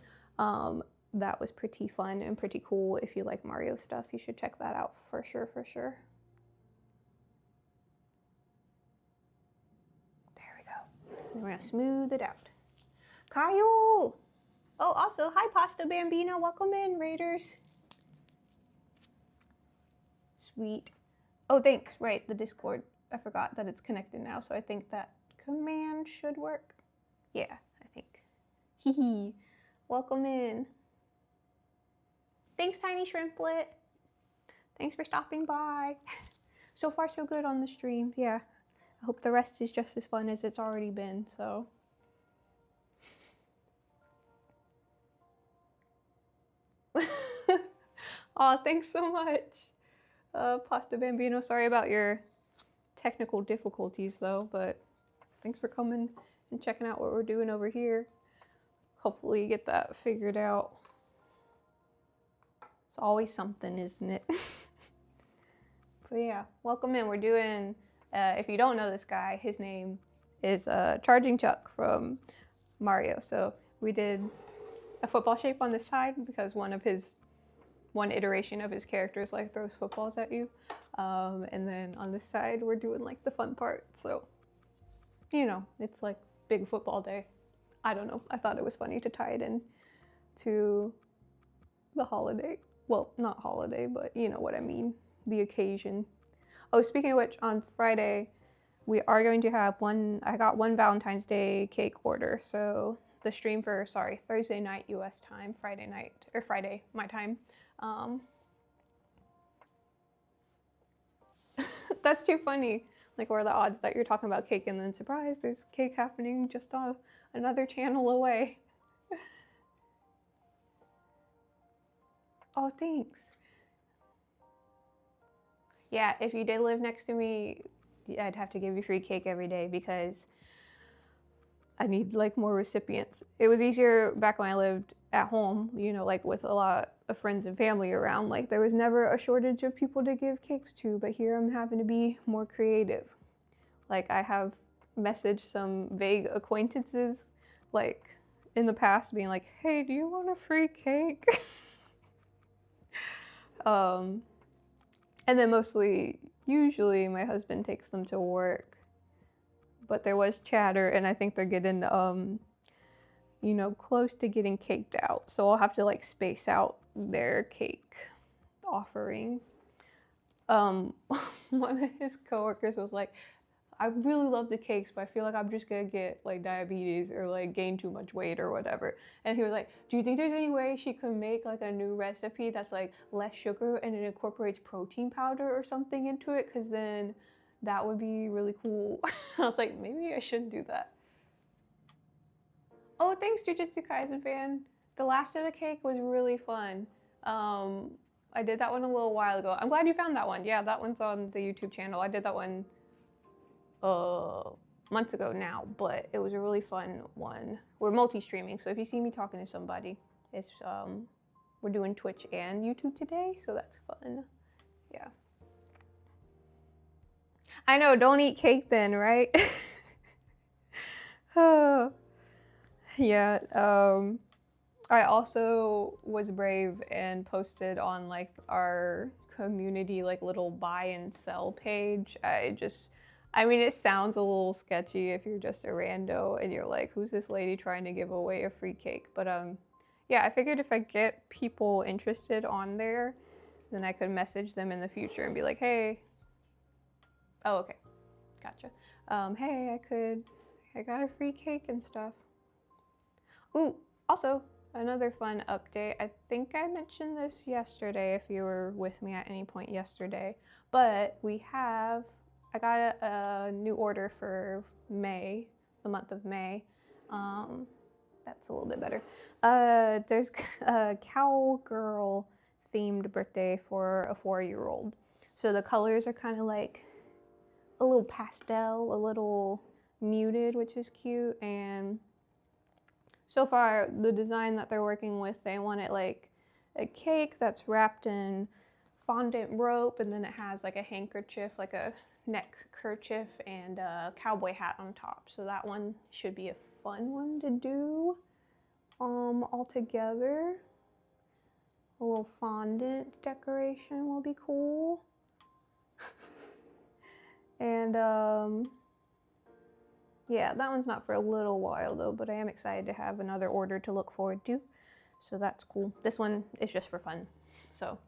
That was pretty fun and pretty cool. If you like Mario stuff, you should check that out for sure, for sure. There we go. And we're gonna smooth it out. Caillou! Oh, also, hi Pasta Bambina, welcome in, Raiders. Sweet. Oh, thanks, right, the Discord. I forgot that it's connected now, so I think that command should work. Yeah, I think. Hee hee. Welcome in. Thanks, Tiny Shrimplet. Thanks for stopping by. So far, so good on the stream. Yeah, I hope the rest is just as fun as it's already been, so. Aw, thanks so much. Pasta Bambino, sorry about your technical difficulties though, but thanks for coming and checking out what we're doing over here. Hopefully you get that figured out. It's always something, isn't it? But yeah, welcome in. We're doing, if you don't know this guy, his name is Chargin Chuck from Mario. So we did a football shape on the side because one iteration of his characters like throws footballs at you. And then on this side, we're doing like the fun part. So, you know, it's like big football day. I don't know. I thought it was funny to tie it in to the holiday. Well, not holiday, but you know what I mean. The occasion. Oh, speaking of which, on Friday, we are going to have I got one Valentine's Day cake order. So the stream for, Thursday night US time, Friday my time. That's too funny. Like, what are the odds that you're talking about cake and then surprise, there's cake happening just on another channel away. Oh, thanks. Yeah, if you did live next to me, I'd have to give you free cake every day because I need like more recipients. It was easier back when I lived at home, you know, like with a lot of friends and family around. Like there was never a shortage of people to give cakes to, but here I'm having to be more creative. Like I have messaged some vague acquaintances like in the past being like, hey, do you want a free cake? And then usually my husband takes them to work, but there was chatter and I think they're getting, you know, close to getting caked out. So I'll have to like space out their cake offerings. One of his coworkers was like, I really love the cakes, but I feel like I'm just gonna get like diabetes or like gain too much weight or whatever. And he was like, do you think there's any way she could make like a new recipe that's like less sugar and it incorporates protein powder or something into it? Because then that would be really cool. I was like, maybe I shouldn't do that. Oh, thanks, Jujutsu Kaisen fan. The last of the cake was really fun. I did that one a little while ago. I'm glad you found that one. Yeah, that one's on the YouTube channel. I did that one months ago now, but it was a really fun one. We're multi-streaming, so if you see me talking to somebody, it's we're doing Twitch and YouTube today, so that's fun. Yeah. I know, don't eat cake then, right? Yeah. I also was brave and posted on like our community like little buy and sell page. I mean, it sounds a little sketchy if you're just a rando and you're like, who's this lady trying to give away a free cake? But yeah, I figured if I get people interested on there, then I could message them in the future and be like, hey, oh, okay, gotcha. Hey, I got a free cake and stuff. Ooh, also, another fun update. I think I mentioned this yesterday if you were with me at any point yesterday, but I got a new order for May, the month of May. That's a little bit better. There's a cowgirl themed birthday for a 4-year-old. So the colors are kind of like a little pastel, a little muted, which is cute. And so far, the design that they're working with, they want it like a cake that's wrapped in fondant rope, and then it has like a handkerchief, like a neck kerchief, and a cowboy hat on top. So that one should be a fun one to do all together. A little fondant decoration will be cool. And yeah, that one's not for a little while though, but I am excited to have another order to look forward to. So that's cool. This one is just for fun. So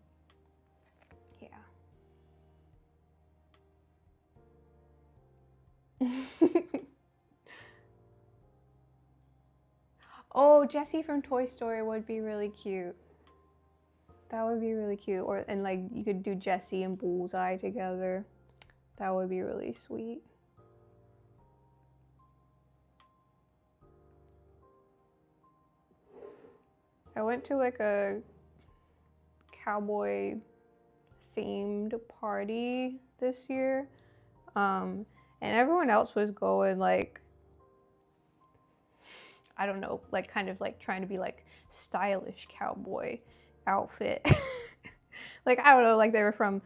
yeah. Oh, Jessie from Toy Story would be really cute. That would be really cute. And like you could do Jessie and Bullseye together. That would be really sweet. I went to like a cowboy themed party this year. And everyone else was going like, I don't know, like kind of like trying to be like stylish cowboy outfit. Like, I don't know, like they were from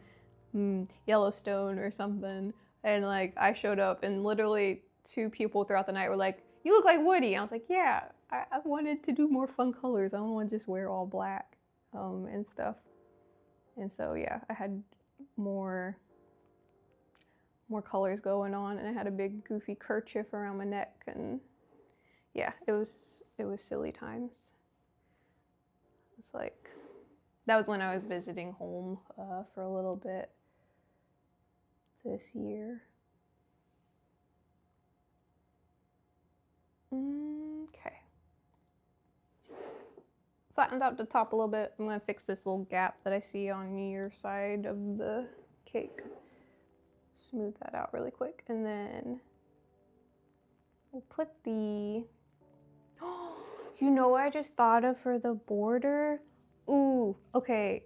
Yellowstone or something. And like I showed up and literally 2 people throughout the night were like, you look like Woody. And I was like, yeah, I wanted to do more fun colors. I don't want to just wear all black and stuff. And so yeah, I had more colors going on, and I had a big goofy kerchief around my neck, and yeah, it was silly times. It's like, that was when I was visiting home for a little bit this year. Okay. Flattened out the top a little bit. I'm gonna fix this little gap that I see on your side of the cake. Smooth that out really quick, and then we'll put the, you know what I just thought of for the border? Ooh, okay.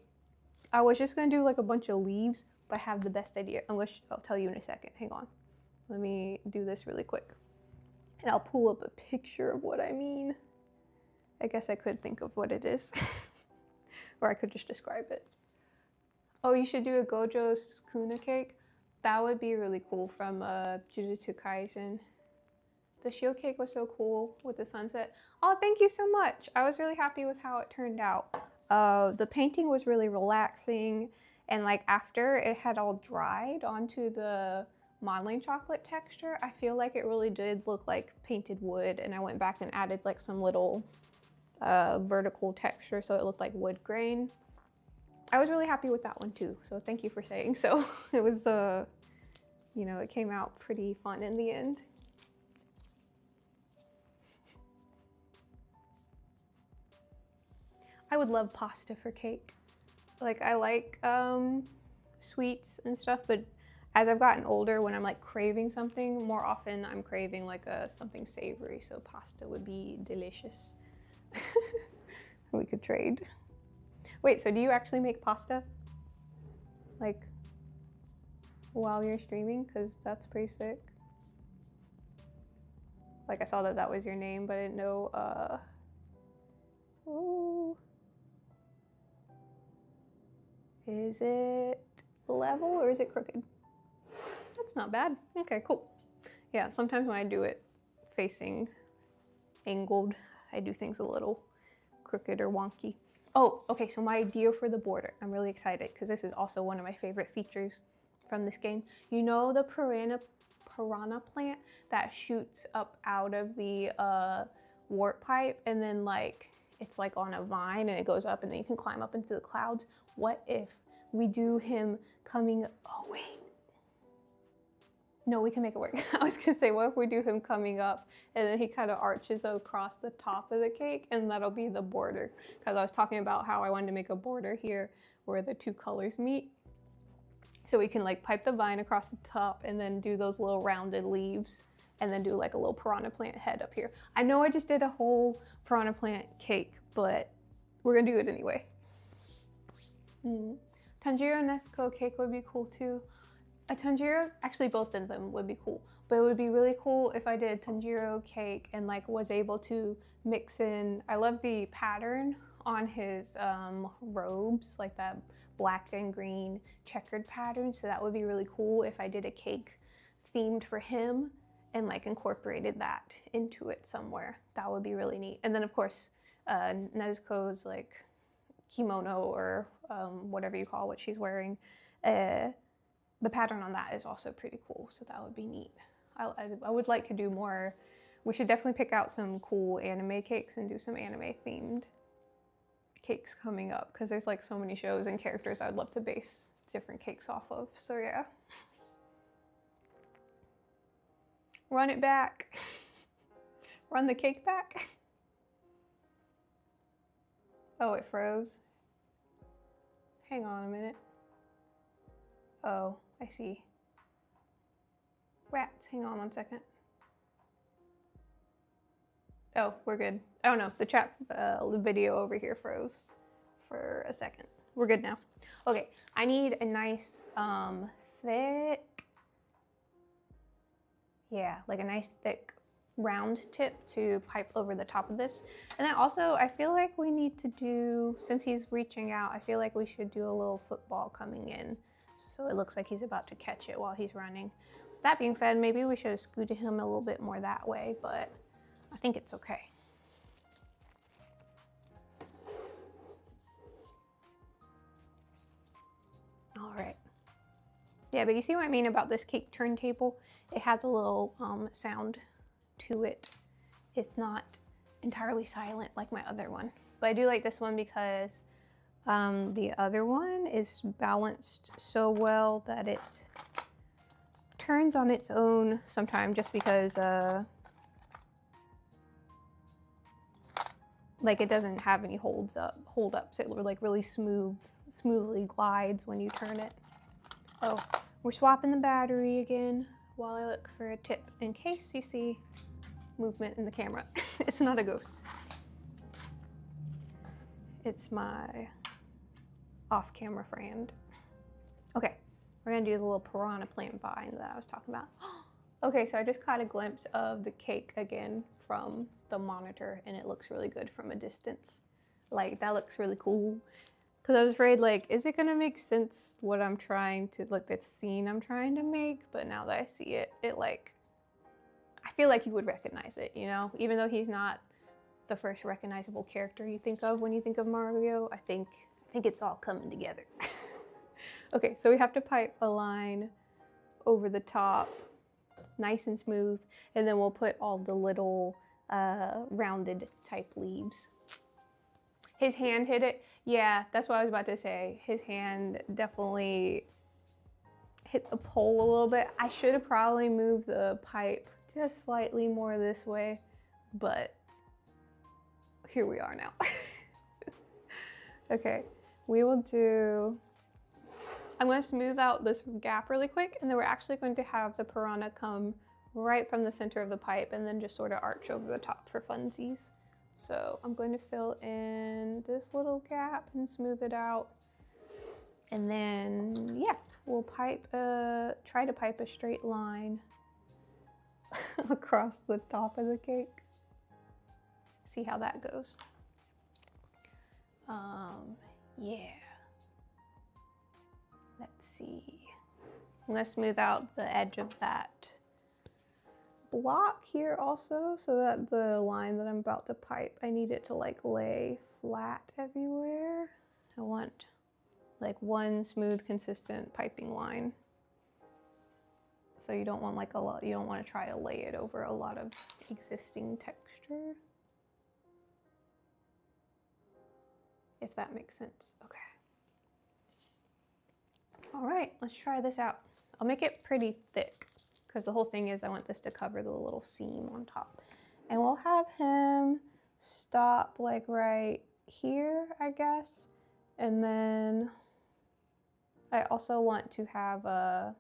I was just gonna do like a bunch of leaves, but I have the best idea. I'll tell you in a second. Hang on. Let me do this really quick. And I'll pull up a picture of what I mean. I guess I could think of what it is. Or I could just describe it. Oh, you should do a Gojo Sukuna cake. That would be really cool from Jujutsu Kaisen. The shield cake was so cool with the sunset. Oh, thank you so much. I was really happy with how it turned out. The painting was really relaxing, and like after it had all dried onto the modeling chocolate texture, I feel like it really did look like painted wood, and I went back and added like some little vertical texture so it looked like wood grain. I was really happy with that one too, so thank you for saying so. It was, you know, it came out pretty fun in the end. I would love pasta for cake. Like, I like sweets and stuff, but as I've gotten older, when I'm like craving something, more often I'm craving like something savory, so pasta would be delicious. We could trade. Wait, so do you actually make pasta? Like, while you're streaming? Because that's pretty sick. Like, I saw that that was your name, but I didn't know, ooh. Is it level or is it crooked? That's not bad. Okay, cool. Yeah, sometimes when I do it facing angled, I do things a little crooked or wonky. Oh, okay, so my idea for the border. I'm really excited because this is also one of my favorite features from this game. You know the piranha plant that shoots up out of the warp pipe, and then like it's like on a vine and it goes up and then you can climb up into the clouds? What if we do him coming, oh wait. No, we can make it work. I was gonna say, what if we do him coming up and then he kind of arches across the top of the cake and that'll be the border? Because I was talking about how I wanted to make a border here where the two colors meet. So we can like pipe the vine across the top and then do those little rounded leaves and then do like a little piranha plant head up here. I know I just did a whole piranha plant cake, but we're gonna do it anyway. Tanjiro Nesco cake would be cool too. A Tanjiro, actually both of them would be cool, but it would be really cool if I did Tanjiro cake and like was able to mix in, I love the pattern on his robes, like that black and green checkered pattern, so that would be really cool if I did a cake themed for him and like incorporated that into it somewhere. That would be really neat. And then of course, Nezuko's like kimono or whatever you call what she's wearing, the pattern on that is also pretty cool, so that would be neat. I would like to do more. We should definitely pick out some cool anime cakes and do some anime themed cakes coming up, because there's like so many shows and characters I'd love to base different cakes off of, so yeah. Run it back. Run the cake back. Oh, it froze. Hang on a minute. Oh, I see. Rats, hang on 1 second. Oh, we're good. Oh no, the chat video over here froze for a second. We're good now. Okay, I need a nice thick, yeah, like a nice thick round tip to pipe over the top of this. And then also I feel like we need to do, since he's reaching out, I feel like we should do a little football coming in so it looks like he's about to catch it while he's running. That being said, maybe we should have scooted him a little bit more that way, but I think it's okay. All right. Yeah, but you see what I mean about this cake turntable? It has a little sound to it. It's not entirely silent like my other one. But I do like this one because the other one is balanced so well that it turns on its own sometimes, just because like it doesn't have any hold ups. It like really smoothly glides when you turn it. Oh, we're swapping the battery again while I look for a tip in case you see movement in the camera. It's not a ghost. It's my off-camera friend. Okay, we're gonna do the little piranha plant vine that I was talking about. Okay, so I just caught a glimpse of the cake again from the monitor and it looks really good from a distance. Like, that looks really cool. Because I was afraid, like, is it gonna make sense what I'm trying to, like, that scene I'm trying to make? But now that I see it, like, I feel like you would recognize it, you know? Even though he's not the first recognizable character you think of when you think of Mario, I think it's all coming together. Okay, so we have to pipe a line over the top, nice and smooth, and then we'll put all the little rounded type leaves. His hand hit it. Yeah, that's what I was about to say. His hand definitely hit the pole a little bit. I should have probably moved the pipe just slightly more this way, but here we are now. Okay, we will do, I'm going to smooth out this gap really quick, and then we're actually going to have the piranha come right from the center of the pipe and then just sort of arch over the top for funsies. So I'm going to fill in this little gap and smooth it out. And then, yeah, we'll try to pipe a straight line across the top of the cake. See how that goes. Yeah. Let's see. I'm gonna smooth out the edge of that block here also, so that the line that I'm about to pipe, I need it to like lay flat everywhere. I want like one smooth, consistent piping line. So you don't want like a lot, you don't want to try to lay it over a lot of existing texture. If that makes sense. Okay. All right, let's try this out. I'll make it pretty thick because the whole thing is I want this to cover the little seam on top. And we'll have him stop like right here, I guess. And then I also want to have the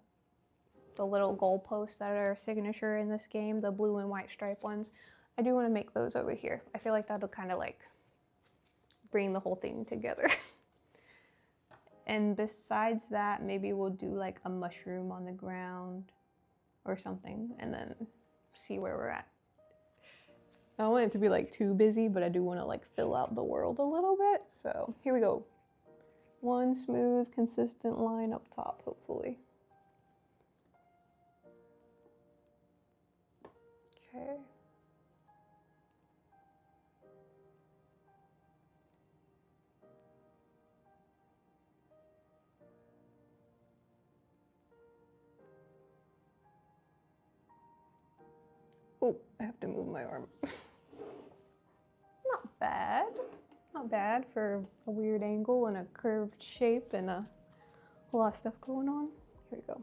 little goalposts that are signature in this game, the blue and white stripe ones. I do want to make those over here. I feel like that'll kind of like bring the whole thing together. And besides that, maybe we'll do like a mushroom on the ground or something and then see where we're at. I don't want it to be like too busy, but I do want to like fill out the world a little bit. So here we go. One smooth, consistent line up top, hopefully. Okay. Oh, I have to move my arm. Not bad. Not bad for a weird angle and a curved shape and a lot of stuff going on. Here we go.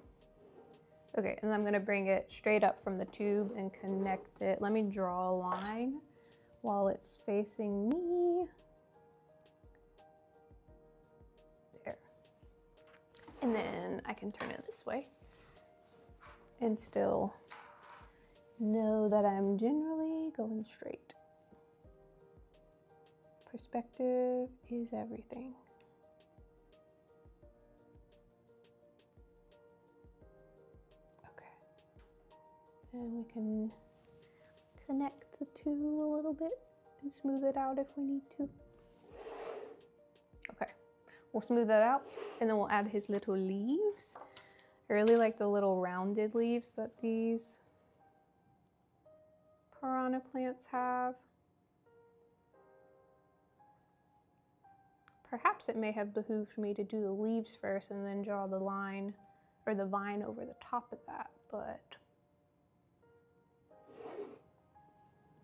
Okay, and I'm gonna bring it straight up from the tube and connect it. Let me draw a line while it's facing me. There. And then I can turn it this way and still know that I'm generally going straight. Perspective is everything. Okay. And we can connect the two a little bit and smooth it out if we need to. Okay, we'll smooth that out and then we'll add his little leaves. I really like the little rounded leaves that these piranha plants have. Perhaps it may have behooved me to do the leaves first and then draw the line or the vine over the top of that, but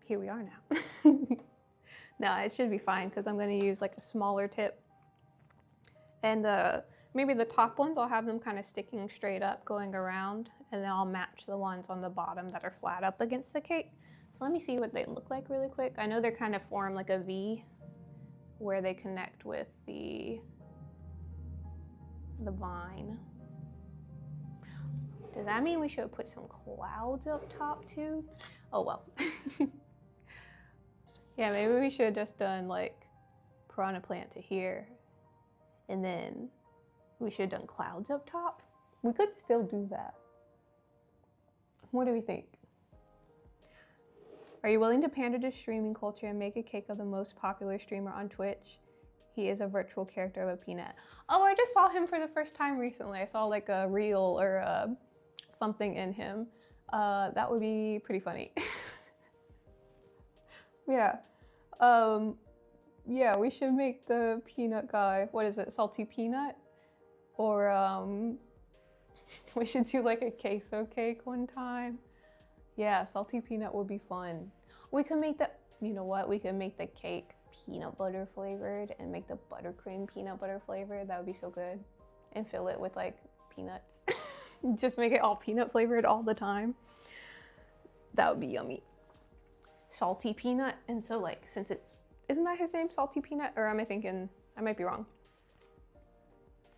here we are now. No, it should be fine because I'm going to use like a smaller tip. And maybe the top ones, I'll have them kind of sticking straight up going around, and then I'll match the ones on the bottom that are flat up against the cake. So let me see what they look like really quick. I know they're kind of form like a V where they connect with the vine. Does that mean we should put some clouds up top too? Oh well. Yeah, maybe we should have just done like piranha plant to here, and then we should have done clouds up top. We could still do that. What do we think? Are you willing to pander to streaming culture and make a cake of the most popular streamer on Twitch? He is a virtual character of a peanut. Oh, I just saw him for the first time recently. I saw like a reel or something in him. That would be pretty funny. Yeah. Yeah, we should make the peanut guy, what is it, salty peanut? Or we should do like a queso cake one time. Yeah, salty peanut would be fun. We could make you know what? We could make the cake peanut butter flavored and make the buttercream peanut butter flavored. That would be so good. And fill it with like peanuts. Just make it all peanut flavored all the time. That would be yummy. Salty Peanut, and so like, since isn't that his name, Salty Peanut? Or am I thinking, I might be wrong.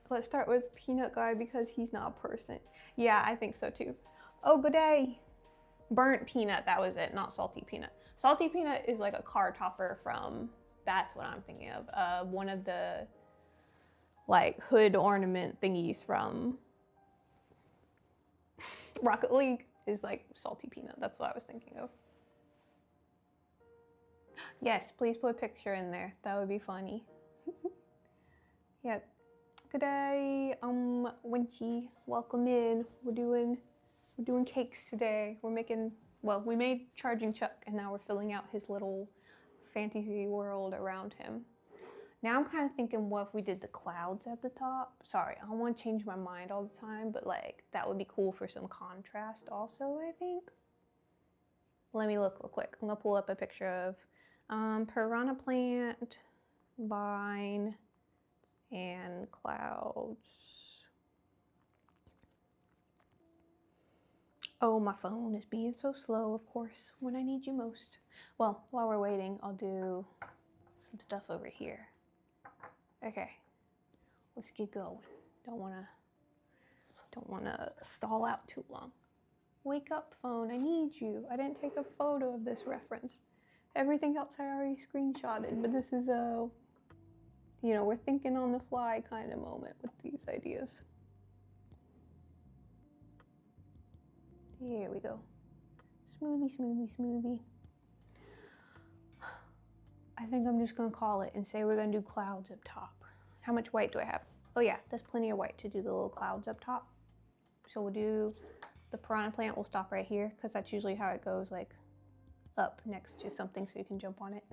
Let's start with Peanut Guy because he's not a person. Yeah, I think so too. Oh, good day. Burnt Peanut, that was it, not Salty Peanut. Salty Peanut is like a car topper from, that's what I'm thinking of. One of the like hood ornament thingies from Rocket League is like Salty Peanut. That's what I was thinking of. Yes, please put a picture in there. That would be funny. Yep. Good day, Winchy. Welcome in. We're doing cakes today. We made Chargin Chuck, and now we're filling out his little fantasy world around him. Now I'm kind of thinking, what if we did the clouds at the top? Sorry, I don't want to change my mind all the time, but like that would be cool for some contrast also, I think. Let me look real quick. I'm gonna pull up a picture of piranha plant, vine, and clouds. Oh, my phone is being so slow, of course, when I need you most. Well, while we're waiting, I'll do some stuff over here. Okay, let's get going. Don't wanna stall out too long. Wake up, phone, I need you. I didn't take a photo of this reference. Everything else I already screenshotted, but this is a, you know, we're thinking on the fly kind of moment with these ideas. Here we go. Smoothie, smoothie, smoothie. I think I'm just gonna call it and say we're gonna do clouds up top. How much white do I have? Oh yeah, there's plenty of white to do the little clouds up top. So we'll do the piranha plant, we'll stop right here because that's usually how it goes, like up next to something so you can jump on it.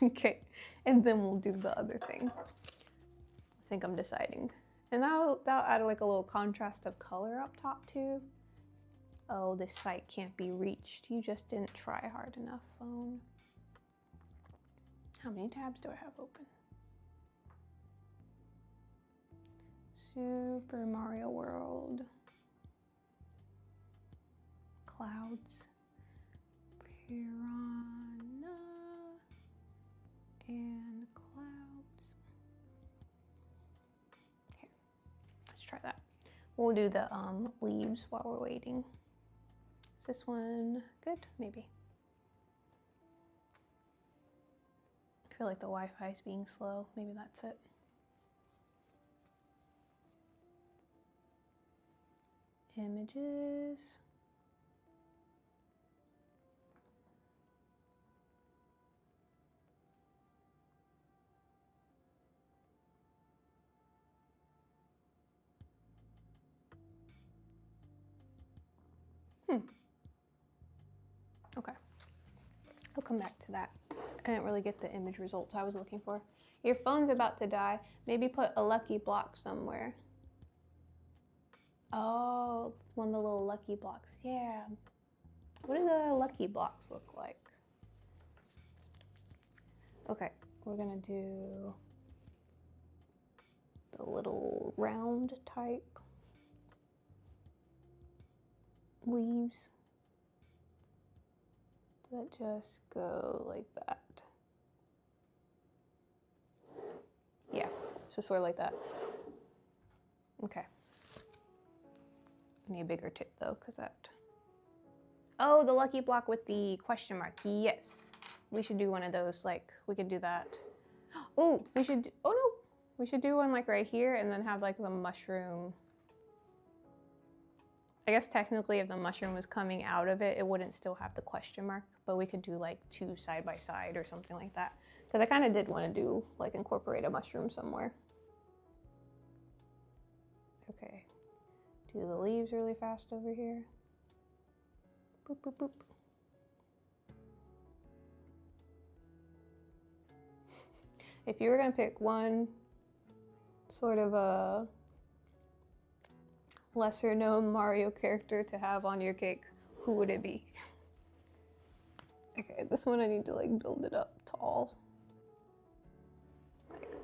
Okay, and then we'll do the other thing. I think I'm deciding. And that'll add like a little contrast of color up top too. Oh, this site can't be reached. You just didn't try hard enough, phone. How many tabs do I have open? Super Mario World. Clouds. Piranha. And clouds. Okay, let's try that. We'll do the leaves while we're waiting. Is this one good? Maybe. I feel like the Wi-Fi is being slow. Maybe that's it. Images. Okay. I'll come back to that. I didn't really get the image results I was looking for. Your phone's about to die. Maybe put a lucky block somewhere. Oh, it's one of the little lucky blocks. Yeah. What do the lucky blocks look like? Okay, we're gonna do the little round type leaves that just go like that. Yeah, so sort of like that. Okay. I need a bigger tip though, because that... Oh, the lucky block with the question mark. Yes. We should do one of those, like, we could do that. Oh, we should, oh no. We should do one like right here and then have like the mushroom. I guess technically if the mushroom was coming out of it, it wouldn't still have the question mark, but we could do like two side by side or something like that. Because I kind of did want to do, like, incorporate a mushroom somewhere. Okay. Do the leaves really fast over here. Boop, boop, boop. If you were going to pick one sort of a lesser known Mario character to have on your cake, who would it be? Okay, this one I need to like build it up tall.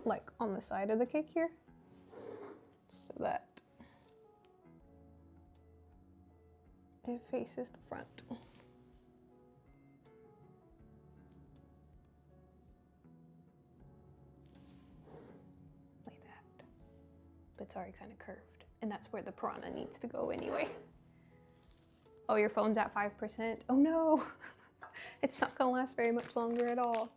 Like on the side of the cake here. So that it faces the front. Like that. But it's already kind of curved. And that's where the piranha needs to go anyway. Oh, your phone's at 5%? Oh no! It's not gonna last very much longer at all.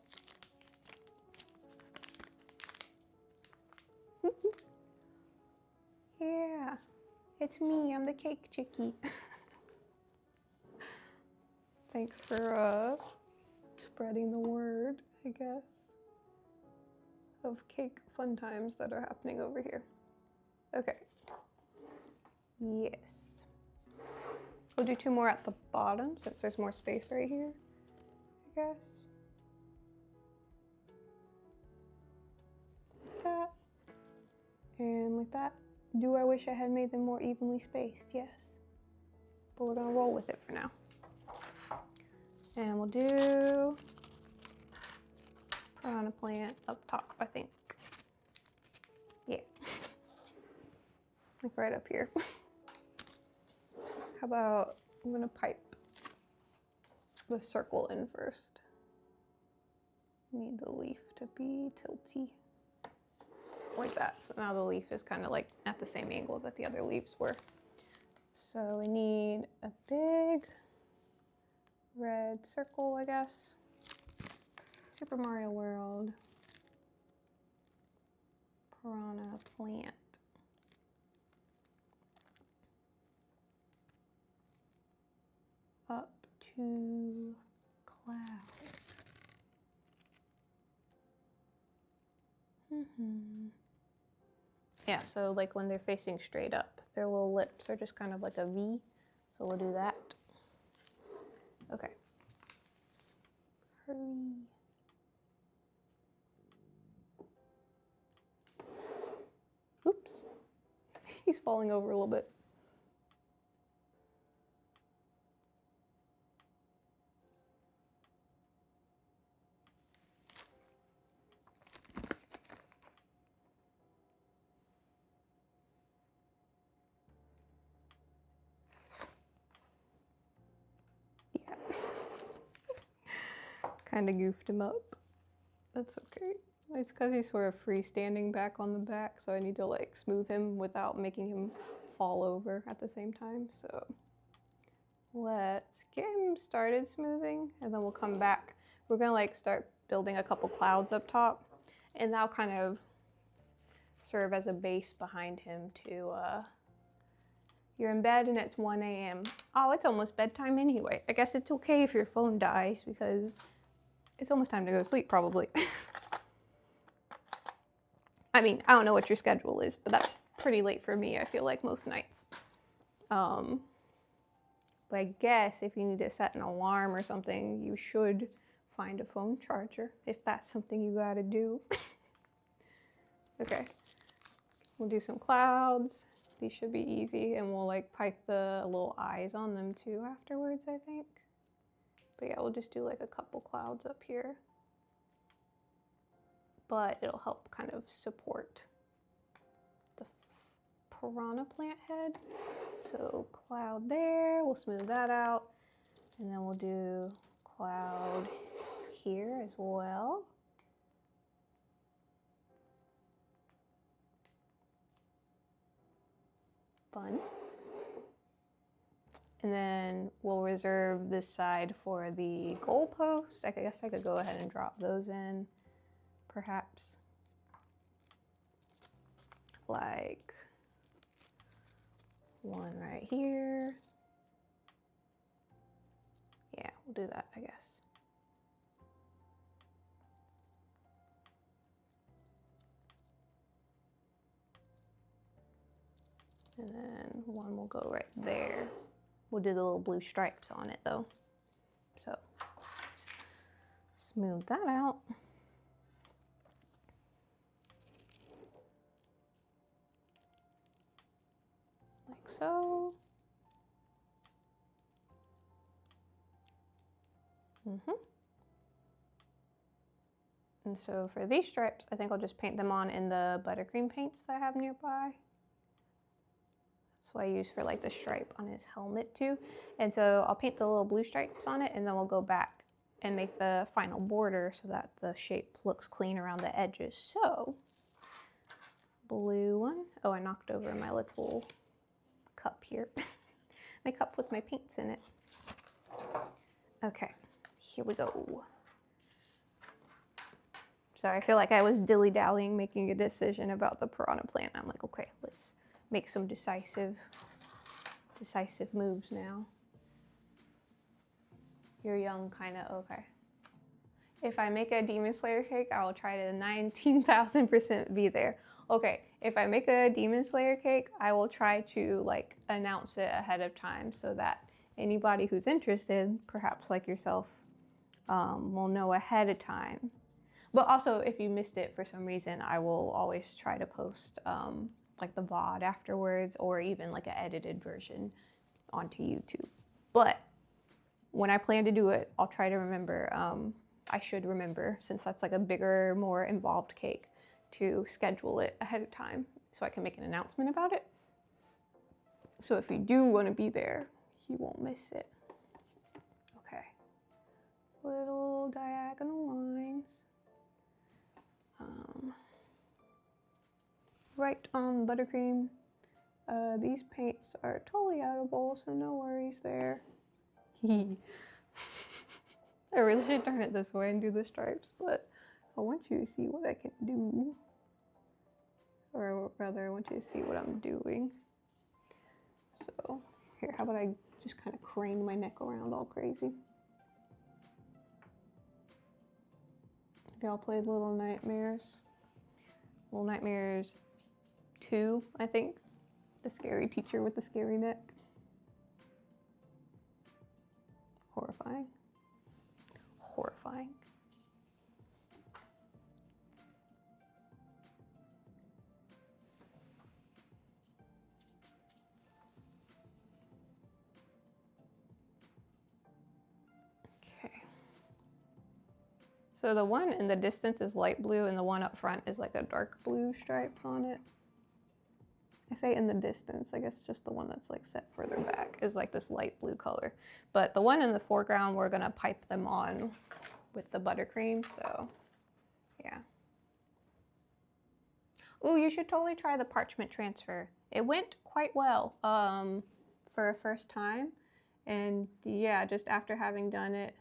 Yeah, it's me, I'm the cake chickie. Thanks for spreading the word, I guess, of cake fun times that are happening over here. Okay. Yes. We'll do 2 more at the bottom since there's more space right here, I guess. Like that. And like that. Do I wish I had made them more evenly spaced? Yes. But we're gonna roll with it for now. And we'll do piranha plant up top, I think. Yeah. Like right up here. How about, I'm gonna pipe the circle in first. Need the leaf to be tilty. Like that. So now the leaf is kind of like at the same angle that the other leaves were. So we need a big red circle, I guess. Super Mario World. Piranha plant. Up to clouds. Yeah, so like when they're facing straight up, their little lips are just kind of like a V. So we'll do that. Okay. Hurry. Oops. He's falling over a little bit. Kind of goofed him up. That's okay. It's because he's sort of freestanding back on the back, so I need to like smooth him without making him fall over at the same time. So let's get him started smoothing, and then we'll come back. We're gonna like start building a couple clouds up top, and that'll kind of serve as a base behind him to you're in bed and it's 1 a.m. Oh, it's almost bedtime anyway. I guess it's okay if your phone dies because it's almost time to go to sleep, probably. I mean, I don't know what your schedule is, but that's pretty late for me, I feel like, most nights. But I guess if you need to set an alarm or something, you should find a phone charger, if that's something you gotta do. Okay, we'll do some clouds. These should be easy, and we'll like pipe the little eyes on them too afterwards, I think. But yeah, we'll just do like a couple clouds up here. But it'll help kind of support the piranha plant head. So cloud there, we'll smooth that out. And then we'll do cloud here as well. Fun. And then we'll reserve this side for the goalposts. I guess I could go ahead and drop those in, perhaps. Like one right here. Yeah, we'll do that, I guess. And then one will go right there. We'll do the little blue stripes on it though. So smooth that out. Like so. And so for these stripes, I think I'll just paint them on in the buttercream paints that I have nearby. what I use for like the stripe on his helmet too. And so I'll paint the little blue stripes on it, and then we'll go back and make the final border so that the shape looks clean around the edges. So, blue one. Oh, I knocked over my little cup here. My cup with my paints in it. Okay, here we go. Sorry, I feel like I was dilly-dallying making a decision about the piranha plant. I'm like, okay, let's make some decisive moves now. You're young, kind of, okay. If I make a Demon Slayer cake, I will try to 19,000% be there. Okay, if I make a Demon Slayer cake, I will try to like announce it ahead of time so that anybody who's interested, perhaps like yourself, will know ahead of time. But also, if you missed it for some reason, I will always try to post like the VOD afterwards, or even like an edited version onto YouTube. But when I plan to do it, I'll try to remember, I should remember, since that's like a bigger, more involved cake, to schedule it ahead of time so I can make an announcement about it. So if you do want to be there, you won't miss it. Okay. Little diagonal lines. Right on buttercream. These paints are totally edible, so no worries there. I really should turn it this way and do the stripes, but I want you to see what I can do. Or rather, I want you to see what I'm doing. So, here, how about I just kind of crane my neck around all crazy? Have y'all played Little Nightmares? Little Nightmares 2, I think. The scary teacher with the scary neck. Horrifying. Horrifying. Okay. So the one in the distance is light blue, and the one up front is like a dark blue stripes on it. I say in the distance, I guess just the one that's like set further back is like this light blue color. But the one in the foreground, we're gonna pipe them on with the buttercream, so yeah. Ooh, you should totally try the parchment transfer. It went quite well for a first time. And yeah, just after having done it.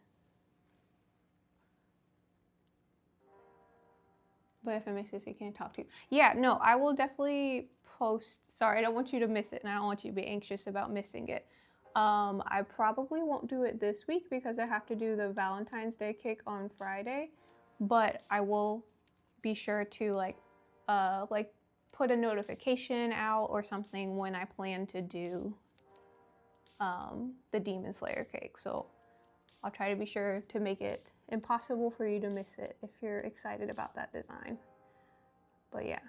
But if it misses, he can't talk to you. Yeah, no, I will definitely post. Sorry, I don't want you to miss it, and I don't want you to be anxious about missing it. I probably won't do it this week because I have to do the Valentine's Day cake on Friday. But I will be sure to like put a notification out or something when I plan to do the Demon Slayer cake. So I'll try to be sure to make it impossible for you to miss it if you're excited about that design. But yeah,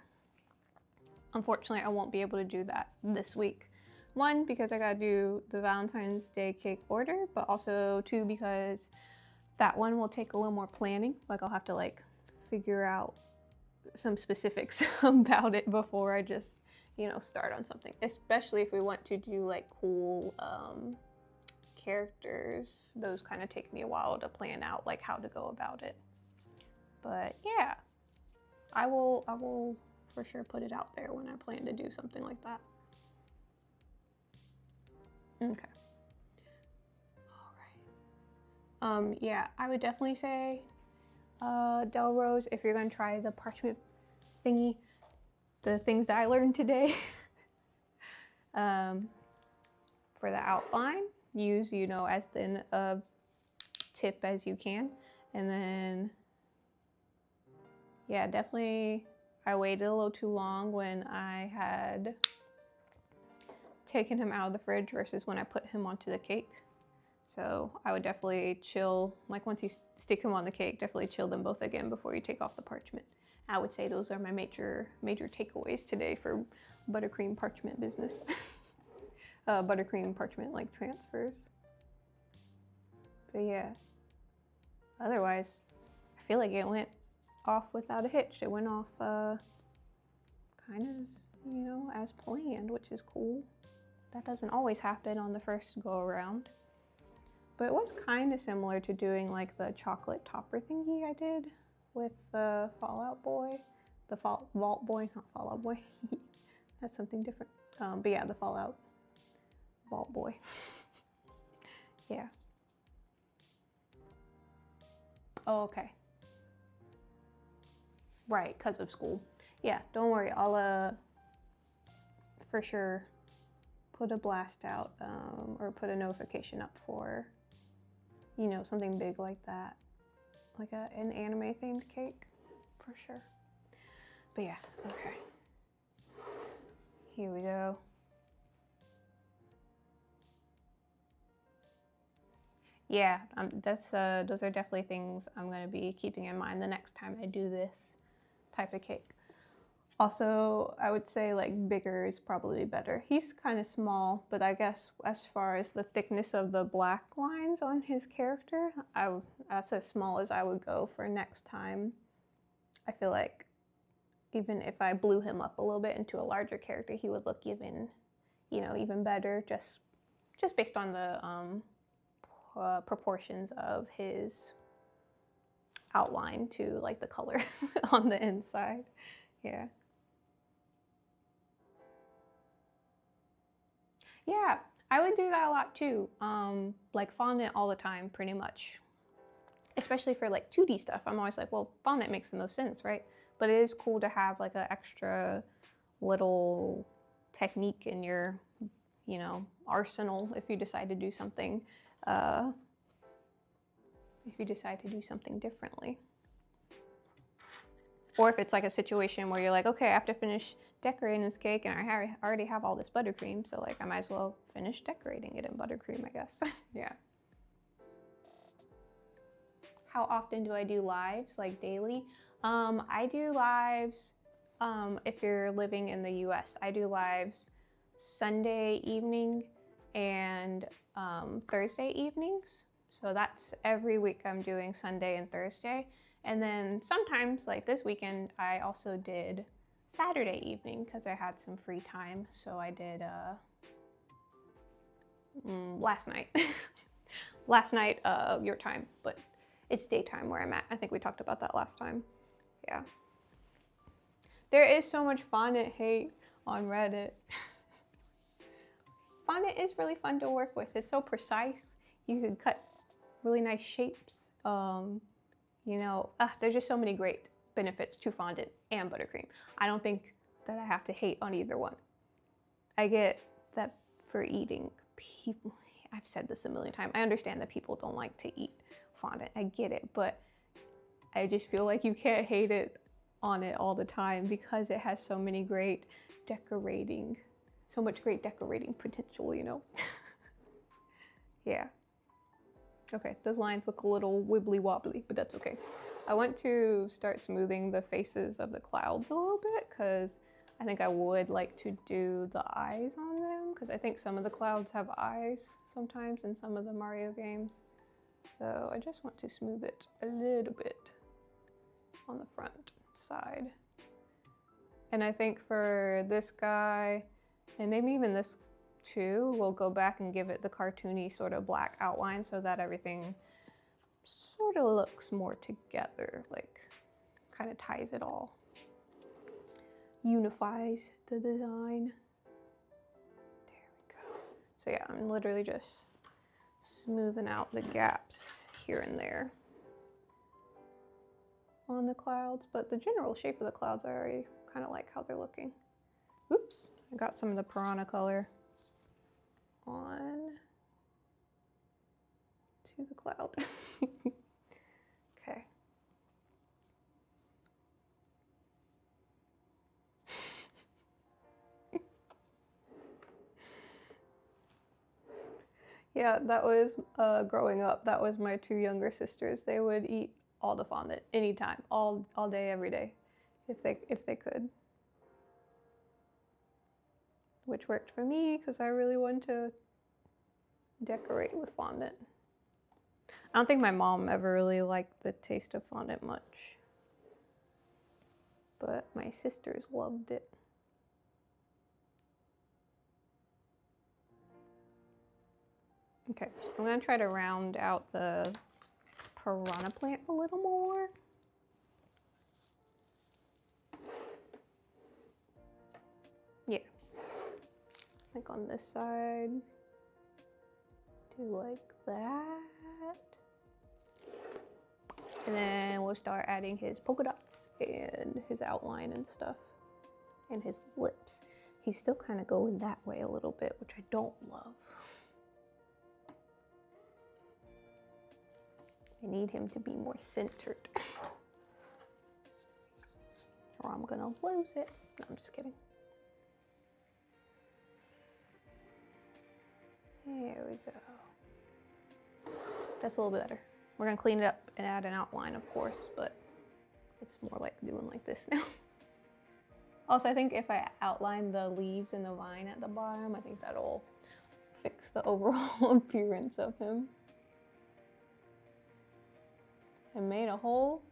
unfortunately I won't be able to do that this week. One, because I gotta do the Valentine's Day cake order, but also two, because that one will take a little more planning. Like I'll have to like figure out some specifics about it before I just, you know, start on something. Especially if we want to do like cool characters. Those kind of take me a while to plan out like how to go about it. But yeah, I will for sure put it out there when I plan to do something like that. Okay. All right. Yeah, I would definitely say Del Rose, if you're gonna try the parchment thingy, the things that I learned today, for the outline, use, you know, as thin a tip as you can. And then, yeah, definitely, I waited a little too long when I had taken him out of the fridge versus when I put him onto the cake. So I would definitely chill, like once you stick him on the cake, definitely chill them both again before you take off the parchment. I would say those are my major takeaways today for buttercream parchment business. Buttercream parchment like transfers. But yeah, otherwise, I feel like it went off without a hitch. It went off kind of, you know, as planned, which is cool. that doesn't always happen on the first go around. But it was kind of similar to doing like the chocolate topper thingy I did with the Fallout Boy. The Vault Boy, not Fallout Boy. That's something different. But yeah, the Fallout Vault Boy. Yeah. Oh, okay. Right, because of school. Yeah, don't worry. I'll for sure put a blast out or put a notification up for, you know, something big like that. Like an anime themed cake, for sure. But yeah, okay. Here we go. Yeah, those are definitely things I'm going to be keeping in mind the next time I do this type of cake. Also, I would say like bigger is probably better. He's kind of small, but I guess as far as the thickness of the black lines on his character, that's as small as I would go for next time. I feel like even if I blew him up a little bit into a larger character, he would look even, you know, even better just based on the proportions of his outline to like the color on the inside. Yeah. Yeah, I would do that a lot too. Like fondant all the time, pretty much. Especially for like 2D stuff. I'm always like, well, fondant makes the most sense, right? But it is cool to have like an extra little technique in your, you know, arsenal if you decide to do something. If you decide to do something differently. Or if it's like a situation where you're like, okay, I have to finish decorating this cake and I already have all this buttercream, so like I might as well finish decorating it in buttercream, I guess. Yeah. How often do I do lives, like daily? I do lives, if you're living in the US, I do lives Sunday evening and Thursday evenings. So that's every week I'm doing Sunday and Thursday. And then sometimes, like this weekend, I also did Saturday evening because I had some free time. So I did last night. Last night, your time, but it's daytime where I'm at. I think we talked about that last time. Yeah. There is so much fondant hate on Reddit. Fondant is really fun to work with. It's so precise. You can cut really nice shapes. You know, there's just so many great benefits to fondant and buttercream. I don't think that I have to hate on either one. I get that for eating, people, I've said this a million times, I understand that people don't like to eat fondant. I get it, but I just feel like you can't hate it on it all the time because it has so many great decorating, so much great decorating potential, you know? Yeah. Okay, those lines look a little wibbly wobbly, but that's okay. I want to start smoothing the faces of the clouds a little bit because I think I would like to do the eyes on them because I think some of the clouds have eyes sometimes in some of the Mario games. So I just want to smooth it a little bit on the front side. And I think for this guy, and maybe even this too, we'll go back and give it the cartoony sort of black outline so that everything sort of looks more together, like kind of ties it all, unifies the design. There we go. So yeah, I'm literally just smoothing out the gaps here and there on the clouds, but the general shape of the clouds I already kind of like how they're looking. Oops, I got some of the piranha color on to the cloud. Okay. Yeah, that was growing up. That was my two younger sisters. They would eat all the fondant anytime, all day, every day, if they could. Which worked for me because I really wanted to decorate with fondant. I don't think my mom ever really liked the taste of fondant much, but my sisters loved it. Okay, I'm gonna try to round out the piranha plant a little more. Yeah, like on this side, do like that. And then we'll start adding his polka dots and his outline and stuff, and his lips. He's still kind of going that way a little bit, which I don't love. I need him to be more centered. Or I'm gonna lose it. No, I'm just kidding. There we go. That's a little bit better. We're gonna clean it up and add an outline, of course, but it's more like doing like this now. Also, I think if I outline the leaves and the vine at the bottom, I think that'll fix the overall appearance of him. I made a whole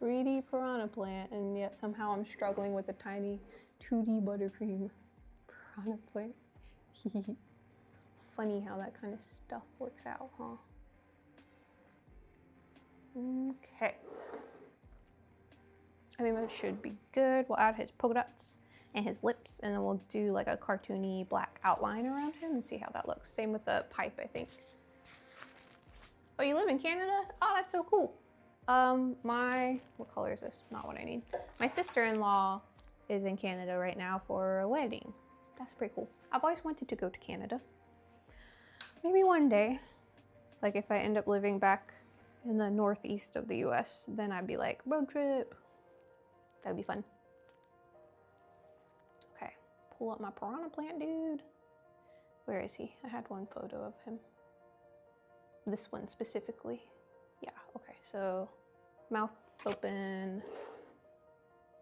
3D piranha plant, and yet somehow I'm struggling with a tiny 2D buttercream piranha plant. Funny how that kind of stuff works out, huh? Okay. I think that should be good. We'll add his polka dots and his lips, and then we'll do like a cartoony black outline around him and see how that looks. Same with the pipe, I think. Oh, you live in Canada? Oh, that's so cool. What color is this? Not what I need. My sister-in-law is in Canada right now for a wedding. That's pretty cool. I've always wanted to go to Canada. Maybe one day, like if I end up living back in the northeast of the US, then I'd be like, road trip. That'd be fun. Okay, pull up my piranha plant, dude. Where is he? I had one photo of him. This one specifically. Yeah, okay, so mouth open,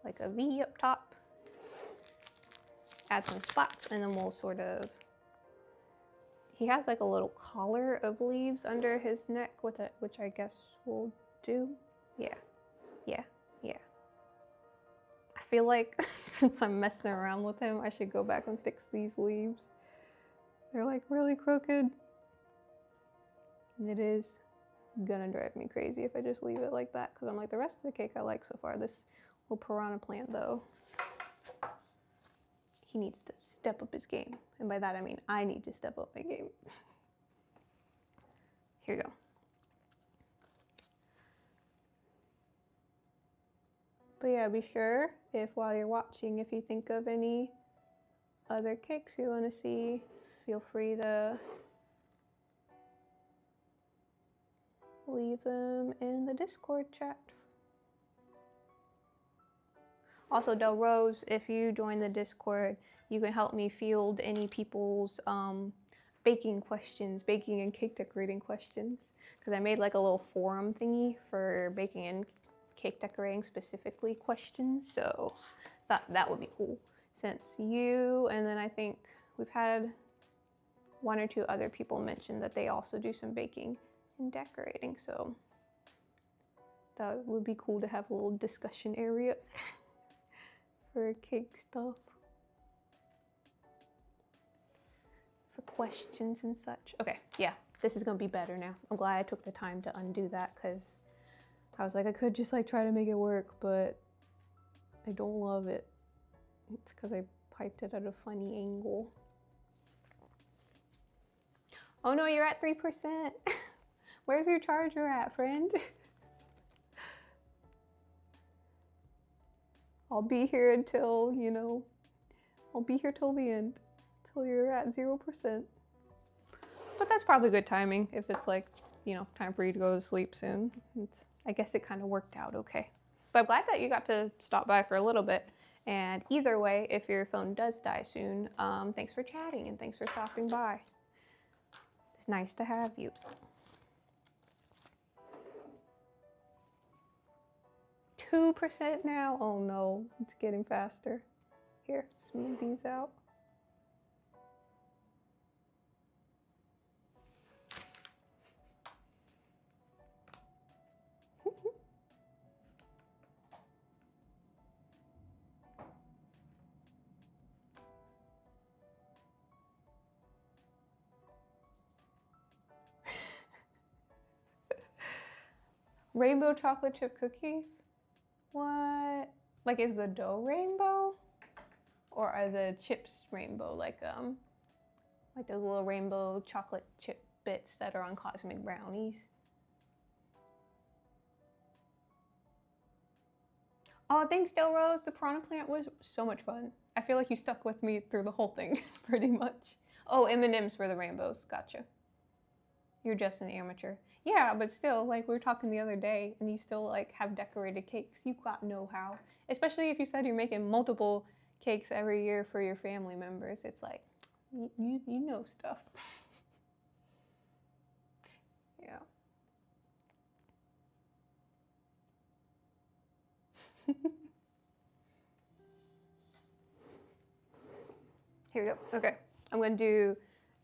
like a V up top. Add some spots, and then we'll sort of, he has like a little collar of leaves under his neck with it, which I guess we'll do. Yeah, yeah, yeah. I feel like since I'm messing around with him, I should go back and fix these leaves. They're like really crooked. And it is gonna drive me crazy if I just leave it like that, because I'm like, the rest of the cake I like so far. This little piranha plant though, he needs to step up his game. And by that I mean I need to step up my game. Here you go. But yeah, be sure, if while you're watching, if you think of any other cakes you want to see, feel free to leave them in the Discord chat. Also, Del Rose, if you join the Discord, you can help me field any people's baking questions, baking and cake decorating questions. Because I made like a little forum thingy for baking and cake decorating specifically questions. So I thought that would be cool. Since you, and then I think we've had one or two other people mention that they also do some baking and decorating. So that would be cool to have a little discussion area for cake stuff, for questions and such. Okay, yeah, this is gonna be better now. I'm glad I took the time to undo that, because I was like, I could just like try to make it work, but I don't love it. It's because I piped it at a funny angle. Oh no, you're at 3%. Where's your charger at, friend? I'll be here until, you know, I'll be here till the end, till you're at 0%. But that's probably good timing if it's like, you know, time for you to go to sleep soon. I guess it kind of worked out okay. But I'm glad that you got to stop by for a little bit. And either way, if your phone does die soon, thanks for chatting and thanks for stopping by. It's nice to have you. %2 now? Oh no, it's getting faster. Here, smooth these out. Rainbow chocolate chip cookies? What? Like, is the dough rainbow? Or are the chips rainbow? Like those little rainbow chocolate chip bits that are on Cosmic Brownies. Oh, thanks, Del Rose. The piranha plant was so much fun. I feel like you stuck with me through the whole thing, pretty much. Oh, M&M's for the rainbows. Gotcha. You're just an amateur. Yeah, but still, like we were talking the other day, and you still like have decorated cakes. You got know-how. Especially if you said you're making multiple cakes every year for your family members. It's like, you know stuff. Yeah. Here we go. Okay, I'm gonna do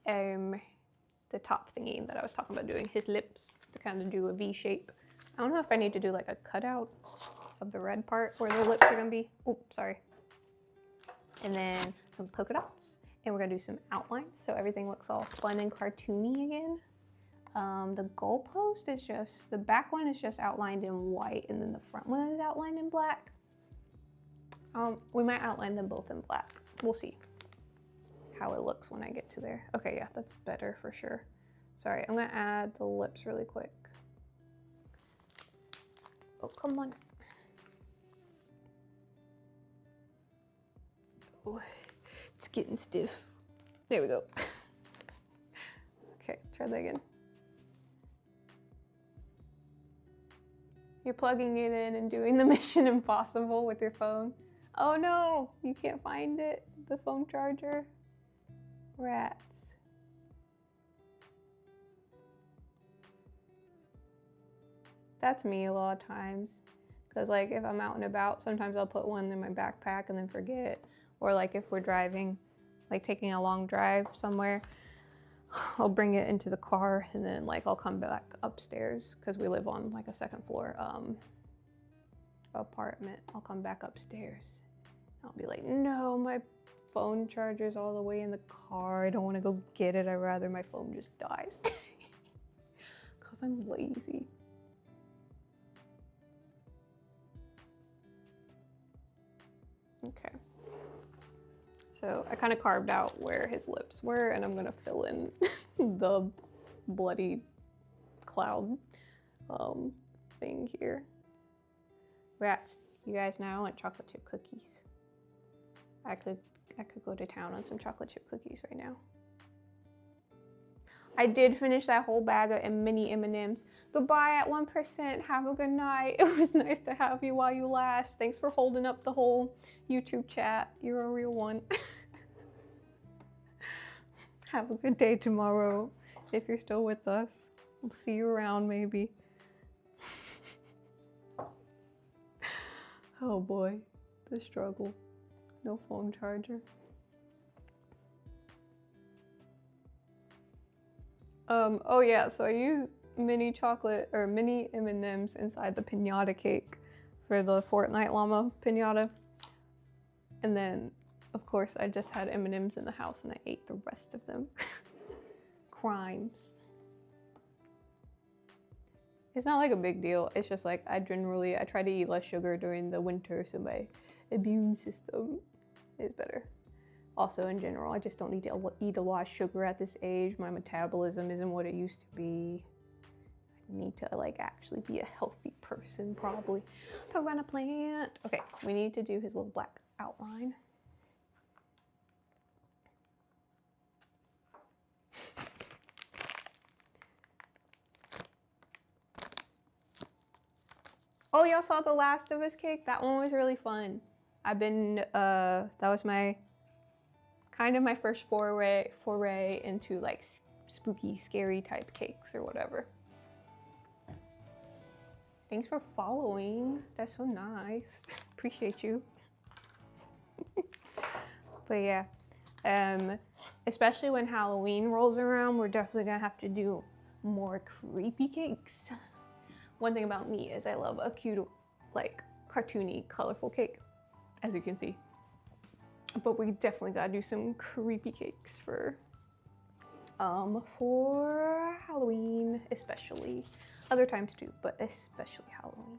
the top thingy that I was talking about doing, his lips, to kind of do a V shape. I don't know if I need to do like a cutout of the red part where the lips are gonna be. Oh, sorry. And then some polka dots, and we're gonna do some outlines so everything looks all fun and cartoony again. The goalpost is just, the back one is just outlined in white, and then the front one is outlined in black. We might outline them both in black. We'll see how it looks when I get to there. Okay, yeah, that's better for sure. Sorry, I'm gonna add the lips really quick. Oh, come on. Oh, it's getting stiff. There we go. Okay, try that again. You're plugging it in and doing the Mission Impossible with your phone. Oh no, you can't find it, the phone charger. Rats. That's me a lot of times. Because like if I'm out and about, sometimes I'll put one in my backpack and then forget. Or like if we're driving, like taking a long drive somewhere, I'll bring it into the car and then like I'll come back upstairs because we live on like a second floor apartment. I'll come back upstairs. I'll be like, no, my phone charger's all the way in the car. I don't want to go get it. I'd rather my phone just dies. Because I'm lazy. Okay. So I kind of carved out where his lips were, and I'm going to fill in the bloody cloud thing here. Rats, you guys know I want chocolate chip cookies. I could go to town on some chocolate chip cookies right now. I did finish that whole bag of mini M&Ms. Goodbye at 1%. Have a good night. It was nice to have you while you last. Thanks for holding up the whole YouTube chat. You're a real one. Have a good day tomorrow if you're still with us. We'll see you around maybe. Oh boy, the struggle. No phone charger. Oh yeah, so I use mini chocolate or mini M&Ms inside the piñata cake for the Fortnite llama piñata. And then, of course, I just had M&Ms in the house and I ate the rest of them. Crimes. It's not like a big deal. It's just like I try to eat less sugar during the winter so my immune system is better. Also, in general, I just don't need to eat a lot of sugar at this age. My metabolism isn't what it used to be. I need to like actually be a healthy person, probably. Piranha plant. Okay, we need to do his little black outline. Oh, y'all saw the Last of Us cake? That one was really fun. That was my first foray into like spooky, scary type cakes or whatever. Thanks for following. That's so nice. Appreciate you. But yeah, especially when Halloween rolls around, we're definitely gonna have to do more creepy cakes. One thing about me is I love a cute, like cartoony, colorful cake, as you can see. But we definitely gotta do some creepy cakes for Halloween, especially. Other times too, but especially Halloween.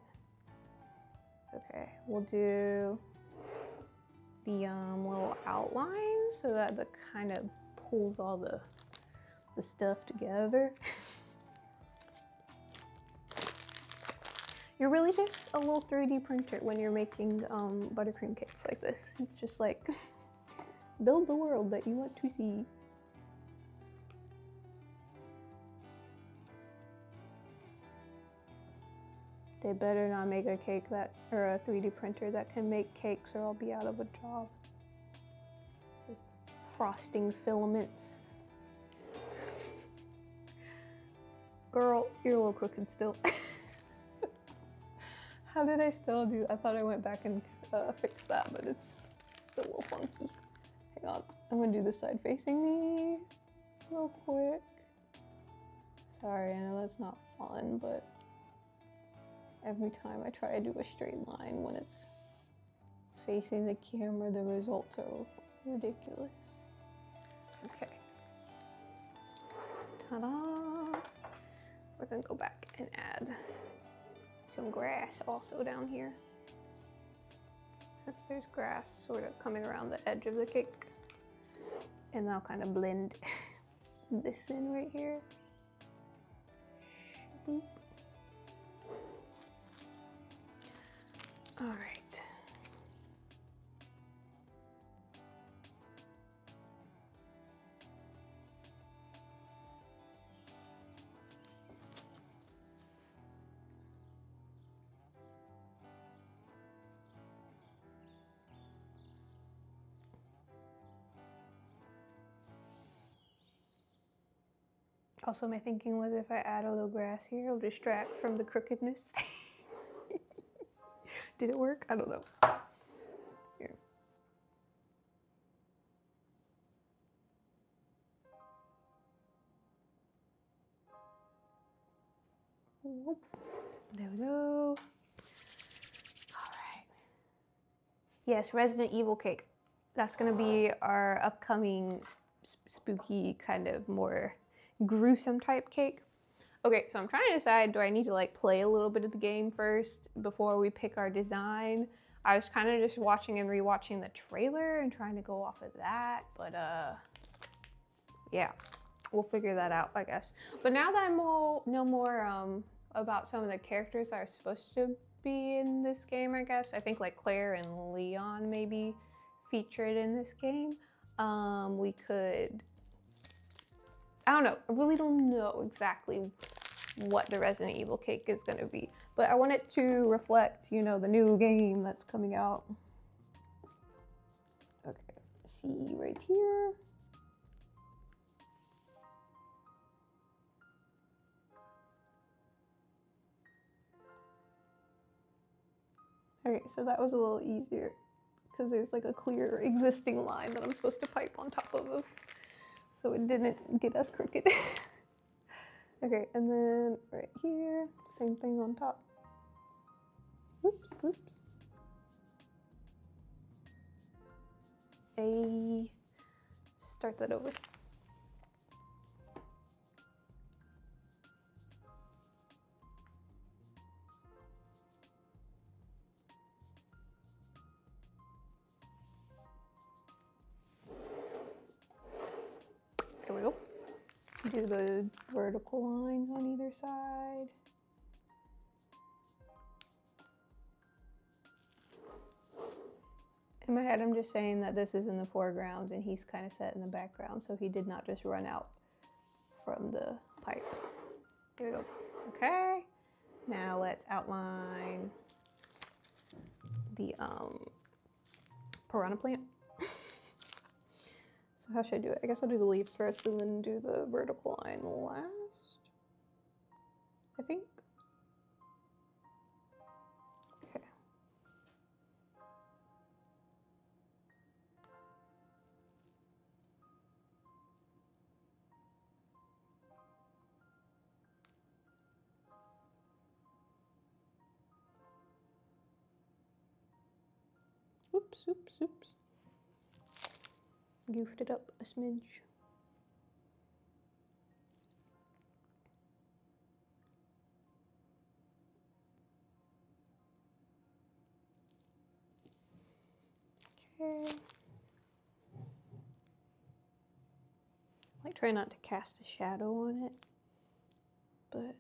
Okay, we'll do the little outline so that the kind of pulls all the stuff together. You're really just a little 3D printer when you're making buttercream cakes like this. It's just like, build the world that you want to see. They better not make a cake that, or a 3D printer that can make cakes, or I'll be out of a job. With frosting filaments. Girl, you're a little crooked still. How did I still do? I thought I went back and fixed that, but it's still a little funky. Hang on, I'm gonna do this side facing me real quick. Sorry, I know that's not fun, but every time I try to do a straight line when it's facing the camera, the results are ridiculous. Okay. Ta-da! We're gonna go back and add some grass also down here. Since there's grass sort of coming around the edge of the cake. And I'll kind of blend this in right here. Boop. All right. Also, my thinking was if I add a little grass here, it'll distract from the crookedness. Did it work? I don't know. Here. Whoop. There we go. All right. Yes, Resident Evil cake. That's gonna be our upcoming spooky, kind of more gruesome type cake. Okay, so I'm trying to decide, do I need to like play a little bit of the game first before we pick our design? I was kind of just watching and rewatching the trailer and trying to go off of that, but yeah, we'll figure that out, I guess. But now that I know more about some of the characters that are supposed to be in this game, I guess, I think like Claire and Leon maybe featured in this game, we could, I don't know, I really don't know exactly what the Resident Evil cake is going to be, but I want it to reflect, you know, the new game that's coming out. Okay, see right here. Okay, so that was a little easier because there's like a clear existing line that I'm supposed to pipe on top of, so it didn't get as crooked. Okay, and then right here, same thing on top. Oops, oops. Start that over. There we go. Do the vertical lines on either side. In my head, I'm just saying that this is in the foreground and he's kind of set in the background, so he did not just run out from the pipe. There we go. Okay, now let's outline the piranha plant. So how should I do it? I guess I'll do the leaves first and then do the vertical line last, I think. Okay. Oops, oops, oops. Goofed it up a smidge. Okay. Like, try not to cast a shadow on it, but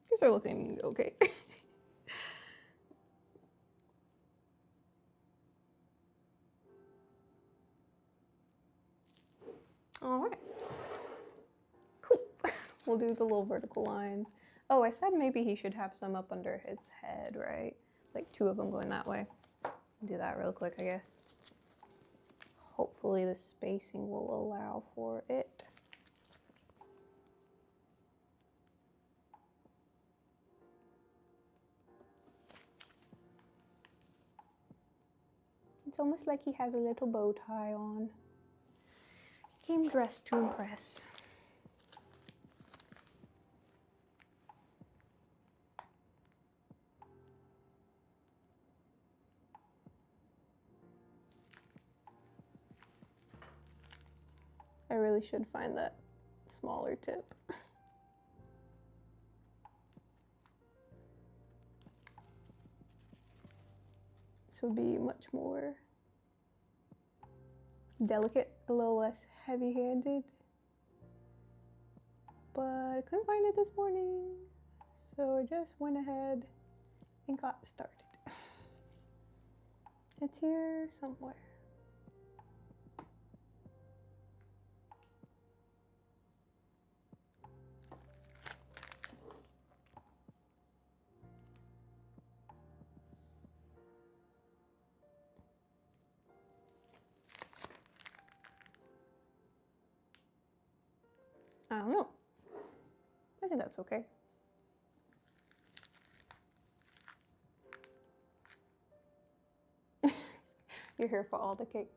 these are looking okay. All right. Cool. We'll do the little vertical lines. Oh, I said maybe he should have some up under his head, right? Like 2 of them going that way. Do that real quick, I guess. Hopefully the spacing will allow for it. It's almost like he has a little bow tie on. Came dressed to impress. I really should find that smaller tip. This would be much more delicate, a little less heavy-handed. But I couldn't find it this morning, so I just went ahead and got started. It's here somewhere. I don't know. I think that's okay. You're here for all the cakes.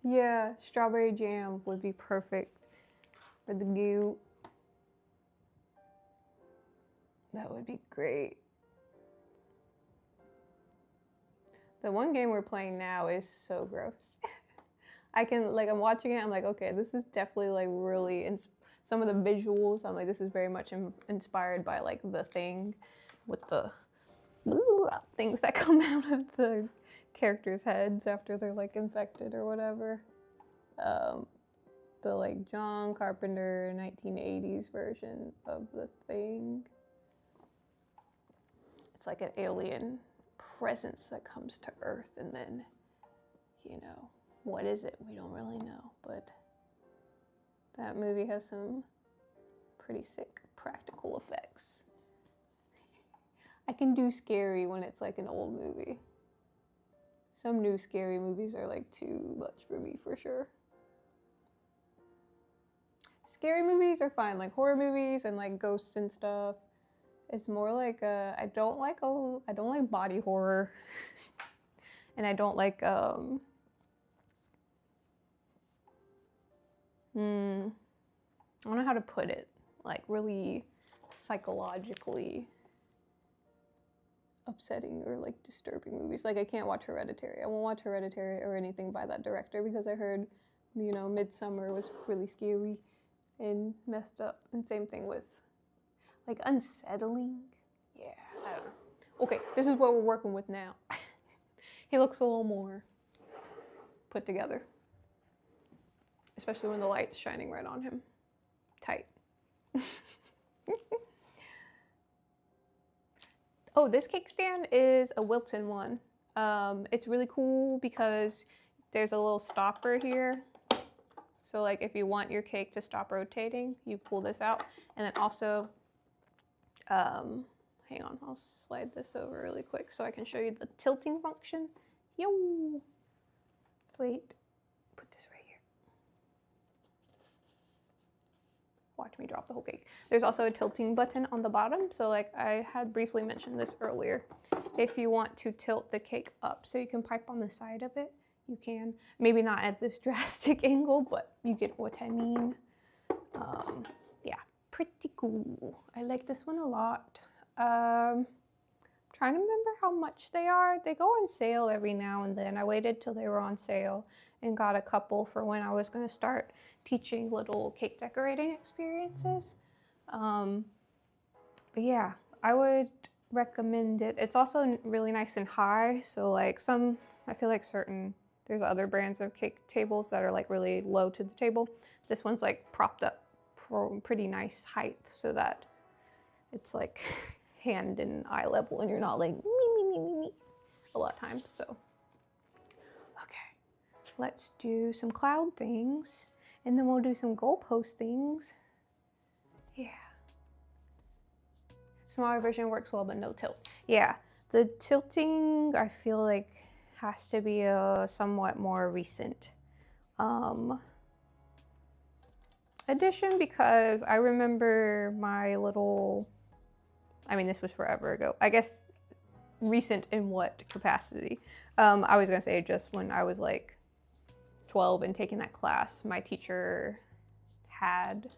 Yeah, strawberry jam would be perfect for the goo. That would be great. The one game we're playing now is so gross. I'm watching it, I'm like, okay, this is definitely like really, some of the visuals, I'm like, this is very much inspired by like The Thing with the things that come out of the characters' heads after they're like infected or whatever. The like John Carpenter 1980s version of The Thing. It's like an alien presence that comes to Earth, and then, you know, what is it? We don't really know, but that movie has some pretty sick practical effects. I can do scary when it's like an old movie. Some new scary movies are like too much for me, for sure. Scary movies are fine, like horror movies and like ghosts and stuff. It's more like I don't like body horror, and I don't like I don't know how to put it, like really psychologically upsetting or like disturbing movies. Like I can't watch Hereditary. I won't watch Hereditary or anything by that director because I heard, you know, Midsummer was really scary and messed up. And same thing with like unsettling. Yeah, I don't know. Okay, this is what we're working with now. He looks a little more put together, especially when the light's shining right on him. Tight. Oh, this cake stand is a Wilton one. It's really cool because there's a little stopper here. So like if you want your cake to stop rotating, you pull this out. And then also, hang on, I'll slide this over really quick so I can show you the tilting function. Yo! Wait, put this right here. Watch me drop the whole cake. There's also a tilting button on the bottom. So like I had briefly mentioned this earlier. If you want to tilt the cake up so you can pipe on the side of it, you can. Maybe not at this drastic angle, but you get what I mean. Yeah, pretty cool. I like this one a lot. Trying to remember how much they are. They go on sale every now and then. I waited till they were on sale and got a couple for when I was going to start teaching little cake decorating experiences. But yeah, I would recommend it. It's also really nice and high. So like I feel like there's other brands of cake tables that are like really low to the table. This one's like propped up for pretty nice height so that it's like hand and eye level and you're not like me a lot of times. So, okay, let's do some cloud things and then we'll do some goalpost things. Yeah. Smaller version works well, but no tilt. Yeah, the tilting I feel like has to be a somewhat more recent addition, because I remember my little, I mean, this was forever ago. I guess recent in what capacity? I was gonna say just when I was like 12 and taking that class, my teacher had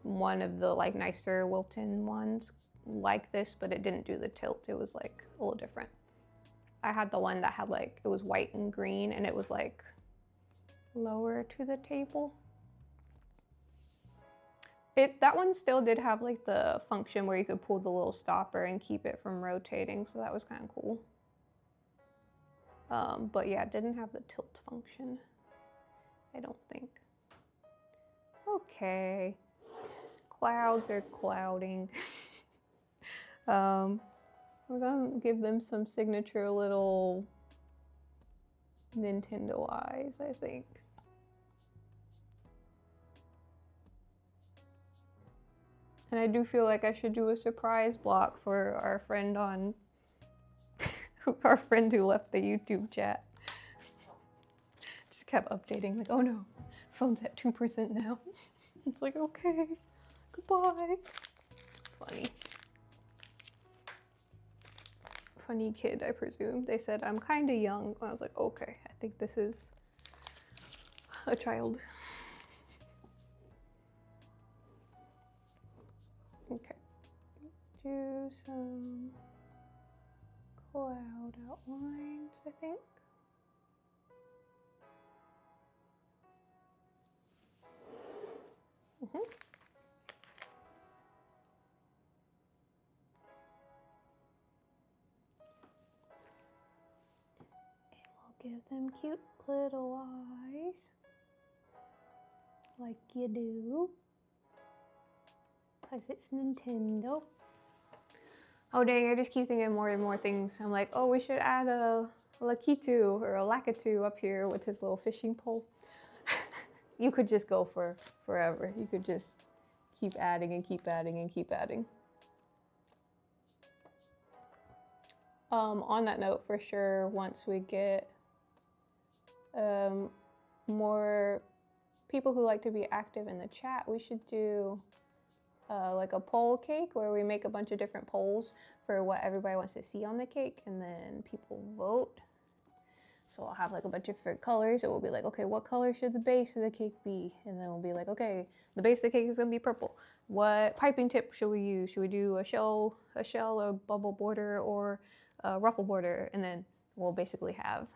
one of the like nicer Wilton ones like this, but it didn't do the tilt. It was like a little different. I had the one that had like, it was white and green and it was like lower to the table. That one still did have like the function where you could pull the little stopper and keep it from rotating, so that was kind of cool. But yeah, it didn't have the tilt function, I don't think. Okay, clouds are clouding. We're gonna give them some signature little Nintendo eyes, I think. And I do feel like I should do a surprise block for our friend on, our friend who left the YouTube chat. Just kept updating, like, oh no, phone's at 2% now. It's like, okay, goodbye. Funny. Funny kid, I presume. They said, I'm kind of young. I was like, okay, I think this is a child. Okay, do some cloud outlines, I think. And we'll give them cute little eyes, like you do. Because it's Nintendo. Oh dang, I just keep thinking more and more things. I'm like, oh, we should add a Lakitu or a Lakitu up here with his little fishing pole. You could just go for forever. You could just keep adding and keep adding and keep adding. On that note, for sure, once we get more people who like to be active in the chat, we should do like a poll cake where we make a bunch of different polls for what everybody wants to see on the cake, and then people vote. So I'll have like a bunch of different colors. So we'll be like, okay, what color should the base of the cake be? And then we'll be like, okay, the base of the cake is gonna be purple. What piping tip should we use? Should we do a shell, a bubble border, or a ruffle border? And then we'll basically have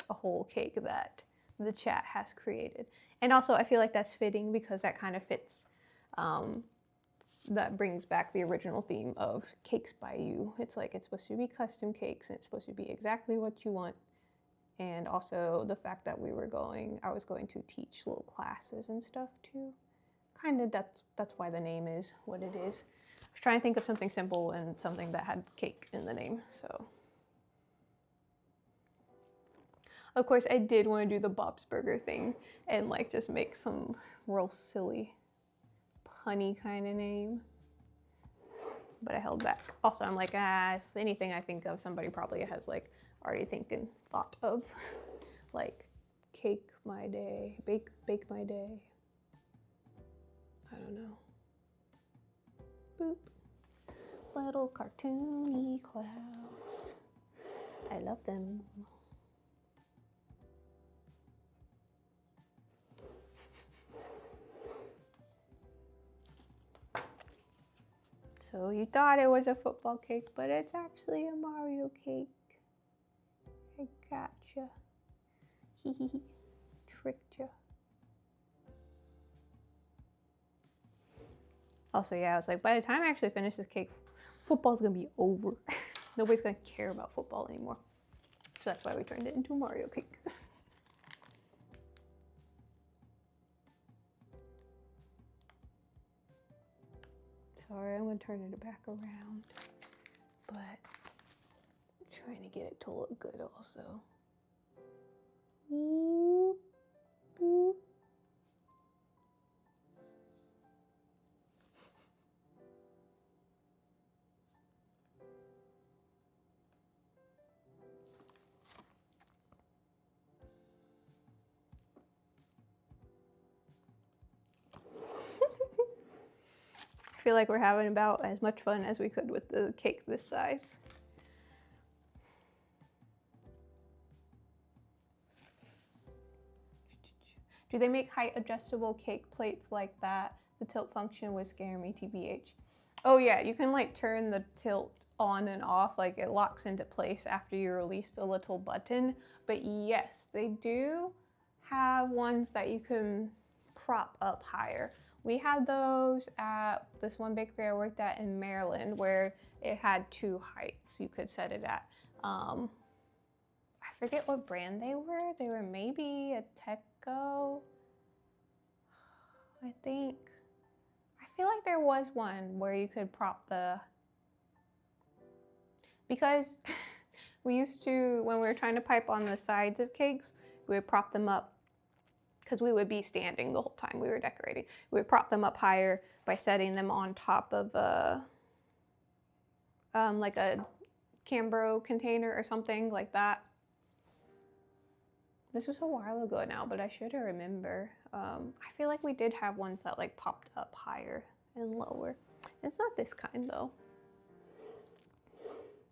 a whole cake that the chat has created. And also I feel like that's fitting because that kind of fits, that brings back the original theme of Cakes by You. It's like, it's supposed to be custom cakes and it's supposed to be exactly what you want. And also the fact that I was going to teach little classes and stuff too. Kind of, that's why the name is what it is. I was trying to think of something simple and something that had cake in the name, so. Of course, I did want to do the Bob's Burger thing and like just make some real silly, punny kind of name. But I held back. Also, I'm like, if anything I think of, somebody probably has like already thought of like cake my day, bake my day. I don't know. Boop. Little cartoony clouds. I love them. So you thought it was a football cake, but it's actually a Mario cake. I gotcha. Hee hee hee. Tricked ya. Also, yeah, I was like, by the time I actually finish this cake, football's gonna be over. Nobody's gonna care about football anymore. So that's why we turned it into a Mario cake. Sorry, I'm gonna turn it back around, but I'm trying to get it to look good also. Boop, boop. I feel like we're having about as much fun as we could with the cake this size. Do they make height adjustable cake plates like that? The tilt function was scaring me, TBH. Oh yeah, you can like turn the tilt on and off, like it locks into place after you release a little button. But yes, they do have ones that you can prop up higher. We had those at this one bakery I worked at in Maryland where it had 2 heights you could set it at. I forget what brand they were. They were maybe a Teco, I think. I feel like there was one where you could prop the, because we used to, when we were trying to pipe on the sides of cakes, we would prop them up because we would be standing the whole time we were decorating. We would prop them up higher by setting them on top of a, like a Cambro container or something like that. This was a while ago now, but I should remember. I feel like we did have ones that like popped up higher and lower. It's not this kind though.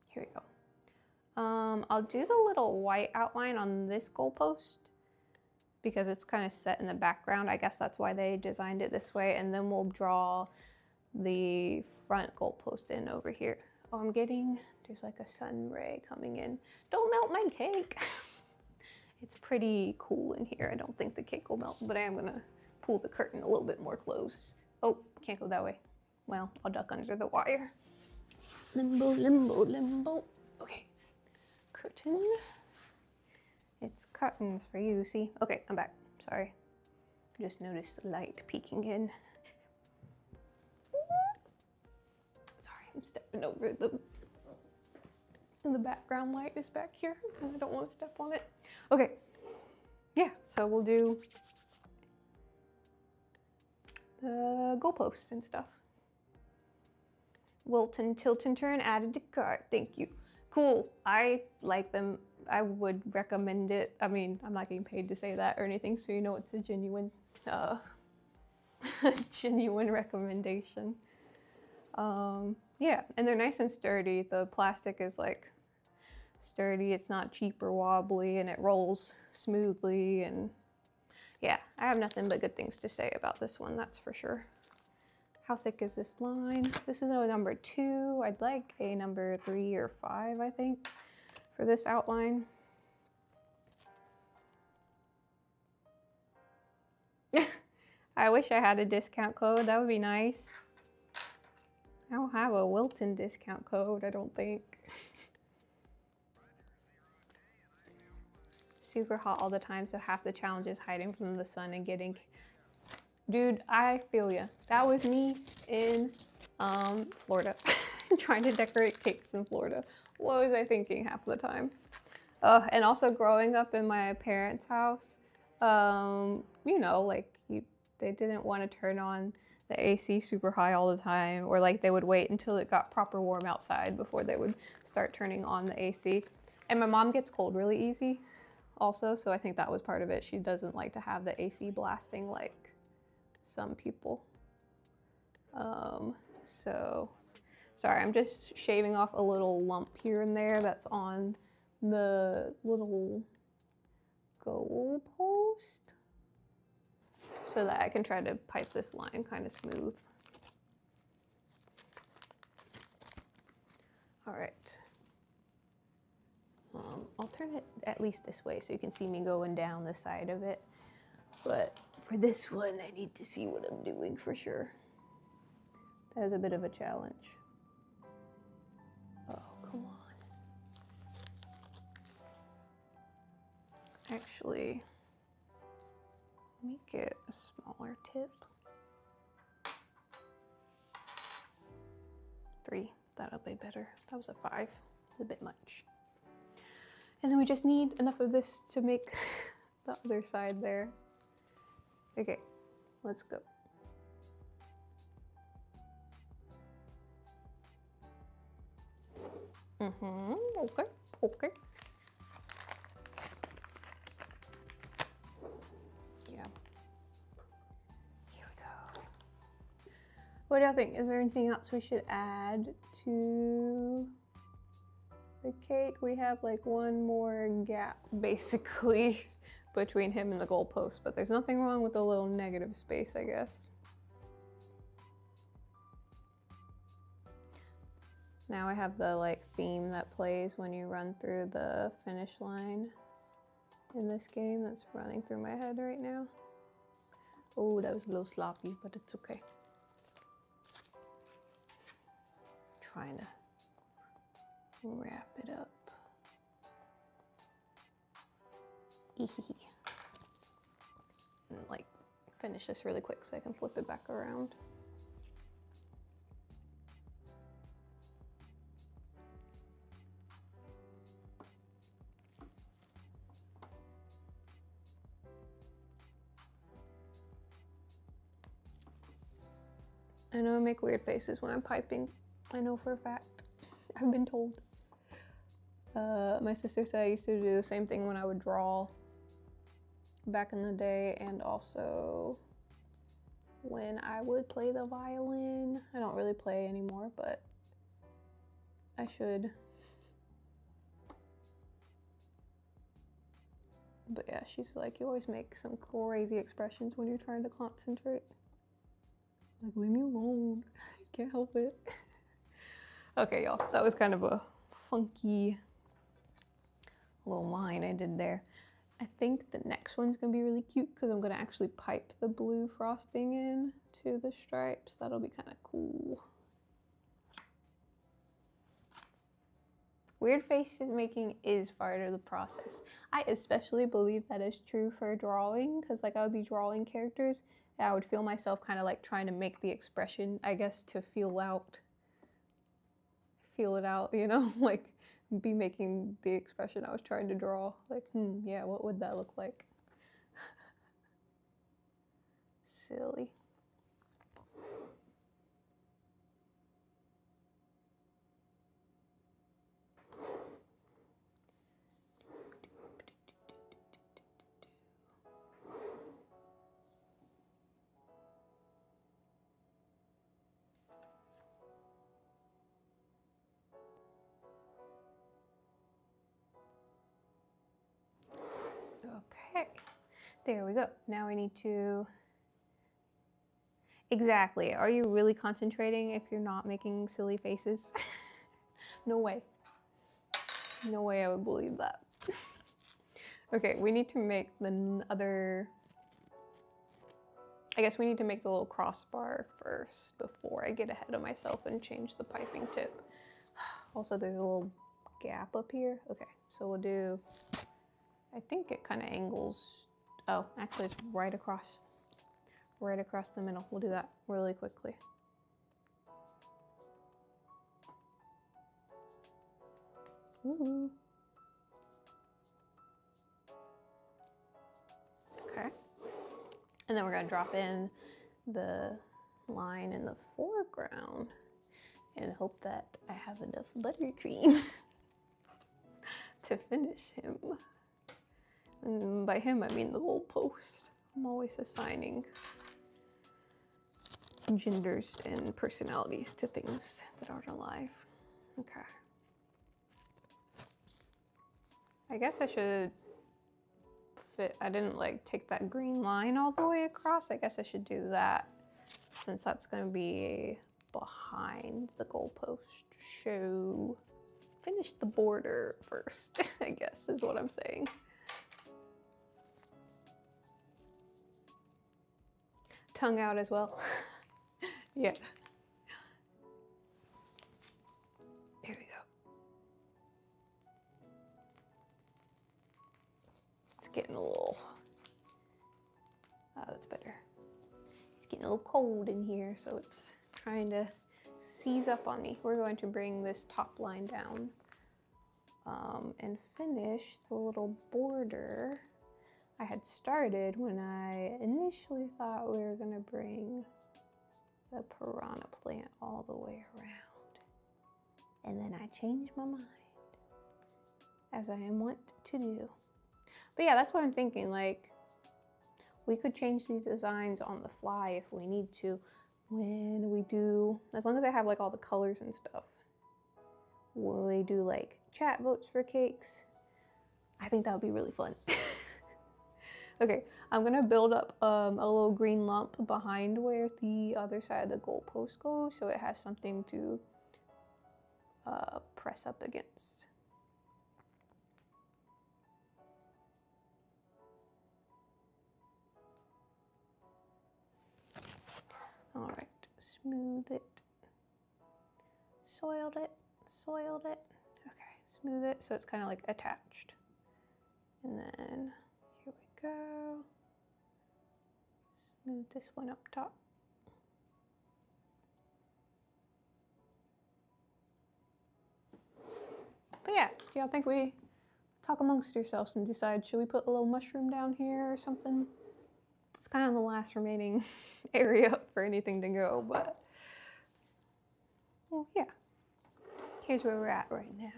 Here we go. I'll do the little white outline on this goalpost because it's kind of set in the background. I guess that's why they designed it this way. And then we'll draw the front goalpost in over here. Oh, I'm getting, there's like a sun ray coming in. Don't melt my cake. It's pretty cool in here. I don't think the cake will melt, but I am gonna pull the curtain a little bit more close. Oh, can't go that way. Well, I'll duck under the wire. Limbo, limbo, limbo. Okay, curtain. It's curtains for you, see? Okay, I'm back, sorry. Just noticed the light peeking in. Sorry, I'm stepping over the background light is back here and I don't want to step on it. Okay, yeah, so we'll do the goalpost and stuff. Wilton, tilt and turn added to cart, thank you. Cool, I like them. I would recommend it. I mean, I'm not getting paid to say that or anything, so you know it's a genuine, genuine recommendation. Yeah, and they're nice and sturdy. The plastic is like sturdy, it's not cheap or wobbly, and it rolls smoothly, and yeah, I have nothing but good things to say about this one, that's for sure. How thick is this line? This is a number 2. I'd like a number 3 or 5, I think, for this outline. I wish I had a discount code, that would be nice. I don't have a Wilton discount code, I don't think. Super hot all the time, so half the challenge is hiding from the sun and getting... Dude, I feel ya. That was me in Florida, trying to decorate cakes in Florida. What was I thinking half the time? And also growing up in my parents' house, you know, like they didn't want to turn on the AC super high all the time, or like they would wait until it got proper warm outside before they would start turning on the AC. And my mom gets cold really easy also, so I think that was part of it. She doesn't like to have the AC blasting like some people. So sorry, I'm just shaving off a little lump here and there that's on the little goal post so that I can try to pipe this line kind of smooth. All right. I'll turn it at least this way so you can see me going down the side of it. But for this one, I need to see what I'm doing for sure. That is a bit of a challenge. Oh, come on. Actually, let me get a smaller tip. 3, that'll be better. That was a 5, it's a bit much. And then we just need enough of this to make the other side there. Okay, let's go. Okay, okay. Yeah. Here we go. What do y'all think? Is there anything else we should add to the cake? We have like one more gap basically between him and the goalpost, but there's nothing wrong with a little negative space, I guess. Now I have the like theme that plays when you run through the finish line in this game that's running through my head right now. Oh, that was a little sloppy, but it's okay. Trying to wrap it up. And like finish this really quick so I can flip it back around. I know I make weird faces when I'm piping. I know for a fact. I've been told. My sister said I used to do the same thing when I would draw back in the day, and also when I would play the violin. I don't really play anymore, but I should. But yeah, she's like, you always make some crazy expressions when you're trying to concentrate. Like, leave me alone. I can't help it. Okay, y'all, that was kind of a funky little line I did there. I think the next one's gonna be really cute because I'm gonna actually pipe the blue frosting in to the stripes. That'll be kind of cool. Weird face making is part of the process. I especially believe that is true for drawing, because like I would be drawing characters and I would feel myself kind of like trying to make the expression, I guess, to feel it out, you know, like be making the expression I was trying to draw. Like, yeah, what would that look like? Silly. Okay, there we go. Now we need to, exactly, are you really concentrating if you're not making silly faces? No way. No way I would believe that. Okay, we need to make the other, I guess we need to make the little crossbar first before I get ahead of myself and change the piping tip. Also, there's a little gap up here. Okay, so we'll do, I think it kind of angles. Oh, actually it's right across the middle. We'll do that really quickly. Ooh. Okay. And then we're gonna drop in the line in the foreground and hope that I have enough buttercream to finish him. And by him, I mean the little post. I'm always assigning genders and personalities to things that aren't alive. Okay. I guess I should fit, I didn't like take that green line all the way across. I guess I should do that since that's gonna be behind the goalpost show. finish the border first, I guess is what I'm saying. Tongue out as well. Yeah. Here we go. It's getting a little, oh, that's better. It's getting a little cold in here, so it's trying to seize up on me. We're going to bring this top line down and finish the little border I had started when I initially thought we were going to bring the piranha plant all the way around. And then I changed my mind, as I am wont to do. But yeah, that's what I'm thinking. Like, we could change these designs on the fly if we need to when we do, as long as I have like all the colors and stuff. When we do like chat votes for cakes, I think that would be really fun. Okay, I'm gonna build up a little green lump behind where the other side of the goalpost goes, so it has something to press up against. All right, smooth it, soiled it, soiled it. Okay, smooth it so it's kind of like attached. And then here we go. Smooth this one up top. But yeah, do y'all think we talk amongst yourselves and decide, should we put a little mushroom down here or something? It's kind of the last remaining area for anything to go, but well, yeah. Here's where we're at right now.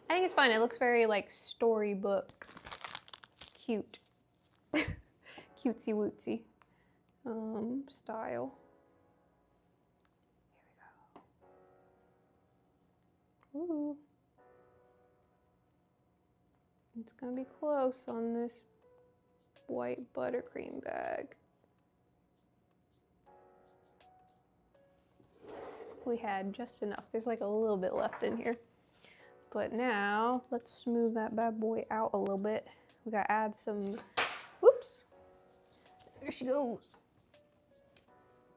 I think it's fun. It looks very like storybook cute. Cutesy wootsy style. Here we go. Ooh. It's gonna be close on this white buttercream bag. We had just enough. There's like a little bit left in here. But now let's smooth that bad boy out a little bit. We gotta add some, whoops. There she goes.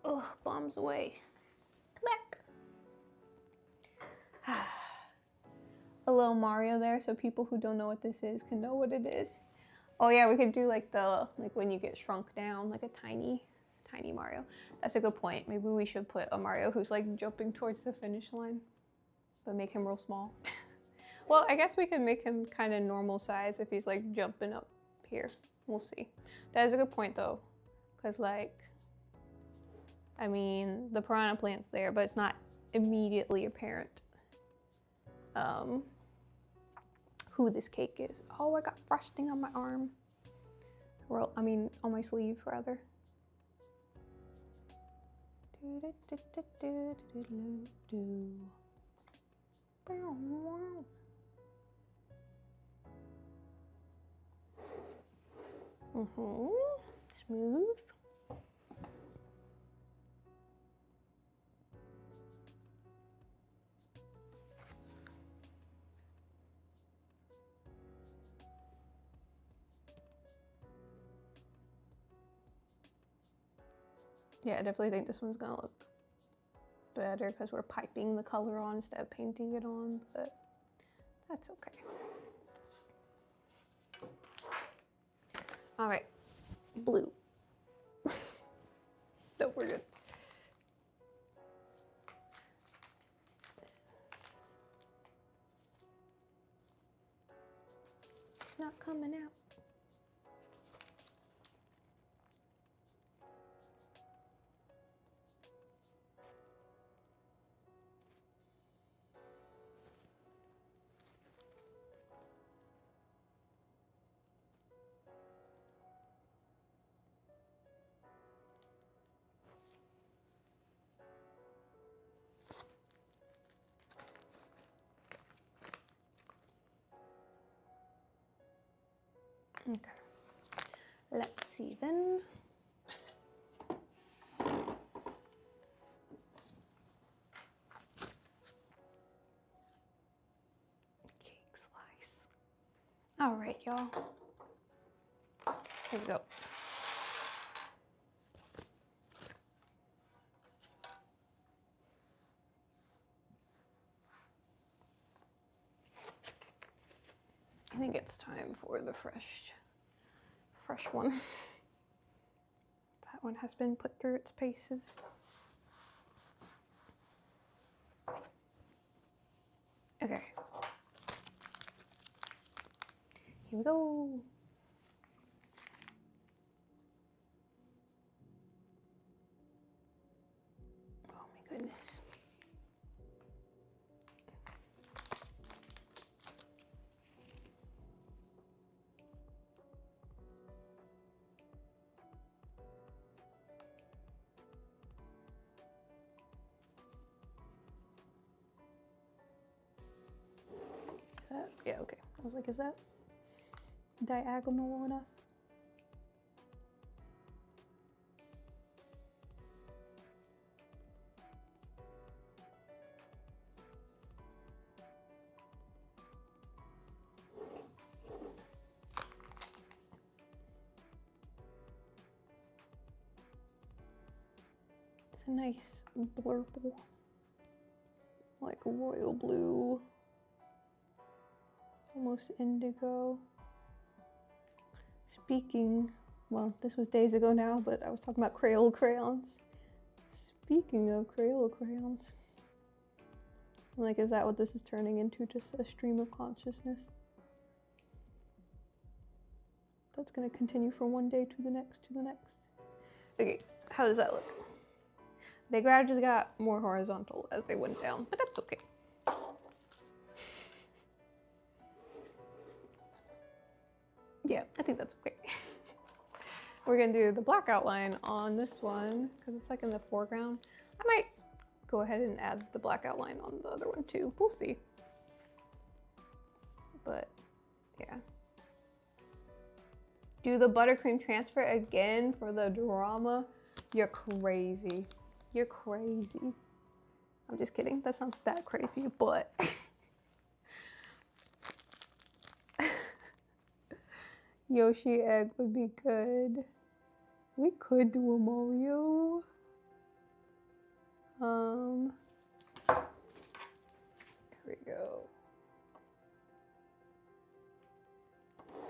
Oh, bombs away. Come back. A little Mario there, so people who don't know what this is can know what it is. Oh yeah, we could do like when you get shrunk down, like a tiny Mario. That's a good point. Maybe we should put a Mario who's like jumping towards the finish line, but make him real small. Well, I guess we can make him kind of normal size if he's like jumping up here. We'll see. That is a good point though, because like, I mean, the piranha plant's there, but it's not immediately apparent who this cake is. Oh, I got frosting on my arm. Well, I mean, on my sleeve rather. Smooth. Yeah, I definitely think this one's gonna look better because we're piping the color on instead of painting it on, but that's okay. All right, blue. No, we're good. It's not coming out. Okay, let's see then. All right, y'all. Here we go. I think it's time for the fresh one. That one has been put through its paces. Okay. Here we go. Oh my goodness. Is that? Yeah, okay. I was like, is that diagonal enough? It's a nice blurple, like royal blue, almost indigo. Speaking, well, this was days ago now, but I was talking about Crayola crayons. Speaking of Crayola crayons, I'm like, is that what this is turning into? Just a stream of consciousness? That's gonna continue from one day to the next, to the next. Okay, how does that look? They gradually got more horizontal as they went down, but that's okay. Yeah, I think that's okay. We're gonna do the black outline on this one because it's like in the foreground. I might go ahead and add the black outline on the other one too. We'll see. But yeah. Do the buttercream transfer again for the drama? You're crazy. You're crazy. I'm just kidding. That's not that crazy, but Yoshi egg would be good. We could do a Mario. Here we go.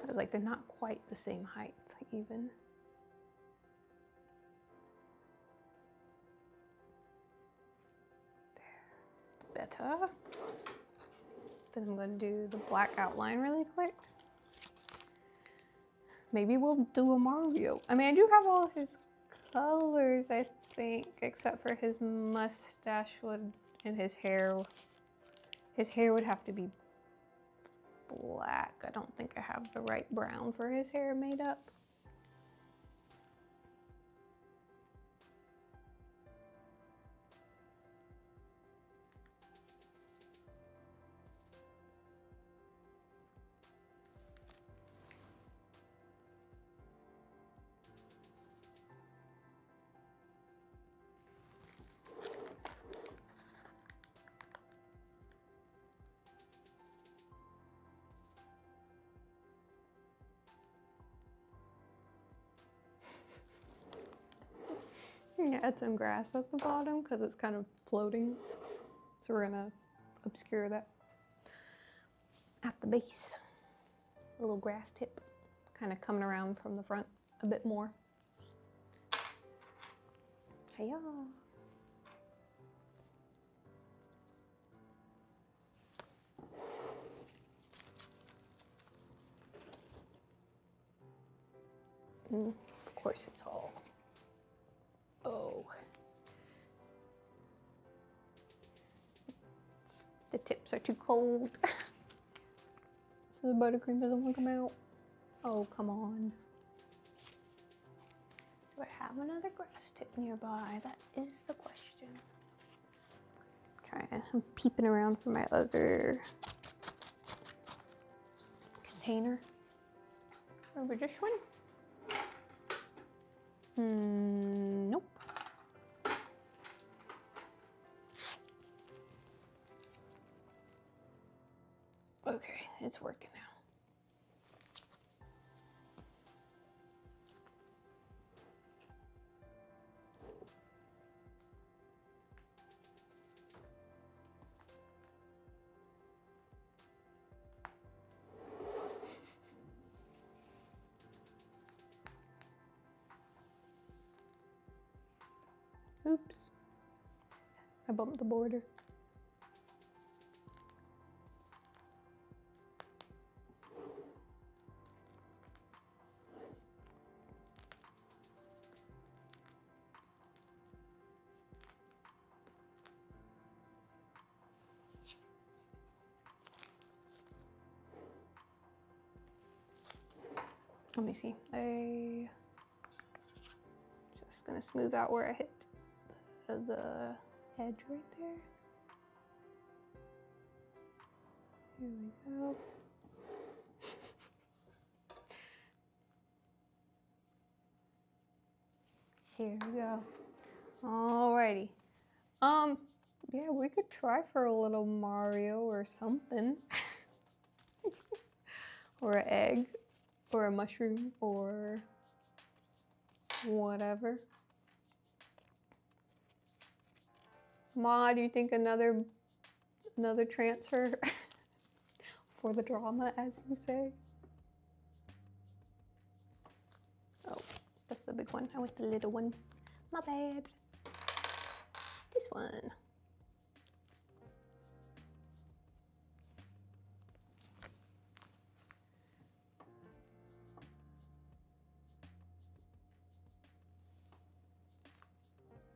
I was like, they're not quite the same height, even. There. Better. Then I'm going to do the black outline really quick. Maybe we'll do a Mario. I mean, I do have all of his colors, I think, except for his mustache would, and his hair. His hair would have to be black. I don't think I have the right brown for his hair made up. Yeah, add some grass at the bottom because it's kind of floating. So we're gonna obscure that at the base. A little grass tip, kind of coming around from the front a bit more. Hiya. Of course it's all. Oh. The tips are too cold. So the buttercream doesn't want to come out. Oh, come on. Do I have another grass tip nearby? That is the question. I'm peeping around for my other container. Over this one? Nope. Okay, it's working now. Oops. I bumped the border. Let me see. I just gonna smooth out where I hit the edge right there. Here we go. Here we go. Alrighty. Yeah, we could try for a little Mario or something. Or an egg. Or a mushroom. Or whatever. Ma, do you think another transfer for the drama, as you say? Oh, that's the big one. I want the little one. My bad. This one.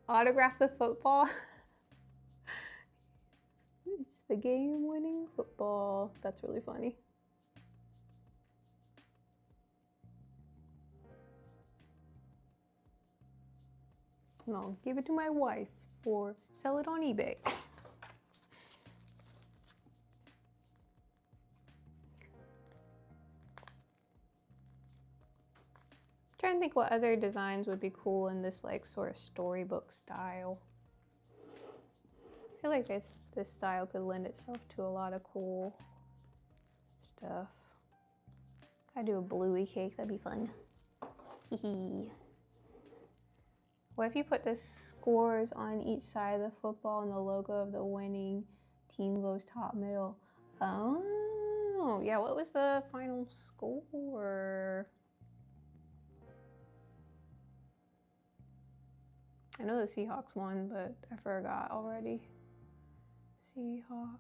Autograph the football. It's the game-winning football. That's really funny. No, give it to my wife or sell it on eBay. Trying to think what other designs would be cool in this like sort of storybook style. I feel like this style could lend itself to a lot of cool stuff. Gotta do a bluey cake, that'd be fun. Hee. What if you put the scores on each side of the football and the logo of the winning team goes top middle? Oh, yeah, what was the final score? I know the Seahawks won, but I forgot already. Seahawks,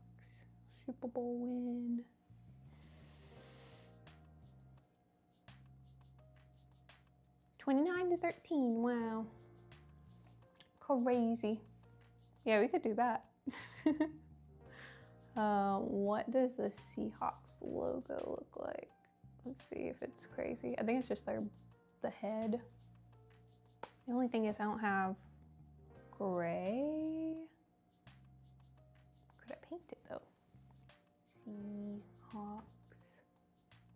Super Bowl win. $29-13, wow. Crazy. Yeah, we could do that. What does the Seahawks logo look like? Let's see if it's crazy. I think it's just the head. The only thing is I don't have gray. Could I paint it though? Seahawks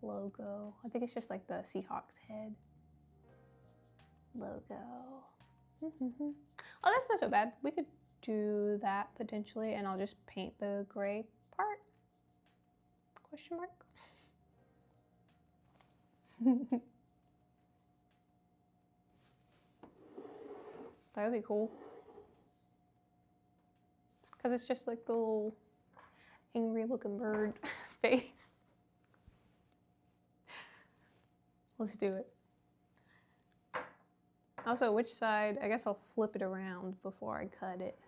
logo. I think it's just like the Seahawks head logo. Oh, that's not so bad. We could do that potentially, and I'll just paint the gray part. Question mark. That would be cool. Because it's just like the little angry looking bird face. Let's do it. Also, which side? I guess I'll flip it around before I cut it.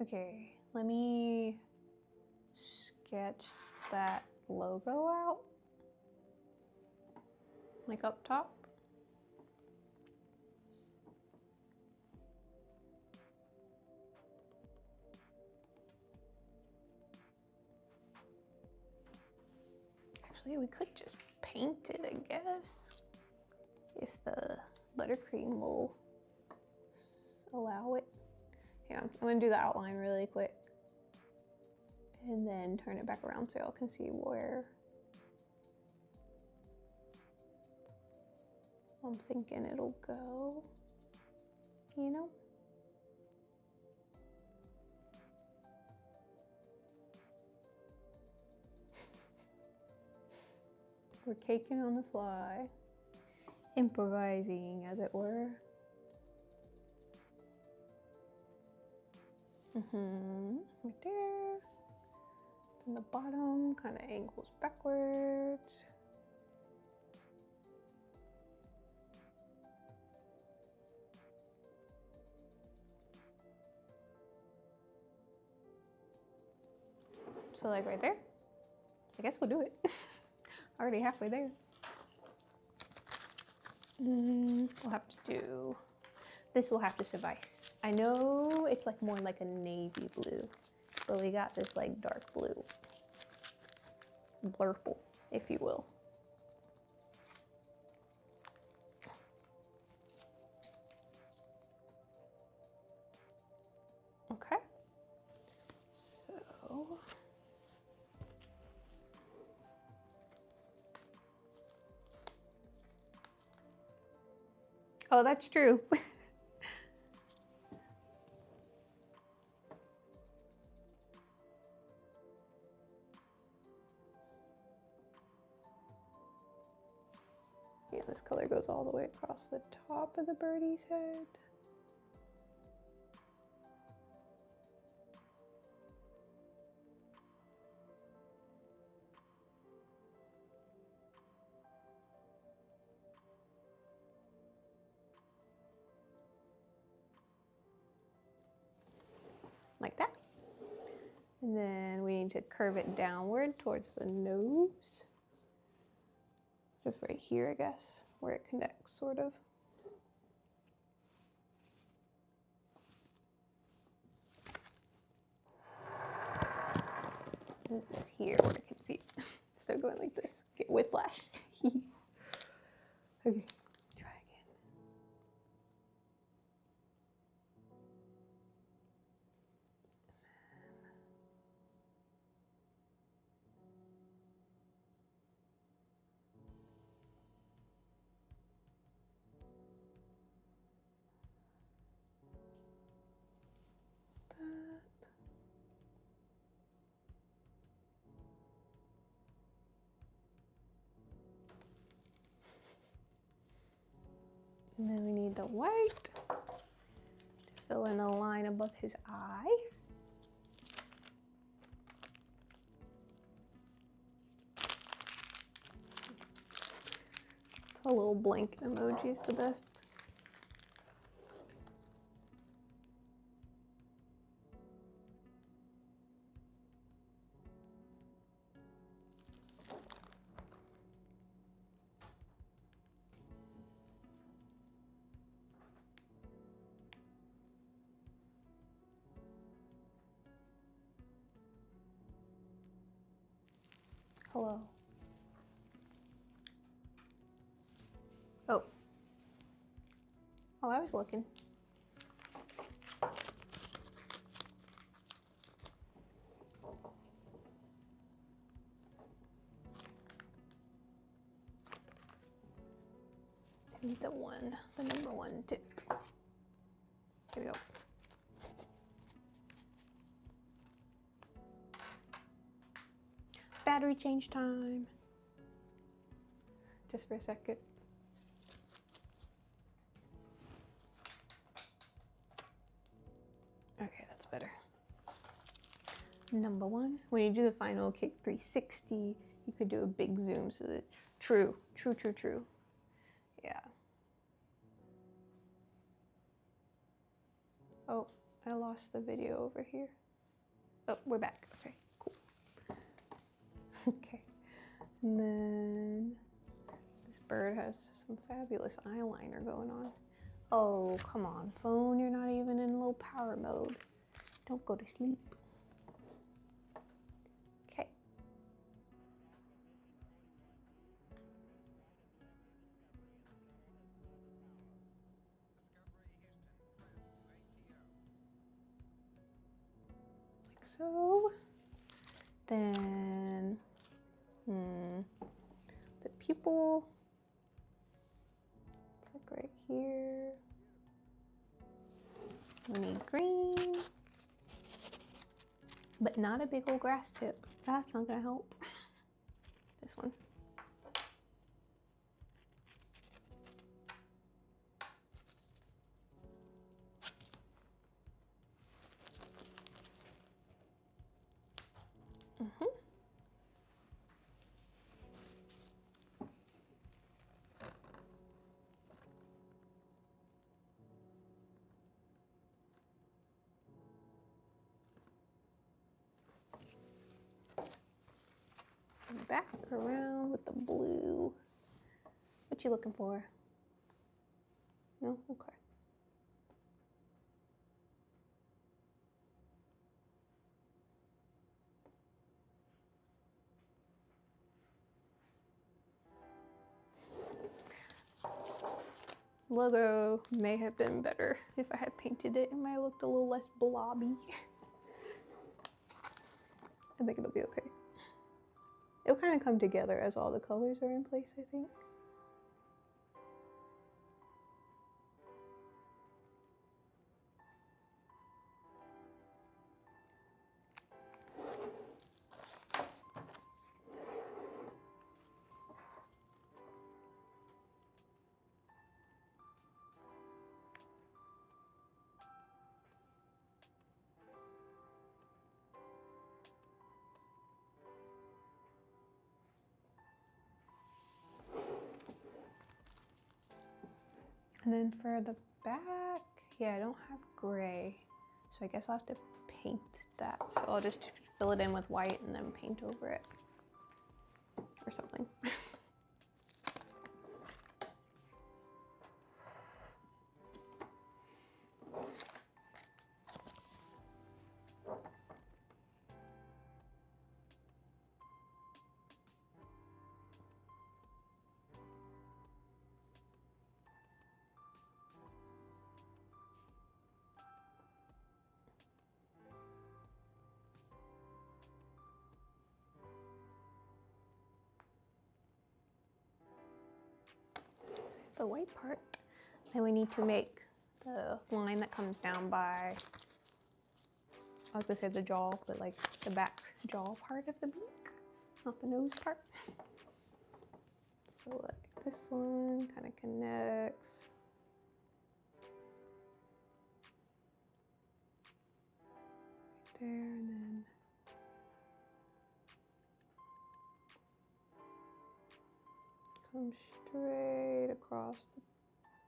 Okay, let me sketch that logo out. Like up top. Actually, we could just paint it, I guess. If the buttercream will allow it. Hang on, I'm gonna do the outline really quick. And then turn it back around so y'all can see where I'm thinking it'll go, you know? We're caking on the fly. Improvising, as it were. Right there. Then the bottom kind of angles backwards. So like right there. I guess we'll do it. Already halfway there. We'll have to do, this will have to suffice. I know it's like more like a navy blue, but we got this like dark blue. Blurple, if you will. Okay. So oh, that's true. Yeah, this color goes all the way across the top of the birdie's head. Like that. And then we need to curve it downward towards the nose. Just right here, I guess, where it connects, sort of. This is here where I can see it. Still going like this. Get whiplash. Okay, try again. And then we need the white to fill in a line above his eye. A little blank emoji is the best. Hello. Oh. Oh, I was looking. And the number one tip. Here we go. Battery change time. Just for a second. Okay, that's better. Number one, when you do the final kick 360, you could do a big zoom so that, true. Yeah. Oh, I lost the video over here. Oh, we're back. Okay, cool. Okay. And then this bird has some fabulous eyeliner going on. Oh, come on, phone. You're not even in low power mode. Don't go to sleep. Okay. Like so. Then, the pupil. It's like right here. We need green, but not a big old grass tip. That's not gonna help. This one. back around with the blue. What you looking for? No? Okay. Logo may have been better if I had painted it. It might have looked a little less blobby. I think it'll be okay. It'll kind of come together as all the colors are in place, I think. And then for the back, yeah, I don't have gray, so I guess I'll have to paint that. So I'll just fill it in with white and then paint over it or something. The white part. Then we need to make the line that comes down by, I was gonna say the jaw, but like the back jaw part of the beak, not the nose part. So look, this one kind of connects. Right there, and then come straight across the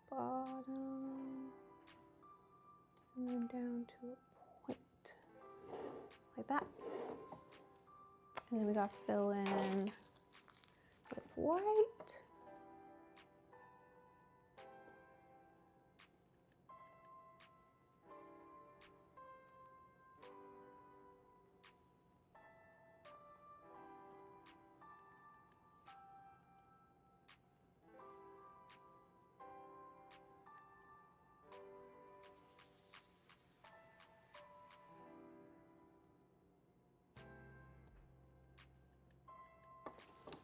bottom and then down to a point like that. And then we got to fill in with white.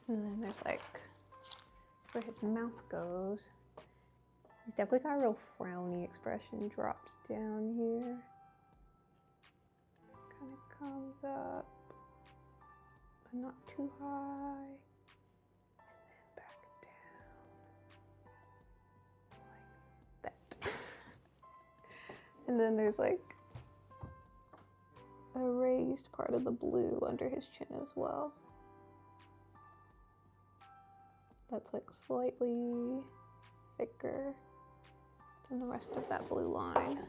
And then there's like where his mouth goes. He's definitely got a real frowny expression. Drops down here. Kind of comes up, but not too high. And then back down. Like that. And then there's like a raised part of the blue under his chin as well. That's like slightly thicker than the rest of that blue line.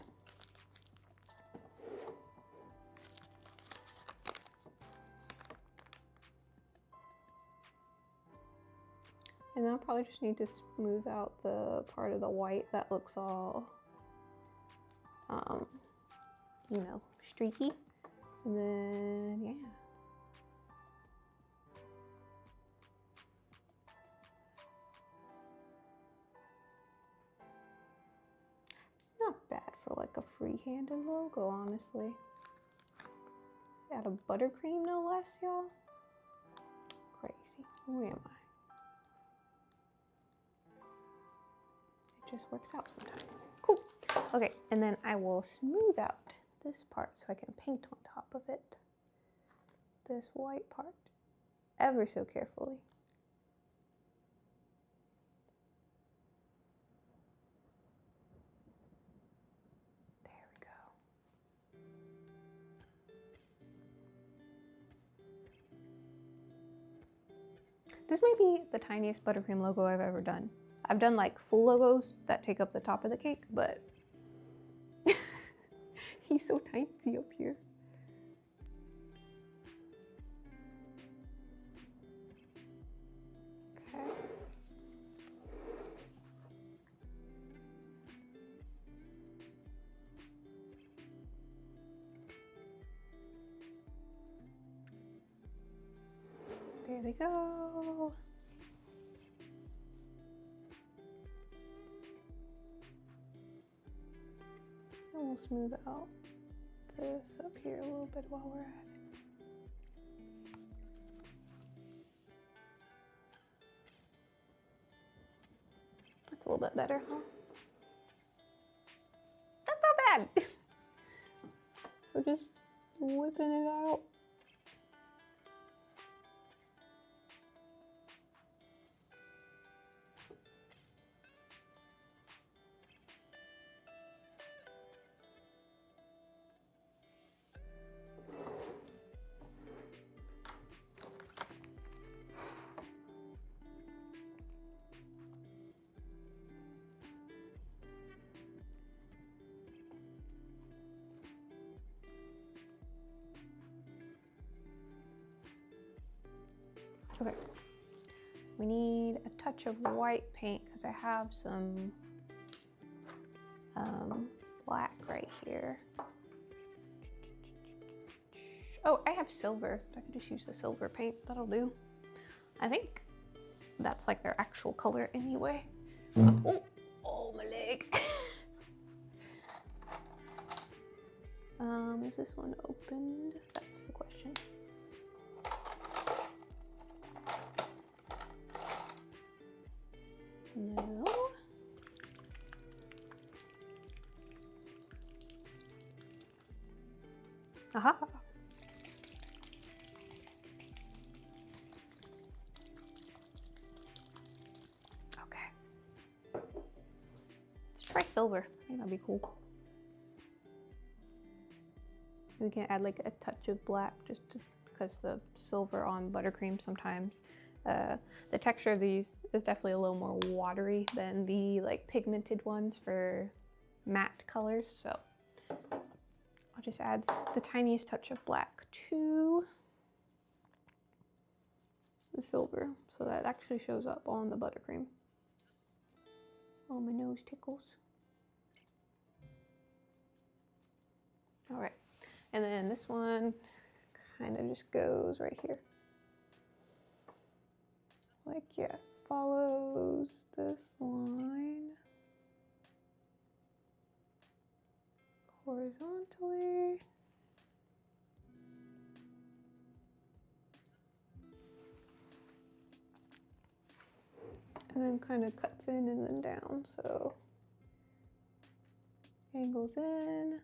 And then I'll probably just need to smooth out the part of the white that looks all, you know, streaky. And then, yeah. Not bad for like a free-handed logo, honestly. Add a buttercream, no less, y'all. Crazy. Who am I? It just works out sometimes. Cool. Okay, and then I will smooth out this part so I can paint on top of it. This white part, ever so carefully. This might be the tiniest buttercream logo I've ever done. I've done like full logos that take up the top of the cake, but he's so tiny up here. There we go. And we'll smooth out this up here a little bit while we're at it. That's a little bit better, huh? That's not bad. We're just whipping it out. Okay, we need a touch of white paint because I have some black right here. Oh, I have silver. I could just use the silver paint. That'll do. I think that's like their actual color anyway. Oh, my leg. Is this one opened? That's the question. No. Aha. Okay. Let's try silver. I think that'd be cool. We can add like a touch of black just because the silver on buttercream sometimes. The texture of these is definitely a little more watery than the like pigmented ones for matte colors. So I'll just add the tiniest touch of black to the silver so that actually shows up on the buttercream. Oh, my nose tickles. All right. And then this one kind of just goes right here. Like, yeah, follows this line horizontally. And then kind of cuts in and then down. So angles in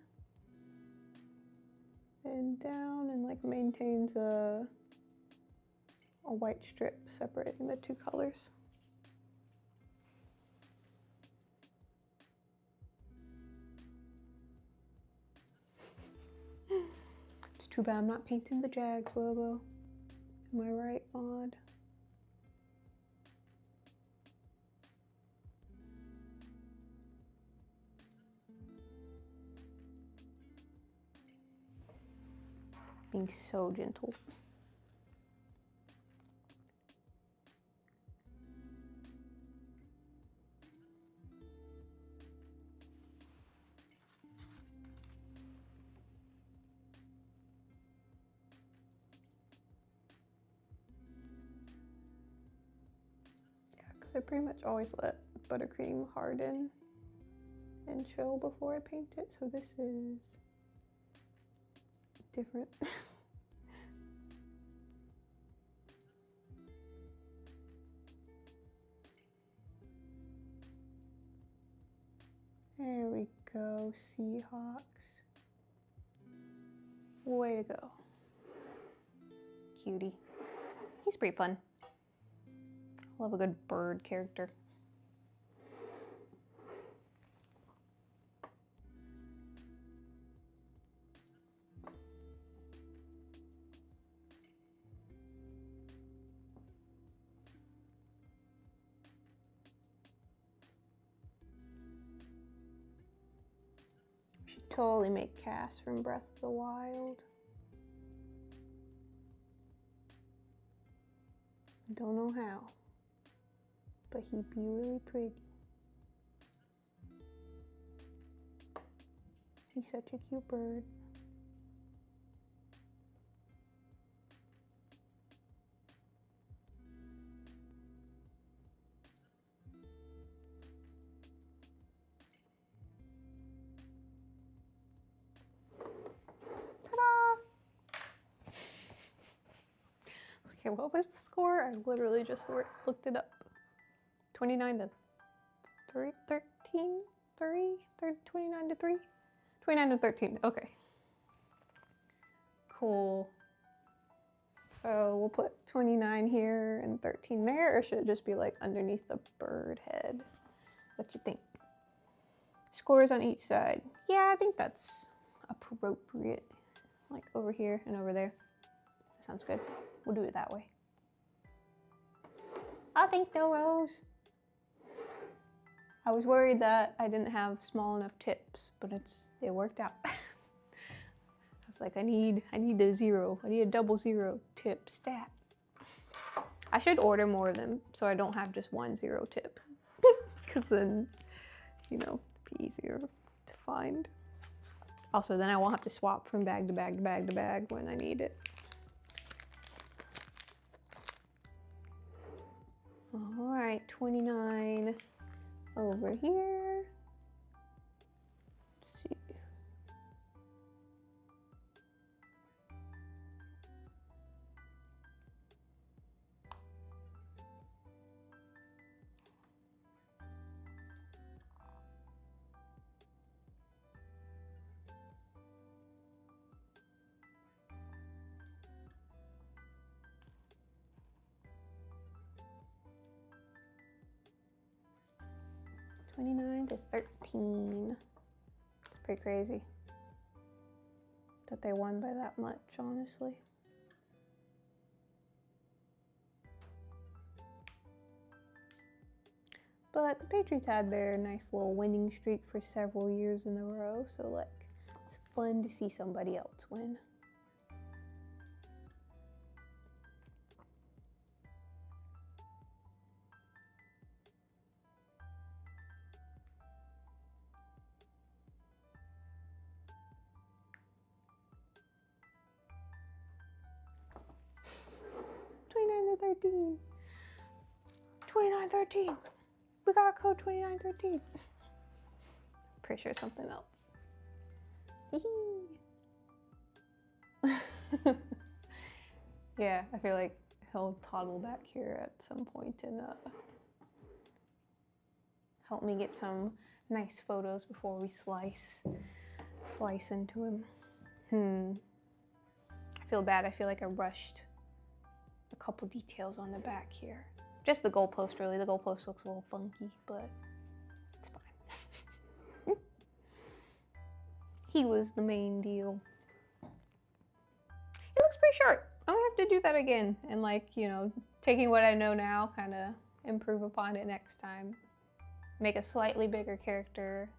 and down and like maintains a white strip separating the two colors. It's too bad I'm not painting the Jags logo. Am I right, Maud? Being so gentle. I pretty much always let buttercream harden and chill before I paint it, so this is different. There we go, Seahawks. Way to go. Cutie. He's pretty fun. I love a good bird character. Should totally make Cass from Breath of the Wild. Don't know how, but he'd be really pretty. He's such a cute bird. Okay, what was the score? I literally just looked it up. 29 to 3, 13, 3, 29 to 3? 29 to 13, okay. Cool. So we'll put 29 here and 13 there, or should it just be like underneath the bird head? What you think? Scores on each side. Yeah, I think that's appropriate. Like over here and over there. That sounds good. We'll do it that way. Oh, thanks, No Rose. I was worried that I didn't have small enough tips, but it worked out. I was like, I need a 0. I need a double 0 tip stat. I should order more of them so I don't have just 1 0 tip. Because then, you know, it'd be easier to find. Also, then I won't have to swap from bag to bag to bag to bag when I need it. All right, 29 over here. Let's see. $29 to $13. It's pretty crazy that they won by that much, honestly. But the Patriots had their nice little winning streak for several years in a row, so like it's fun to see somebody else win. $29 to $13. $29.13. We got code $29.13. Pretty sure something else. Yeah, I feel like he'll toddle back here at some point and help me get some nice photos before we slice into him. I feel bad. I feel like I rushed a couple details on the back here. Just the goalpost, really. The goalpost looks a little funky, but it's fine. He was the main deal. It looks pretty sharp. I'm gonna have to do that again and, like, you know, taking what I know now, kind of improve upon it next time. Make a slightly bigger character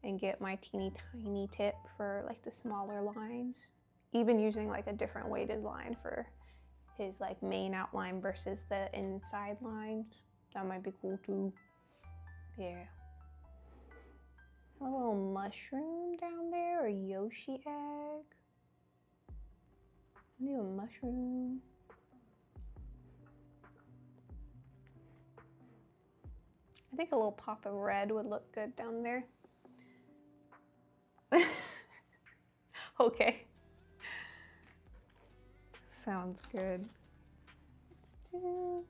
and get my teeny tiny tip for like the smaller lines. Even using like a different weighted line for his like main outline versus the inside lines. That might be cool too. Yeah. A little mushroom down there, or Yoshi egg. Maybe a mushroom. I think a little pop of red would look good down there. Okay. Sounds good. Let's do...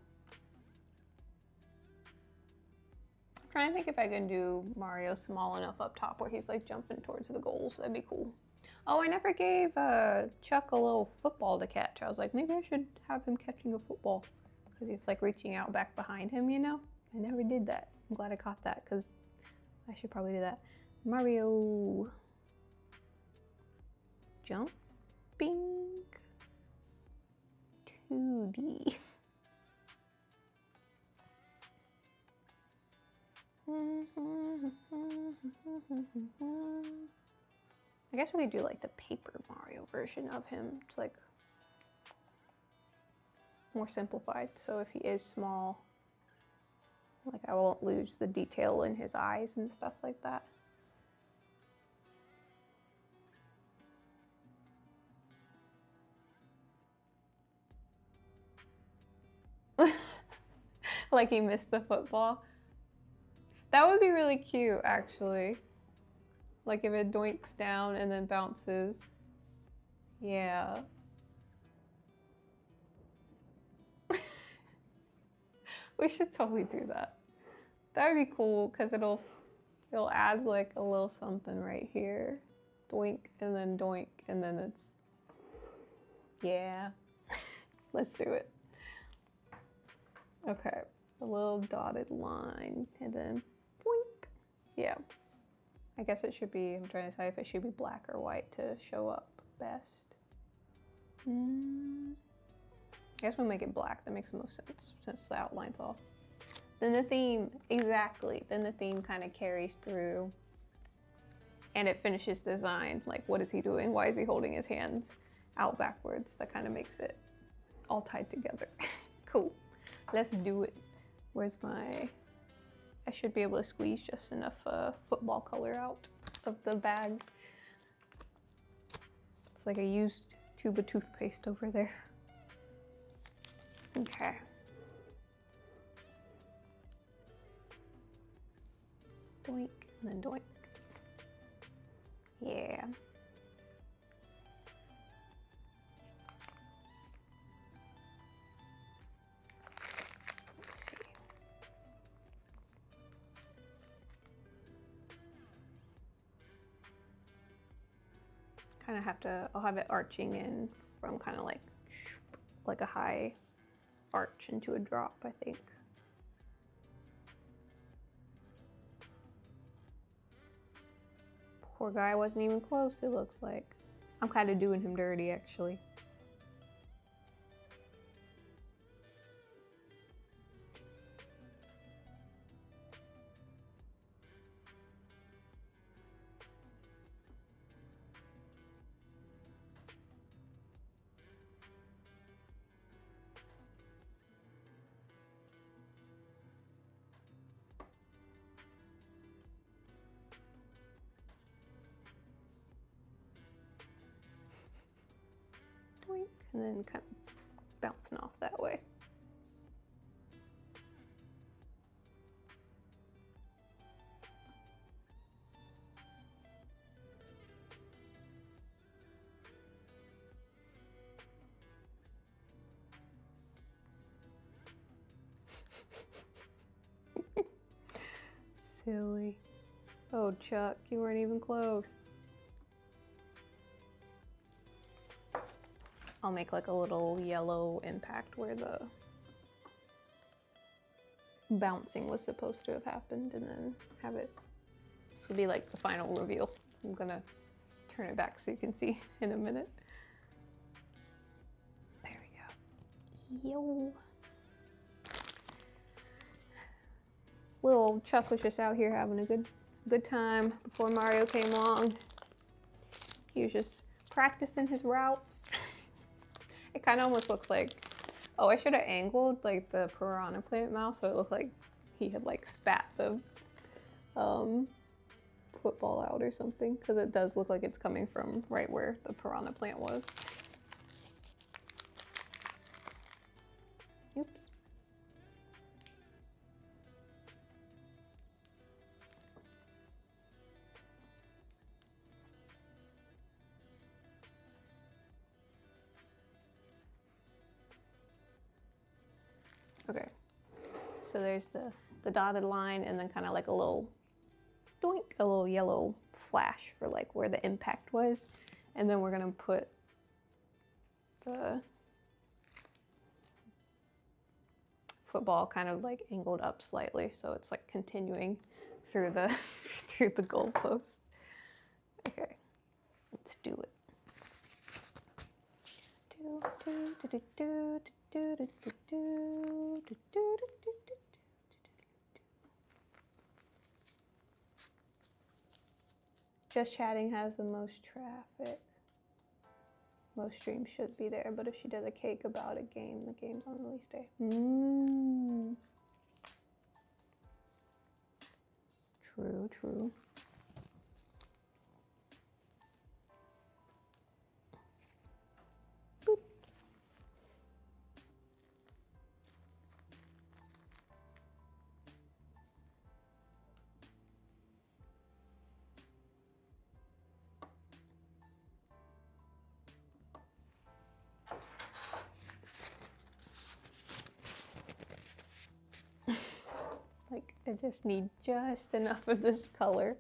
I'm trying to think if I can do Mario small enough up top where he's like jumping towards the goals. That'd be cool. Oh, I never gave Chuck a little football to catch. I was like, maybe I should have him catching a football because he's like reaching out back behind him, you know? I never did that. I'm glad I caught that because I should probably do that. Mario. Jumping 2D. I guess we could do like the Paper Mario version of him. It's like more simplified. So if he is small, like I won't lose the detail in his eyes and stuff like that. Like he missed the football. That would be really cute, actually. Like if it doinks down and then bounces. Yeah. We should totally do that. That would be cool because it'll add like a little something right here. Doink, and then it's, yeah. Let's do it. Okay, a little dotted line, and then boink. Yeah. I guess it should be, I'm trying to decide if it should be black or white to show up best. I guess we'll make it black. That makes the most sense since the outline's off. Then the theme, exactly. Then the theme kind of carries through and it finishes the design. Like, what is he doing? Why is he holding his hands out backwards? That kind of makes it all tied together. Cool. Let's do it. Where's my, I should be able to squeeze just enough football color out of the bag. It's like a used tube of toothpaste over there. Okay. Doink, and then doink. Yeah. Let's see. Kind of have to, I'll have it arching in from kind of like a high arch into a drop, I think. Poor guy wasn't even close, it looks like. I'm kind of doing him dirty, actually. And then kind of bouncing off that way. Silly. Oh, Chuck, you weren't even close. I'll make like a little yellow impact where the bouncing was supposed to have happened, and then have it, this will be like the final reveal. I'm gonna turn it back so you can see in a minute. There we go. Yo. Little Chuck was just out here having a good time before Mario came along. He was just practicing his routes. It kind of almost looks like, oh, I should have angled like the piranha plant mouth so it looked like he had like spat the football out or something, because it does look like it's coming from right where the piranha plant was. Oops. Okay, so there's the dotted line, and then kind of like a little doink, a little yellow flash for like where the impact was. And then we're gonna put the football kind of like angled up slightly, so it's like continuing through the through the goalpost. Okay, let's do it. Just Chatting has the most traffic. Most streams should be there, but if she does a cake about a game, the game's on release day. True, true. Boop. I just need just enough of this color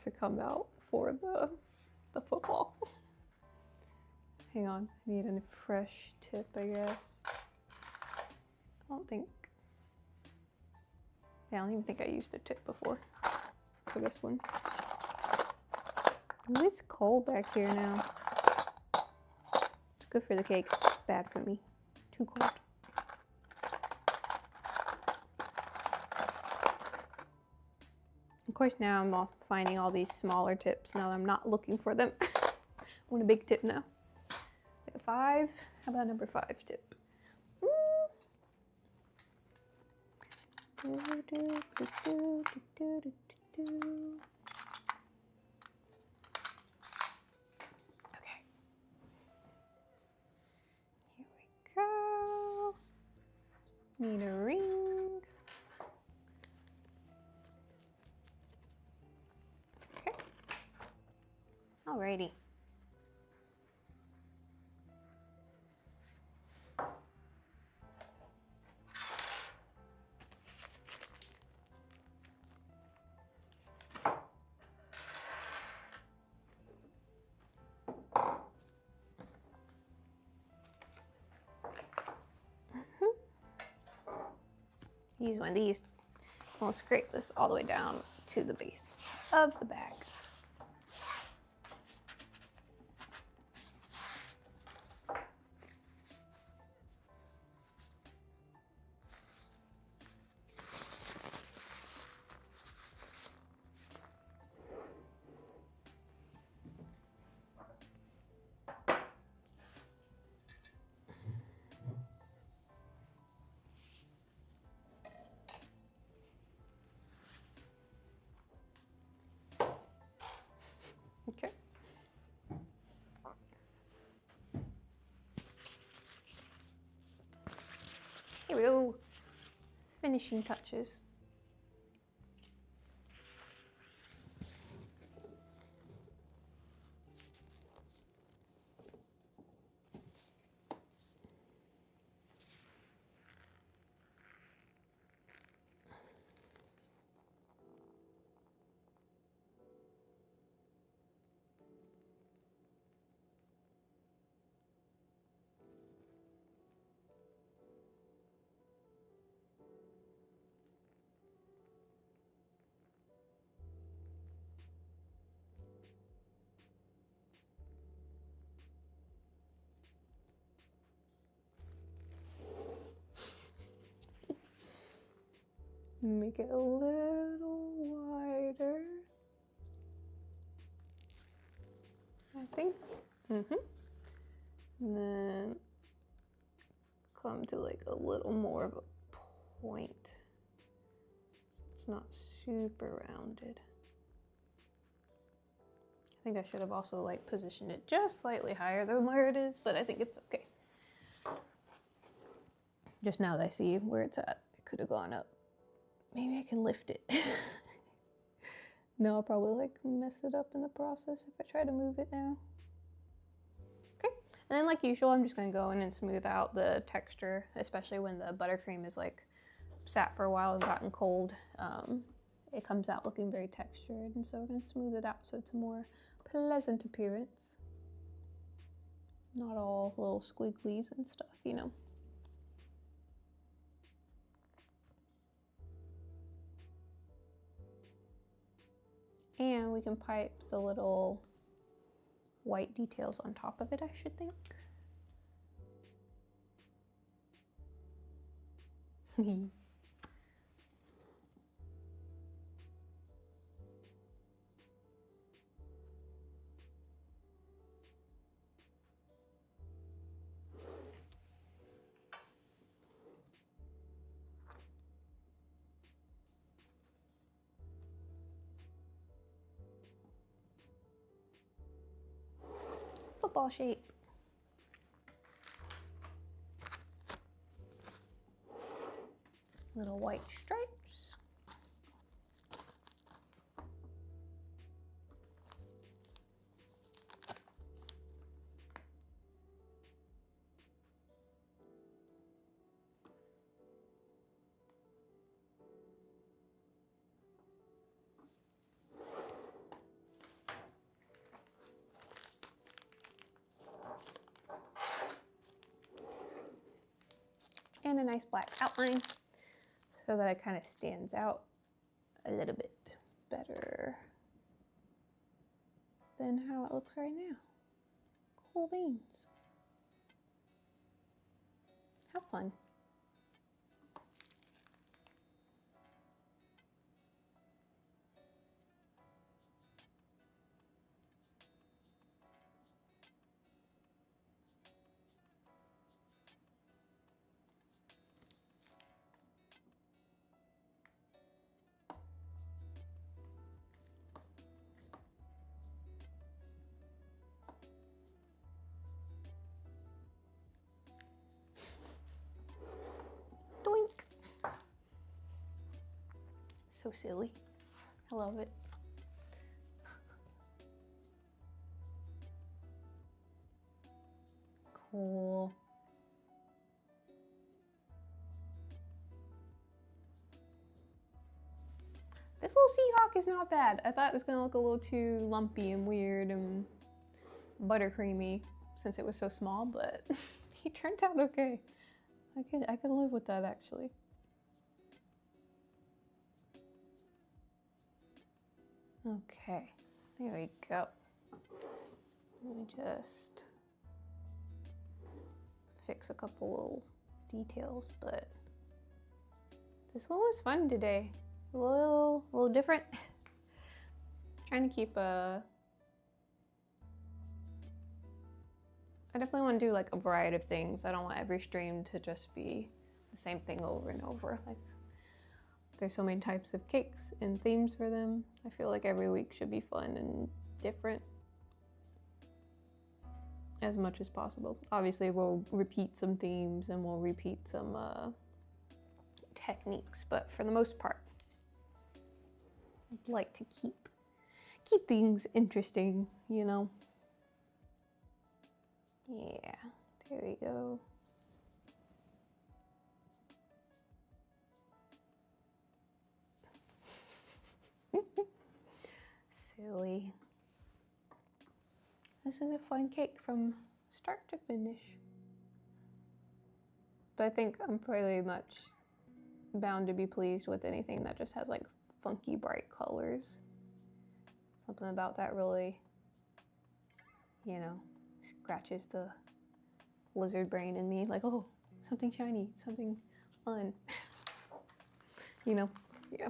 to come out for the football. Hang on, I need a fresh tip, I guess. I don't even think I used a tip before for this one. Ooh, it's cold back here now. It's good for the cake, bad for me. Too cold. Of course, now I'm finding all these smaller tips now that I'm not looking for them. I want a big tip now. Like a 5. How about number 5 tip? Okay. Here we go. Need a ring. Okay. Alrighty. Use one of these. We'll scrape this all the way down to the base of the bag. Okay. Here we go. Finishing touches. Make it a little wider, I think. And then come to like a little more of a point. It's not super rounded. I think I should have also like positioned it just slightly higher than where it is, but I think it's okay. Just now that I see where it's at, it could have gone up. Maybe I can lift it. No, I'll probably like mess it up in the process if I try to move it now. Okay, and then like usual, I'm just gonna go in and smooth out the texture, especially when the buttercream is like sat for a while and gotten cold. It comes out looking very textured, and so I'm gonna smooth it out so it's a more pleasant appearance. Not all little squigglies and stuff, you know. And we can pipe the little white details on top of it, I should think. Football shape. Little white stripes. and a nice black outline so that it kind of stands out a little bit better than how it looks right now. Cool beans. How fun. Doink. So silly. I love it. Cool. This little Seahawk is not bad. I thought it was gonna look a little too lumpy and weird and buttercreamy since it was so small, but he turned out okay. I could live with that actually. Okay, there we go. Let me just fix a couple little details, but this one was fun today. A little different. Trying to keep I definitely want to do like a variety of things. I don't want every stream to just be the same thing over and over. Like, there's so many types of cakes and themes for them. I feel like every week should be fun and different as much as possible. Obviously, we'll repeat some themes and we'll repeat some techniques, but for the most part, I'd like to keep things interesting, you know? Yeah, there we go. Silly. This is a fun cake from start to finish. But I think I'm pretty much bound to be pleased with anything that just has like funky bright colors. Something about that really, you know, scratches the lizard brain in me. Like, oh, something shiny, something fun. You know, yeah.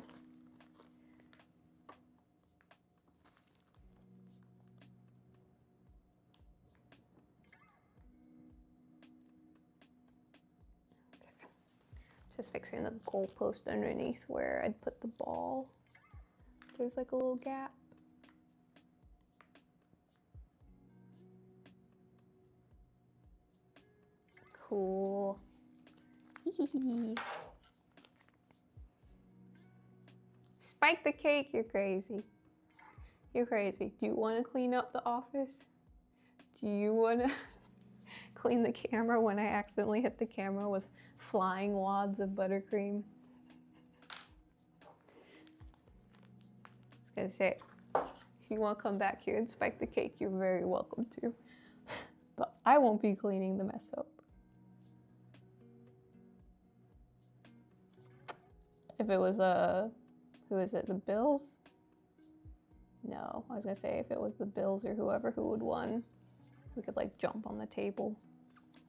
Just fixing the goalpost underneath where I'd put the ball. There's like a little gap. Cool. Spike the cake, you're crazy. You're crazy. Do you want to clean up the office? Do you want to clean the camera when I accidentally hit the camera with flying wads of buttercream? I was gonna say, if you want to come back here and spike the cake, you're very welcome to. But I won't be cleaning the mess up. If it was who is it, the Bills? No, I was gonna say if it was the Bills or whoever who would won, we could like jump on the table.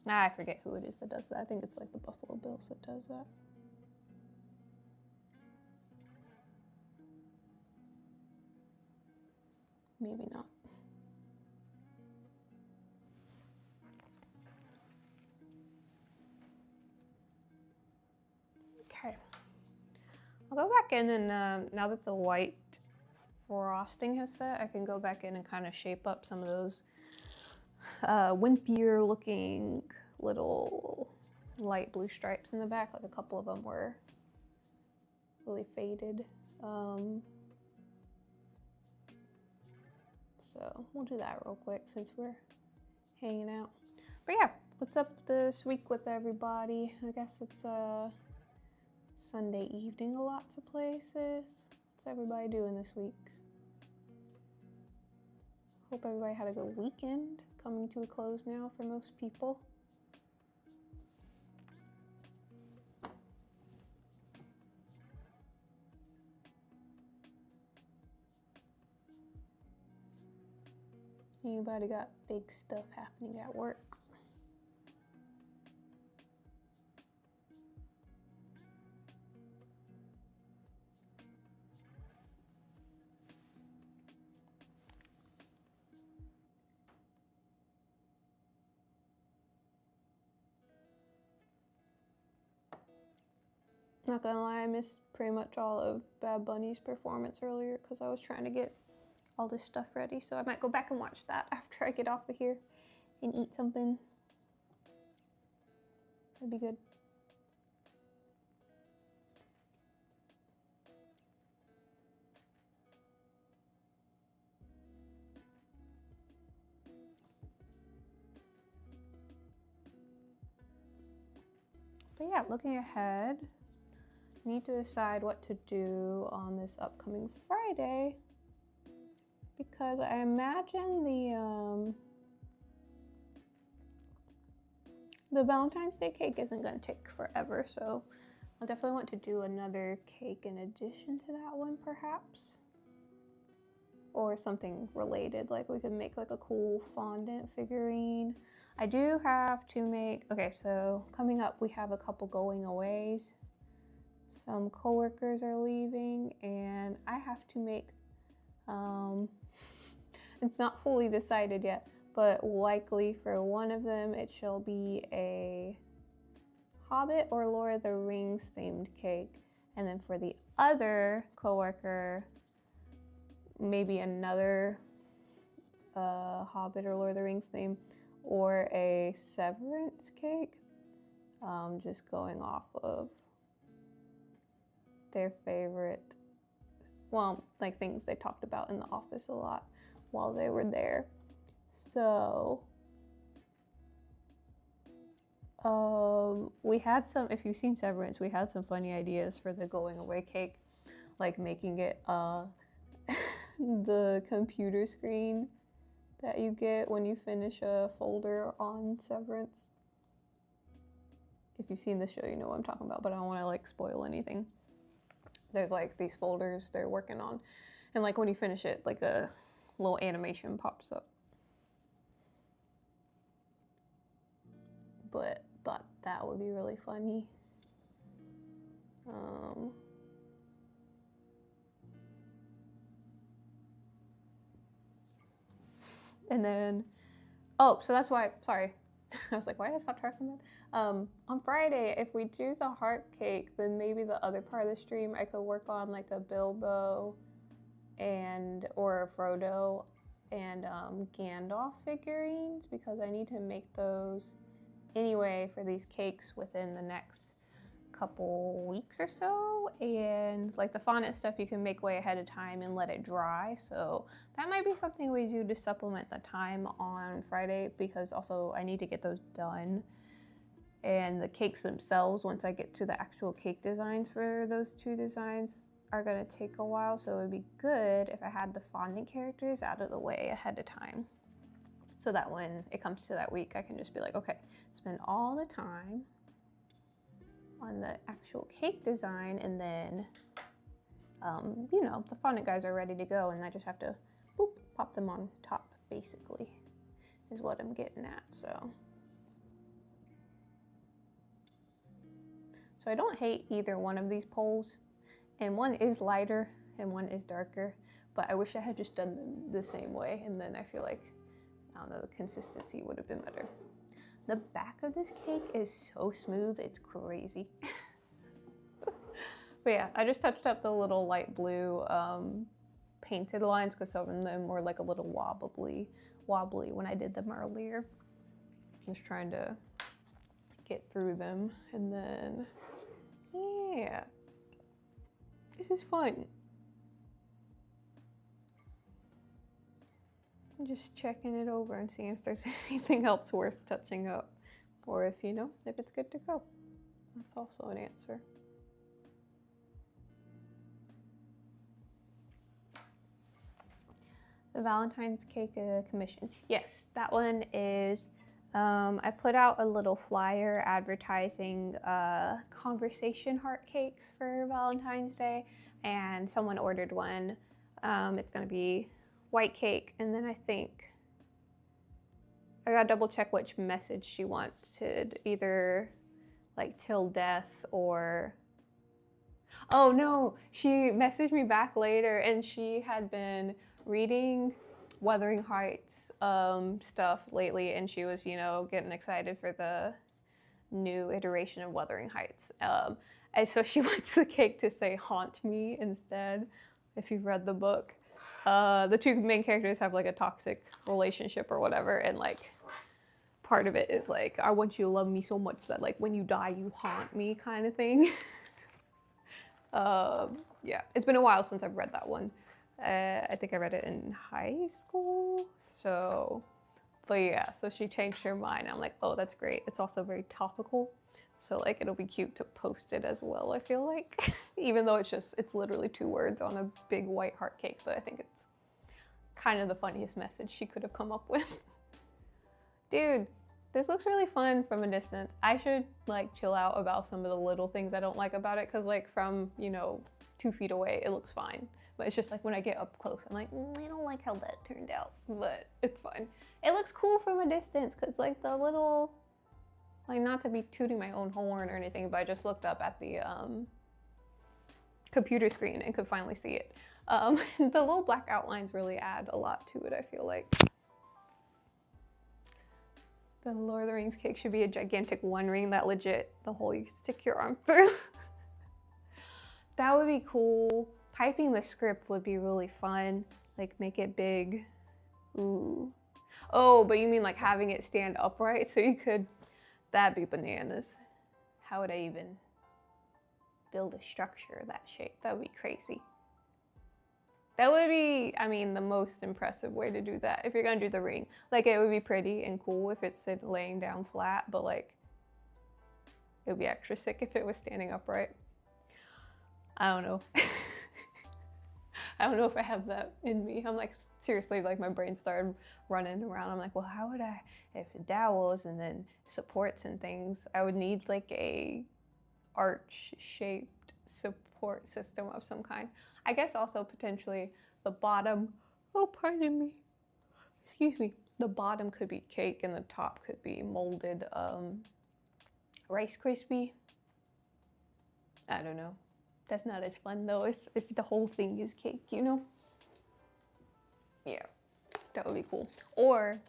Nah, I forget who it is that does that. I think it's like the Buffalo Bills that does that. Maybe not. Okay. I'll go back in and now that the white frosting has set, I can go back in and kind of shape up some of those wimpier looking little light blue stripes in the back. Like a couple of them were really faded. So we'll do that real quick since we're hanging out. But yeah, what's up this week with everybody? I guess it's Sunday evening at lots of places. What's everybody doing this week? Hope everybody had a good weekend. Coming to a close now for most people. Anybody got big stuff happening at work? Not gonna lie, I missed pretty much all of Bad Bunny's performance earlier because I was trying to get all this stuff ready. So I might go back and watch that after I get off of here and eat something. That'd be good. But yeah, looking ahead, I need to decide what to do on this upcoming Friday because I imagine the Valentine's Day cake isn't going to take forever, so I'll definitely want to do another cake in addition to that one perhaps. Or something related, like we could make like a cool fondant figurine. I do have to make, okay, so coming up we have a couple going aways. Some coworkers are leaving and I have to make, it's not fully decided yet, but likely for one of them it shall be a Hobbit or Lord of the Rings themed cake. And then for the other coworker, maybe another Hobbit or Lord of the Rings theme, or a Severance cake, just going off of their favorite, well, like things they talked about in the office a lot while they were there. So we had some, if you've seen Severance, we had some funny ideas for the going away cake, like making it the computer screen that you get when you finish a folder on Severance. If you've seen the show, you know what I'm talking about, but I don't want to like spoil anything. There's like these folders they're working on, and like when you finish it, like a little animation pops up. But thought that would be really funny. And then, oh, so that's why, sorry. I was like, why did I stop talking about that? On Friday, if we do the heart cake, then maybe the other part of the stream, I could work on like a Bilbo or a Frodo and Gandalf figurines, because I need to make those anyway for these cakes within the next couple weeks or so. And like the fondant stuff you can make way ahead of time and let it dry, so that might be something we do to supplement the time on Friday, because also I need to get those done. And the cakes themselves, once I get to the actual cake designs for those two designs, are going to take a while, so it would be good if I had the fondant characters out of the way ahead of time, so that when it comes to that week I can just be like, okay, spend all the time on the actual cake design, and then you know, the fondant guys are ready to go, and I just have to boop, pop them on top, basically, is what I'm getting at. So I don't hate either one of these polls, and one is lighter and one is darker, but I wish I had just done them the same way, and then I feel like, I don't know, the consistency would have been better. The back of this cake is so smooth, it's crazy. But yeah, I just touched up the little light blue painted lines because some of them were like a little wobbly when I did them earlier. Just trying to get through them, and then, yeah, this is fun. Just checking it over and seeing if there's anything else worth touching up, or if, you know, if it's good to go. That's also an answer. The Valentine's cake commission. Yes, that one is, I put out a little flyer advertising conversation heart cakes for Valentine's Day, and someone ordered one. It's gonna be white cake, and then I think I gotta double check which message she wanted, either like till death or, oh no, she messaged me back later and she had been reading Wuthering Heights stuff lately, and she was, you know, getting excited for the new iteration of Wuthering Heights. And so she wants the cake to say haunt me instead, if you've read the book. The two main characters have like a toxic relationship or whatever, and like part of it is like, I want you to love me so much that like when you die you haunt me kind of thing. Yeah, it's been a while since I've read that one. I think I read it in high school, so, but yeah, so she changed her mind. I'm like, oh, that's great. It's also very topical, so like it'll be cute to post it as well, I feel like. Even though it's literally 2 words on a big white heart cake, but I think it's kind of the funniest message she could have come up with. Dude, this looks really fun from a distance. I should like chill out about some of the little things I don't like about it, because like from, you know, 2 feet away, it looks fine. But it's just like when I get up close, I'm like, I don't like how that turned out, but it's fine. It looks cool from a distance, because like the little, like, not to be tooting my own horn or anything, but I just looked up at the computer screen and could finally see it. The little black outlines really add a lot to it, I feel like. The Lord of the Rings cake should be a gigantic 1 ring that legit, the hole you stick your arm through. That would be cool. Typing the script would be really fun. Like, make it big. Ooh. Oh, but you mean like having it stand upright so you could, that'd be bananas. How would I even build a structure of that shape? That would be crazy. That would be, I mean, the most impressive way to do that. If you're gonna do the ring, like, it would be pretty and cool if it's laying down flat, but like, it would be extra sick if it was standing upright. I don't know. I don't know if I have that in me. I'm like, seriously, like my brain started running around. I'm like, well, how would I, if dowels and then supports and things, I would need like a arch-shaped support system of some kind. I guess also potentially the bottom, oh, pardon me, excuse me, the bottom could be cake and the top could be molded Rice Krispie. I don't know. That's not as fun though if the whole thing is cake, you know? Yeah, that would be cool. Or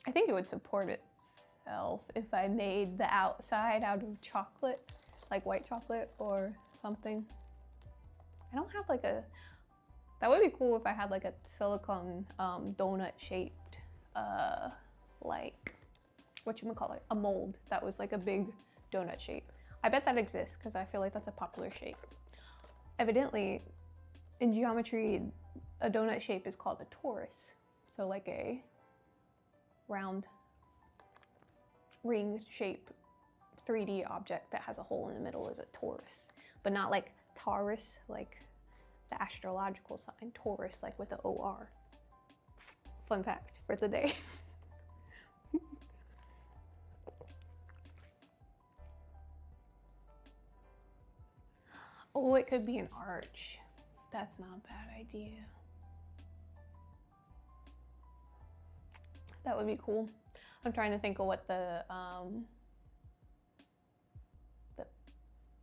I think it would support itself if I made the outside out of chocolate, like white chocolate or something. I don't have like a, that would be cool if I had like a silicone donut shaped like, whatchamacallit, a mold that was like a big donut shape. I bet that exists because I feel like that's a popular shape. Evidently, in geometry, a donut shape is called a torus. So like a round ring shape 3D object that has a hole in the middle is a torus, but not like Taurus, like the astrological sign, Taurus, like with the O-R. Fun fact for the day. Oh, it could be an arch. That's not a bad idea. That would be cool. I'm trying to think of what the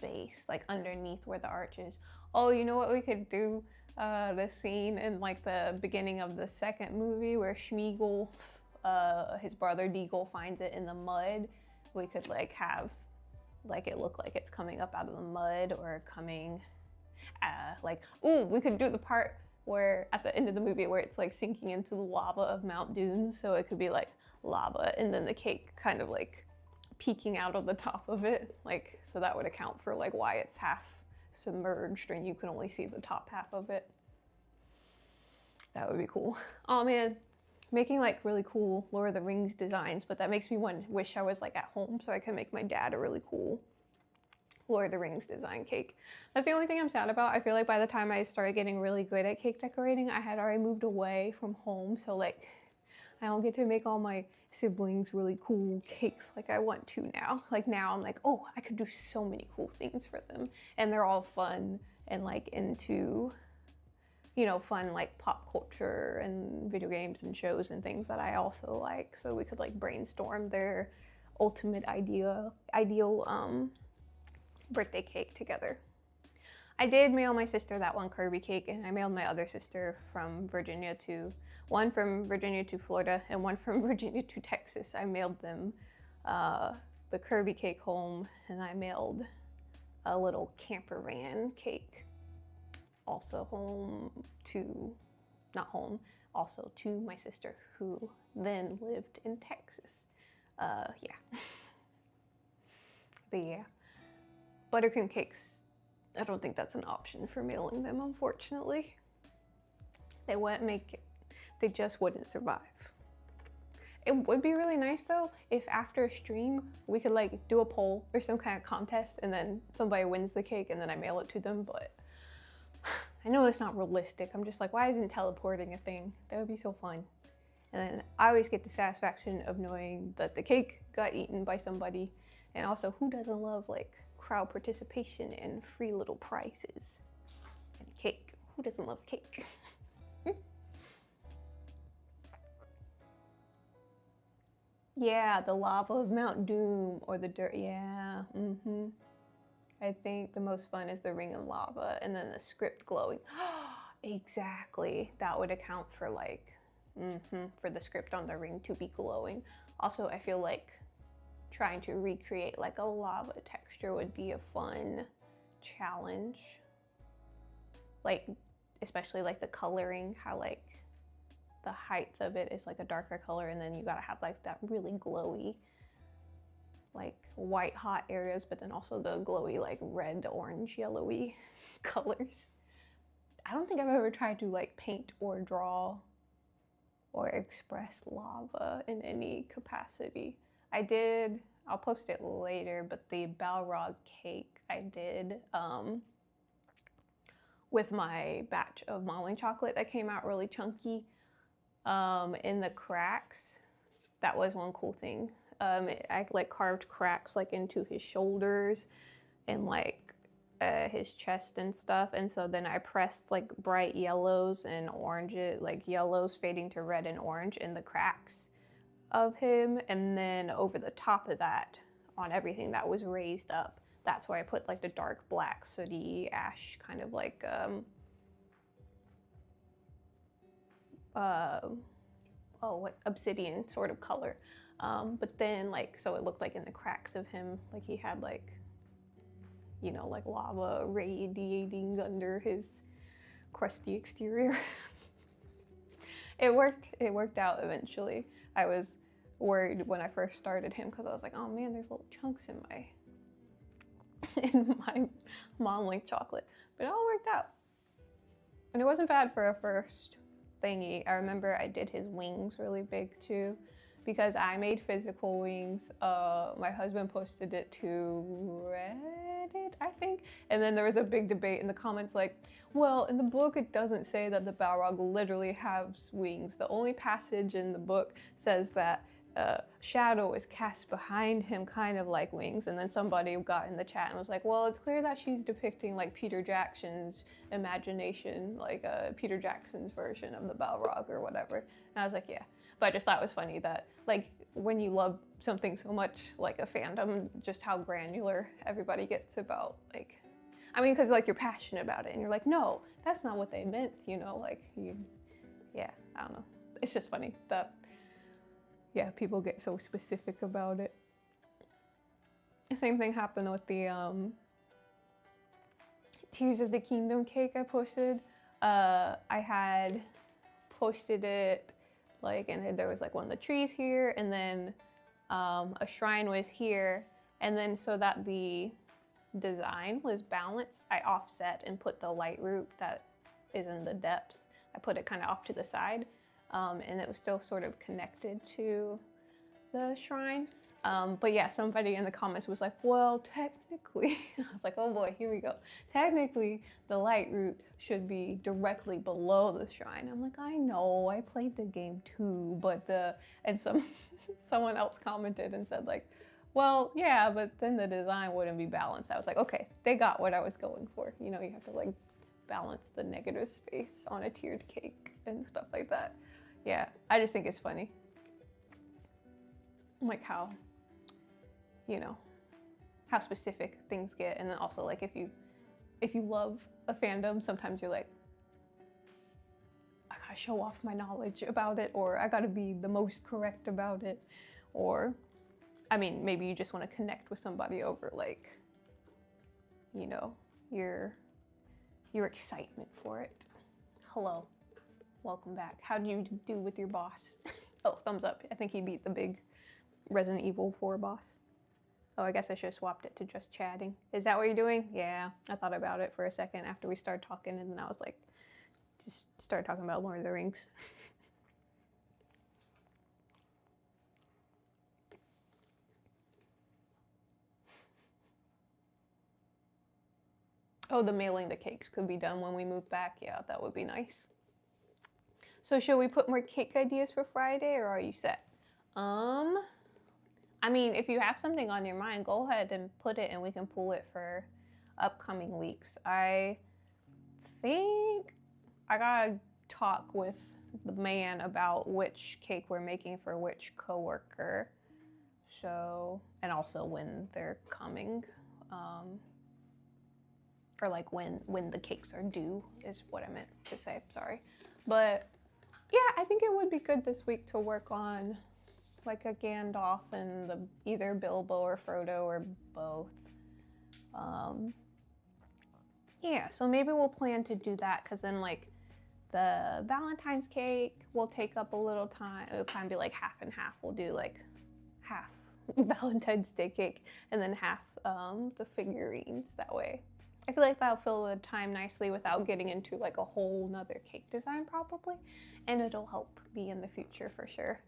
base, like underneath where the arch is. Oh, you know what we could do? The scene in like the beginning of the 2nd movie where Schmeagol, his brother Deagle, finds it in the mud. We could like have like it look like it's coming up out of the mud or coming like, ooh, we could do the part where at the end of the movie where it's like sinking into the lava of Mount Doom, so it could be like lava and then the cake kind of like peeking out of the top of it, like, so that would account for like why it's half submerged and you can only see the top half of it. That would be cool. Oh man, making like really cool Lord of the Rings designs, but that makes me wish I was like at home so I could make my dad a really cool Lord of the Rings design cake. That's the only thing I'm sad about. I feel like by the time I started getting really good at cake decorating, I had already moved away from home, so like I don't get to make all my siblings really cool cakes like I want to now. Like now I'm like, oh, I could do so many cool things for them, and they're all fun and like into, you know, fun like pop culture and video games and shows and things that I also like. So we could like brainstorm their ultimate ideal birthday cake together. I did mail my sister that one Kirby cake, and I mailed my other sister one from Virginia to Florida and one from Virginia to Texas. I mailed them the Kirby cake home, and I mailed a little camper van cake also also to my sister, who then lived in Texas. Yeah. But yeah, buttercream cakes, I don't think that's an option for mailing them, unfortunately. They wouldn't make it. They just wouldn't survive. It would be really nice though if after a stream we could like do a poll or some kind of contest, and then somebody wins the cake and then I mail it to them, but I know it's not realistic. I'm just like, why isn't teleporting a thing? That would be so fun. And then I always get the satisfaction of knowing that the cake got eaten by somebody. And also, who doesn't love like crowd participation and free little prizes? And cake. Who doesn't love cake? Yeah, the lava of Mount Doom or the dirt. Yeah. I think the most fun is the ring of lava and then the script glowing. Exactly. That would account for like, for the script on the ring to be glowing. Also, I feel like trying to recreate like a lava texture would be a fun challenge. Like, especially like the coloring, how like the height of it is like a darker color, and then you gotta have like that really glowy, like white hot areas, but then also the glowy like red, orange, yellowy colors. I don't think I've ever tried to like paint or draw or express lava in any capacity. I did, I'll post it later, but the Balrog cake I did with my batch of modeling chocolate that came out really chunky in the cracks. That was one cool thing. I like carved cracks like into his shoulders and like his chest and stuff, and so then I pressed like bright yellows and oranges, like yellows fading to red and orange in the cracks of him, and then over the top of that, on everything that was raised up, that's where I put like the dark black sooty ash kind of like obsidian sort of color, but then like, so it looked like in the cracks of him like he had like, you know, like lava radiating under his crusty exterior. It worked out eventually. I was worried when I first started him because I was like, oh man, there's little chunks in my modeling chocolate, but it all worked out. And it wasn't bad for a first thingy. I remember I did his wings really big too, because I made physical wings. My husband posted it to Reddit, I think, and then there was a big debate in the comments like, well, in the book it doesn't say that the Balrog literally has wings. The only passage in the book says that shadow is cast behind him, kind of like wings. And then somebody got in the chat and was like, well, it's clear that she's depicting like Peter Jackson's imagination, like Peter Jackson's version of the Balrog or whatever. And I was like, yeah. But I just thought it was funny that like when you love something so much, like a fandom, just how granular everybody gets about like, I mean, because like you're passionate about it and you're like, no, that's not what they meant, you know, like yeah, I don't know. It's just funny that, yeah, people get so specific about it. The same thing happened with the Tears of the Kingdom cake I posted. I had posted it like, and there was like one of the trees here, and then a shrine was here, and then so that the design was balanced, I offset and put the light root that is in the depths, I put it kind of off to the side, and it was still sort of connected to the shrine. But yeah, somebody in the comments was like, well, technically, I was like, oh boy, here we go. Technically, the light root should be directly below the shrine. I'm like, I know, I played the game too, but and someone else commented and said like, well, yeah, but then the design wouldn't be balanced. I was like, okay, they got what I was going for. You know, you have to like balance the negative space on a tiered cake and stuff like that. Yeah, I just think it's funny. Like how, you know, how specific things get. And then also like if you love a fandom, sometimes you're like, I gotta show off my knowledge about it, or I gotta be the most correct about it. Or, I mean, maybe you just want to connect with somebody over like, you know, your excitement for it. Hello, welcome back. How do you do with your boss? Oh, thumbs up. I think he beat the big Resident Evil 4 boss. Oh, I guess I should have swapped it to just chatting. Is that what you're doing? Yeah, I thought about it for a second after we started talking, and then I was like, just started talking about Lord of the Rings. Oh, the mailing the cakes could be done when we move back. Yeah, that would be nice. So should we put more cake ideas for Friday, or are you set? I mean, if you have something on your mind, go ahead and put it and we can pull it for upcoming weeks. I think I gotta talk with the man about which cake we're making for which coworker. So, and also when they're coming. Or like when the cakes are due is what I meant to say, sorry. But yeah, I think it would be good this week to work on like a Gandalf and either Bilbo or Frodo or both. Yeah, so maybe we'll plan to do that, because then like the Valentine's cake will take up a little time. It'll kind of be like half and half. We'll do like half Valentine's Day cake and then half the figurines that way. I feel like that'll fill the time nicely without getting into like a whole nother cake design probably. And it'll help me in the future for sure.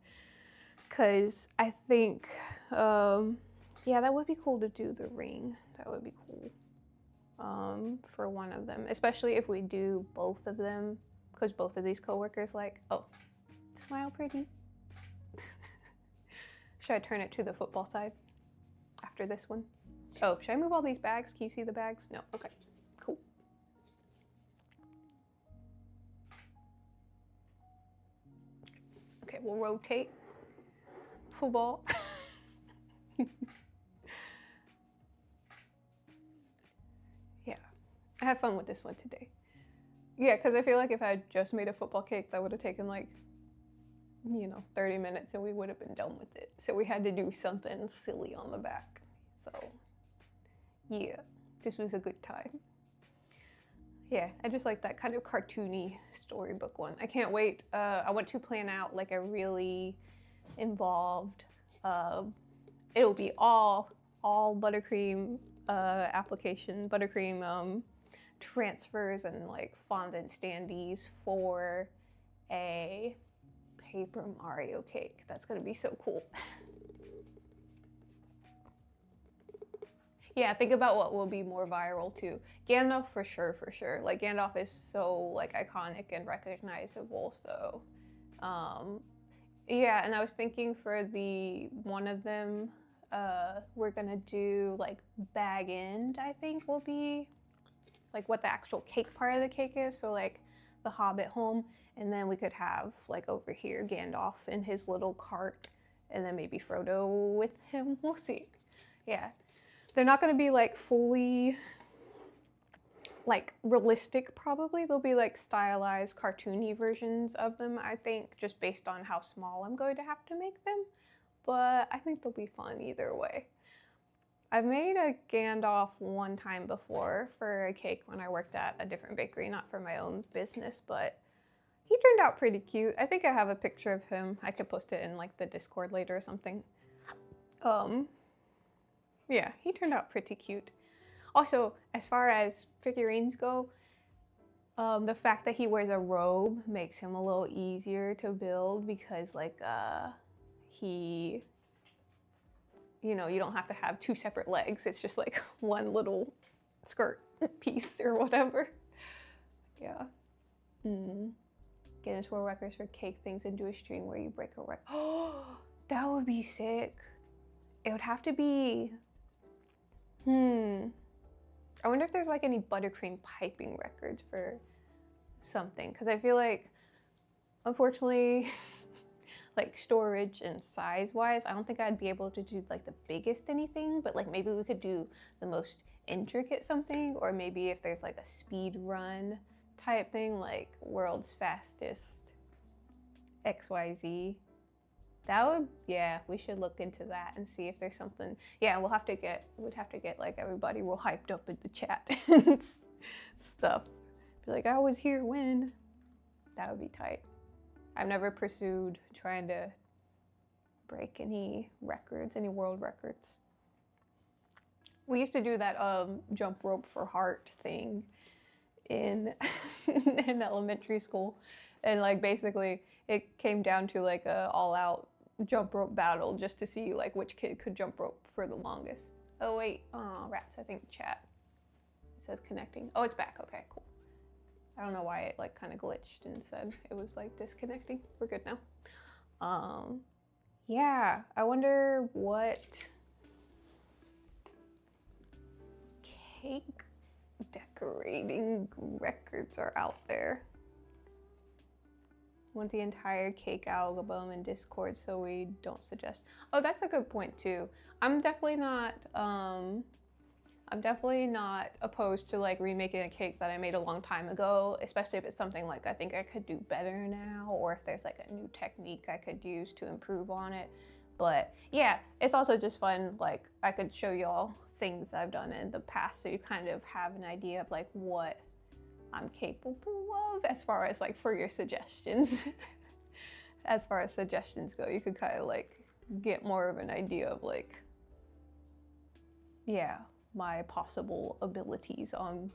Cause I think, yeah, that would be cool to do the ring. That would be cool for one of them, especially if we do both of them. Cause both of these coworkers like, oh, smile pretty. Should I turn it to the football side after this one? Oh, should I move all these bags? Can you see the bags? No, okay, cool. Okay, we'll rotate. Football. Yeah, I had fun with this one today. Yeah, because I feel like if I had just made a football cake, that would have taken like, you know, 30 minutes and we would have been done with it. So we had to do something silly on the back. So yeah, this was a good time. Yeah, I just like that kind of cartoony storybook one. I can't wait. I want to plan out like a really involved, it'll be all buttercream application, buttercream transfers and like fondant standees for a Paper Mario cake. That's gonna be so cool. Yeah, think about what will be more viral too. Gandalf for sure. Like Gandalf is so like iconic and recognizable. So, yeah. And I was thinking for one of them, we're gonna do like bag end. I think will be like what the actual cake part of the cake is. So like the Hobbit home, and then we could have like over here Gandalf in his little cart, and then maybe Frodo with him. We'll see. Yeah. They're not going to be like fully like realistic probably. They'll be like stylized cartoony versions of them, I think, just based on how small I'm going to have to make them. But I think they'll be fun either way. I've made a Gandalf one time before for a cake when I worked at a different bakery, not for my own business, but he turned out pretty cute. I think I have a picture of him. I could post it in like the Discord later or something. Yeah, he turned out pretty cute. Also, as far as figurines go, the fact that he wears a robe makes him a little easier to build because like he, you know, you don't have to have two separate legs. It's just like one little skirt piece or whatever. Yeah. Guinness World Records for cake things and do a stream where you break a record. Oh, that would be sick. It would have to be, I wonder if there's like any buttercream piping records for something, because I feel like, unfortunately, like storage and size wise, I don't think I'd be able to do like the biggest anything, but like maybe we could do the most intricate something, or maybe if there's like a speed run type thing, like world's fastest XYZ. That would, yeah, we should look into that and see if there's something. Yeah, we'd have to get like everybody real hyped up in the chat and stuff. Be like, I was here when. That would be tight. I've never pursued trying to break any records, any world records. We used to do that jump rope for heart thing in in elementary school, and like basically it came down to like a all-out jump rope battle just to see like which kid could jump rope for the longest. Oh wait, oh rats, I think chat. It says connecting. Oh, it's back. Okay, cool. I don't know why it like kind of glitched and said it was like disconnecting. We're good now. Yeah, I wonder what cake decorating records are out there. Want the entire cake album in Discord so we don't suggest. Oh, that's a good point too. I'm definitely not opposed to like remaking a cake that I made a long time ago, especially if it's something like I think I could do better now, or if there's like a new technique I could use to improve on it. But yeah, it's also just fun. Like I could show y'all things I've done in the past so you kind of have an idea of like what I'm capable of as far as like for your suggestions. As far as suggestions go, you could kind of like get more of an idea of like, yeah, my possible abilities on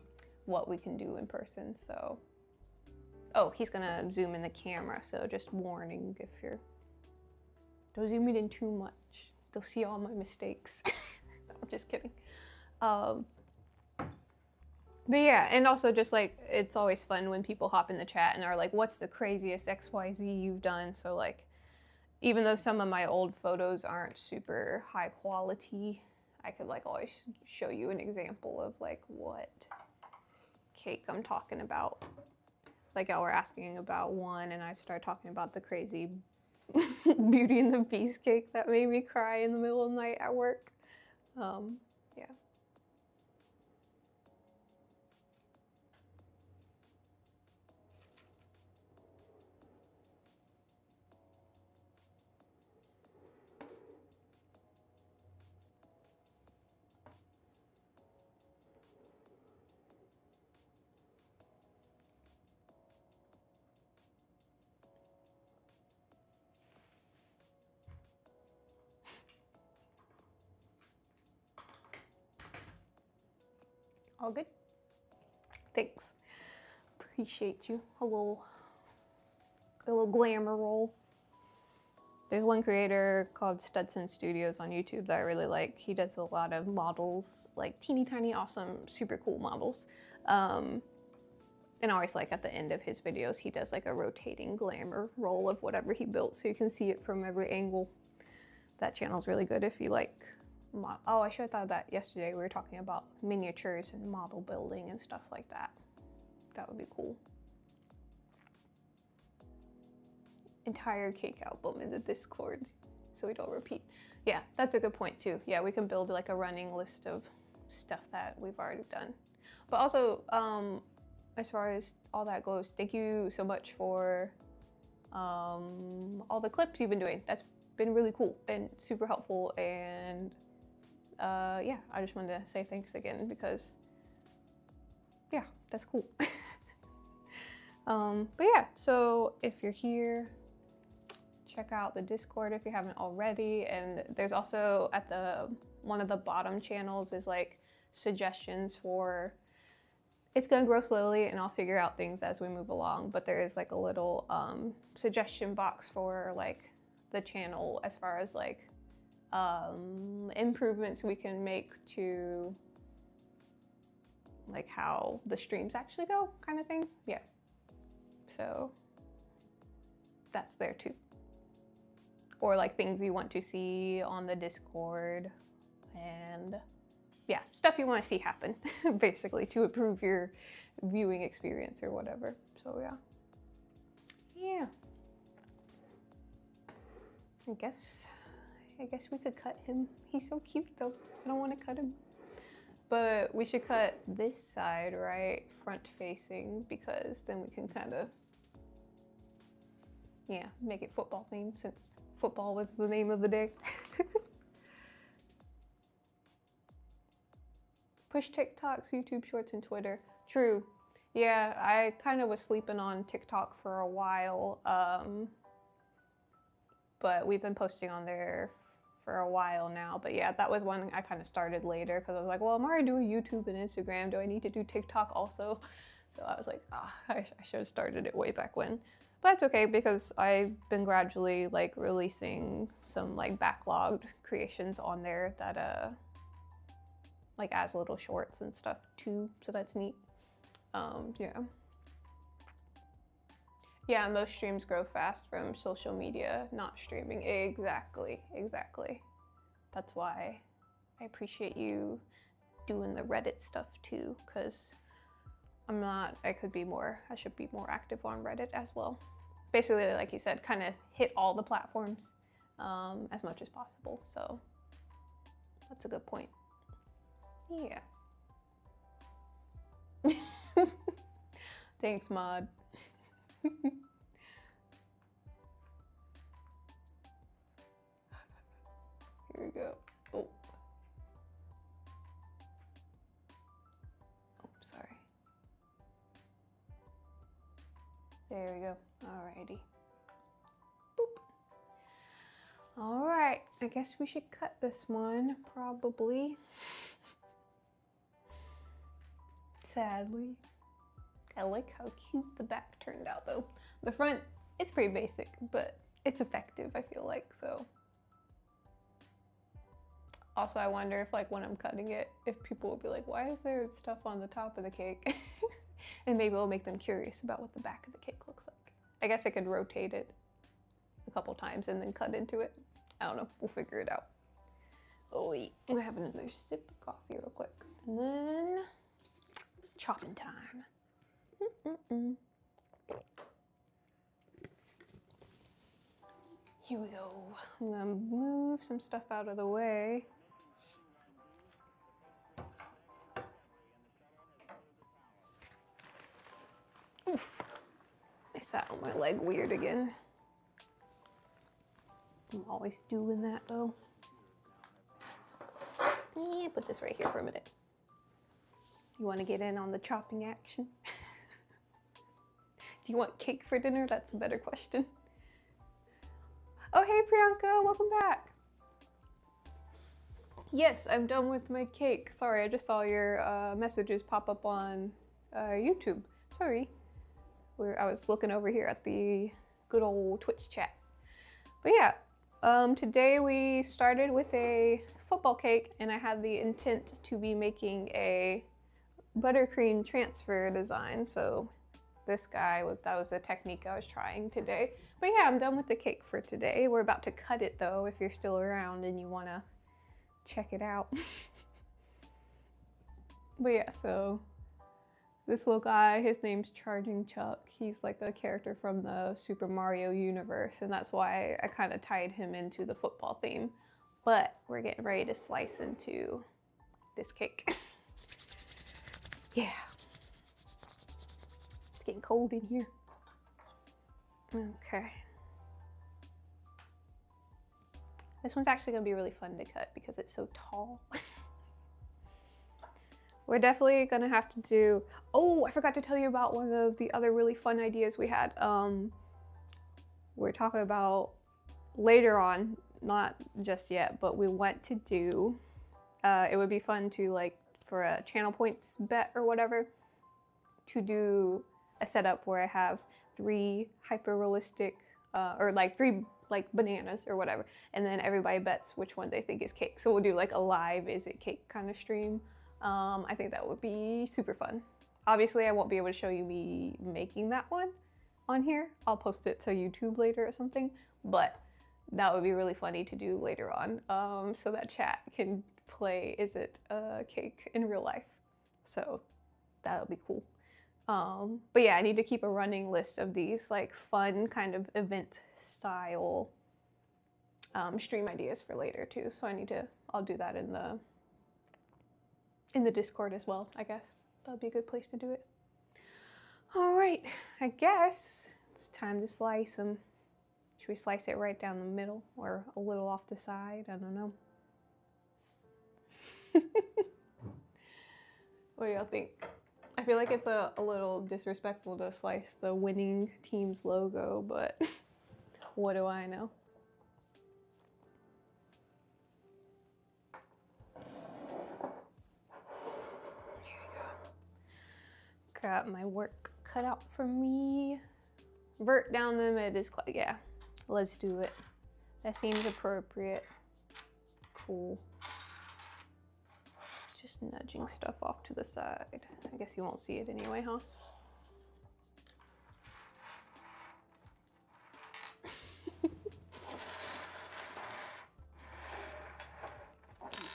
what we can do in person. So, oh, he's gonna zoom in the camera, so just warning if you're, don't zoom it in too much. They'll see all my mistakes. No, I'm just kidding. But yeah, and also just like, it's always fun when people hop in the chat and are like, what's the craziest XYZ you've done? So like, even though some of my old photos aren't super high quality, I could like always show you an example of like what cake I'm talking about. Like y'all were asking about one and I started talking about the crazy Beauty and the Beast cake that made me cry in the middle of the night at work. Yeah. All good? Thanks. Appreciate you. A little glamour roll. There's one creator called Studson Studios on YouTube that I really like. He does a lot of models, like teeny tiny, awesome, super cool models. And always like at the end of his videos, he does like a rotating glamour roll of whatever he built so you can see it from every angle. That channel's really good if you like. Oh, I should have thought of that yesterday. We were talking about miniatures and model building and stuff like that. That would be cool. Entire cake album in the Discord so we don't repeat. Yeah, that's a good point too. Yeah, we can build like a running list of stuff that we've already done. But also, as far as all that goes, thank you so much for all the clips you've been doing. That's been really cool and super helpful, and yeah, I just wanted to say thanks again because yeah, that's cool. But yeah, so if you're here, check out the Discord if you haven't already, and there's also at the one of the bottom channels is like suggestions for, it's gonna grow slowly and I'll figure out things as we move along, but there is like a little suggestion box for like the channel as far as like improvements we can make to like how the streams actually go, kind of thing. Yeah, so that's there too. Or like things you want to see on the Discord, and yeah, stuff you want to see happen, basically, to improve your viewing experience or whatever. So yeah. Yeah. I guess we could cut him. He's so cute though. I don't want to cut him. But we should cut this side, right? Front facing, because then we can kind of, yeah, make it football themed since football was the name of the day. Push TikToks, YouTube Shorts, and Twitter. True. Yeah, I kind of was sleeping on TikTok for a while, but we've been posting on there for a while now. But yeah, that was one I kind of started later because I was like, well, I'm already doing YouTube and Instagram. Do I need to do TikTok also? So I was like, I should have started it way back when. But that's okay because I've been gradually like releasing some like backlogged creations on there that like as little shorts and stuff too. So that's neat. Yeah. Yeah, most streams grow fast from social media, not streaming. Exactly. That's why I appreciate you doing the Reddit stuff too, because I should be more active on Reddit as well. Basically, like you said, kind of hit all the platforms as much as possible. So that's a good point. Yeah. Thanks, Mod. Here we go. Oh, sorry. There we go. Alrighty. Boop. All right. I guess we should cut this one, probably. Sadly. I like how cute the back turned out though. The front, it's pretty basic, but it's effective, I feel like, so. Also, I wonder if like when I'm cutting it, if people will be like, why is there stuff on the top of the cake? And maybe it'll make them curious about what the back of the cake looks like. I guess I could rotate it a couple times and then cut into it. I don't know, we'll figure it out. Oh wait, I'm gonna have another sip of coffee real quick. And then, chopping time. Here we go. I'm gonna move some stuff out of the way. Oof. I sat on my leg weird again. I'm always doing that though. Yeah, put this right here for a minute. You want to get in on the chopping action? Do you want cake for dinner? That's a better question. Oh, hey Priyanka, welcome back. Yes, I'm done with my cake. Sorry, I just saw your messages pop up on YouTube. Sorry. I was looking over here at the good old Twitch chat. But yeah, today we started with a football cake and I had the intent to be making a buttercream transfer design. So this guy, that was the technique I was trying today. But yeah, I'm done with the cake for today. We're about to cut it though, if you're still around and you wanna check it out. But yeah, so this little guy, his name's Chargin Chuck. He's like a character from the Super Mario universe, and that's why I kind of tied him into the football theme. But we're getting ready to slice into this cake. Yeah. It's getting cold in here. Okay. This one's actually gonna be really fun to cut because it's so tall. We're definitely gonna have to do, oh, I forgot to tell you about one of the other really fun ideas we had. We're talking about later on, not just yet, but we want to do, it would be fun to like, for a channel points bet or whatever, to do a setup where I have 3 hyper realistic, or like 3 like bananas or whatever, and then everybody bets which one they think is cake. So we'll do like a live is it cake kind of stream. I think that would be super fun. Obviously I won't be able to show you me making that one on here. I'll post it to YouTube later or something, but that would be really funny to do later on, so that chat can play Is It a Cake in real life. So that would be cool. But yeah, I need to keep a running list of these like fun kind of event style stream ideas for later too. So I'll do that in the Discord as well, I guess. That'd be a good place to do it. All right, I guess it's time to slice them. Should we slice it right down the middle or a little off the side? I don't know. What do y'all think? I feel like it's a little disrespectful to slice the winning team's logo, but what do I know? Here we go. Got my work cut out for me. Vert down the mid is, yeah, let's do it. That seems appropriate. Cool. Just nudging stuff off to the side. I guess you won't see it anyway, huh?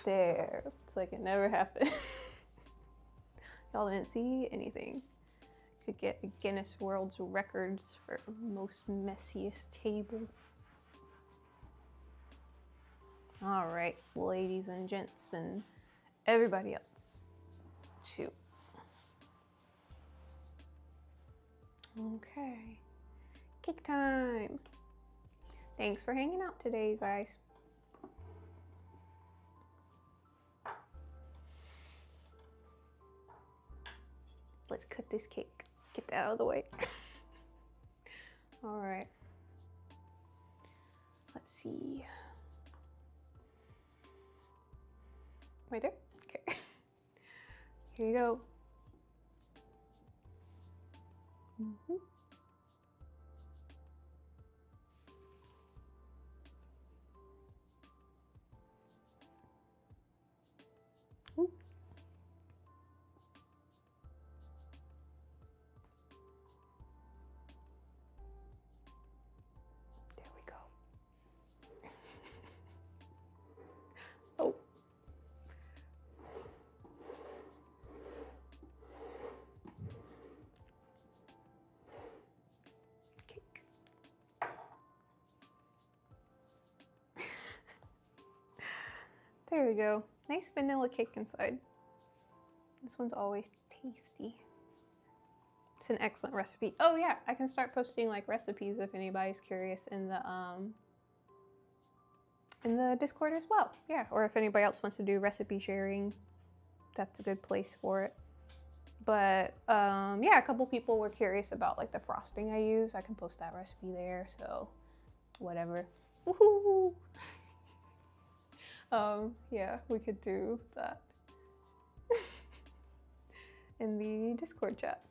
There. It's like it never happened. Y'all didn't see anything. Could get a Guinness World's Records for most messiest table. All right, ladies and gents and everybody else, too. Okay, cake time. Thanks for hanging out today, you guys. Let's cut this cake. Get that out of the way. All right. Let's see. Right there? Okay. Here you go. Mm-hmm. Ooh. There we go. Oh. Cake. There we go. Nice vanilla cake inside. This one's always tasty. It's an excellent recipe. Oh yeah, I can start posting like recipes if anybody's curious in the Discord as well. Yeah, or if anybody else wants to do recipe sharing, that's a good place for it. But yeah, a couple people were curious about like the frosting I use. I can post that recipe there, so whatever. Woohoo! Yeah, we could do that in the Discord chat.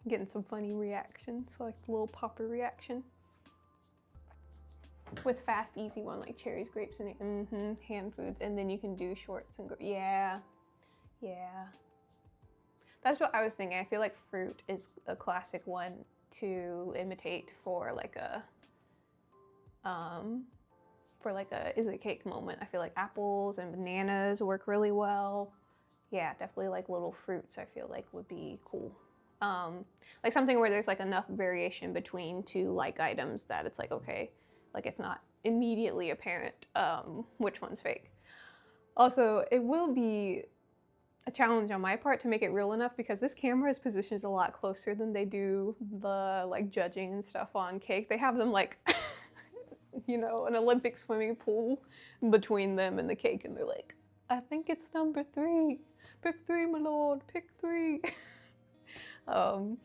Getting some funny reactions, like the little popper reaction. With fast, easy one like cherries, grapes, and hand foods, and then you can do shorts and yeah. That's what I was thinking. I feel like fruit is a classic one to imitate for like a is it cake moment. I feel like apples and bananas work really well. Yeah, definitely like little fruits I feel like would be cool. Like something where there's like enough variation between two like items that it's like, okay, like it's not immediately apparent which one's fake. Also, it will be a challenge on my part to make it real enough because this camera is positioned a lot closer than they do the like judging and stuff on cake. They have them like you know, an Olympic swimming pool between them and the cake, and they're like, I think it's number 3. Pick 3, my lord, pick 3. But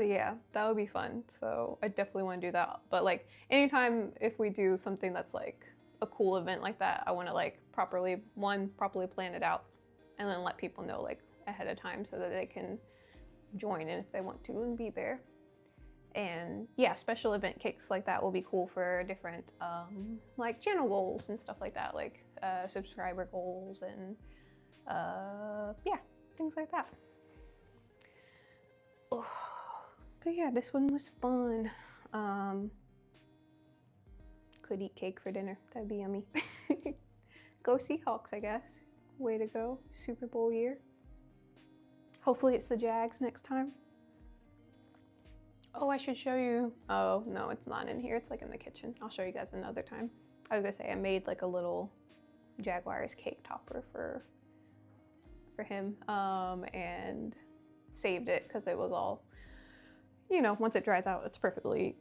yeah, that would be fun. So I definitely want to do that. But like anytime if we do something that's like a cool event like that, I want to like properly plan it out and then let people know like ahead of time so that they can join in if they want to and be there. And yeah, special event cakes like that will be cool for different like channel goals and stuff like that, like subscriber goals and yeah, things like that. Oh, but yeah, this one was fun. could eat cake for dinner. That'd be yummy. Go Seahawks, I guess. Way to go. Super Bowl year. Hopefully it's the Jags next time. Oh, I should show you. Oh, no, it's not in here. It's like in the kitchen. I'll show you guys another time. I was gonna say I made like a little Jaguars cake topper for him, and saved it because it was all, you know, once it dries out, it's perfectly,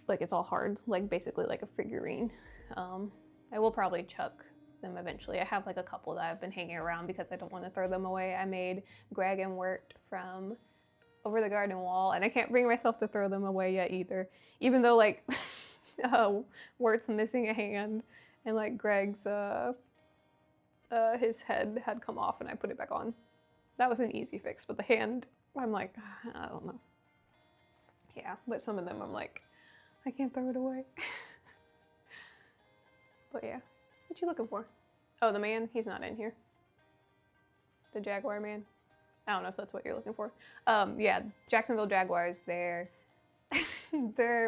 like it's all hard, like basically like a figurine. I will probably chuck them eventually. I have like a couple that I've been hanging around because I don't want to throw them away. I made Greg and Wirt from Over the Garden Wall, and I can't bring myself to throw them away yet either, even though like Wirt's missing a hand, and like Greg's his head had come off and I put it back on. That was an easy fix, but the hand, I'm like, I don't know. Yeah, but some of them I'm like, I can't throw it away. But yeah, what you looking for? Oh, the man, he's not in here. The Jaguar man. I don't know if that's what you're looking for. Yeah, Jacksonville Jaguars, their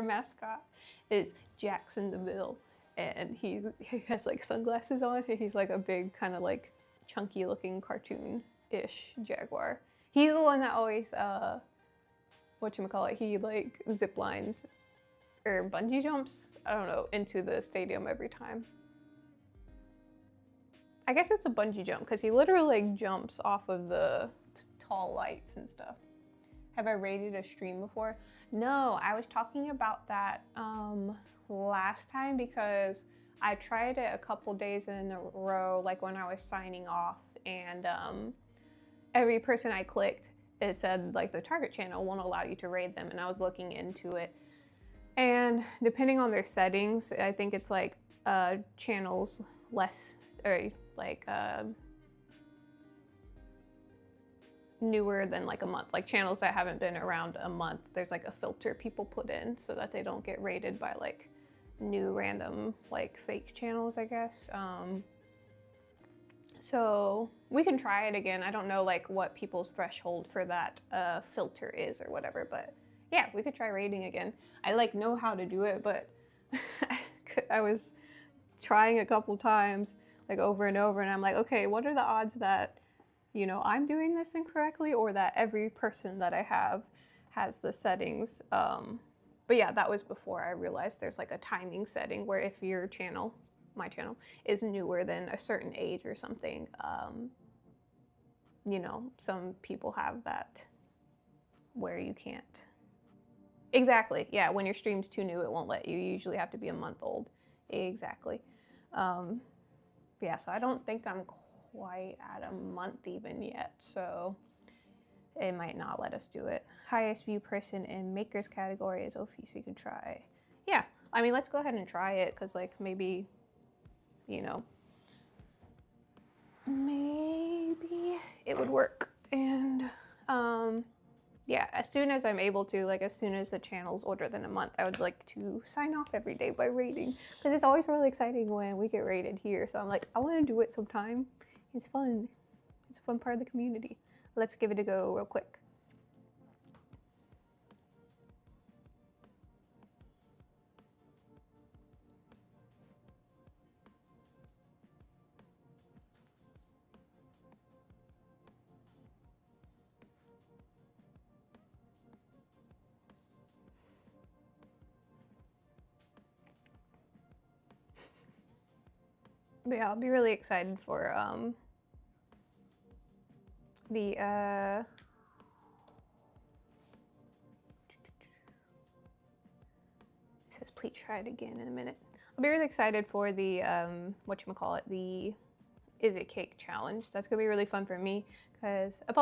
mascot is Jackson DeVille. And he has like sunglasses on, and he's like a big kind of like chunky looking cartoon-ish jaguar. He's the one that always, whatchamacallit, he like zip lines or bungee jumps, I don't know, into the stadium every time. I guess it's a bungee jump because he literally like jumps off of the tall lights and stuff. Have I rated a stream before? No, I was talking about that last time because I tried it a couple days in a row, like when I was signing off, and every person I clicked, it said like the target channel won't allow you to raid them, and I was looking into it, and depending on their settings, I think it's like channels less, or like newer than like a month, like channels that haven't been around a month, there's like a filter people put in so that they don't get rated by like new random like fake channels, I guess. So we can try it again. I don't know like what people's threshold for that filter is or whatever, but yeah, we could try rating again. I like know how to do it, but I was trying a couple times like over and over, and I'm like, okay, what are the odds that, you know, I'm doing this incorrectly, or that every person that I have has the settings. But yeah, that was before I realized there's like a timing setting where if your channel, my channel, is newer than a certain age or something, you know, some people have that where you can't. Exactly, yeah, when your stream's too new, it won't let you. You usually have to be a month old. Exactly. Yeah, so I don't think I'm quite at a month even yet, so it might not let us do it. Highest view person in makers category is Ophi, so you can try. Yeah, I mean, let's go ahead and try it, because like maybe, you know, maybe it would work. And yeah, as soon as I'm able to, like as soon as the channel's older than a month, I would like to sign off every day by rating, because it's always really exciting when we get rated here. So I'm like, I want to do it sometime. It's fun. It's a fun part of the community. Let's give it a go real quick. But yeah, I'll be really excited for the it says please try it again in a minute. I'll be really excited for the whatchamacallit, the Is It Cake challenge. That's gonna be really fun for me, because a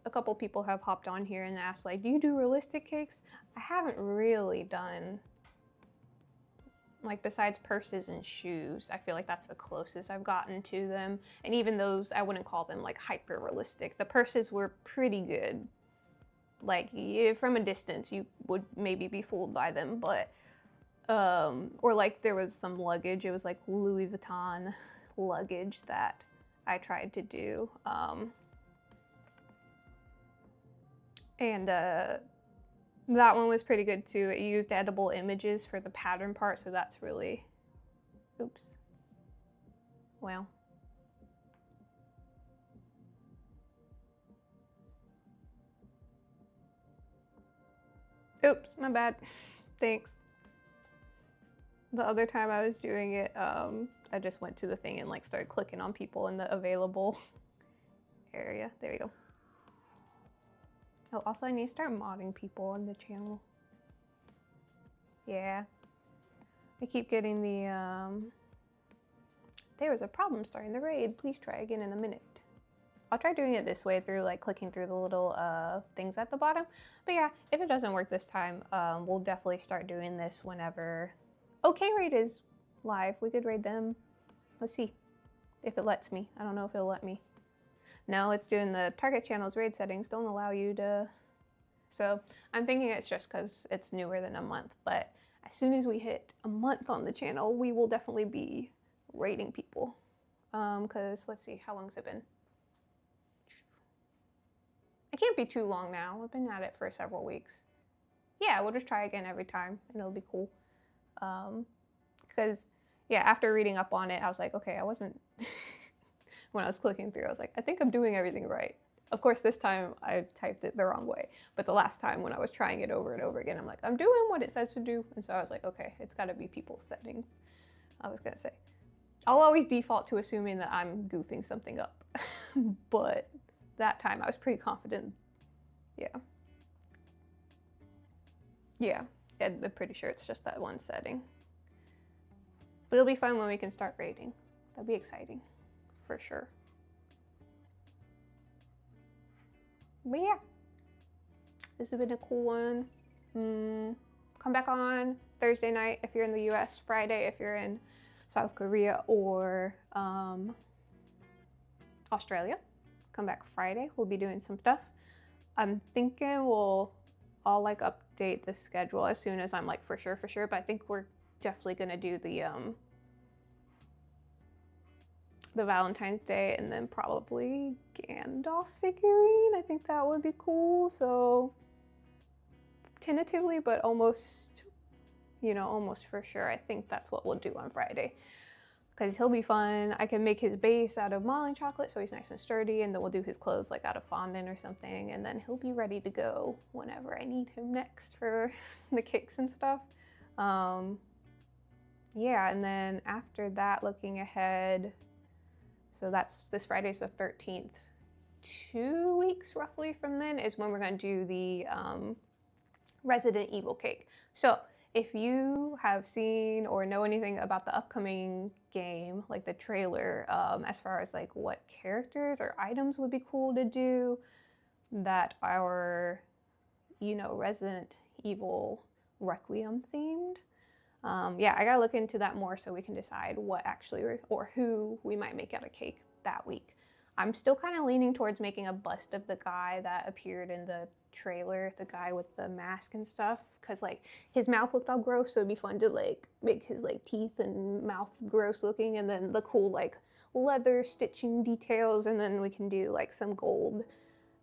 couple people have hopped on here and asked like, do you do realistic cakes? I haven't really done, like, besides purses and shoes, I feel like that's the closest I've gotten to them. And even those, I wouldn't call them like hyper realistic. The purses were pretty good. Like, from a distance, you would maybe be fooled by them, but, or like there was some luggage, it was like Louis Vuitton luggage that I tried to do. And that one was pretty good too. It used edible images for the pattern part, so that's really Oops. Well. Oops, my bad. Thanks. The other time I was doing it, I just went to the thing and like started clicking on people in the available area. There you go. Oh, also I need to start modding people on the channel. Yeah. I keep getting the, there was a problem starting the raid. Please try again in a minute. I'll try doing it this way through like clicking through the little things at the bottom. But yeah, if it doesn't work this time, we'll definitely start doing this whenever OK Raid is live. We could raid them. Let's see if it lets me. I don't know if it'll let me. No, it's doing the target channel's raid settings don't allow you to. So I'm thinking it's just because it's newer than a month. But as soon as we hit a month on the channel, we will definitely be raiding people. Because let's see, how long's it been? It can't be too long now. I've been at it for several weeks. Yeah, we'll just try again every time and it'll be cool. Because yeah, after reading up on it, I was like, okay, I wasn't, when I was clicking through, I was like, I think I'm doing everything right. Of course, this time I typed it the wrong way. But the last time when I was trying it over and over again, I'm like, I'm doing what it says to do. And so I was like, okay, it's gotta be people's settings. I was gonna say, I'll always default to assuming that I'm goofing something up. But that time I was pretty confident. Yeah. Yeah, I'm pretty sure it's just that one setting. But it'll be fun when we can start raiding. That'll be exciting, for sure. But yeah, this has been a cool one. Come back on Thursday night if you're in the US, Friday if you're in South Korea or Australia. Come back Friday, we'll be doing some stuff. I'm thinking I'll like update the schedule as soon as I'm like for sure, but I think we're definitely gonna do the Valentine's Day and then probably Gandalf figurine. I think that would be cool. So tentatively, but almost, you know, almost for sure. I think that's what we'll do on Friday. Because he'll be fun. I can make his base out of Malen chocolate so he's nice and sturdy, and then we'll do his clothes like out of fondant or something, and then he'll be ready to go whenever I need him next for the cakes and stuff. Yeah, and then after that, looking ahead, so that's this Friday's the 13th. 2 weeks roughly from then is when we're going to do the Resident Evil cake. So if you have seen or know anything about the upcoming game, like the trailer, as far as like what characters or items would be cool to do that are, you know, Resident Evil Requiem themed, yeah, I gotta look into that more so we can decide what actually or who we might make out a cake that week. I'm still kind of leaning towards making a bust of the guy that appeared in the trailer, the guy with the mask and stuff, because like his mouth looked all gross, so it'd be fun to like make his like teeth and mouth gross looking, and then the cool like leather stitching details, and then we can do like some gold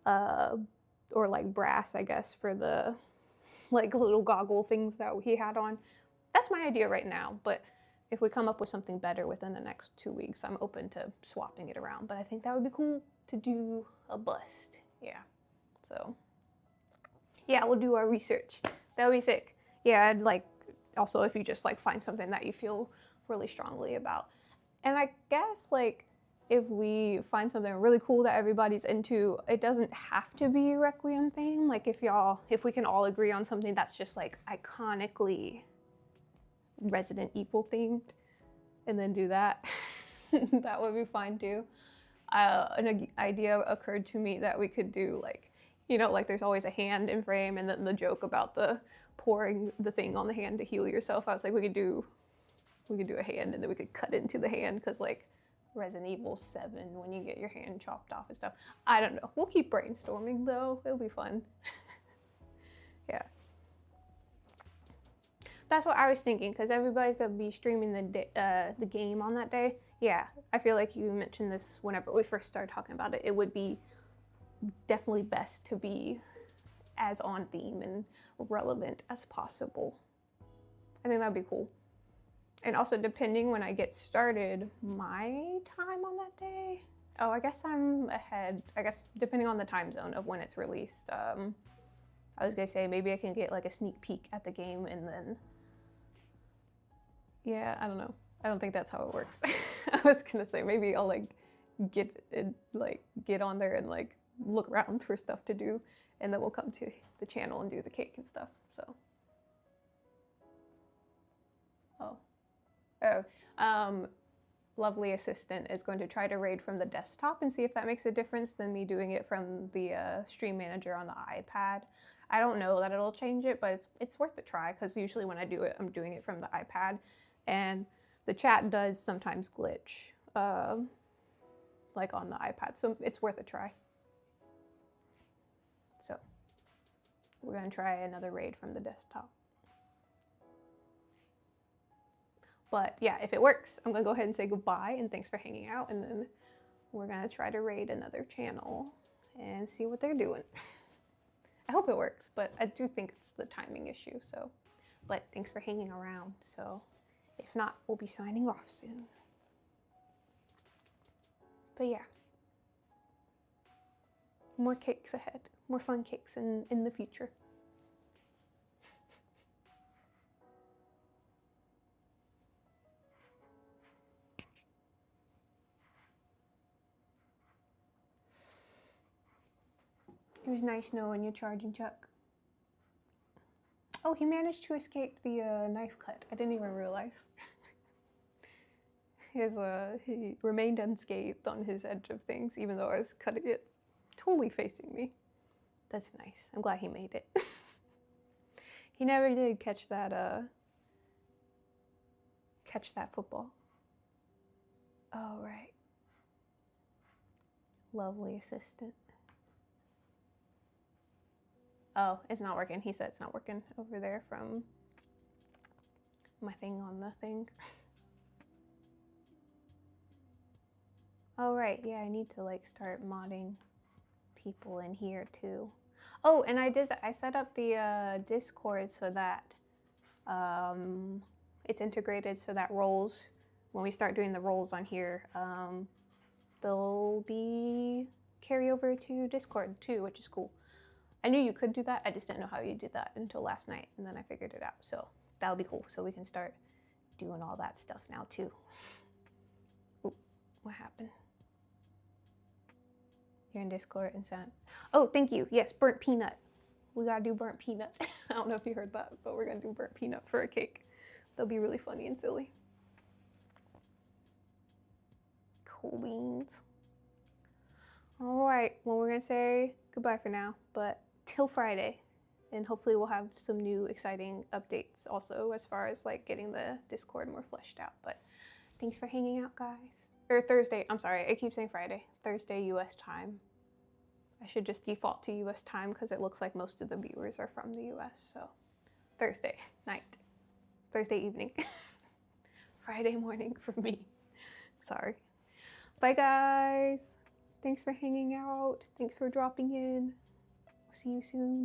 or like brass, I guess, for the like little goggle things that he had on. That's my idea right now, but if we come up with something better within the next 2 weeks, I'm open to swapping it around. But I think that would be cool to do a bust. Yeah. So yeah, we'll do our research. That would be sick. Yeah, I'd like also if you just like find something that you feel really strongly about. And I guess like if we find something really cool that everybody's into, it doesn't have to be a Requiem thing. Like if we can all agree on something that's just like iconically Resident Evil themed and then do that, that would be fine too. An idea occurred to me that we could do like, you know, like there's always a hand in frame, and then the joke about the pouring the thing on the hand to heal yourself. I was like, we could do a hand and then we could cut into the hand, because like Resident Evil 7 when you get your hand chopped off and stuff. I don't know. We'll keep brainstorming though. It'll be fun. Yeah. That's what I was thinking, because everybody's gonna be streaming the game on that day. Yeah, I feel like you mentioned this whenever we first started talking about it. It would be definitely best to be as on theme and relevant as possible. I think that'd be cool. And also depending when I get started, my time on that day. Oh, I guess I'm ahead. I guess depending on the time zone of when it's released. I was gonna say maybe I can get like a sneak peek at the game and then. Yeah, I don't know. I don't think that's how it works. I was gonna say maybe I'll like get on there and like look around for stuff to do, and then we'll come to the channel and do the cake and stuff. So. Lovely assistant is going to try to raid from the desktop and see if that makes a difference than me doing it from the stream manager on the iPad. I don't know that it'll change it, but it's worth a try because usually when I do it, I'm doing it from the iPad, and the chat does sometimes glitch, like on the iPad, so it's worth a try. So we're gonna try another raid from the desktop. But yeah, if it works, I'm gonna go ahead and say goodbye and thanks for hanging out, and then we're gonna try to raid another channel and see what they're doing. I hope it works, but I do think it's the timing issue, so. But thanks for hanging around, so if not, we'll be signing off soon. But yeah. More cakes ahead, more fun cakes in the future. It was nice knowing you, Chargin Chuck. Oh, he managed to escape the knife cut. I didn't even realize. He remained unscathed on his edge of things, even though I was cutting it totally facing me. That's nice. I'm glad he made it. He never did catch that football. Oh, right. Lovely assistant. Oh, it's not working. He said it's not working over there from my thing on the thing. Oh, right. Yeah, I need to like start modding people in here too. Oh, and I did that. I set up the Discord so that it's integrated so that roles, when we start doing the roles on here, they'll be carry over to Discord too, which is cool. I knew you could do that, I just didn't know how you did that until last night, and then I figured it out. So that'll be cool, so we can start doing all that stuff now too. Ooh, what happened? You're in Discord and sent. Oh, thank you. Yes, burnt peanut. We gotta do burnt peanut. I don't know if you heard that, but we're gonna do burnt peanut for a cake. They'll be really funny and silly. Cool beans. All right, well, we're gonna say goodbye for now, but till Friday, and hopefully we'll have some new exciting updates also as far as like getting the Discord more fleshed out. But thanks for hanging out, guys. Or Thursday, I'm sorry, I keep saying Friday. Thursday US time. I should just default to US time because it looks like most of the viewers are from the US, so Thursday night, Thursday evening, Friday morning for me. Sorry. Bye, guys. Thanks for hanging out. Thanks for dropping in. See you soon.